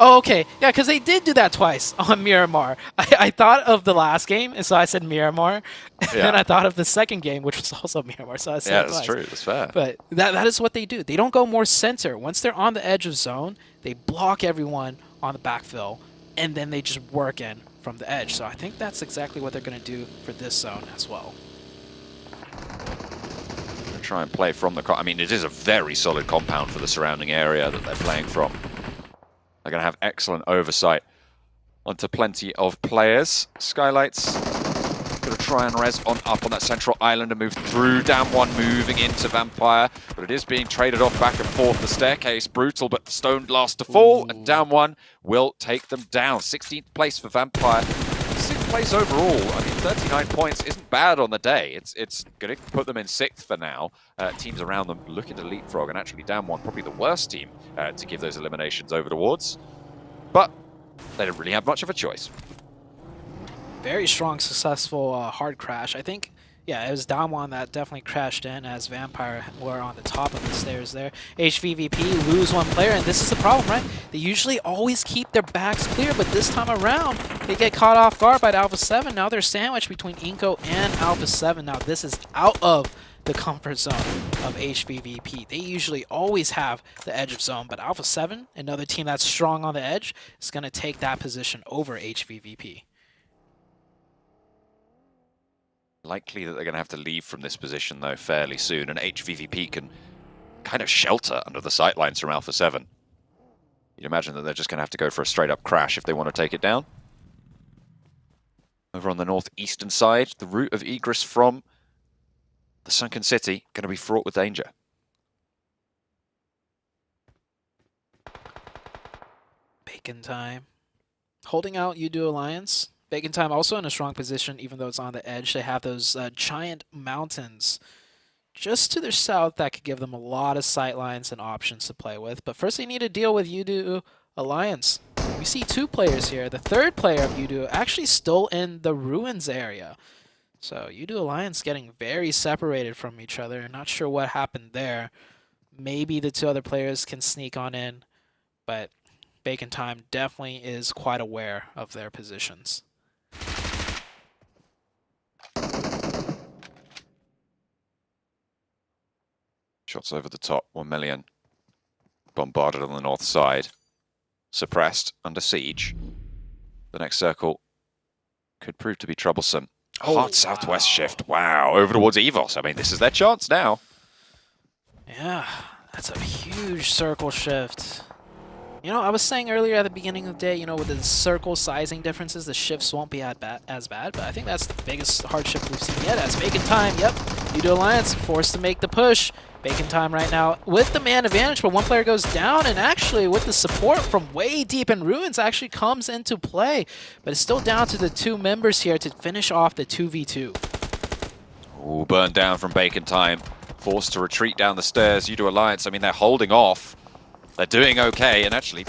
Oh, okay. Yeah, because they did do that twice on Miramar. I thought of the last game, and so I said Miramar. And then I thought of the second game, which was also Miramar, so I said it twice. True. That's fair. But that is what they do. They don't go more center. Once they're on the edge of zone, they block everyone on the backfill, and then they just work in from the edge. So I think that's exactly what they're going to do for this zone as well. Try and play from the... I mean, it is a very solid compound for the surrounding area that they're playing from. They're going to have excellent oversight onto plenty of players. Skylights going to try and res on up on that central island and move through. Down 1 moving into Vampire, but it is being traded off back and forth. The staircase, brutal, but stoned last to fall. And Down 1 will take them down. 16th place for Vampire. 6th place overall. I mean, 39 points isn't bad on the day. It's going to put them in 6th for now. Teams around them looking to leapfrog, and actually Down 1 probably the worst team to give those eliminations over towards. But they didn't really have much of a choice. Very strong, successful hard crash. I think, yeah, it was Down 1 that definitely crashed in as Vampire were on the top of the stairs there. HVVP lose 1 player, and this is the problem, right? They usually always keep their backs clear, but this time around, they get caught off guard by the Alpha 7. Now they're sandwiched between Inko and Alpha 7. Now this is out of the comfort zone of HVVP. They usually always have the edge of zone, but Alpha 7, another team that's strong on the edge, is going to take that position over HVVP. Likely that they're going to have to leave from this position, though, fairly soon, and HVVP can kind of shelter under the sightlines from Alpha 7. You'd imagine that they're just going to have to go for a straight-up crash if they want to take it down. Over on the northeastern side, the route of egress from the sunken city going to be fraught with danger. Bacon time. Holding out U2 Alliance. Bacon time also in a strong position, even though it's on the edge. They have those giant mountains just to their south that could give them a lot of sightlines and options to play with. But first they need to deal with Yudu Alliance. We see 2 players here. The third player of Yudu actually still in the ruins area. So Yudu Alliance getting very separated from each other. Not sure what happened there. Maybe the 2 other players can sneak on in, but Bacon Time definitely is quite aware of their positions. Shots over the top, 1 million. Bombarded on the north side. Suppressed, under siege. The next circle could prove to be troublesome. Hard southwest shift, wow, over towards EVOS. I mean, this is their chance now. Yeah, that's a huge circle shift. You know, I was saying earlier at the beginning of the day, you know, with the circle sizing differences, the shifts won't be as bad, but I think that's the biggest hard shift we've seen yet. As Bacon Time, yep, Yudu Alliance forced to make the push. Bacon Time right now with the man advantage, but 1 player goes down, and actually with the support from way deep in ruins actually comes into play. But it's still down to the 2 members here to finish off the 2v2. Ooh, burned down from Bacon Time. Forced to retreat down the stairs. Yudu Alliance, I mean, they're holding off. They're doing okay, and actually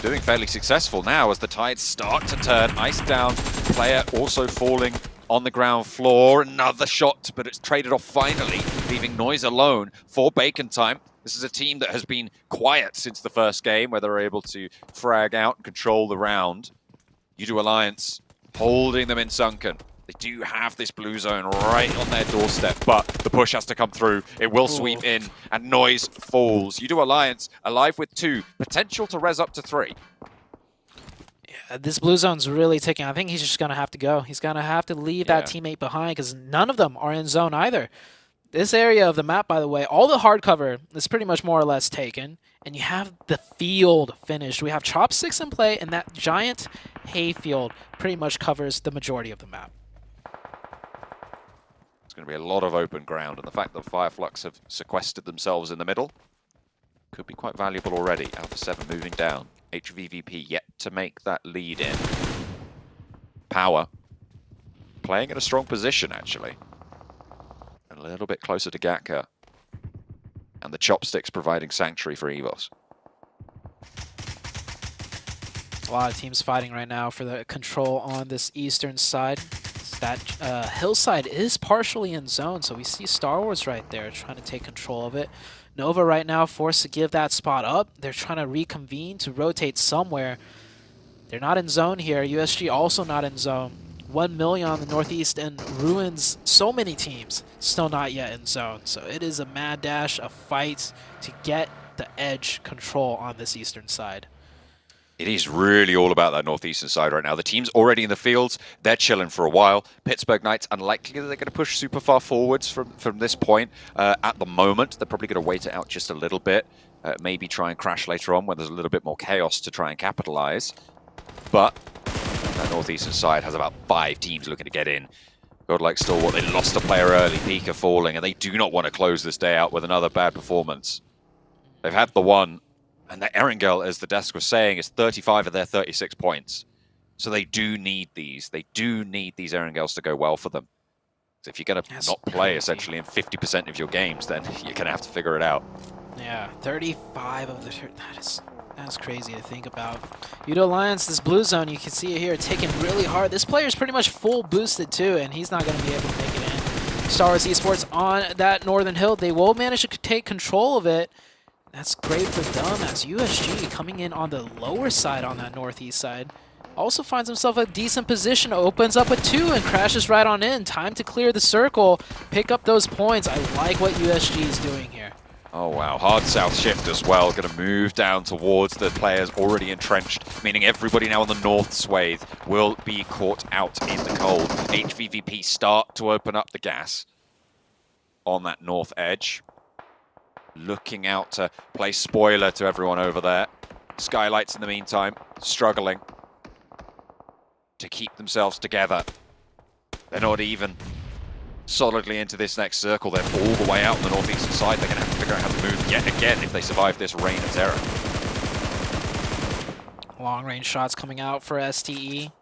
doing fairly successful now as the tides start to turn. Ice down, player also falling on the ground floor. Another shot, but it's traded off finally, leaving Noise alone for Bacon Time. This is a team that has been quiet since the first game, where they were able to frag out and control the round. Yudu Alliance holding them in sunken. They do have this blue zone right on their doorstep, but the push has to come through. It will sweep in, and Noise falls. Yudu Alliance alive with 2, potential to res up to 3. This blue zone's really ticking. I think he's just going to have to go. He's going to have to leave that teammate behind because none of them are in zone either. This area of the map, by the way, all the hard cover is pretty much more or less taken, and you have the field finished. We have chopsticks in play, and that giant hayfield pretty much covers the majority of the map. It's going to be a lot of open ground, and the fact that Fireflux have sequestered themselves in the middle could be quite valuable already. Alpha 7 moving down. HVVP yet to make that lead in. Power playing in a strong position, actually. A little bit closer to Gatka. And the chopsticks providing sanctuary for EVOS. A lot of teams fighting right now for the control on this eastern side. That hillside is partially in zone, so we see Star Wars right there trying to take control of it. Nova right now forced to give that spot up. They're trying to reconvene to rotate somewhere. They're not in zone here. USG also not in zone. 1 million on the northeast and ruins so many teams still not yet in zone. So it is a mad dash, a fight to get the edge control on this eastern side. It is really all about that northeastern side right now. The team's already in the fields. They're chilling for a while. Pittsburgh Knights, unlikely that they're going to push super far forwards from this point. At the moment, they're probably going to wait it out just a little bit. Maybe try and crash later on when there's a little bit more chaos to try and capitalize. But that northeastern side has about 5 teams looking to get in. Godlike Stalwart, they lost a player early. Pika falling, and they do not want to close this day out with another bad performance. They've had the one. And the Erangel, as the desk was saying, is 35 of their 36 points. So they do need these. They do need these Erangels to go well for them. So if you're going to not play essentially in 50% of your games, then you're going to have to figure it out. Yeah, 35 of the... That's crazy to think about. Yudu Alliance, this blue zone, you can see it here, taking really hard. This player is pretty much full boosted too, and he's not going to be able to make it in. Star Wars Esports on that northern hill. They will manage to take control of it. That's great for them as USG coming in on the lower side on that northeast side. Also finds himself a decent position, opens up with 2 and crashes right on in. Time to clear the circle, pick up those points. I like what USG is doing here. Oh wow, hard south shift as well. Going to move down towards the players already entrenched, meaning everybody now on the north swathe will be caught out in the cold. HVVP start to open up the gas on that north edge. Looking out to play spoiler to everyone over there. Skylights in the meantime, struggling to keep themselves together. They're not even solidly into this next circle. They're all the way out on the northeastern side. They're going to have to figure out how to move yet again if they survive this reign of terror. Long range shots coming out for STE.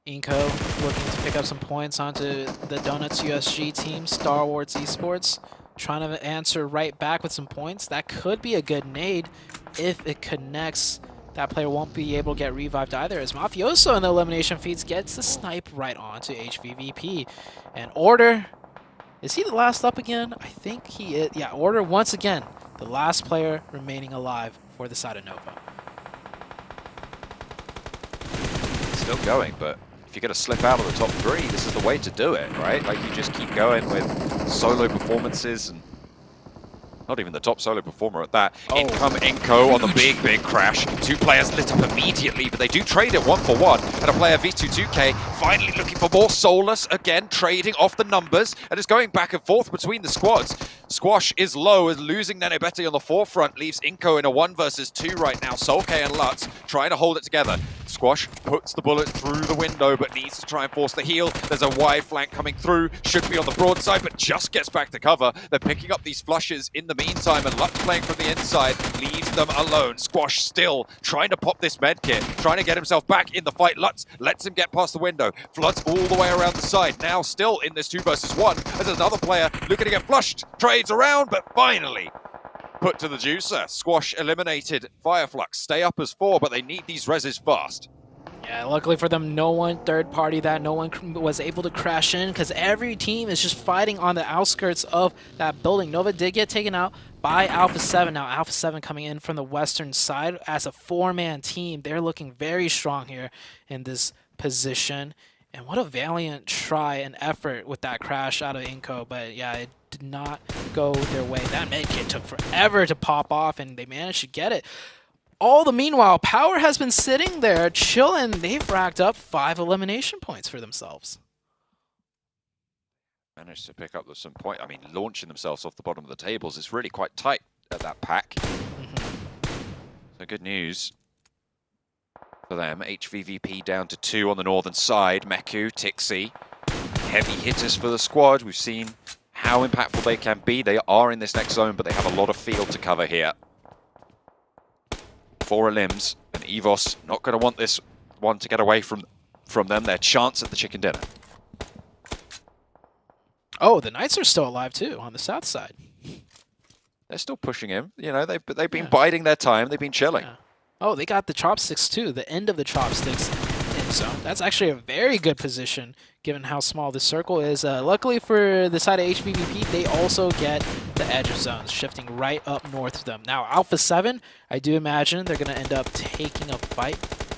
Inco looking to pick up some points onto the Donuts USG team, Star Wars Esports. trying to answer right back with some points. That could be a good nade if it connects. That player won't be able to get revived either, as Mafioso in the elimination feeds gets the snipe right onto HVVP. And Order, is he the last up again? I think he is. Yeah, Order once again, the last player remaining alive for the side of Nova. Still going, but if you're going to slip out of the top 3, this is the way to do it, right? Like, you just keep going with solo performances, and not even the top solo performer at that. In come Inko on the big crash. 2 players lit up immediately, but they do trade it 1-for-1. And a player V22K finally looking for more Solus again, trading off the numbers, and it's going back and forth between the squads. Squash is low, is losing Nenebeti on the forefront, leaves Inko in a 1 versus 2 right now. Solke and Lutz trying to hold it together. Squash puts the bullet through the window, but needs to try and force the heal. There's a wide flank coming through, should be on the broadside, but just gets back to cover. They're picking up these flushes in the meantime, and Lutz playing from the inside leaves them alone. Squash still trying to pop this med kit, trying to get himself back in the fight. Lutz lets him get past the window, floods all the way around the side. Now still in this 2 versus 1, as another player looking to get flushed, trades around, but finally put to the juicer. Squash eliminated. Fireflux stay up as 4, but they need these reses fast. Yeah, luckily for them, no one third party that, no one was able to crash in, because every team is just fighting on the outskirts of that building. Nova did get taken out by Alpha 7. Now Alpha 7 coming in from the western side as a 4-man team. They're looking very strong here in this position. And what a valiant try and effort with that crash out of Inko. But yeah, it did not go their way. That medkit took forever to pop off, and they managed to get it. All the meanwhile, Power has been sitting there chilling. They've racked up 5 elimination points for themselves. Managed to pick up some point. I mean, launching themselves off the bottom of the tables. It's really quite tight at that pack. So good news for them. HVVP down to 2 on the northern side. Meku, Tixi, heavy hitters for the squad. We've seen how impactful they can be. They are in this next zone, but they have a lot of field to cover here. 4 limbs, and Evos not going to want this one to get away from them. Their chance at the chicken dinner. Oh, the Knights are still alive too on the south side. They're still pushing him. You know, they've been biding their time. They've been chilling. Yeah. Oh, they got the chopsticks too. The end of the chopsticks in zone. That's actually a very good position given how small the circle is. Luckily for the side of HVVP, they also get the edge of zones, shifting right up north of them. Now, Alpha 7, I do imagine they're going to end up taking a fight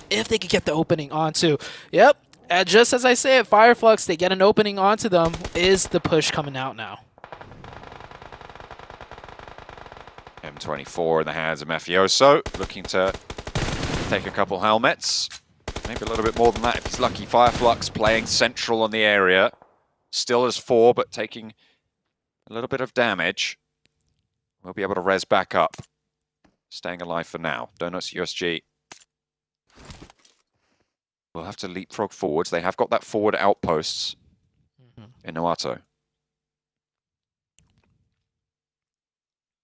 if they could get the opening onto. Yep, just as I say it, Fireflux, they get an opening onto them. Is the push coming out now? M24 in the hands of Mafioso, looking to take a couple helmets. Maybe a little bit more than that if he's lucky. Fireflux playing central on the area. Still as 4, but taking a little bit of damage. We'll be able to res back up. Staying alive for now. Donuts USG. We'll have to leapfrog forwards. They have got that forward outposts in Noato.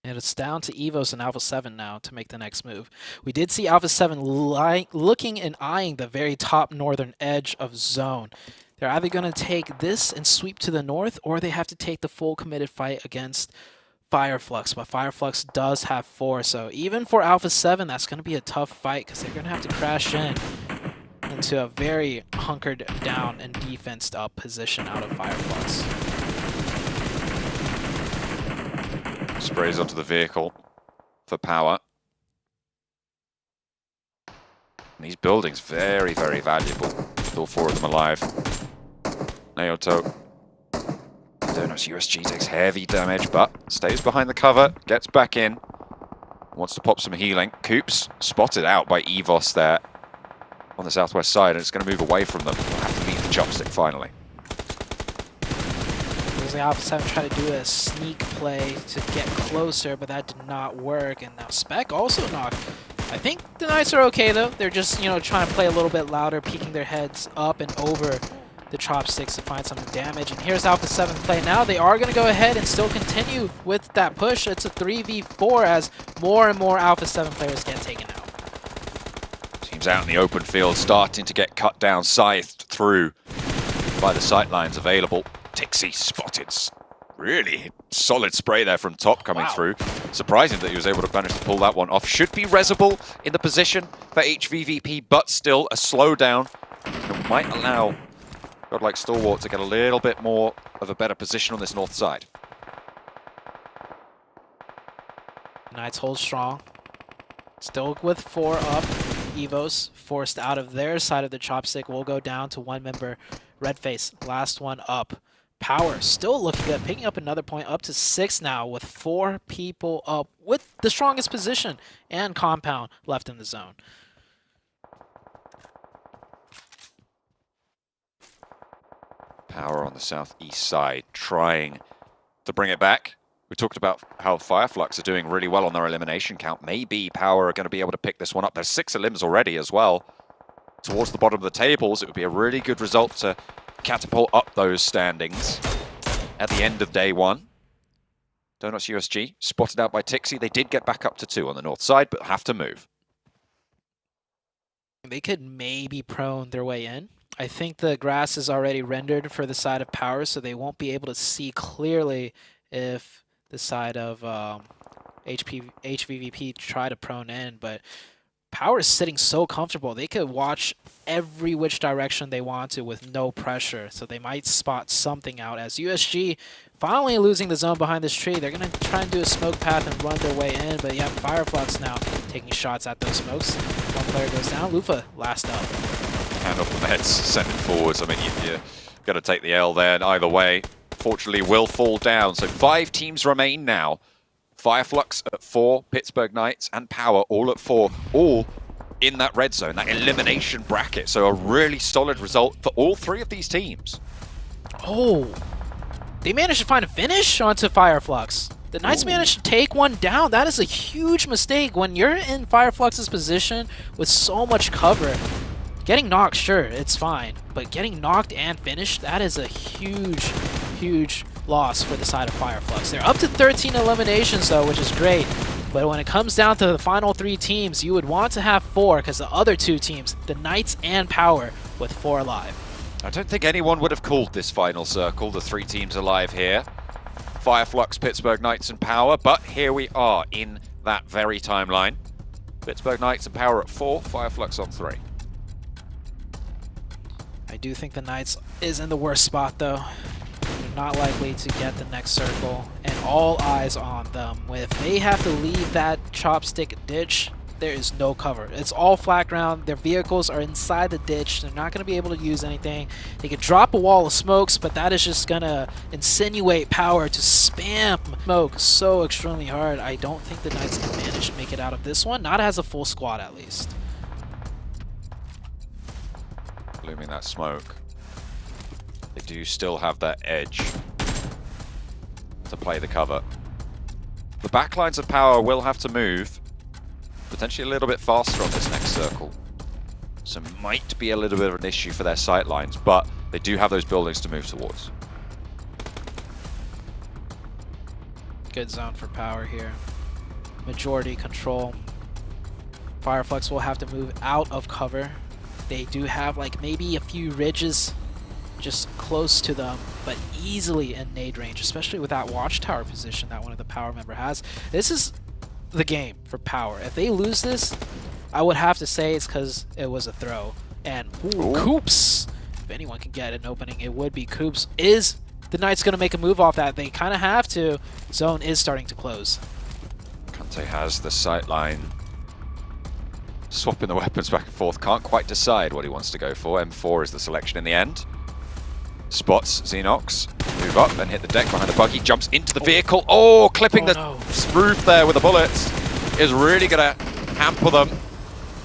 And it's down to Evos and Alpha 7 now to make the next move. We did see Alpha 7 looking and eyeing the very top northern edge of zone. They're either going to take this and sweep to the north, or they have to take the full committed fight against Fireflux. But Fireflux does have 4, so even for Alpha 7, that's going to be a tough fight because they're going to have to crash in into a very hunkered down and defensed up position out of Fireflux. Sprays onto the vehicle for power. And these buildings, very, very valuable. All 4 of them alive. Naoto. Donos USG takes heavy damage, but stays behind the cover, gets back in. Wants to pop some healing. Coops spotted out by Evos there on the southwest side, and it's going to move away from them. We'll have to leave the chopstick finally. The Alpha 7 tried to do a sneak play to get closer, but that did not work. And now Spec also knocked. I think the Knights are okay though. They're just, you know, trying to play a little bit louder, peeking their heads up and over the chopsticks to find some damage. And here's Alpha 7 play now. They are going to go ahead and still continue with that push. It's a 3v4 as more and more Alpha 7 players get taken out. Teams out in the open field starting to get cut down, scythed through by the sightlines available. Tixi spotted Really solid spray there from top coming through. Surprising that he was able to manage to pull that one off. Should be Resable in the position for HVVP, but still a slowdown. It might allow Godlike Stalwart to get a little bit more of a better position on this north side. Knights hold strong. Still with 4 up. Evos forced out of their side of the chopstick will go down to 1 member. Redface, last one up. Power still looking good, picking up another point, up to 6 now with 4 people up with the strongest position and Compound left in the zone. Power on the southeast side trying to bring it back. We talked about how Fireflux are doing really well on their elimination count. Maybe Power are going to be able to pick this one up. There's 6 elims already as well. Towards the bottom of the tables, it would be a really good result to catapult up those standings at the end of day 1. Donuts USG spotted out by Tixie. They did get back up to 2 on the north side, but have to move. They could maybe prone their way in. I think the grass is already rendered for the side of Power, so they won't be able to see clearly if the side of HVVP try to prone in, but Power is sitting so comfortable. They could watch every which direction they want to with no pressure, so they might spot something out. As USG finally losing the zone behind this tree, they're going to try and do a smoke path and run their way in, but yeah, Fireflux now taking shots at those smokes. 1 player goes down. Lufa last up. Hand off the meds, send it forwards. I mean, you're going to take the L there, and either way, fortunately, will fall down. So 5 teams remain now. Fireflux at 4, Pittsburgh Knights and Power all at 4, all in that red zone, that elimination bracket. So a really solid result for all 3 of these teams. Oh, they managed to find a finish onto Fireflux. The Knights managed to take one down. That is a huge mistake when you're in Fireflux's position with so much cover. Getting knocked, sure, it's fine. But getting knocked and finished, that is a huge, huge loss for the side of Fireflux. They're up to 13 eliminations, though, which is great. But when it comes down to the final 3 teams, you would want to have 4, because the other 2 teams, the Knights and Power, with 4 alive. I don't think anyone would have called this final circle, the 3 teams alive here. Fireflux, Pittsburgh Knights and Power, but here we are in that very timeline. Pittsburgh Knights and Power at 4, Fireflux on 3. I do think the Knights is in the worst spot, though. They're not likely to get the next circle, and all eyes on them. If they have to leave that chopstick ditch, there is no cover. It's all flat ground. Their vehicles are inside the ditch. They're not going to be able to use anything. They could drop a wall of smokes, but that is just going to insinuate Power to spam smoke so extremely hard. I don't think the Knights can manage to make it out of this one, not as a full squad at least. Blooming that smoke. They do still have that edge to play the cover. The backlines of Power will have to move potentially a little bit faster on this next circle. So might be a little bit of an issue for their sight lines, but they do have those buildings to move towards. Good zone for Power here. Majority control. Fireflux will have to move out of cover. They do have like maybe a few ridges just close to them, but easily in nade range, especially with that watchtower position that one of the Power member has. This is the game for Power. If they lose this, I would have to say it's because it was a throw. And Coops, if anyone can get an opening, it would be Coops. Is the Knights going to make a move off that? They kind of have to. Zone is starting to close. Kante has the sight line. Swapping the weapons back and forth. Can't quite decide what he wants to go for. M4 is the selection in the end. Spots Xenox. Move up and hit the deck behind the buggy. Jumps into the vehicle. Oh, clipping the roof there with the bullets is really going to hamper them.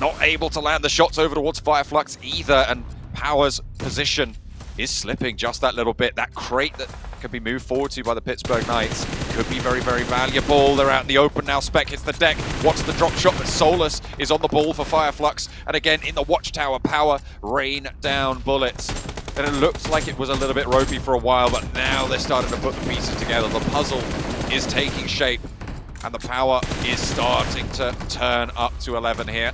Not able to land the shots over towards Fireflux either. And Power's position is slipping just that little bit. That crate that can be moved forward to by the Pittsburgh Knights could be very, very valuable. They're out in the open now. Spec hits the deck. Wants the drop shot, but Solus is on the ball for Fireflux. And again, in the watchtower, Power rain down bullets. And it looked like it was a little bit ropey for a while, but now they're starting to put the pieces together. The puzzle is taking shape, and the Power is starting to turn up to 11 here.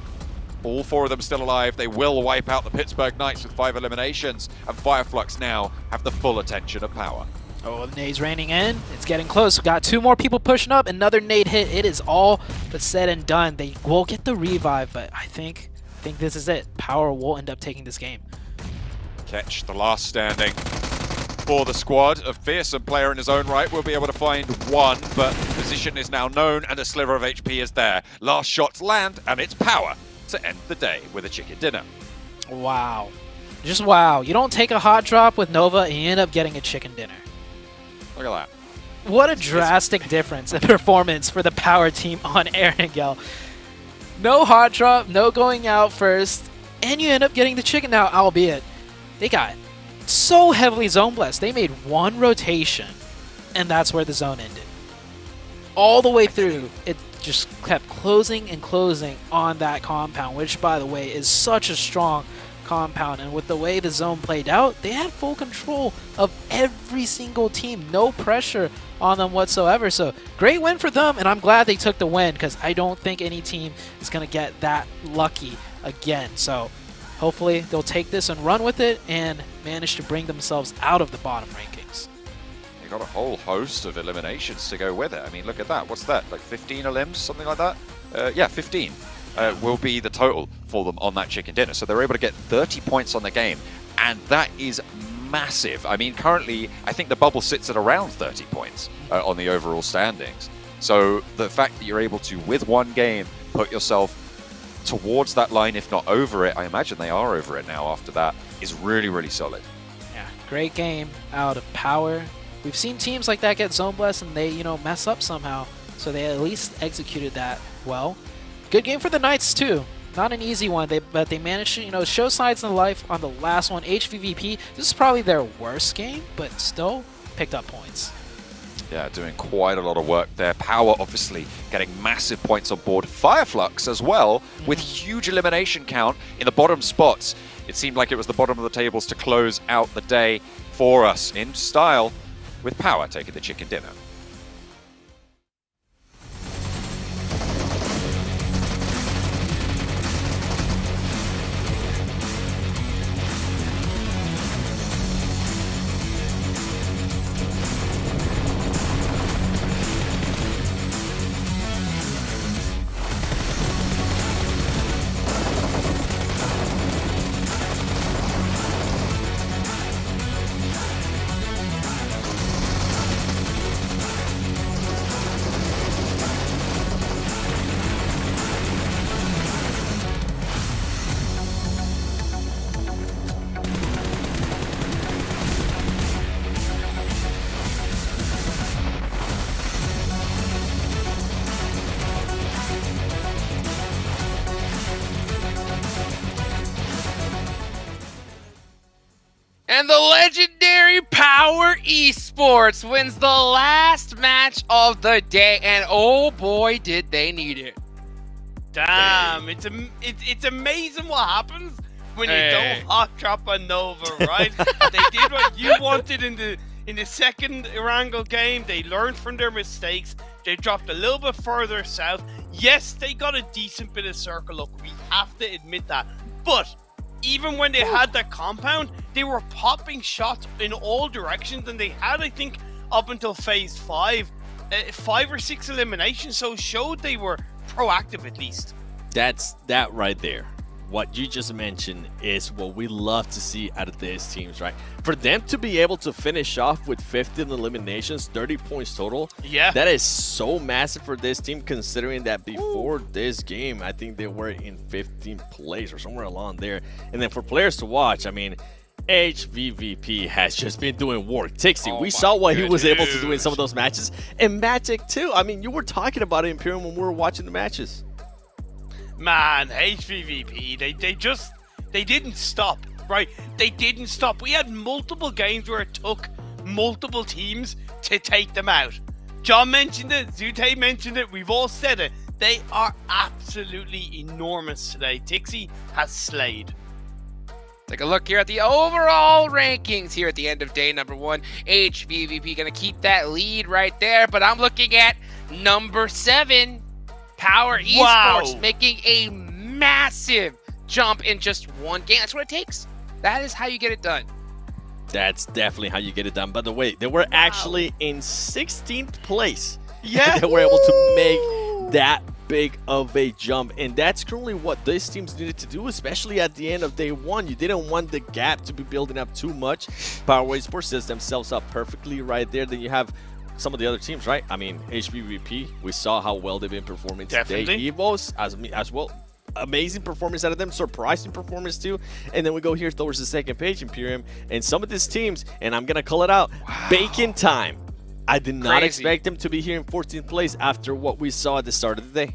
All 4 of them still alive. They will wipe out the Pittsburgh Knights with 5 eliminations, and Fireflux now have the full attention of Power. Oh, the nade's raining in. It's getting close. We got 2 more people pushing up. Another nade hit. It is all but said and done. They will get the revive, but I think this is it. Power will end up taking this game. Catch the last standing for the squad. A fearsome player in his own right will be able to find one, but position is now known and a sliver of HP is there. Last shots land, and it's Power to end the day with a chicken dinner. Wow. Just wow. You don't take a hot drop with Nova and you end up getting a chicken dinner. Look at that. What a drastic difference in performance for the Power team on Erangel. No hot drop, no going out first, and you end up getting the chicken now, albeit they got so heavily zone blessed. They made 1 rotation, and that's where the zone ended. All the way through, it just kept closing and closing on that compound, which, by the way, is such a strong compound. And with the way the zone played out, they had full control of every single team. No pressure on them whatsoever. So great win for them, and I'm glad they took the win because I don't think any team is going to get that lucky again. So hopefully they'll take this and run with it and manage to bring themselves out of the bottom rankings. They got a whole host of eliminations to go with it. I mean, look at that. What's that? Like 15 elims, something like that? Yeah, 15 will be the total for them on that chicken dinner. So they're able to get 30 points on the game, and that is massive. I mean, currently, I think the bubble sits at around 30 points on the overall standings. So the fact that you're able to, with one game, put yourself towards that line, if not over it, I imagine they are over it now after that, is really, really solid. Yeah, great game out of Power. We've seen teams like that get zone blessed and they, mess up somehow. So they at least executed that well. Good game for the Knights too. Not an easy one, but they managed to, show signs of life on the last one. HVVP, this is probably their worst game, but still picked up points. Yeah, doing quite a lot of work there. Power obviously getting massive points on board. Fireflux as well, with huge elimination count in the bottom spots. It seemed like it was the bottom of the tables to close out the day for us in style, with Power taking the chicken dinner. And the legendary Power Esports wins the last match of the day, and oh boy, did they need it. Damn, it's amazing what happens when you don't hot drop a Nova, right? They did what you wanted in the second Erangel game. They learned from their mistakes. They dropped a little bit further south. Yes, they got a decent bit of circle luck. We have to admit that. But even when they had that compound, they were popping shots in all directions, and they had, I think, up until phase 5, 5 or 6 eliminations, so it showed they were proactive at least. That's that right there. What you just mentioned is what we love to see out of these teams, right? For them to be able to finish off with 15 eliminations, 30 points total, yeah, that is so massive for this team, considering that before this game, I think they were in 15th place or somewhere along there. And then for players to watch, I mean, HVVP has just been doing work. Tixie, we saw what he was able to do in some of those matches. And Magic too. I mean, you were talking about it, Imperium, when we were watching the matches. Man, HVVP, they didn't stop, right? They didn't stop. We had multiple games where it took multiple teams to take them out. John mentioned it, Zute mentioned it, we've all said it. They are absolutely enormous today. Tixie has slayed. Take a look here at the overall rankings here at the end of day number 1. HVVP going to keep that lead right there, but I'm looking at number 7. Power Esports making a massive jump in just one game. That's what it takes. That is how you get it done. That's definitely how you get it done. By the way, they were actually in 16th place. Yeah. They were able to make that big of a jump, and that's currently what these teams needed to do, especially at the end of day one. You didn't want the gap to be building up too much. Powerway Sports sets themselves up perfectly right there. Then you have some of the other teams, right? I mean, HBVP, we saw how well they've been performing today. EVOS as well. Amazing performance out of them, surprising performance too. And then we go here towards the second page, Imperium, and some of these teams, and I'm gonna call it out, Bacon Time. I did not expect them to be here in 14th place after what we saw at the start of the day.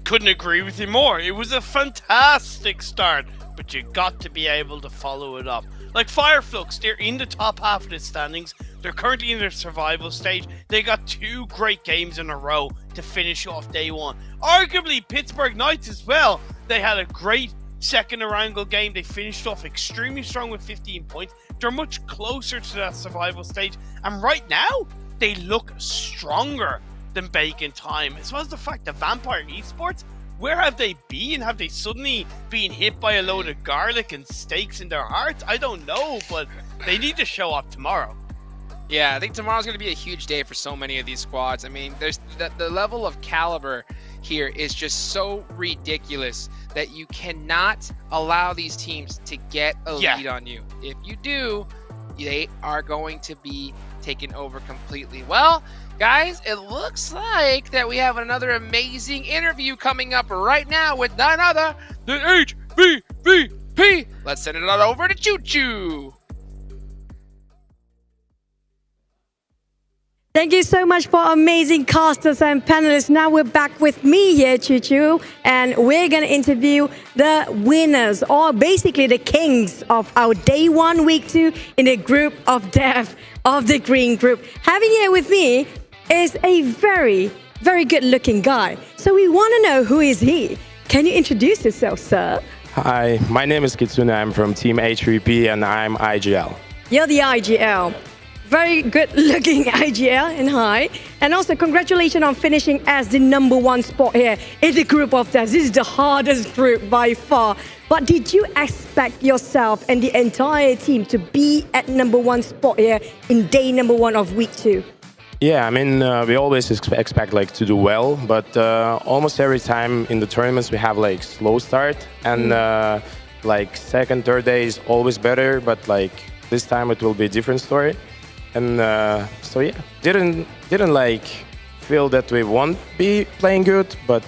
Couldn't agree with you more. It was a fantastic start, but you got to be able to follow it up. Like Fireflux, they're in the top half of the standings. They're currently in their survival stage. They got 2 great games in a row to finish off day one. Arguably, Pittsburgh Knights as well. They had a great second Erangel game. They finished off extremely strong with 15 points. They're much closer to that survival stage. And right now, they look stronger than Bacon Time. As well as the fact that Vampire Esports, where have they been? Have they suddenly been hit by a load of garlic and steaks in their hearts? I don't know, but they need to show up tomorrow. Yeah, I think tomorrow's going to be a huge day for so many of these squads. I mean, there's the level of caliber here is just so ridiculous that you cannot allow these teams to get a lead on you. If you do, they are going to be taken over completely. Well, guys, it looks like that we have another amazing interview coming up right now with none other than HBVP. Let's send it on over to Choo Choo. Thank you so much for amazing casters and panelists. Now we're back with me here, Choo Choo, and we're going to interview the winners, or basically the kings of our day one, week 2 in the group of death of the green group. Having here with me is a very, very good looking guy. So we want to know, who is he? Can you introduce yourself, sir? Hi, my name is Kitsune. I'm from Team H3P and I'm IGL. You're the IGL. Very good looking IGL and hi. And also congratulations on finishing as the #1 spot here in the group of death. This is the hardest group by far. But did you expect yourself and the entire team to be at #1 spot here in day #1 of week 2? Yeah, I mean, we always expect like to do well, but almost every time in the tournaments we have like slow start, and like second, third day is always better, but like this time it will be a different story. And so yeah, didn't like feel that we won't be playing good, but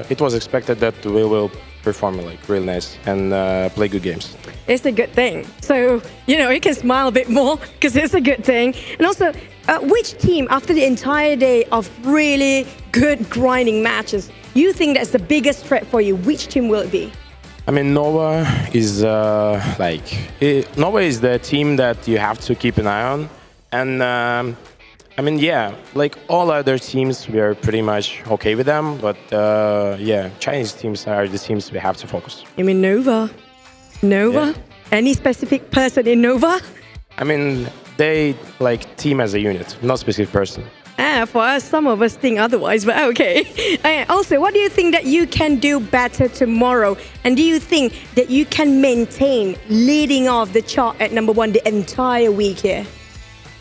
it was expected that we will perform like real nice and play good games. It's a good thing. So, you know, you can smile a bit more because it's a good thing. And also, which team, after the entire day of really good grinding matches, you think that's the biggest threat for you? Which team will it be? I mean, Nova is Nova is the team that you have to keep an eye on. And I mean, yeah, like all other teams, we are pretty much okay with them. But yeah, Chinese teams are the teams we have to focus. You mean Nova? Nova? Yeah. Any specific person in Nova? I mean, they like team as a unit, not specific person. For us, some of us think otherwise, but okay. Also, what do you think that you can do better tomorrow? And do you think that you can maintain leading off the chart at #1 the entire week here?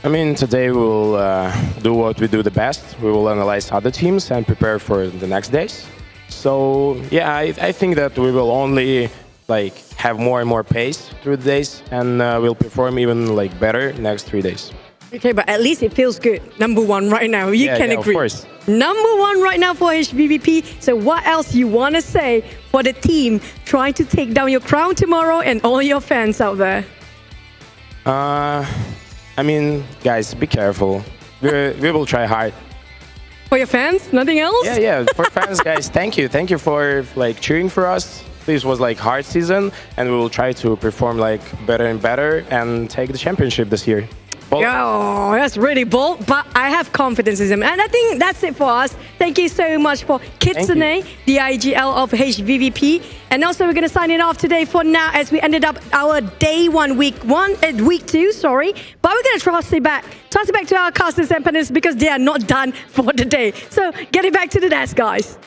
I mean, today we will do what we do the best. We will analyze other teams and prepare for the next days. So yeah, I think that we will only like have more and more pace through the days, and we'll perform even like better next 3 days. Okay, but at least it feels good. #1 right now, you can agree. Of course. #1 right now for HBVP. So what else you want to say for the team trying to take down your crown tomorrow and all your fans out there? I mean, guys, be careful. We will try hard. For your fans? Nothing else? Yeah. For fans, guys, thank you. Thank you for like cheering for us. This was like hard season, and we will try to perform like better and better and take the championship this year. Oh, that's really bold, but I have confidence in him. And I think that's it for us. Thank you so much for Kitsune, the IGL of HVVP. And also we're going to sign it off today for now as we ended up our day 1, week 2, sorry. But we're going to toss it back to our casters and panelists because they are not done for the day. So get it back to the desk, guys.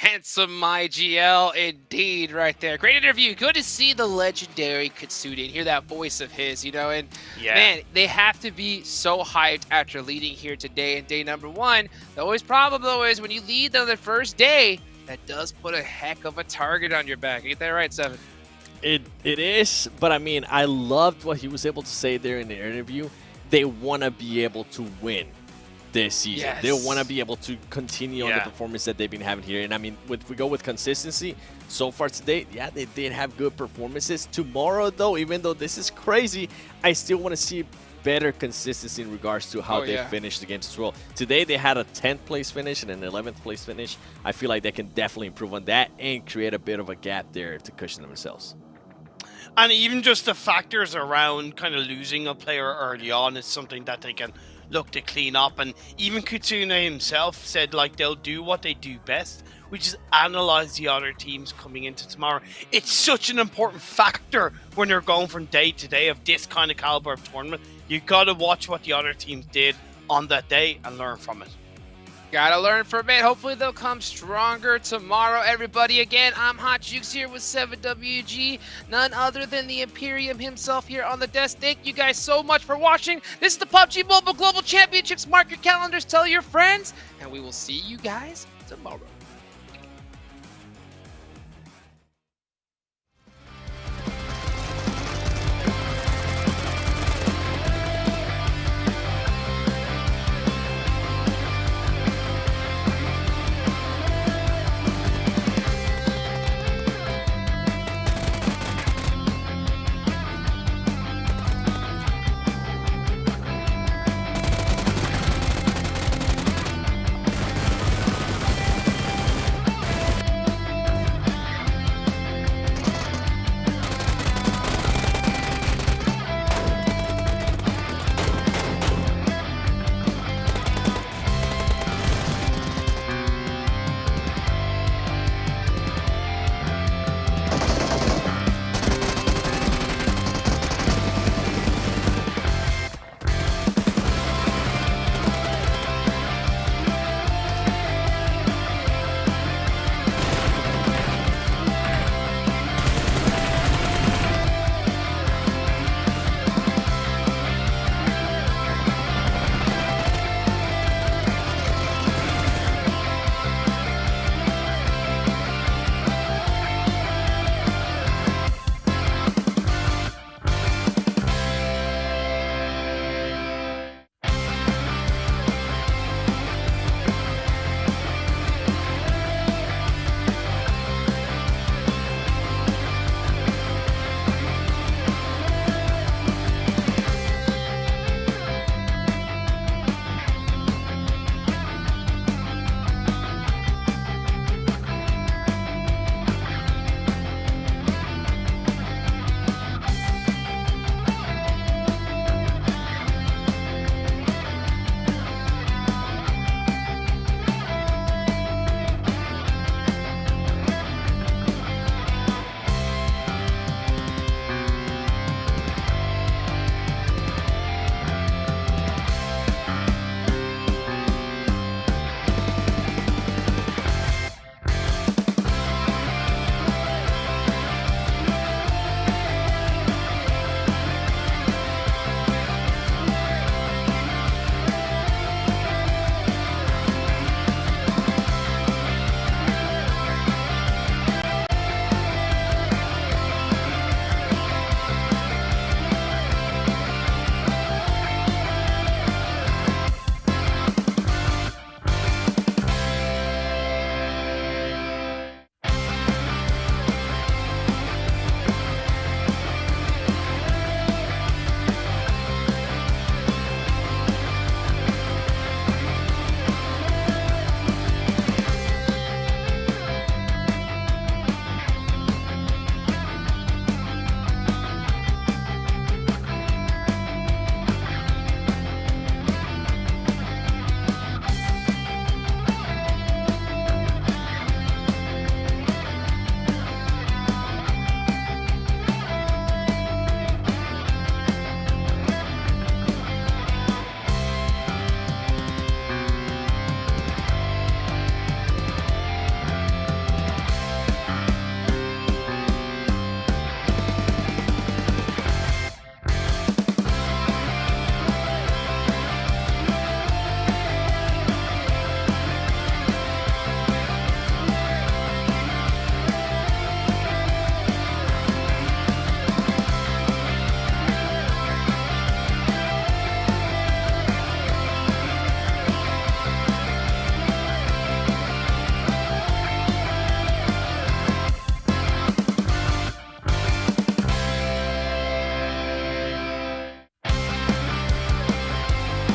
Handsome IGL indeed right there. Great interview. Good to see the legendary Kitsune and hear that voice of his, and man, they have to be so hyped after leading here today in day number 1. The always problem though is when you lead on the first day, that does put a heck of a target on your back. Get that right, Seven? It is, but I mean, I loved what he was able to say there in the interview. They want to be able to win this season. Yes. They want to be able to continue on the performance that they've been having here. And I mean, if we go with consistency, so far today, they did have good performances. Tomorrow, though, even though this is crazy, I still want to see better consistency in regards to how they finished the games as well. Today, they had a 10th place finish and an 11th place finish. I feel like they can definitely improve on that and create a bit of a gap there to cushion themselves. And even just the factors around kind of losing a player early on is something that they can look to clean up. And even Kitsune himself said like they'll do what they do best, which is analyze the other teams coming into tomorrow. It's such an important factor when you're going from day to day of this kind of caliber of tournament. You got to watch what the other teams did on that day and learn from it. Gotta learn from it. Hopefully they'll come stronger tomorrow. Everybody, again, I'm Hot Jukes here with 7WG. None other than the Imperium himself here on the desk. Thank you guys so much for watching. This is the PUBG Mobile Global Championships. Mark your calendars, tell your friends, and we will see you guys tomorrow.